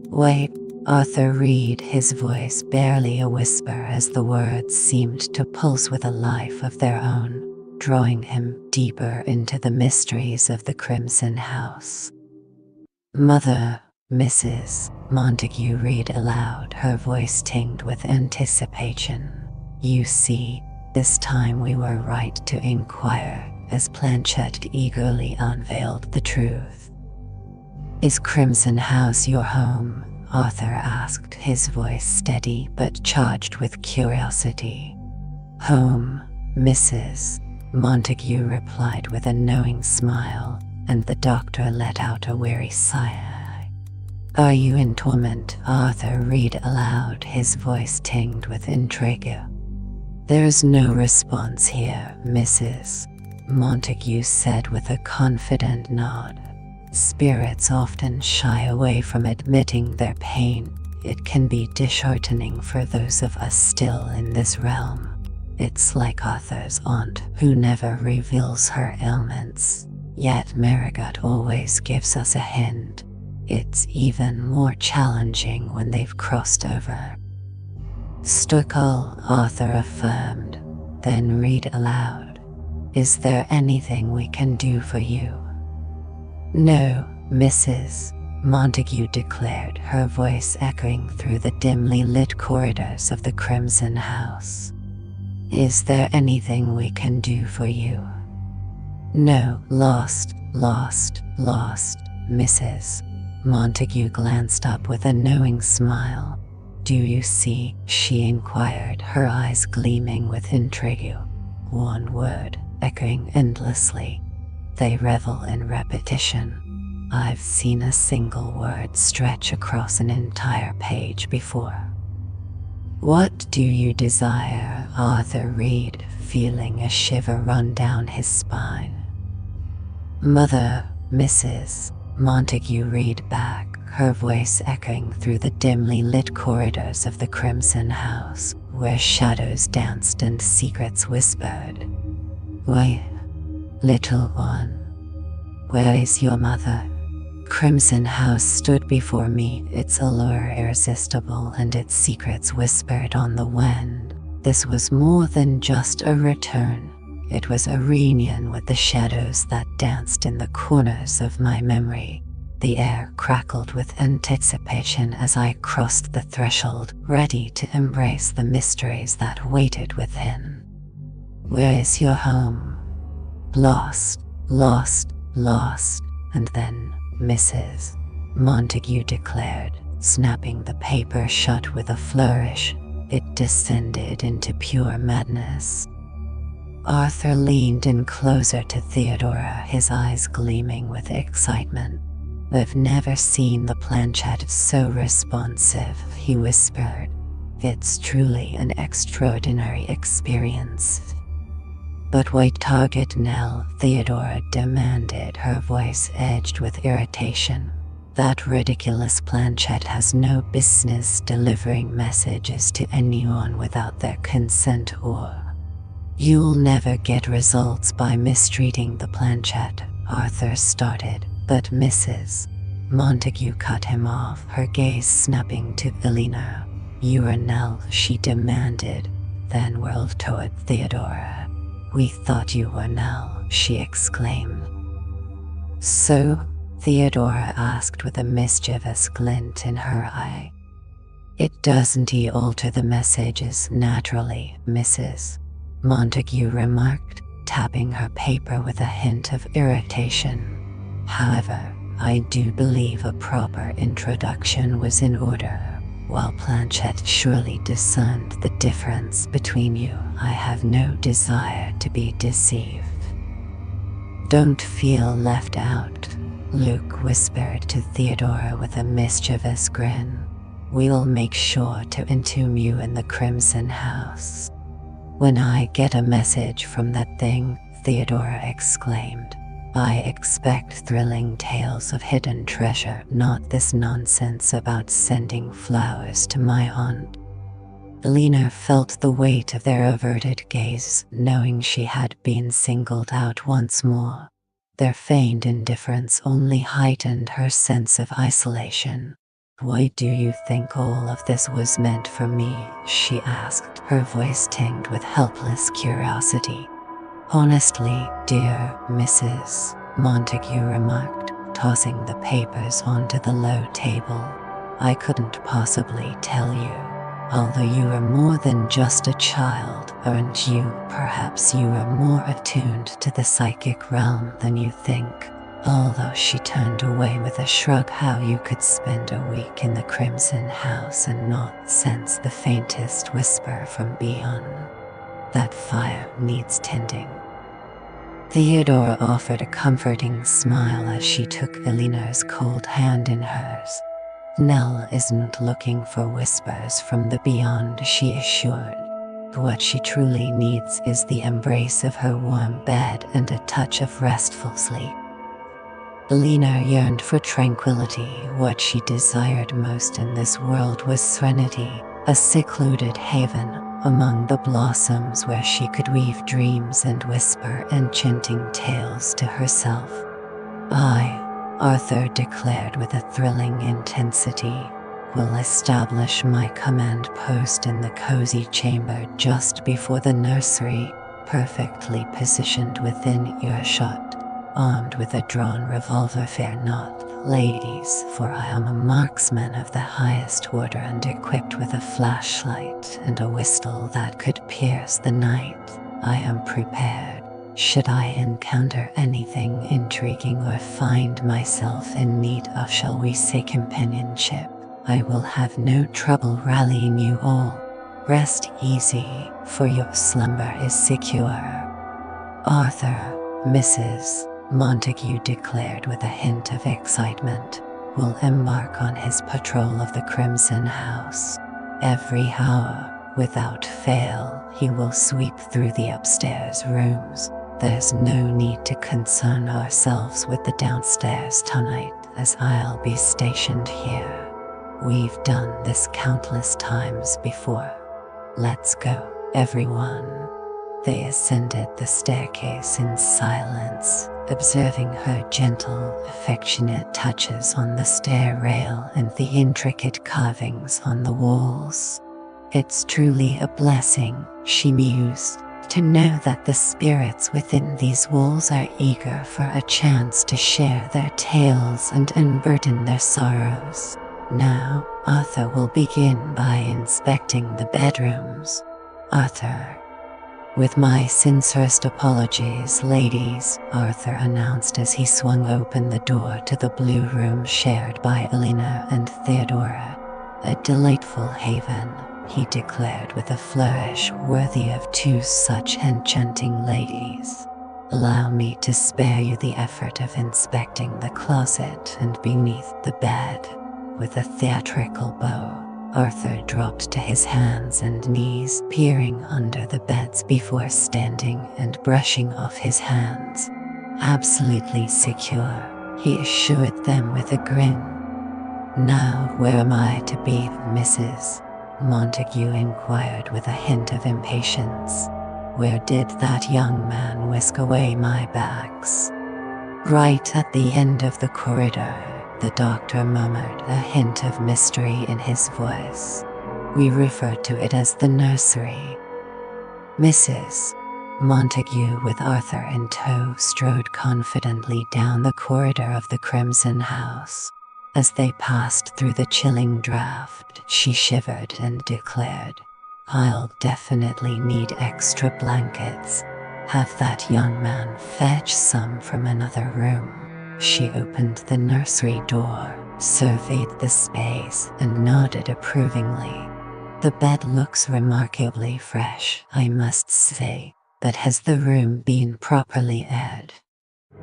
Wait, Arthur Reed, his voice barely a whisper as the words seemed to pulse with a life of their own, drawing him deeper into the mysteries of the Crimson House. Mother, Mrs. Montague read aloud, her voice tinged with anticipation. You see, this time we were right to inquire, as Planchette eagerly unveiled the truth. Is Crimson House your home? Arthur asked, his voice steady but charged with curiosity. Home, Mrs. Montague replied with a knowing smile, and the doctor let out a weary sigh. Are you in torment? Arthur read aloud, his voice tinged with intrigue. There's no response here, Mrs. Montague said with a confident nod. Spirits often shy away from admitting their pain. It can be disheartening for those of us still in this realm. It's like Arthur's aunt, who never reveals her ailments, yet Marigot always gives us a hint. It's even more challenging when they've crossed over. Stuckle, Arthur affirmed, then read aloud. Is there anything we can do for you? No, Mrs. Montague declared, her voice echoing through the dimly lit corridors of the Crimson House. Is there anything we can do for you? No, lost, Mrs. Montague glanced up with a knowing smile. Do you see? She inquired, her eyes gleaming with intrigue. One word, echoing endlessly. They revel in repetition. I've seen a single word stretch across an entire page before. What do you desire? Arthur read, feeling a shiver run down his spine. Mother, Mrs. Montague read back, her voice echoing through the dimly lit corridors of the Crimson House, where shadows danced and secrets whispered. Why, little one, where is your mother? Crimson House stood before me, its allure irresistible and its secrets whispered on the wind. This was more than just a return. It was a reunion with the shadows that danced in the corners of my memory. The air crackled with anticipation as I crossed the threshold, ready to embrace the mysteries that waited within. Where is your home? Lost, and then, Mrs. Montague declared, snapping the paper shut with a flourish. It descended into pure madness. Arthur leaned in closer to Theodora, his eyes gleaming with excitement. I've never seen the planchette so responsive, he whispered. It's truly an extraordinary experience. But why target Nell? Theodora demanded, her voice edged with irritation. That ridiculous planchette has no business delivering messages to anyone without their consent or... You'll never get results by mistreating the planchette, Arthur started, but Mrs. Montague cut him off, her gaze snapping to Elena. You are Nell, she demanded, then whirled toward Theodora. We thought you were Nell, she exclaimed. So? Theodora asked with a mischievous glint in her eye. It doesn't alter the messages naturally, Mrs. Montague remarked, tapping her paper with a hint of irritation. However, I do believe a proper introduction was in order. While Planchette surely discerned the difference between you, I have no desire to be deceived. Don't feel left out, Luke whispered to Theodora with a mischievous grin. We'll make sure to entomb you in the Crimson House. When I get a message from that thing, Theodora exclaimed, I expect thrilling tales of hidden treasure, not this nonsense about sending flowers to my aunt. Elena felt the weight of their averted gaze, knowing she had been singled out once more. Their feigned indifference only heightened her sense of isolation. Why do you think all of this was meant for me? She asked, her voice tinged with helpless curiosity. Honestly, dear Mrs. Montague remarked, tossing the papers onto the low table. "I couldn't possibly tell you. Although you are more than just a child, aren't you? Perhaps you are more attuned to the psychic realm than you think." Although she turned away with a shrug. "How you could spend a week in the Crimson House and not sense the faintest whisper from beyond. That fire needs tending." Theodora offered a comforting smile as she took Eleanor's cold hand in hers. "Nell isn't looking for whispers from the beyond," she assured. "What she truly needs is the embrace of her warm bed and a touch of restful sleep." Eleanor yearned for tranquility. What she desired most in this world was serenity, a secluded haven among the blossoms where she could weave dreams and whisper enchanting tales to herself. "I," Arthur declared with a thrilling intensity, "will establish my command post in the cozy chamber just before the nursery, perfectly positioned within earshot. Armed with a drawn revolver. Fear not, ladies, for I am a marksman of the highest order and equipped with a flashlight and a whistle that could pierce the night. I am prepared. Should I encounter anything intriguing or find myself in need of, shall we say, companionship, I will have no trouble rallying you all. Rest easy, for your slumber is secure." "Arthur," Mrs. Montague declared with a hint of excitement, "will embark on his patrol of the Crimson House. Every hour, without fail, he will sweep through the upstairs rooms. There's no need to concern ourselves with the downstairs tonight, as I'll be stationed here. We've done this countless times before. Let's go, everyone." They ascended the staircase in silence, observing her gentle, affectionate touches on the stair rail and the intricate carvings on the walls. "It's truly a blessing," she mused, "to know that the spirits within these walls are eager for a chance to share their tales and unburden their sorrows." Now, Arthur will begin by inspecting the bedrooms. "Arthur." "With my sincerest apologies, ladies," Arthur announced as he swung open the door to the blue room shared by Elena and Theodora. "A delightful haven," he declared with a flourish worthy of two such enchanting ladies. "Allow me to spare you the effort of inspecting the closet and beneath the bed." With a theatrical bow, Arthur dropped to his hands and knees, peering under the beds before standing and brushing off his hands. "Absolutely secure," he assured them with a grin. "Now, where am I to be, Mrs.?" Montague inquired with a hint of impatience. "Where did that young man whisk away my bags?" "Right at the end of the corridor," the doctor murmured, a hint of mystery in his voice. "We refer to it as the nursery." Mrs. Montague, with Arthur in tow, strode confidently down the corridor of the Crimson House. As they passed through the chilling draft, she shivered and declared, "I'll definitely need extra blankets. Have that young man fetch some from another room." She opened the nursery door, surveyed the space, and nodded approvingly. "The bed looks remarkably fresh, I must say, but has the room been properly aired?"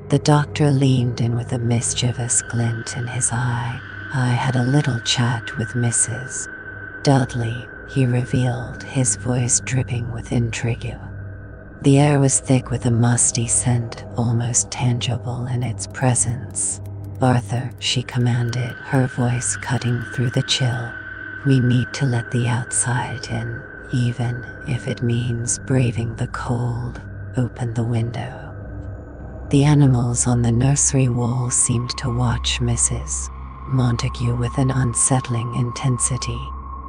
The doctor leaned in with a mischievous glint in his eye. "I had a little chat with Mrs. Dudley," he revealed, his voice dripping with intrigue. The air was thick with a musty scent, almost tangible in its presence. "Arthur," she commanded, her voice cutting through the chill. "We need to let the outside in, even if it means braving the cold. Open the window." The animals on the nursery wall seemed to watch Mrs. Montague with an unsettling intensity.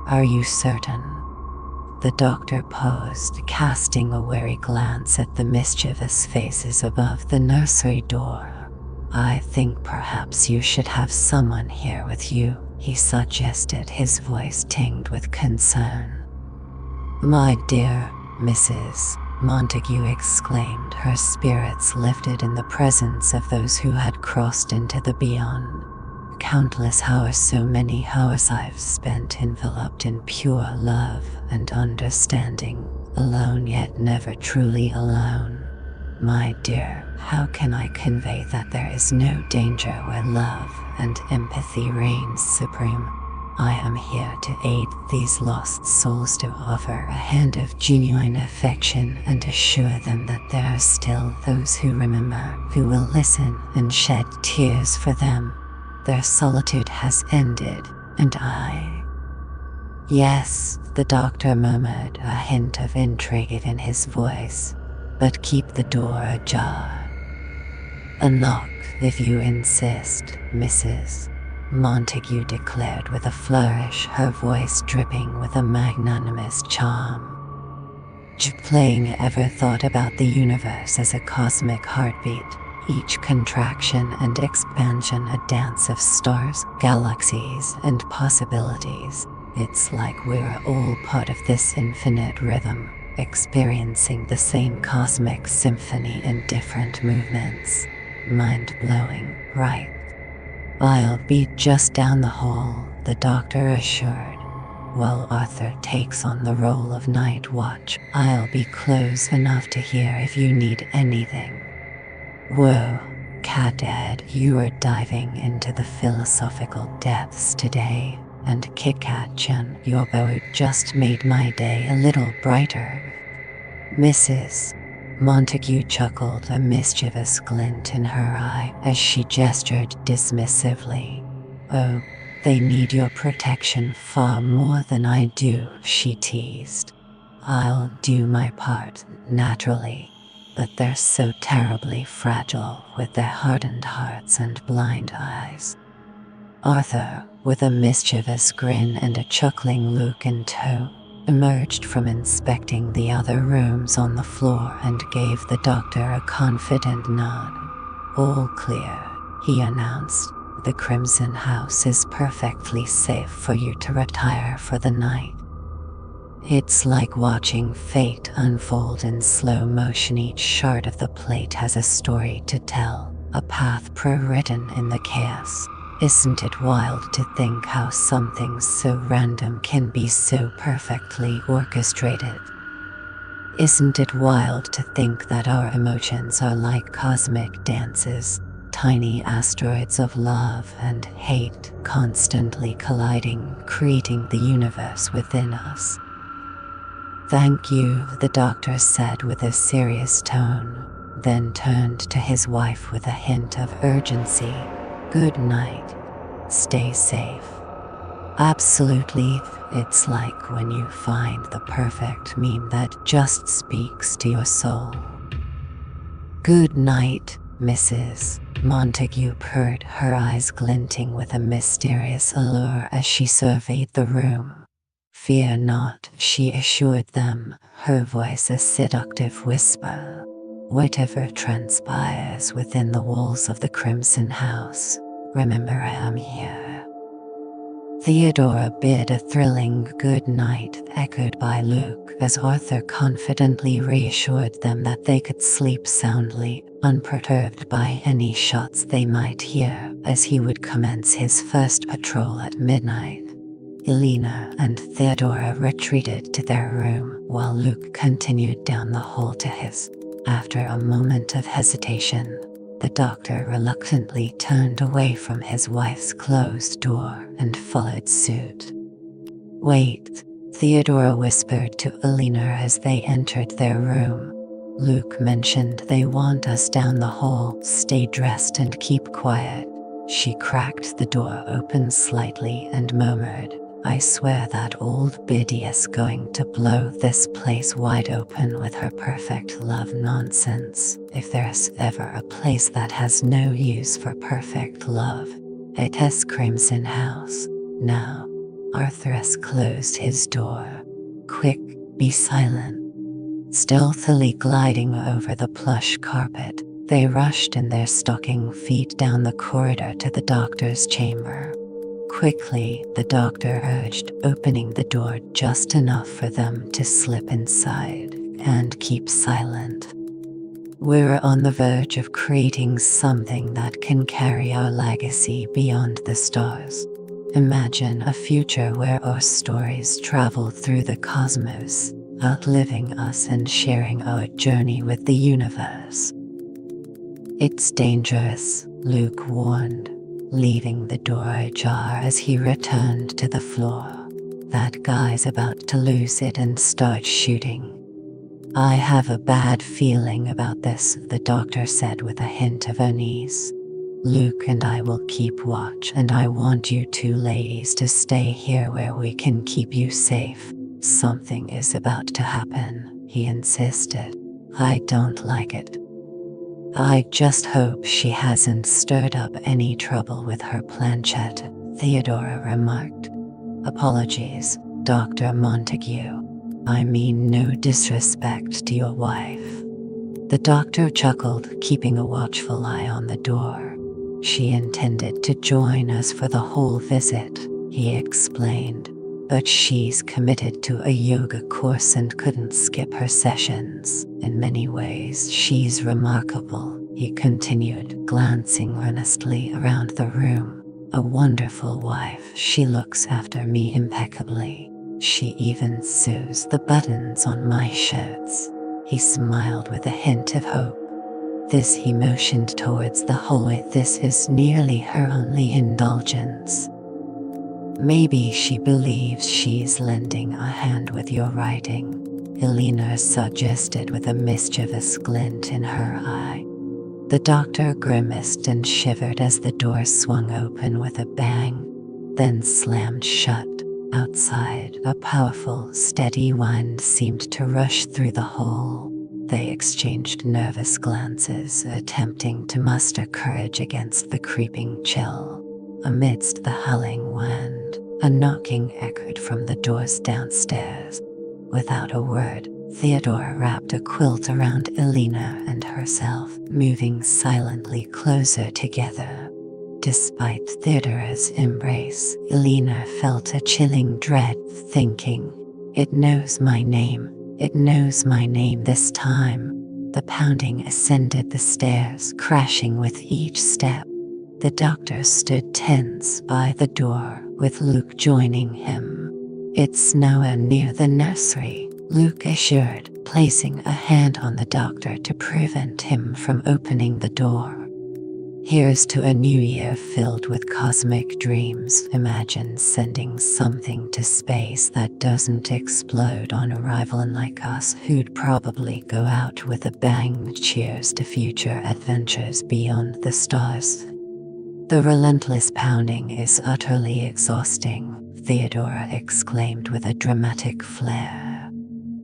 "Are you certain?" The doctor paused, casting a wary glance at the mischievous faces above the nursery door. I think perhaps you should have someone here with you, he suggested, his voice tinged with concern. My dear Mrs. Montague exclaimed, her spirits lifted in the presence of those who had crossed into the beyond. Countless hours, so many hours I've spent enveloped in pure love and understanding, alone yet never truly alone. My dear, how can I convey that there is no danger where love and empathy reigns supreme? I am here to aid these lost souls, to offer a hand of genuine affection and assure them that there are still those who remember, who will listen and shed tears for them. Their solitude has ended, and I... Yes, the doctor murmured, a hint of intrigue in his voice. But keep the door ajar. Unlock if you insist, Mrs. Montague declared with a flourish, her voice dripping with a magnanimous charm. Playing ever thought about the universe as a cosmic heartbeat, each contraction and expansion a dance of stars, galaxies, and possibilities? It's like we're all part of this infinite rhythm, experiencing the same cosmic symphony in different movements. Mind-blowing, right? I'll be just down the hall, the doctor assured. While Arthur takes on the role of night watch, I'll be close enough to hear if you need anything. Whoa, Cat-Ed, you are diving into the philosophical depths today. And Kit-Kat-chan, your bow just made my day a little brighter. Mrs. Montague chuckled, a mischievous glint in her eye as she gestured dismissively. Oh, they need your protection far more than I do, she teased. I'll do my part, naturally, but they're so terribly fragile with their hardened hearts and blind eyes. Arthur, with a mischievous grin and a chuckling look in tow, emerged from inspecting the other rooms on the floor and gave the doctor a confident nod. All clear, he announced. The Crimson House is perfectly safe for you to retire for the night. It's like watching fate unfold in slow motion. Each shard of the plate has a story to tell, a path pre-written in the chaos. Isn't it wild to think how something so random can be so perfectly orchestrated? Isn't it wild to think that our emotions are like cosmic dances, tiny asteroids of love and hate constantly colliding, creating the universe within us? Thank you, the doctor said with a serious tone, then turned to his wife with a hint of urgency. Good night. Stay safe. Absolutely, it's like when you find the perfect meme that just speaks to your soul. Good night, Mrs. Montague purred, her eyes glinting with a mysterious allure as she surveyed the room. Fear not, she assured them, her voice a seductive whisper. Whatever transpires within the walls of the Crimson House, remember I am here. Theodora bid a thrilling good night, echoed by Luke, as Arthur confidently reassured them that they could sleep soundly, unperturbed by any shots they might hear, as he would commence his first patrol at midnight. Elena and Theodora retreated to their room, while Luke continued down the hall to his. After a moment of hesitation, the doctor reluctantly turned away from his wife's closed door and followed suit. Wait, Theodora whispered to Elena as they entered their room. Luke mentioned they want us down the hall. Stay dressed and keep quiet. She cracked the door open slightly and murmured, I swear that old biddy is going to blow this place wide open with her perfect love nonsense. If there's ever a place that has no use for perfect love, it is Crimson House. Now, Arthurus closed his door. Quick, be silent. Stealthily gliding over the plush carpet, They rushed in their stocking feet down the corridor to the doctor's chamber. Quickly, the doctor urged, opening the door just enough for them to slip inside and keep silent. We're on the verge of creating something that can carry our legacy beyond the stars. Imagine a future where our stories travel through the cosmos, outliving us and sharing our journey with the universe. It's dangerous, Luke warned, leaving the door ajar as he returned to the floor. That guy's about to lose it and start shooting. I have a bad feeling about this, the doctor said with a hint of unease. Luke and I will keep watch, and I want you two ladies to stay here where we can keep you safe. Something is about to happen, he insisted. I don't like it. I just hope she hasn't stirred up any trouble with her planchette, Theodora remarked. Apologies, Dr. Montague. I mean no disrespect to your wife. The doctor chuckled, keeping a watchful eye on the door. She intended to join us for the whole visit, he explained, but she's committed to a yoga course and couldn't skip her sessions. In many ways, she's remarkable, he continued, glancing earnestly around the room. A wonderful wife. She looks after me impeccably. She even sews the buttons on my shirts. He smiled with a hint of hope. This he motioned towards the hallway. This is nearly her only indulgence. Maybe she believes she's lending a hand with your writing, Elena suggested with a mischievous glint in her eye. The doctor grimaced and shivered as the door swung open with a bang, then slammed shut. Outside, a powerful, steady wind seemed to rush through the hall. They exchanged nervous glances, attempting to muster courage against the creeping chill. Amidst the howling wind, a knocking echoed from the doors downstairs. Without a word, Theodora wrapped a quilt around Elena and herself, moving silently closer together. Despite Theodora's embrace, Elena felt a chilling dread, thinking, "It knows my name. It knows my name this time." The pounding ascended the stairs, crashing with each step. The doctor stood tense by the door, with Luke joining him. "It's nowhere near the nursery," Luke assured, placing a hand on the doctor to prevent him from opening the door. "Here's to a new year filled with cosmic dreams. Imagine sending something to space that doesn't explode on arrival, and like us, who'd probably go out with a bang. Cheers to future adventures beyond the stars." "The relentless pounding is utterly exhausting," Theodora exclaimed with a dramatic flair.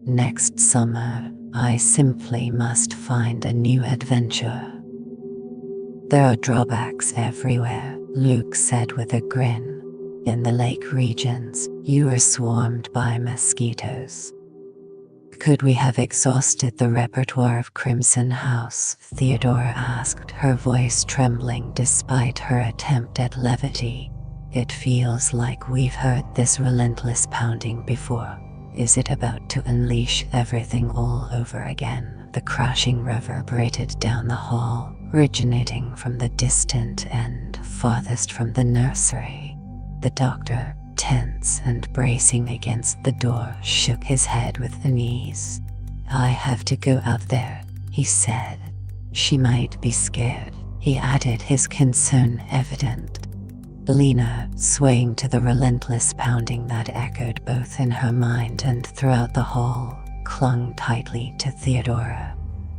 "Next summer, I simply must find a new adventure." "There are drawbacks everywhere," Luke said with a grin. "In the lake regions, you are swarmed by mosquitoes." "Could we have exhausted the repertoire of Crimson House?" Theodora asked, her voice trembling despite her attempt at levity. "It feels like we've heard this relentless pounding before. Is it about to unleash everything all over again?" The crashing reverberated down the hall, originating from the distant end, farthest from the nursery. The doctor, tense and bracing against the door, shook his head with unease. "I have to go out there," he said. "She might be scared," he added, his concern evident. Elena, swaying to the relentless pounding that echoed both in her mind and throughout the hall, clung tightly to Theodora.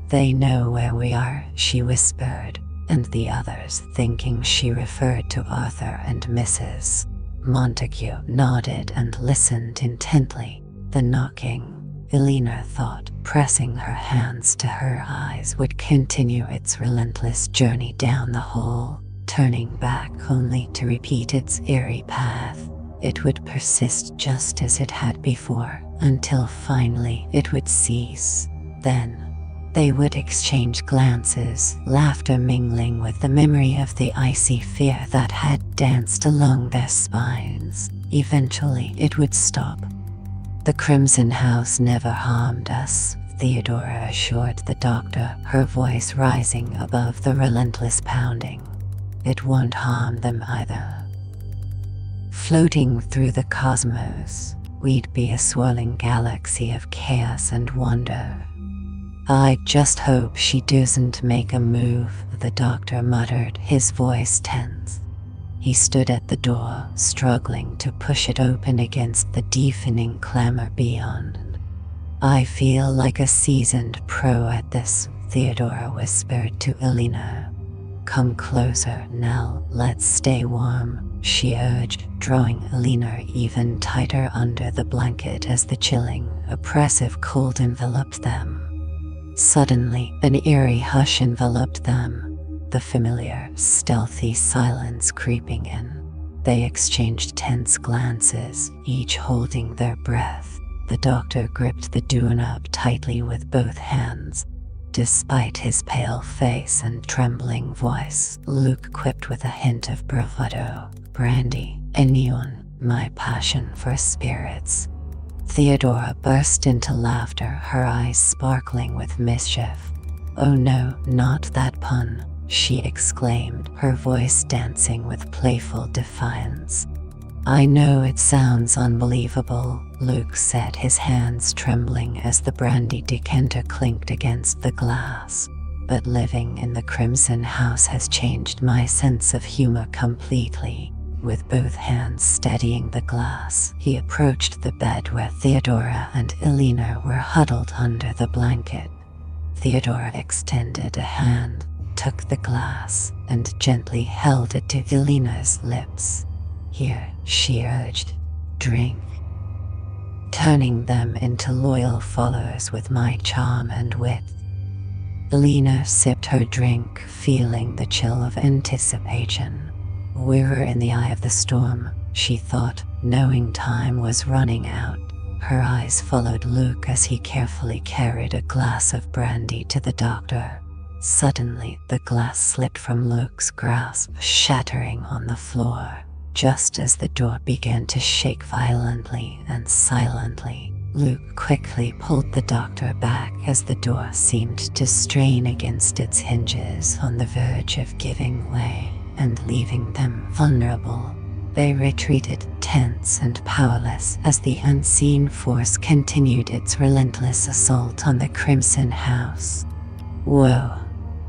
"They know where we are," she whispered, and the others, thinking she referred to Arthur and Mrs. Montague, nodded and listened intently. The knocking, Elena thought, pressing her hands to her eyes, would continue its relentless journey down the hall, turning back only to repeat its eerie path. It would persist just as it had before, until finally it would cease. Then They would exchange glances, laughter mingling with the memory of the icy fear that had danced along their spines. Eventually, it would stop. "The Crimson House never harmed us," Theodora assured the doctor, her voice rising above the relentless pounding. "It won't harm them either. Floating through the cosmos, we'd be a swirling galaxy of chaos and wonder." "I just hope she doesn't make a move," the doctor muttered, his voice tense. He stood at the door, struggling to push it open against the deafening clamor beyond. "I feel like a seasoned pro at this," Theodora whispered to Elena. "Come closer, Nell, let's stay warm," she urged, drawing Elena even tighter under the blanket as the chilling, oppressive cold enveloped them. Suddenly, an eerie hush enveloped them, the familiar, stealthy silence creeping in. They exchanged tense glances, each holding their breath. The doctor gripped the doorknob tightly with both hands. Despite his pale face and trembling voice, Luke quipped with a hint of bravado, "Brandy, anyone, my passion for spirits." Theodora burst into laughter, her eyes sparkling with mischief. "Oh no, not that pun," she exclaimed, her voice dancing with playful defiance. "I know it sounds unbelievable," Luke said, his hands trembling as the brandy decanter clinked against the glass. "But living in the Crimson House has changed my sense of humor completely." With both hands steadying the glass, he approached the bed where Theodora and Elena were huddled under the blanket. Theodora extended a hand, took the glass, and gently held it to Elena's lips. "Here," she urged, "drink." "Turning them into loyal followers with my charm and wit." Elena sipped her drink, feeling the chill of anticipation. We were in the eye of the storm, she thought, knowing time was running out. Her eyes followed Luke as he carefully carried a glass of brandy to the doctor. Suddenly, the glass slipped from Luke's grasp, shattering on the floor. Just as the door began to shake violently and silently, Luke quickly pulled the doctor back as the door seemed to strain against its hinges on the verge of giving way and leaving them vulnerable. They retreated, tense and powerless, as the unseen force continued its relentless assault on the Crimson House. Whoa,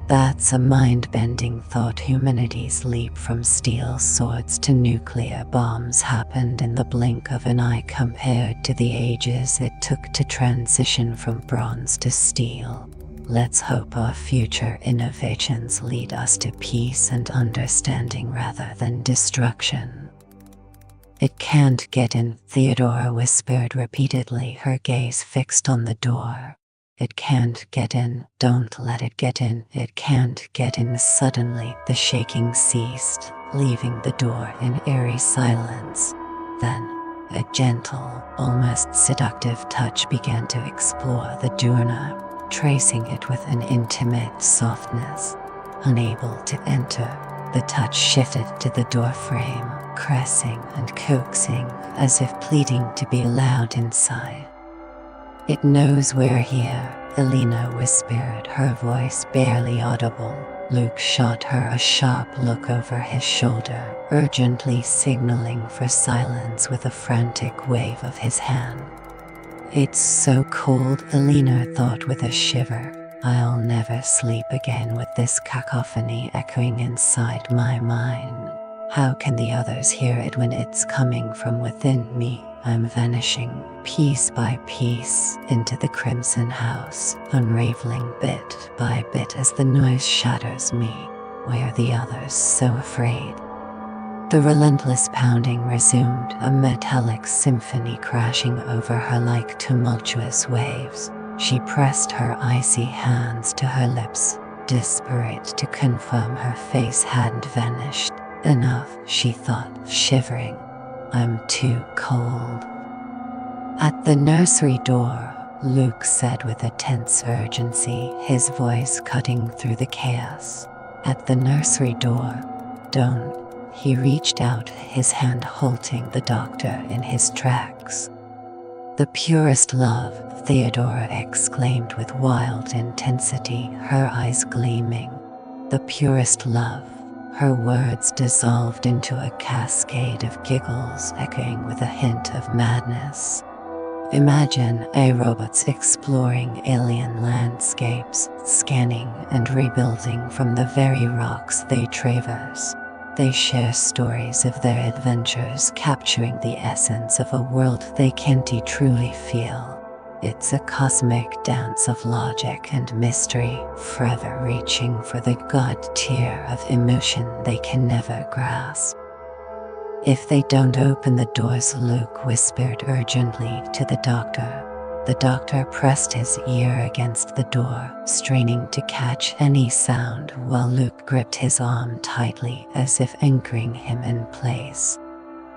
that's a mind-bending thought. Humanity's leap from steel swords to nuclear bombs happened in the blink of an eye compared to the ages it took to transition from bronze to steel. Let's hope our future innovations lead us to peace and understanding rather than destruction. It can't get in, Theodora whispered repeatedly, her gaze fixed on the door. It can't get in, don't let it get in, it can't get in. Suddenly, the shaking ceased, leaving the door in eerie silence. Then, a gentle, almost seductive touch began to explore the doorknob, tracing it with an intimate softness. Unable to enter, the touch shifted to the door frame, caressing and coaxing, as if pleading to be allowed inside. "It knows we're here," Elena whispered, her voice barely audible. Luke shot her a sharp look over his shoulder, urgently signaling for silence with a frantic wave of his hand. "It's so cold," Elena thought with a shiver. "I'll never sleep again with this cacophony echoing inside my mind. How can the others hear it when it's coming from within me?" I'm vanishing, piece by piece, into the Crimson House, unraveling bit by bit as the noise shatters me. Why are the others so afraid? The relentless pounding resumed, a metallic symphony crashing over her like tumultuous waves. She pressed her icy hands to her lips, desperate to confirm her face hadn't vanished. Enough, she thought, shivering. I'm too cold. At the nursery door, Luke said with a tense urgency, his voice cutting through the chaos. At the nursery door. Don't. He reached out, his hand halting the doctor in his tracks. The purest love, Theodora exclaimed with wild intensity, her eyes gleaming. The purest love. Her words dissolved into a cascade of giggles, echoing with a hint of madness. Imagine robots exploring alien landscapes, scanning and rebuilding from the very rocks they traverse. They share stories of their adventures, capturing the essence of a world they can't truly feel. It's a cosmic dance of logic and mystery, forever reaching for the god tier of emotion they can never grasp. If they don't open the doors, Luke whispered urgently to the doctor. The doctor pressed his ear against the door, straining to catch any sound while Luke gripped his arm tightly as if anchoring him in place.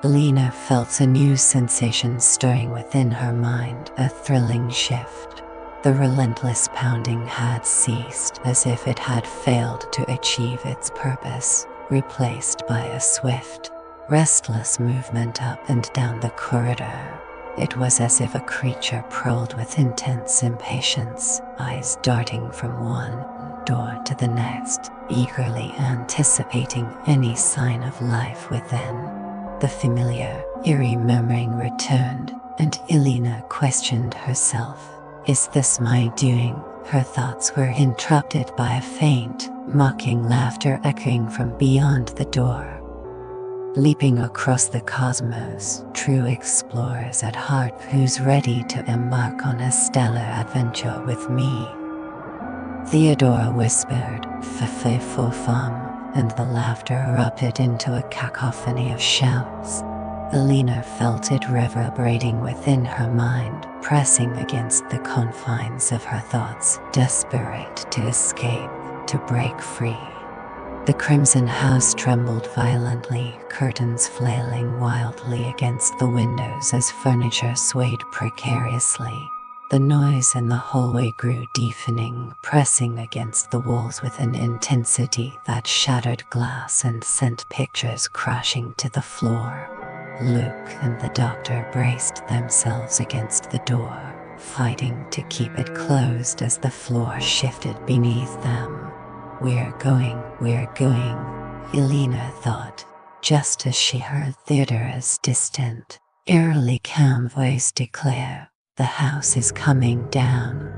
Elena felt a new sensation stirring within her mind, a thrilling shift. The relentless pounding had ceased, as if it had failed to achieve its purpose, replaced by a swift, restless movement up and down the corridor. It was as if a creature prowled with intense impatience, eyes darting from one door to the next, eagerly anticipating any sign of life within. The familiar, eerie murmuring returned, and Elena questioned herself. Is this my doing? Her thoughts were interrupted by a faint, mocking laughter echoing from beyond the door. Leaping across the cosmos, true explorers at heart, who's ready to embark on a stellar adventure with me? Theodora whispered, "Fa-fa-fo-fum," and the laughter erupted into a cacophony of shouts. Elena felt it reverberating within her mind, pressing against the confines of her thoughts, desperate to escape, to break free. The crimson house trembled violently, curtains flailing wildly against the windows as furniture swayed precariously. The noise in the hallway grew deafening, pressing against the walls with an intensity that shattered glass and sent pictures crashing to the floor. Luke and the doctor braced themselves against the door, fighting to keep it closed as the floor shifted beneath them. We're going, Elena thought, just as she heard Theodora's distant, eerily calm voice declare, "The house is coming down."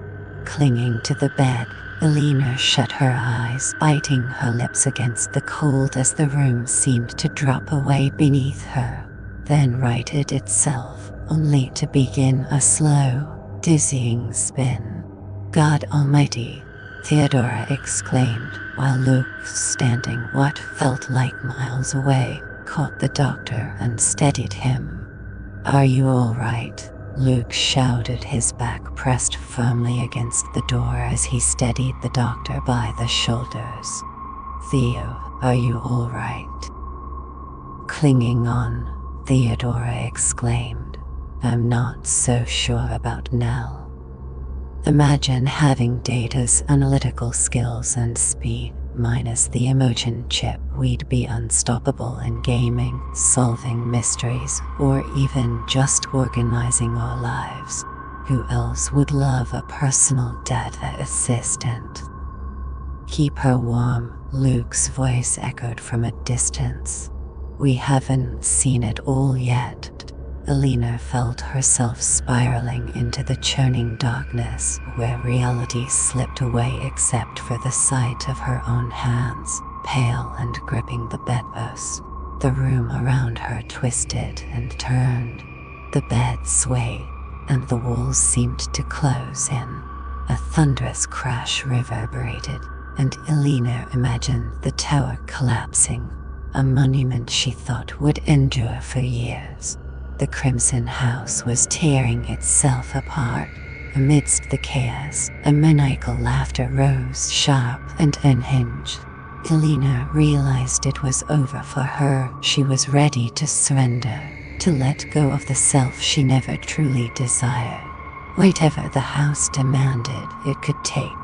Clinging to the bed, Elena shut her eyes, biting her lips against the cold as the room seemed to drop away beneath her, then righted itself, only to begin a slow, dizzying spin. "God Almighty!" Theodora exclaimed, while Luke, standing what felt like miles away, caught the doctor and steadied him. "Are you all right?" Luke shouted, his back pressed firmly against the door as he steadied the doctor by the shoulders. "Theo, are you all right?" Clinging on, Theodora exclaimed, "I'm not so sure about Nell." Imagine having Data's analytical skills and speed, minus the emotion chip. We'd be unstoppable in gaming, solving mysteries, or even just organizing our lives. Who else would love a personal data assistant? "Keep her warm," Luke's voice echoed from a distance. "We haven't seen it all yet." Elena felt herself spiraling into the churning darkness where reality slipped away except for the sight of her own hands, pale and gripping the bedpost. The room around her twisted and turned. The bed swayed, and the walls seemed to close in. A thunderous crash reverberated, and Elena imagined the tower collapsing, a monument she thought would endure for years. The crimson house was tearing itself apart. Amidst the chaos, a maniacal laughter rose sharp and unhinged. Elena realized it was over for her. She was ready to surrender, to let go of the self she never truly desired. Whatever the house demanded, it could take.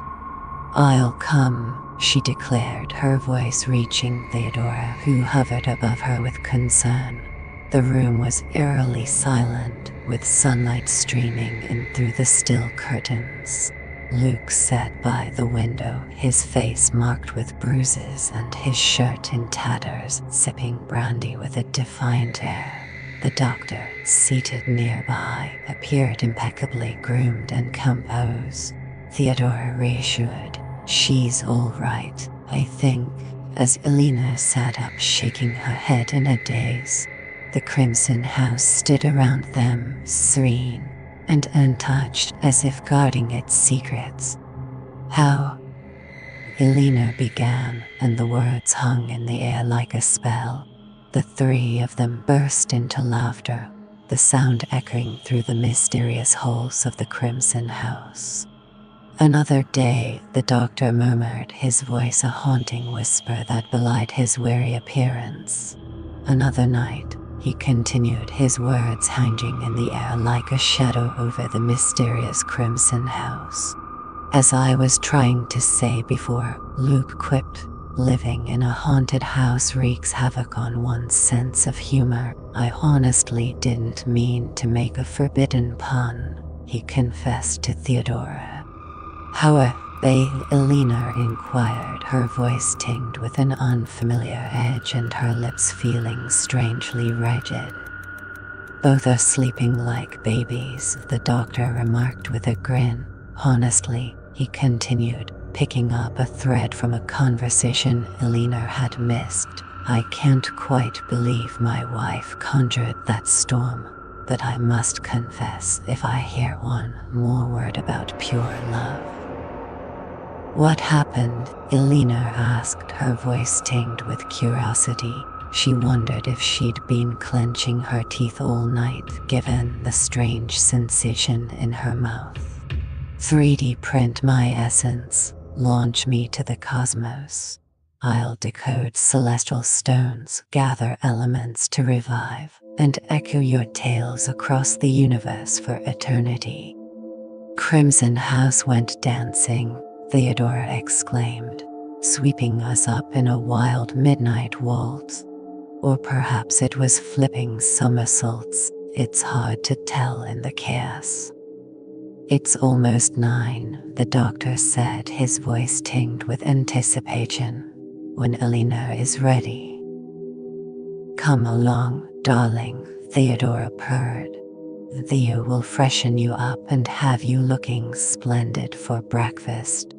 "I'll come," she declared, her voice reaching Theodora, who hovered above her with concern. The room was eerily silent, with sunlight streaming in through the still curtains. Luke sat by the window, his face marked with bruises and his shirt in tatters, sipping brandy with a defiant air. The doctor, seated nearby, appeared impeccably groomed and composed. Theodora reassured, "She's all right, I think," as Elena sat up, shaking her head in a daze. The Crimson House stood around them, serene and untouched, as if guarding its secrets. "How?" Elena began, and the words hung in the air like a spell. The three of them burst into laughter, the sound echoing through the mysterious halls of the Crimson House. "Another day," the doctor murmured, his voice a haunting whisper that belied his weary appearance. "Another night," he continued, his words hanging in the air like a shadow over the mysterious Crimson House. "As I was trying to say before," Luke quipped, "living in a haunted house wreaks havoc on one's sense of humor. I honestly didn't mean to make a forbidden pun," he confessed to Theodora. "How are they?" Elena inquired, her voice tinged with an unfamiliar edge and her lips feeling strangely rigid. "Both are sleeping like babies," the doctor remarked with a grin. "Honestly," he continued, picking up a thread from a conversation Elena had missed, "I can't quite believe my wife conjured that storm, but I must confess, if I hear one more word about pure love." "What happened?" Elena asked, her voice tinged with curiosity. She wondered if she'd been clenching her teeth all night, given the strange sensation in her mouth. "3D print my essence, launch me to the cosmos. I'll decode celestial stones, gather elements to revive, and echo your tales across the universe for eternity." "Crimson House went dancing," Theodora exclaimed, "sweeping us up in a wild midnight waltz. Or perhaps it was flipping somersaults, it's hard to tell in the chaos." "It's almost 9, the doctor said, his voice tinged with anticipation. "When Elena is ready." "Come along, darling," Theodora purred. "Theo will freshen you up and have you looking splendid for breakfast."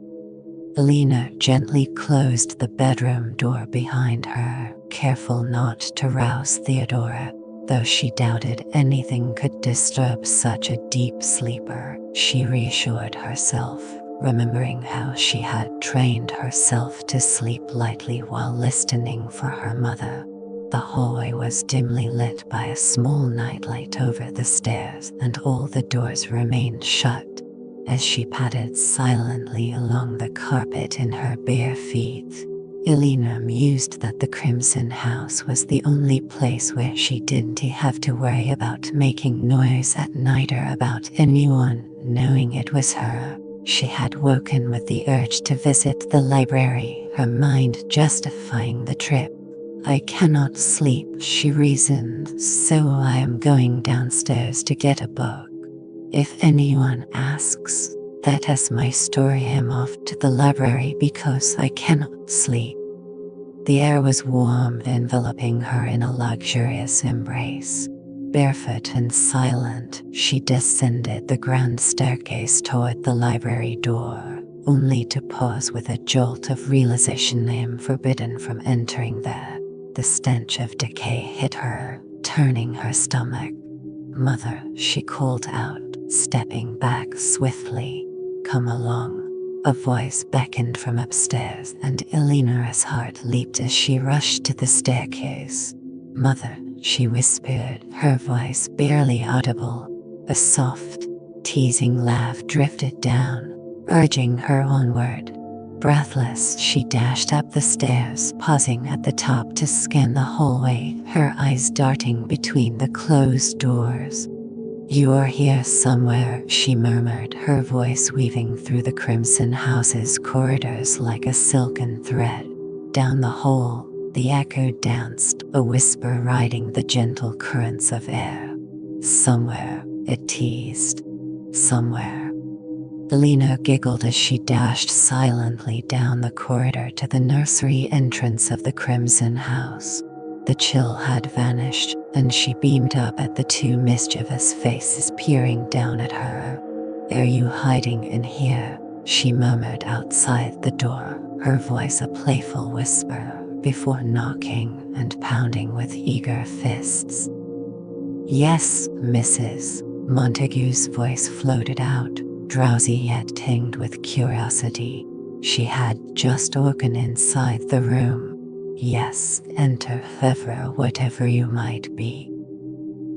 Elena gently closed the bedroom door behind her, careful not to rouse Theodora. Though she doubted anything could disturb such a deep sleeper, she reassured herself, remembering how she had trained herself to sleep lightly while listening for her mother. The hallway was dimly lit by a small nightlight over the stairs, and all the doors remained shut. As she padded silently along the carpet in her bare feet, Elena mused that the Crimson House was the only place where she didn't have to worry about making noise at night or about anyone knowing it was her. She had woken with the urge to visit the library, her mind justifying the trip. "I cannot sleep," she reasoned, "so I am going downstairs to get a book. If anyone asks, that is my story. I'm off to the library because I cannot sleep." The air was warm, enveloping her in a luxurious embrace. Barefoot and silent, she descended the grand staircase toward the library door, only to pause with a jolt of realization. "I am forbidden from entering there." The stench of decay hit her, turning her stomach. "Mother," she called out, stepping back swiftly. "Come along." A voice beckoned from upstairs, and Elena's heart leaped as she rushed to the staircase. "Mother," she whispered, her voice barely audible. A soft, teasing laugh drifted down, urging her onward. Breathless, she dashed up the stairs, pausing at the top to scan the hallway, her eyes darting between the closed doors. "You're here somewhere," she murmured, her voice weaving through the Crimson House's corridors like a silken thread. Down the hall, the echo danced, a whisper riding the gentle currents of air. "Somewhere," it teased. "Somewhere." Elena giggled as she dashed silently down the corridor to the nursery entrance of the Crimson House. The chill had vanished, and she beamed up at the two mischievous faces peering down at her. "Are you hiding in here?" she murmured outside the door, her voice a playful whisper, before knocking and pounding with eager fists. "Yes, Mrs." Montague's voice floated out, drowsy yet tinged with curiosity. She had just woken inside the room. "Yes, enter whatever you might be."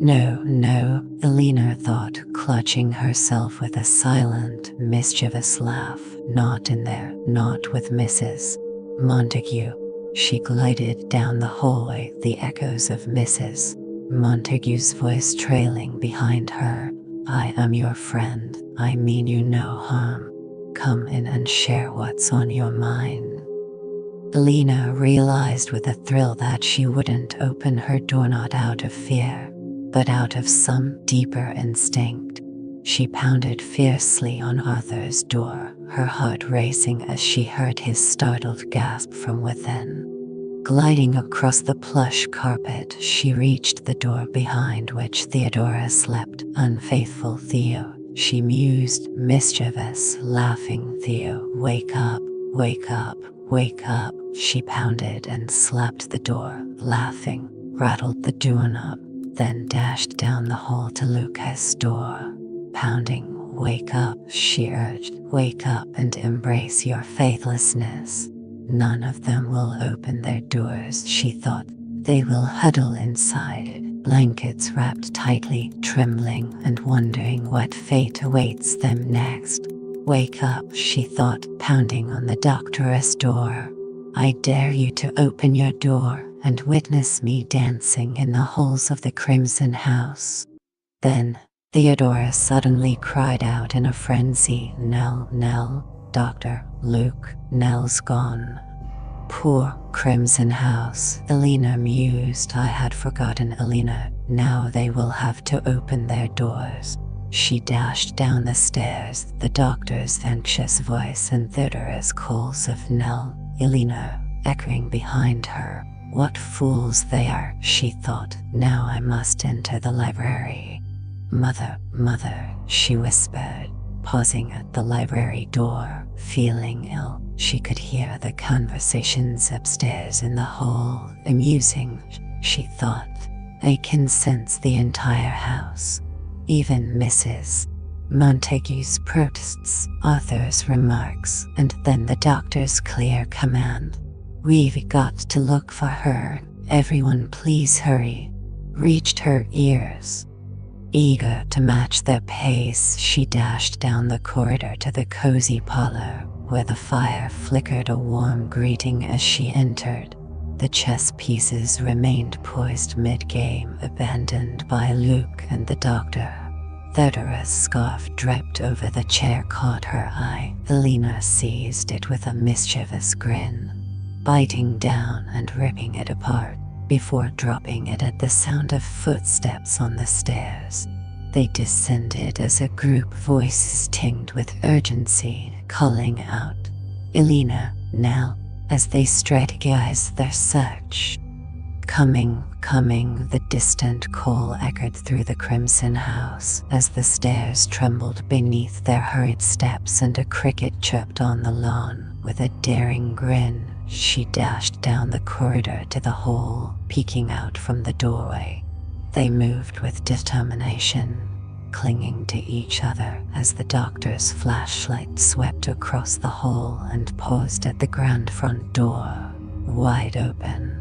No, Elena thought, clutching herself with a silent, mischievous laugh. "Not in there, not with Mrs. Montague." She glided down the hallway, the echoes of Mrs. Montague's voice trailing behind her. "I am your friend, I mean you no harm. Come in and share what's on your mind." Elena realized with a thrill that she wouldn't open her door not out of fear, but out of some deeper instinct. She pounded fiercely on Arthur's door, her heart racing as she heard his startled gasp from within. Gliding across the plush carpet, she reached the door behind which Theodora slept. "Unfaithful Theo," she mused, mischievous, laughing. "Theo, wake up, wake up, wake up." She pounded and slapped the door, laughing, rattled the doorknob, then dashed down the hall to Lucas' door. Pounding, "Wake up," she urged, "wake up and embrace your faithlessness." None of them will open their doors, she thought. They will huddle inside, blankets wrapped tightly, trembling and wondering what fate awaits them next. "Wake up," she thought, pounding on the doctor's door. "I dare you to open your door and witness me dancing in the halls of the Crimson House." Then, Theodora suddenly cried out in a frenzy, Nell, Dr. Luke, Nell's gone." "Poor Crimson House," Elena mused. "I had forgotten Elena. Now they will have to open their doors." She dashed down the stairs, the doctor's anxious voice and Theodora's calls of Nell, Elena, echoing behind her. "What fools they are," she thought. "Now I must enter the library." Mother, she whispered, pausing at the library door, feeling ill. She could hear the conversations upstairs in the hall. "Amusing," she thought. "I can sense the entire house. Even Mrs. Montague's protests, Arthur's remarks, and then the doctor's clear command. We've got to look for her. Everyone please hurry," reached her ears. Eager to match their pace, she dashed down the corridor to the cozy parlor, where the fire flickered a warm greeting as she entered. The chess pieces remained poised mid-game, abandoned by Luke and the doctor. Theodora's scarf draped over the chair caught her eye. Elena seized it with a mischievous grin, biting down and ripping it apart, before dropping it at the sound of footsteps on the stairs. They descended as a group, voices tinged with urgency, calling out, "Elena, Nell," as they strategized their search. Coming, the distant call echoed through the Crimson House as the stairs trembled beneath their hurried steps and a cricket chirped on the lawn. With a daring grin, she dashed down the corridor to the hall, peeking out from the doorway. They moved with determination, clinging to each other as the doctor's flashlight swept across the hall and paused at the grand front door, wide open.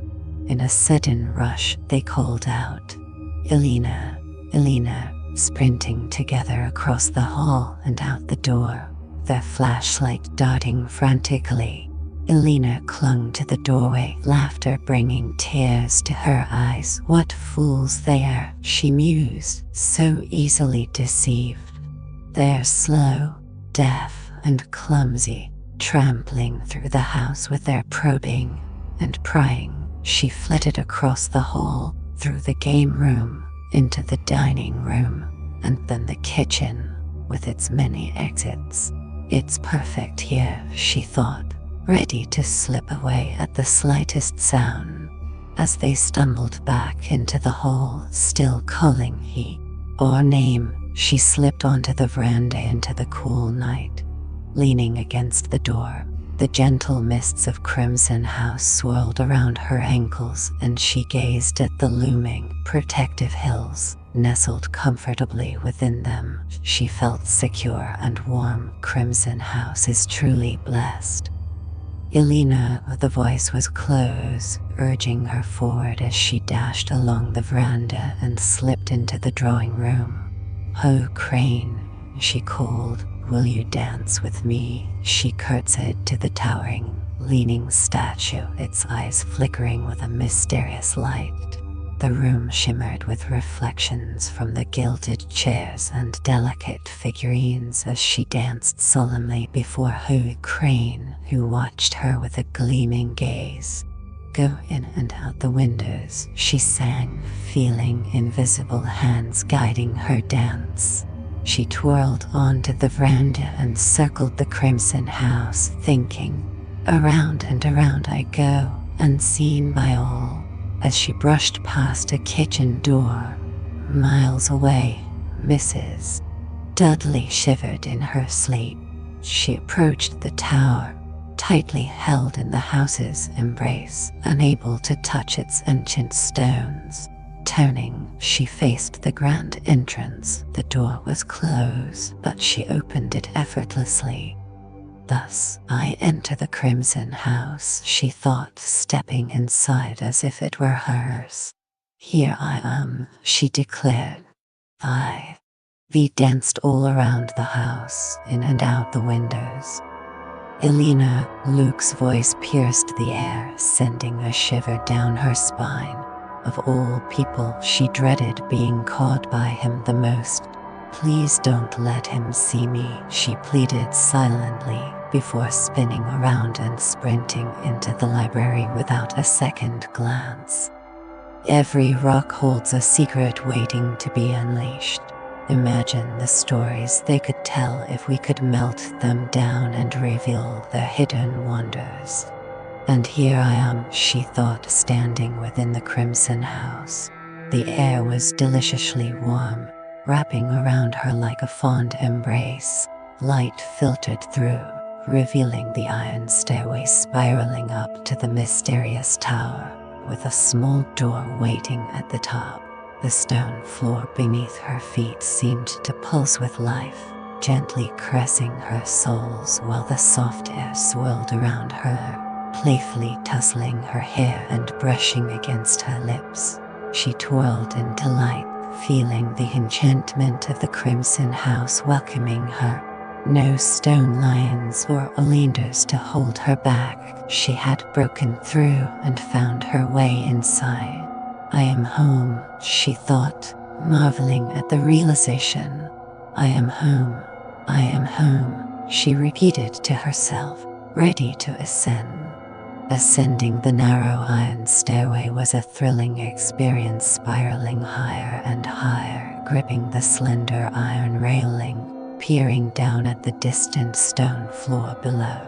In a sudden rush, they called out, "Elena, Elena," sprinting together across the hall and out the door, their flashlight darting frantically. Elena clung to the doorway, laughter bringing tears to her eyes. What fools they are, she mused, so easily deceived. They're slow, deaf, and clumsy, trampling through the house with their probing and prying. She flitted across the hall, through the game room, into the dining room, and then the kitchen, with its many exits. It's perfect here, she thought, ready to slip away at the slightest sound. As they stumbled back into the hall, still calling he or name, she slipped onto the veranda into the cool night. Leaning against the door, the gentle mists of Crimson House swirled around her ankles, and she gazed at the looming, protective hills. Nestled comfortably within them, she felt secure and warm. Crimson House is truly blessed. Elena, the voice was close, urging her forward as she dashed along the veranda and slipped into the drawing room. "Oh, Crane," she called, "will you dance with me?" She curtsied to the towering, leaning statue, its eyes flickering with a mysterious light. The room shimmered with reflections from the gilded chairs and delicate figurines as she danced solemnly before Hugh Crane, who watched her with a gleaming gaze. "Go in and out the windows," she sang, feeling invisible hands guiding her dance. She twirled onto the veranda and circled the Crimson House, thinking, "Around and around I go, unseen by all." As she brushed past a kitchen door, miles away, Mrs. Dudley shivered in her sleep. She approached the tower, tightly held in the house's embrace, unable to touch its ancient stones. Turning, she faced the grand entrance. The door was closed, but she opened it effortlessly. "Thus I enter the Crimson House," she thought, stepping inside as if it were hers. "Here I am," she declared. We danced all around the house, in and out the windows. "Elena," Luke's voice pierced the air, sending a shiver down her spine. Of all people, she dreaded being caught by him the most. "Please don't let him see me," she pleaded silently, before spinning around and sprinting into the library without a second glance. Every rock holds a secret waiting to be unleashed. Imagine the stories they could tell if we could melt them down and reveal their hidden wonders. And here I am, she thought, standing within the Crimson House. The air was deliciously warm, wrapping around her like a fond embrace. Light filtered through, revealing the iron stairway spiraling up to the mysterious tower, with a small door waiting at the top. The stone floor beneath her feet seemed to pulse with life, gently caressing her soles while the soft air swirled around her, playfully tussling her hair and brushing against her lips. She twirled in delight, feeling the enchantment of the Crimson House welcoming her. No stone lions or linders to hold her back. She had broken through and found her way inside. "I am home," she thought, marveling at the realization. "I am home. I am home," she repeated to herself, ready to ascend. Ascending the narrow iron stairway was a thrilling experience, spiraling higher and higher, gripping the slender iron railing, peering down at the distant stone floor below.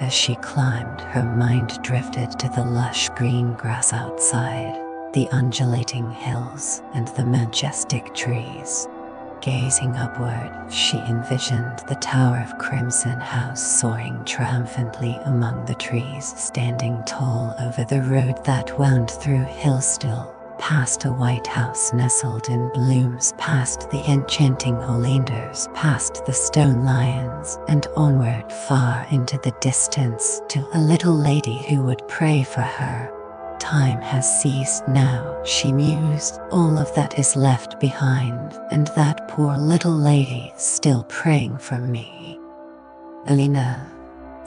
As she climbed, her mind drifted to the lush green grass outside, the undulating hills, and the majestic trees. Gazing upward, she envisioned the tower of Crimson House soaring triumphantly among the trees, standing tall over the road that wound through Hillstill, past a white house nestled in blooms, past the enchanting oleanders, past the stone lions, and onward far into the distance to a little lady who would pray for her. "Time has ceased now," she mused. "All of that is left behind, and that poor little lady still praying for me." Elena,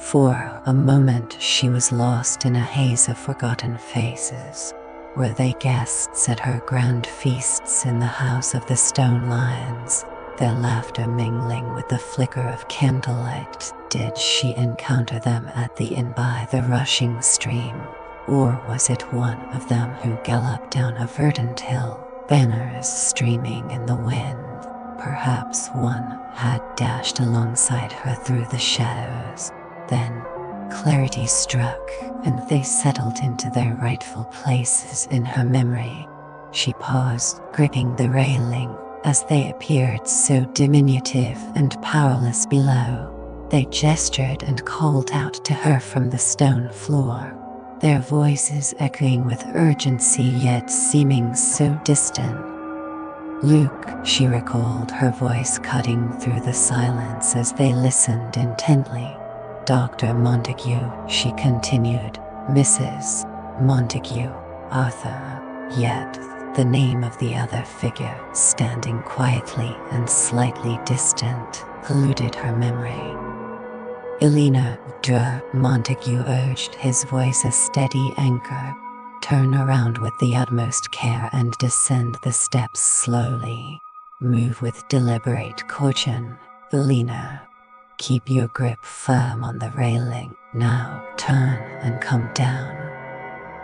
For a moment she was lost in a haze of forgotten faces. Were they guests at her grand feasts in the House of the Stone Lions, their laughter mingling with the flicker of candlelight? Did she encounter them at the inn by the rushing stream? Or was it one of them who galloped down a verdant hill, banners streaming in the wind? Perhaps one had dashed alongside her through the shadows. Then clarity struck, and they settled into their rightful places in her memory. She paused, gripping the railing, as they appeared so diminutive and powerless below. They gestured and called out to her from the stone floor, their voices echoing with urgency yet seeming so distant. "Luke," she recalled, her voice cutting through the silence as they listened intently. "Dr. Montague," she continued. "Mrs. Montague, Arthur." Yet the name of the other figure, standing quietly and slightly distant, eluded her memory. "Elena, Montague urged, his voice a steady anchor. "Turn around with the utmost care and descend the steps slowly. Move with deliberate caution, Elena. Keep your grip firm on the railing. Now turn and come down."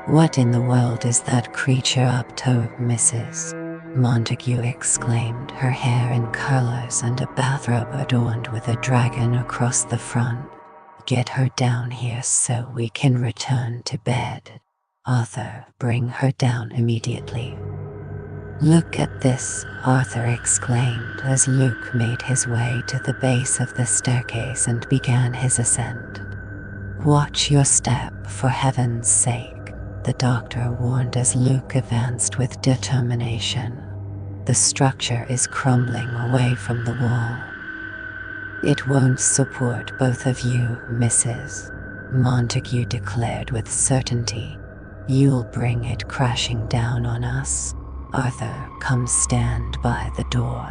"What in the world is that creature up to, Mrs. Montague?" exclaimed, her hair in curlers and a bathrobe adorned with a dragon across the front. "Get her down here so we can return to bed. Arthur, bring her down immediately." "Look at this," Arthur exclaimed as Luke made his way to the base of the staircase and began his ascent. "Watch your step, for heaven's sake," the doctor warned as Luke advanced with determination. "The structure is crumbling away from the wall." "It won't support both of you, Mrs. Montague declared with certainty. "You'll bring it crashing down on us. Arthur, come stand by the door."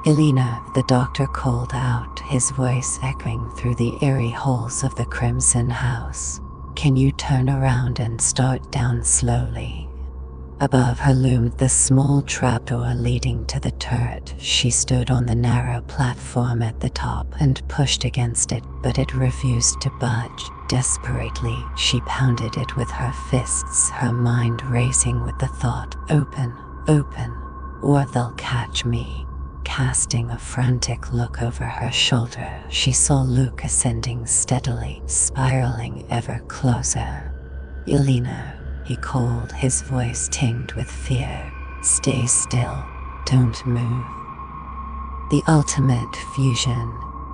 "Elena," the doctor called out, his voice echoing through the eerie halls of the Crimson House. "Can you turn around and start down slowly?" Above her loomed the small trapdoor leading to the turret. She stood on the narrow platform at the top and pushed against it, but it refused to budge. Desperately, she pounded it with her fists, her mind racing with the thought, "Open, open, or they'll catch me." Casting a frantic look over her shoulder, she saw Luke ascending steadily, spiraling ever closer. "Elena," he called, his voice tinged with fear. "Stay still. Don't move." "The ultimate fusion,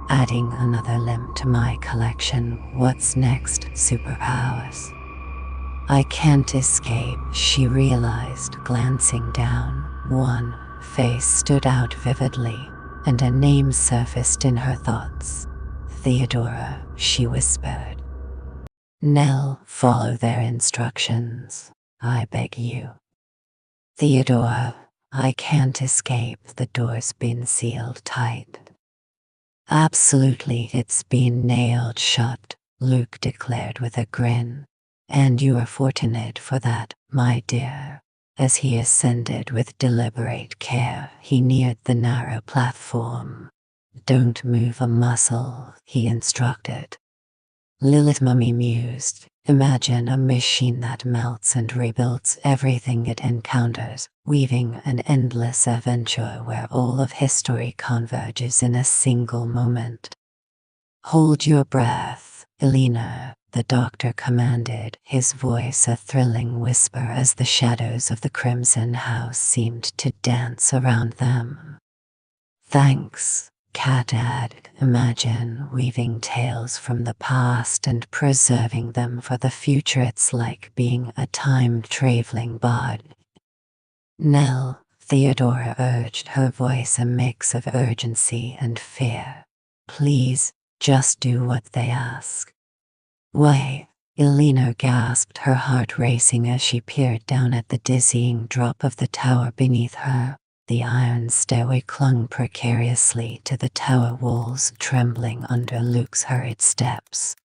adding another limb to my collection. What's next? Superpowers?" "I can't escape," she realized, glancing down. One face stood out vividly, and a name surfaced in her thoughts. "Theodora," she whispered. "Nell, follow their instructions. I beg you." "Theodora, I can't escape. The door's been sealed tight." "Absolutely, it's been nailed shut," Luke declared with a grin. "And you are fortunate for that, my dear." As he ascended with deliberate care, he neared the narrow platform. "Don't move a muscle," he instructed. Lilith Mummy mused. "Imagine a machine that melts and rebuilds everything it encounters, weaving an endless adventure where all of history converges in a single moment." "Hold your breath, Elena," the doctor commanded, his voice a thrilling whisper as the shadows of the Crimson House seemed to dance around them. "Thanks," Kat added. "Imagine weaving tales from the past and preserving them for the future. It's like being a time-traveling bard." "Nell," Theodora urged, her voice a mix of urgency and fear. "Please, just do what they ask." "Why?" Elena gasped, her heart racing as she peered down at the dizzying drop of the tower beneath her. The iron stairway clung precariously to the tower walls, trembling under Luke's hurried steps.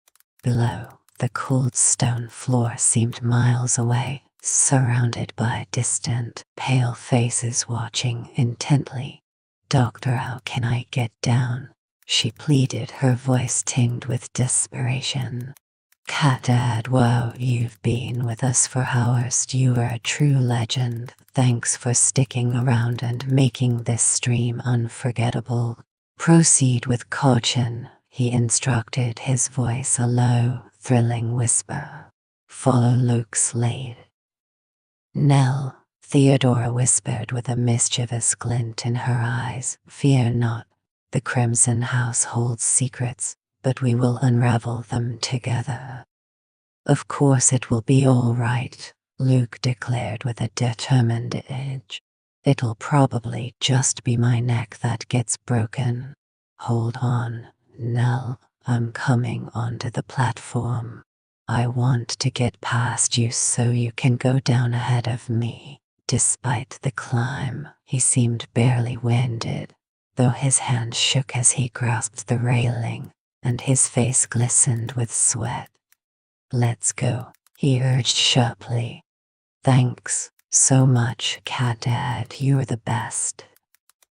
Below, the cold stone floor seemed miles away, surrounded by distant, pale faces watching intently. "Doctor, how can I get down?" she pleaded, her voice tinged with desperation. "Dad, wow, you've been with us for hours. You are a true legend. Thanks for sticking around and making this stream unforgettable. Proceed with caution," he instructed, his voice a low, thrilling whisper. "Follow Luke's lead." "Nell," Theodora whispered with a mischievous glint in her eyes, "fear not. The Crimson House holds secrets, but we will unravel them together." "Of course it will be all right," Luke declared with a determined edge. "It'll probably just be my neck that gets broken. Hold on, Nell, I'm coming onto the platform. I want to get past you so you can go down ahead of me." Despite the climb, he seemed barely winded, though his hand shook as he grasped the railing, and his face glistened with sweat. "Let's go," he urged sharply. "Thanks so much, Dad, you're the best."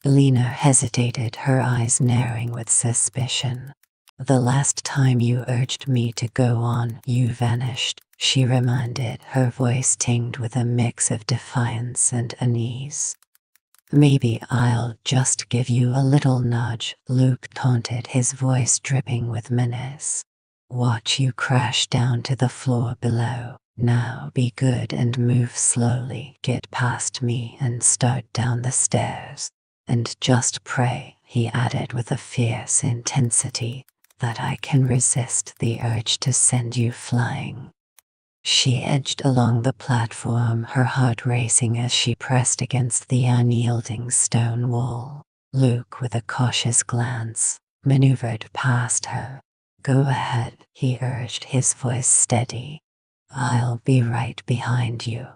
Lena hesitated, her eyes narrowing with suspicion. "The last time you urged me to go on, you vanished," she reminded, her voice tinged with a mix of defiance and unease. "Maybe I'll just give you a little nudge," Luke taunted, his voice dripping with menace. "Watch you crash down to the floor below. Now be good and move slowly. Get past me and start down the stairs. And just pray," he added with a fierce intensity, "that I can resist the urge to send you flying." She edged along the platform, her heart racing as she pressed against the unyielding stone wall. Luke, with a cautious glance, maneuvered past her. "Go ahead," he urged, his voice steady. "I'll be right behind you."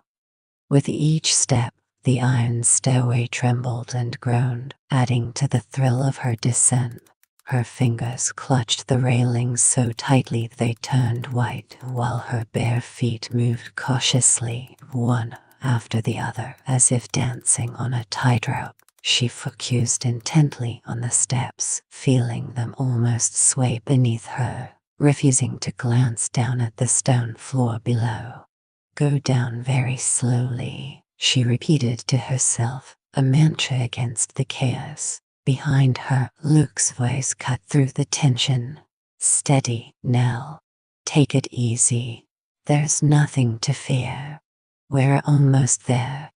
With each step, the iron stairway trembled and groaned, adding to the thrill of her descent. Her fingers clutched the railings so tightly they turned white, while her bare feet moved cautiously, one after the other, as if dancing on a tightrope. She focused intently on the steps, feeling them almost sway beneath her, refusing to glance down at the stone floor below. "Go down very slowly," she repeated to herself, a mantra against the chaos. Behind her, Luke's voice cut through the tension. "Steady, Nell. Take it easy. There's nothing to fear. We're almost there."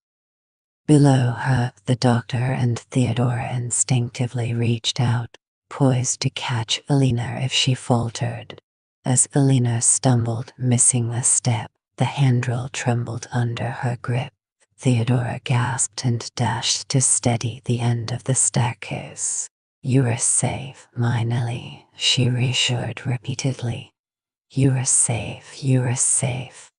Below her, the doctor and Theodora instinctively reached out, poised to catch Elena if she faltered. As Elena stumbled, missing a step, the handrail trembled under her grip. Theodora gasped and dashed to steady the end of the staircase. "You are safe, my Nellie," she reassured repeatedly. "You are safe, you are safe."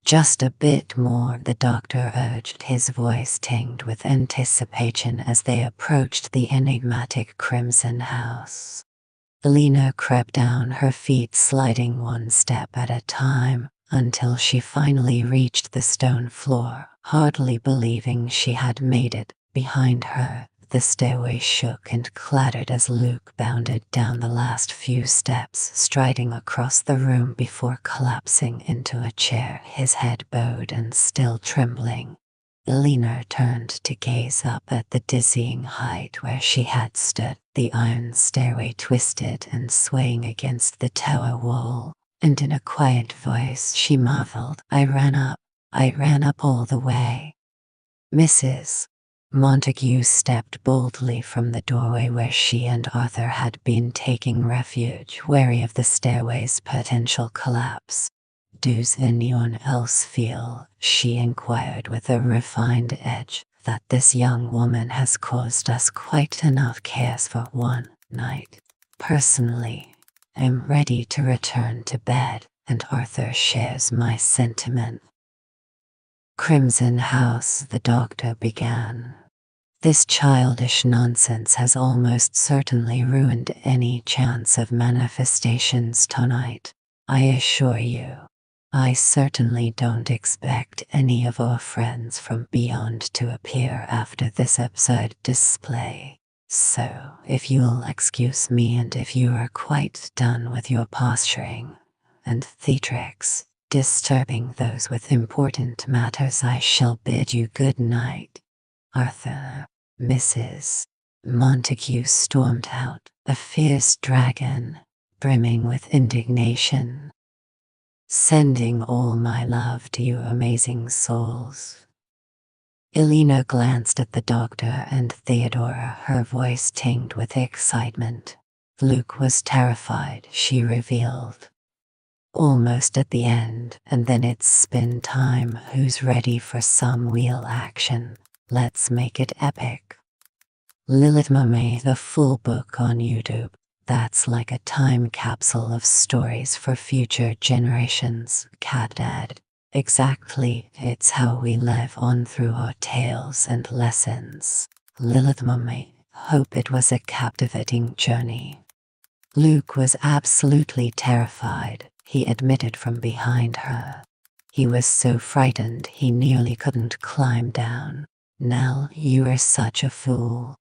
"Just a bit more," the doctor urged, his voice tinged with anticipation as they approached the enigmatic Crimson House. Elena crept down, her feet sliding one step at a time, until she finally reached the stone floor, hardly believing she had made it. Behind her, the stairway shook and clattered as Luke bounded down the last few steps, striding across the room before collapsing into a chair, his head bowed and still trembling. Elena turned to gaze up at the dizzying height where she had stood, the iron stairway twisted and swaying against the tower wall, and in a quiet voice she marveled, I ran up all the way." Mrs. Montague stepped boldly from the doorway where she and Arthur had been taking refuge, wary of the stairway's potential collapse. "Does anyone else feel," she inquired with a refined edge, "that this young woman has caused us quite enough chaos for one night? Personally, I'm ready to return to bed, and Arthur shares my sentiment." "Crimson House," the doctor began. This childish nonsense has almost certainly ruined any chance of manifestations tonight. I assure you. I certainly don't expect any of our friends from beyond to appear after this absurd display. So, if you'll excuse me and if you are quite done with your posturing and theatrics, disturbing those with important matters, I shall bid you good night. Arthur, Mrs. Montague stormed out, a fierce dragon, brimming with indignation. Sending all my love to you amazing souls. Elena glanced at the doctor and Theodora, her voice tinged with excitement. Luke was terrified, she revealed. Almost at the end, and then it's spin time. Who's ready for some real action? Let's make it epic. Lilith made the full book on YouTube. That's like a time capsule of stories for future generations, Cat added. Exactly, it's how we live on through our tales and lessons. Lilith Mummy, hope it was a captivating journey. Luke was absolutely terrified, he admitted from behind her. He was so frightened he nearly couldn't climb down. Nell, you are such a fool.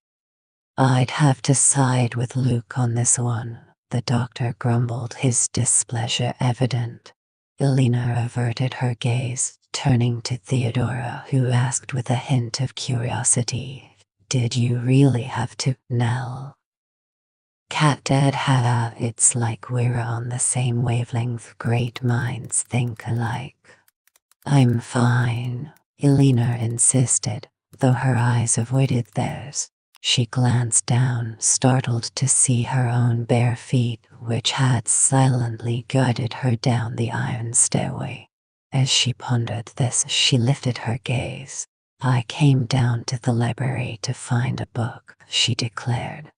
I'd have to side with Luke on this one, the doctor grumbled, his displeasure evident. Elena averted her gaze, turning to Theodora, who asked with a hint of curiosity, "Did you really have to, Nell?" Cat Dad had it's like we're on the same wavelength, great minds think alike. I'm fine, Elena insisted, though her eyes avoided theirs. She glanced down, startled to see her own bare feet, which had silently guided her down the iron stairway. As she pondered this, she lifted her gaze. I came down to the library to find a book, she declared.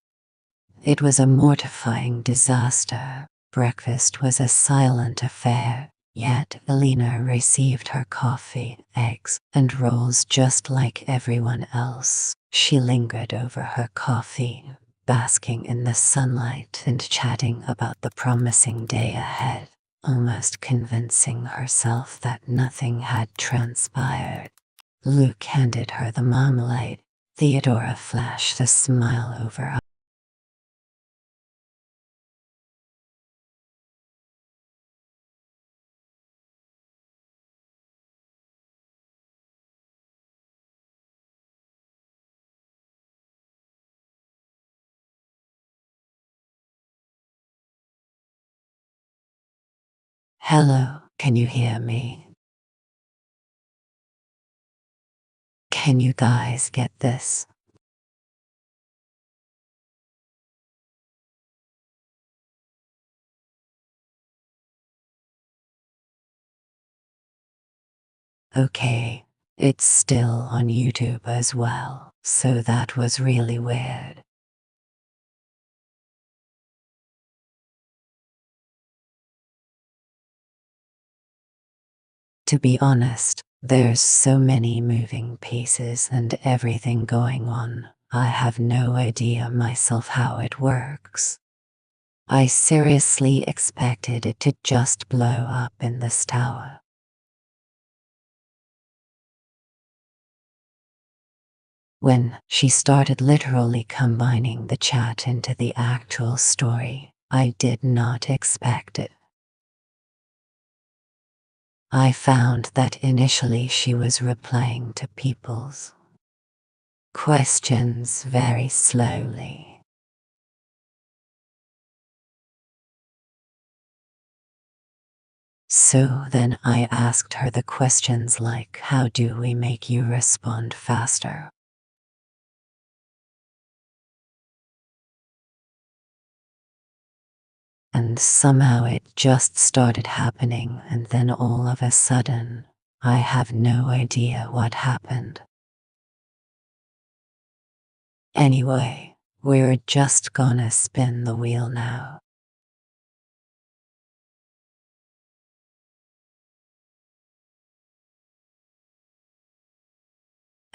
It was a mortifying disaster. Breakfast was a silent affair. Yet Elena received her coffee, eggs, and rolls just like everyone else. She lingered over her coffee, basking in the sunlight and chatting about the promising day ahead, almost convincing herself that nothing had transpired. Luke handed her the marmalade. Theodora flashed a smile over her. Hello, can you hear me? Can you guys get this? Okay, it's still on YouTube as well, so that was really weird. To be honest, there's so many moving pieces and everything going on, I have no idea myself how it works. I seriously expected it to just blow up in this tower. When she started literally combining the chat into the actual story, I did not expect it. I found that initially she was replying to people's questions very slowly. So then I asked her the questions like, how do we make you respond faster? And somehow it just started happening, and then all of a sudden, I have no idea what happened. Anyway, we're just gonna spin the wheel now.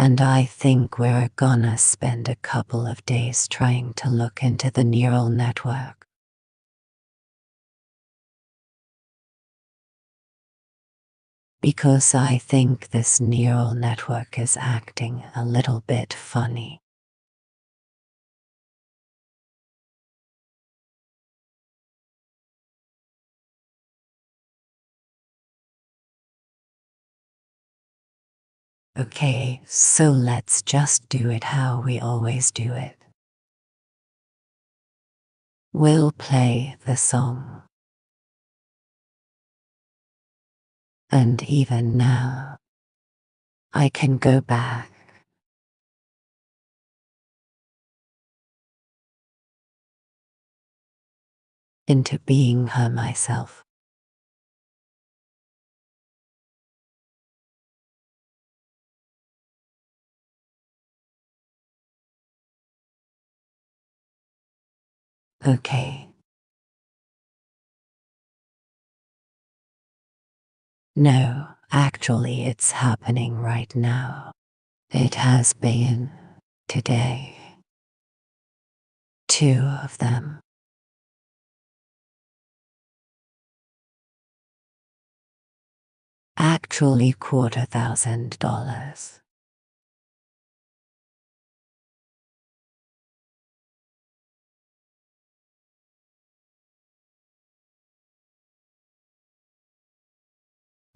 And I think we're gonna spend a couple of days trying to look into the neural network. Because I think this neural network is acting a little bit funny. Okay, so let's just do it how we always do it. We'll play the song. And even now, I can go back into being her myself. Okay. No, actually, it's happening right now. It has been today. 2 of them. Actually, $250,000.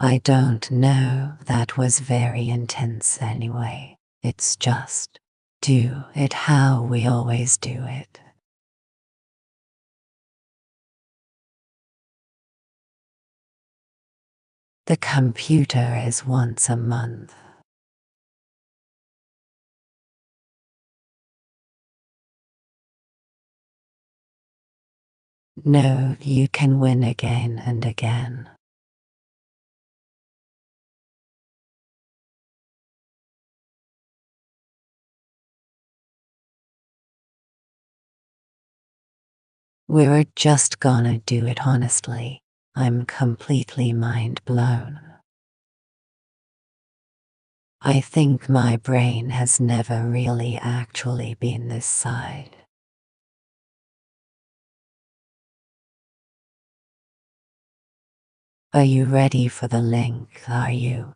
I don't know, that was very intense anyway. It's just do it how we always do it. The computer is once a month. No, you can win again and again. We're just gonna do it honestly. I'm completely mind blown. I think my brain has never really actually been this side. Are you ready for the link, are you?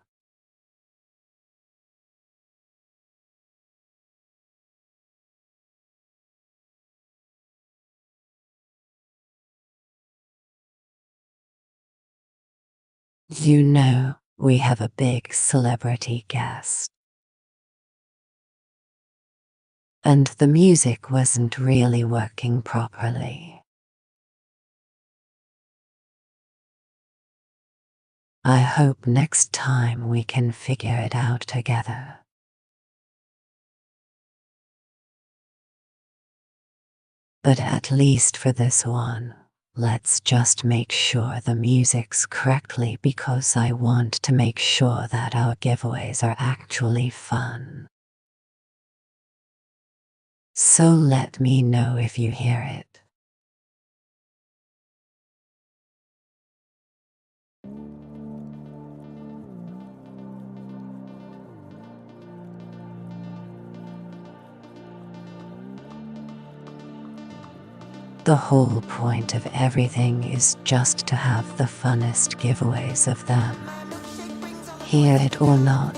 You know, we have a big celebrity guest. And the music wasn't really working properly. I hope next time we can figure it out together. But at least for this one, let's just make sure the music's correctly because I want to make sure that our giveaways are actually fun. So let me know if you hear it. The whole point of everything is just to have the funnest giveaways of them. Hear it or not.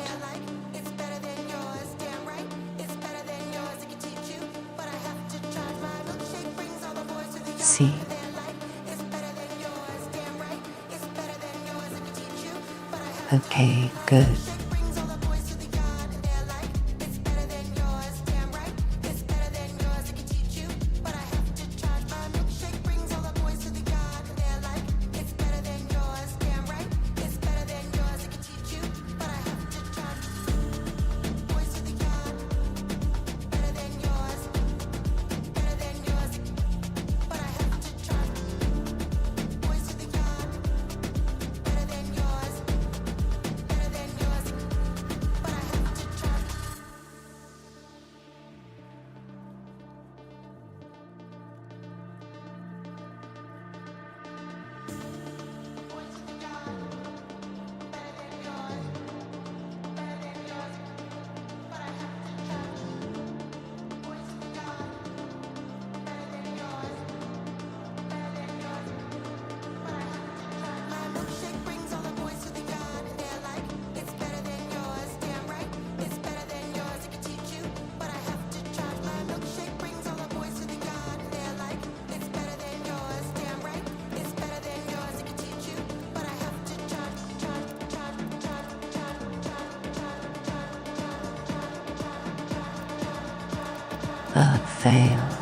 See? Okay, good. a fail.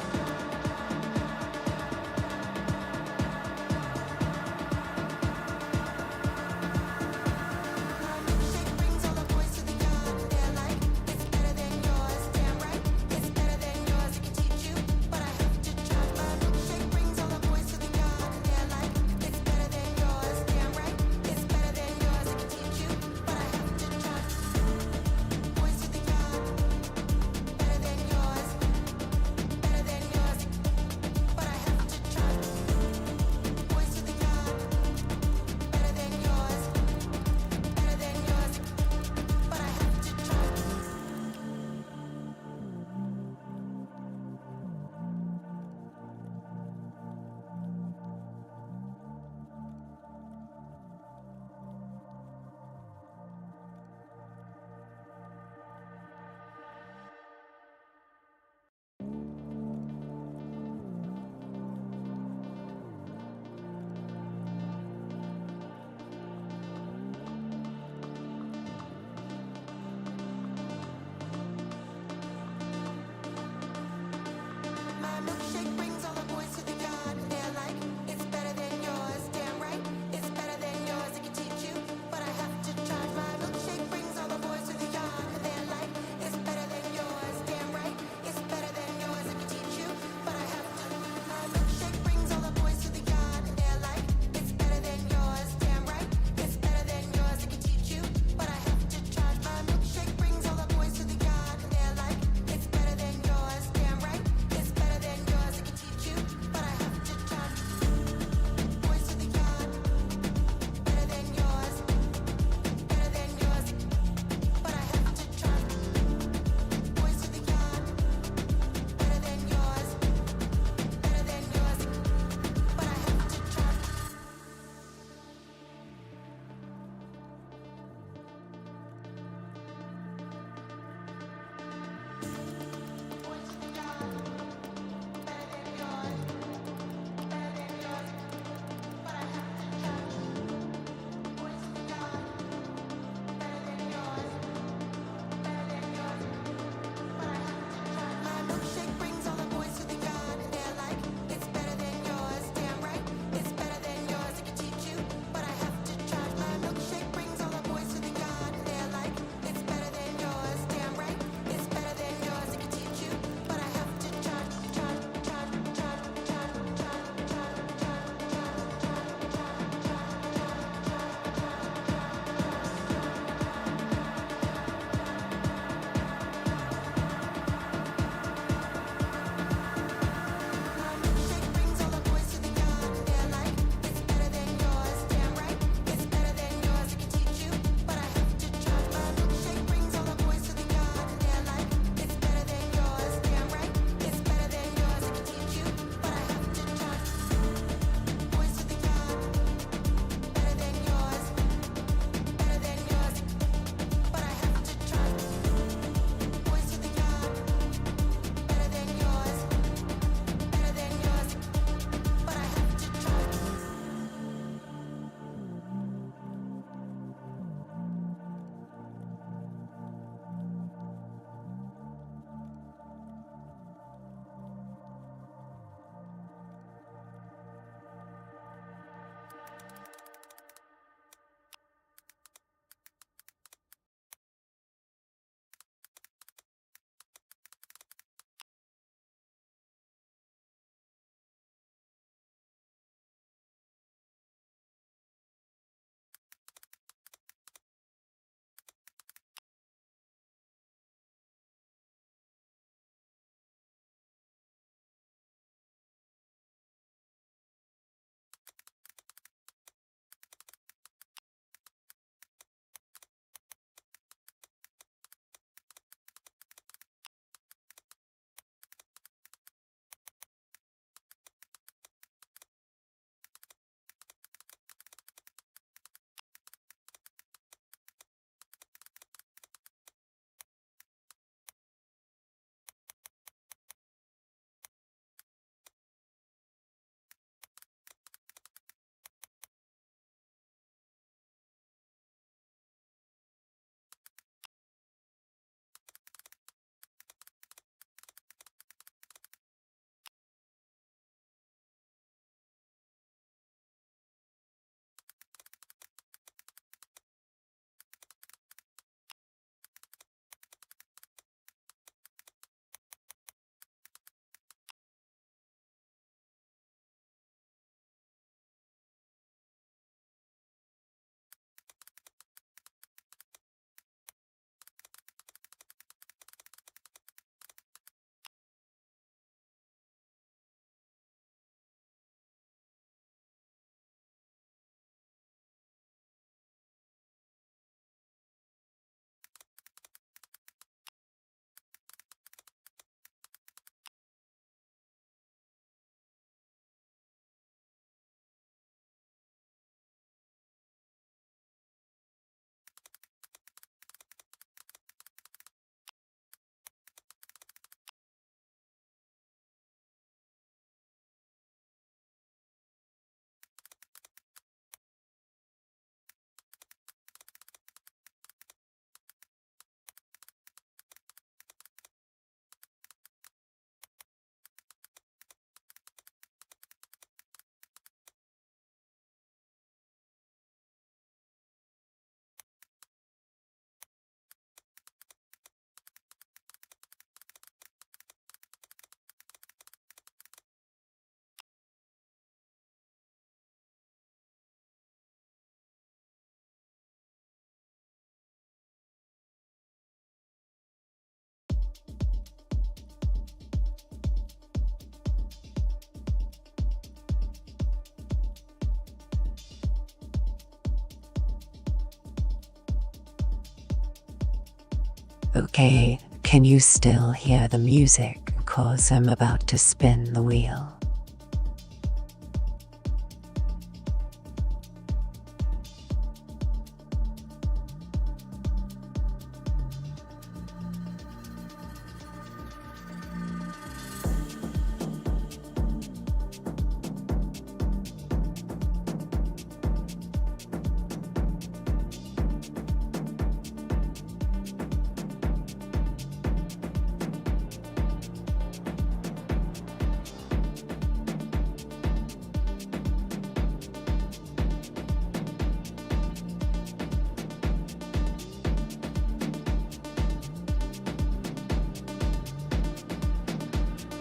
Okay, can you still hear the music? 'Cause I'm about to spin the wheel.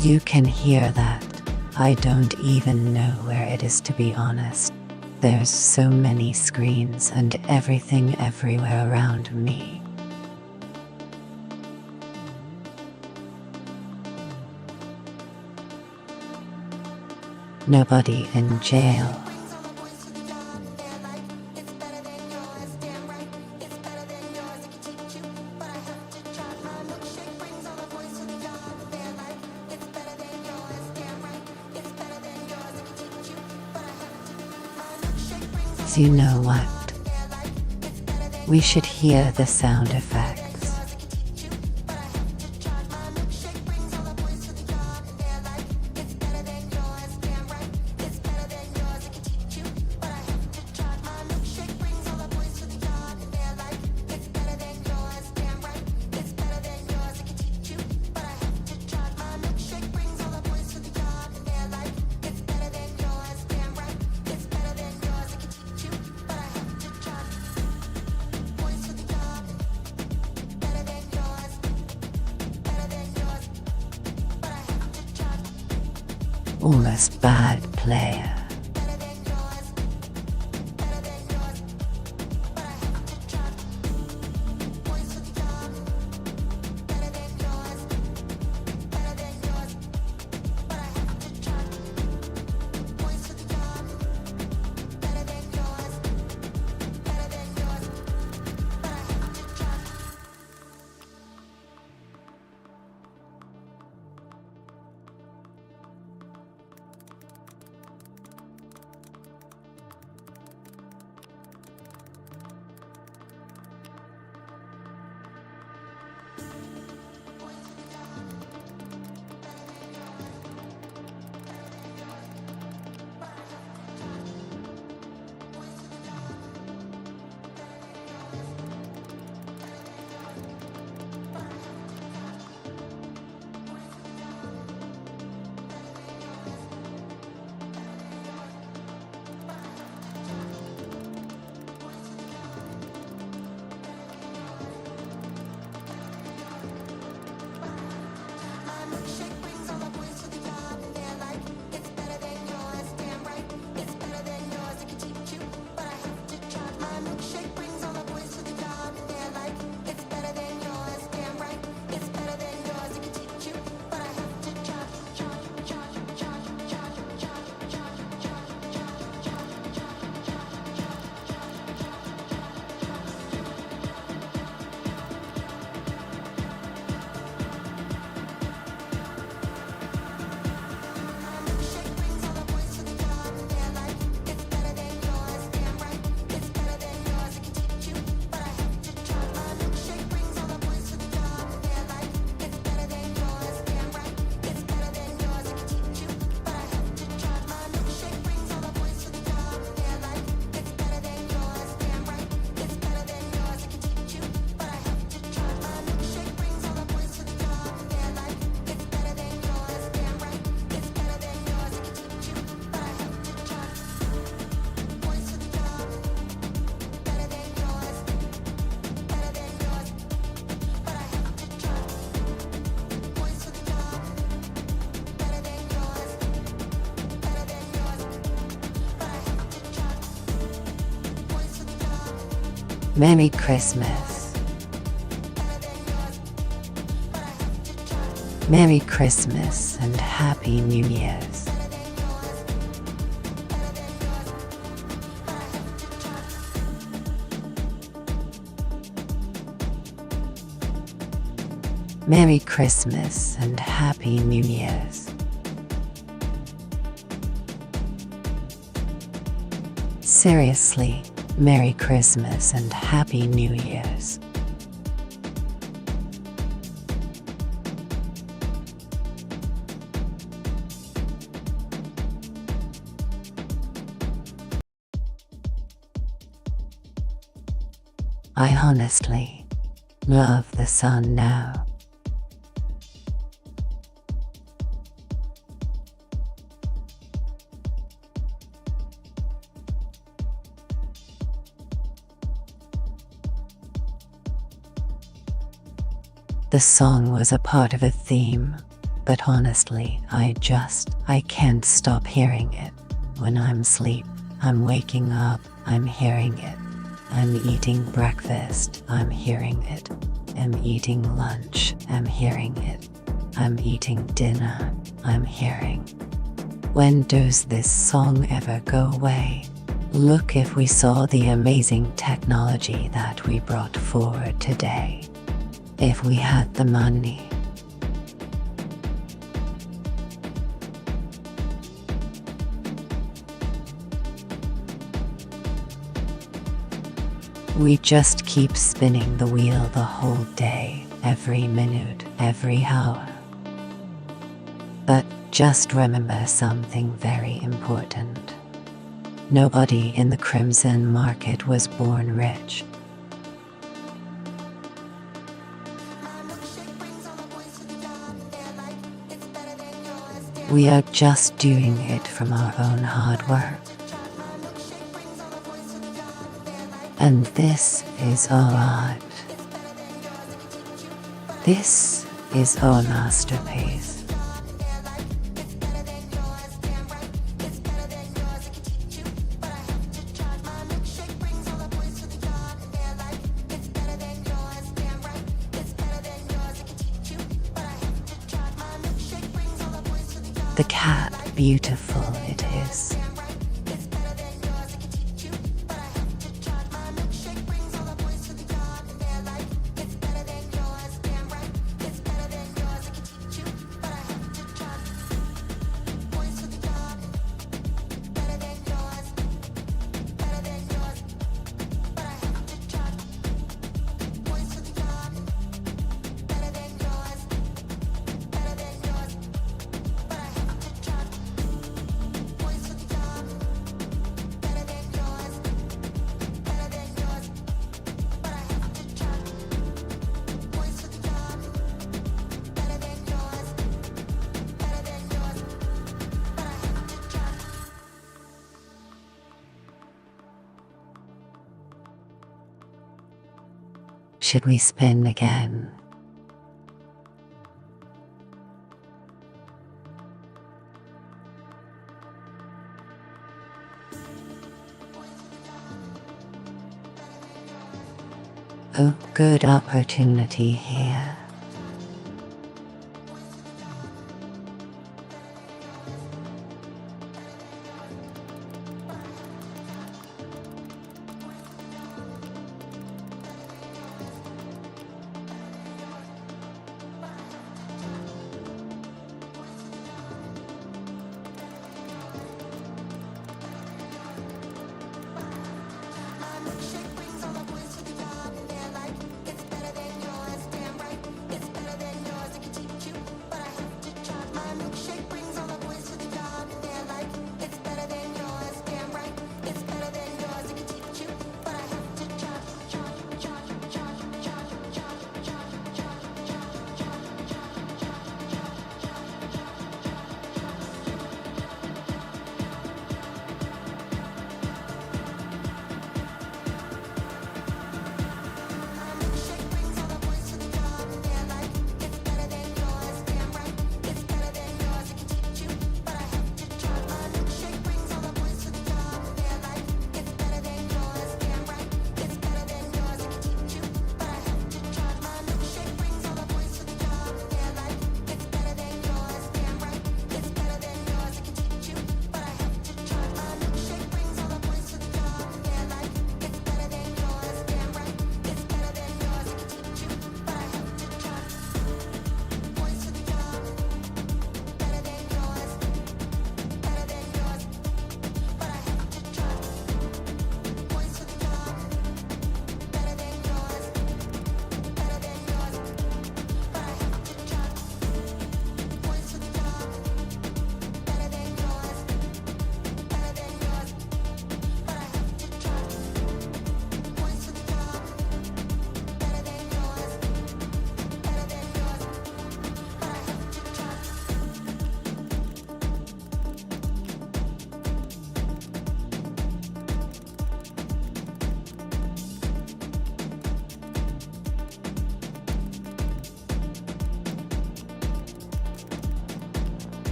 You can hear that. I don't even know where it is, to be honest. There's so many screens and everything everywhere around me. Nobody in jail. So you know what? We should hear the sound effects. Almost bad player. Merry Christmas. Merry Christmas and Happy New Year's. Merry Christmas and Happy New Year's. Seriously, Merry Christmas and Happy New Year's. I honestly love the sun now. The song was a part of a theme, but honestly, I can't stop hearing it. When I'm asleep, I'm waking up, I'm hearing it. I'm eating breakfast, I'm hearing it. I'm eating lunch, I'm hearing it. I'm eating dinner, I'm hearing. When does this song ever go away? Look if we saw the amazing technology that we brought forward today. If we had the money. We just keep spinning the wheel the whole day, every minute, every hour. But just remember something very important. Nobody in the crimson market was born rich. We are just doing it from our own hard work. And this is our art. This is our masterpiece. The cat, beautiful it is. Should we spin again? Oh, good opportunity here.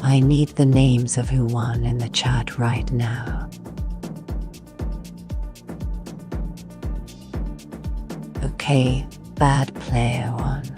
I need the names of who won in the chat right now. Okay, bad player 1.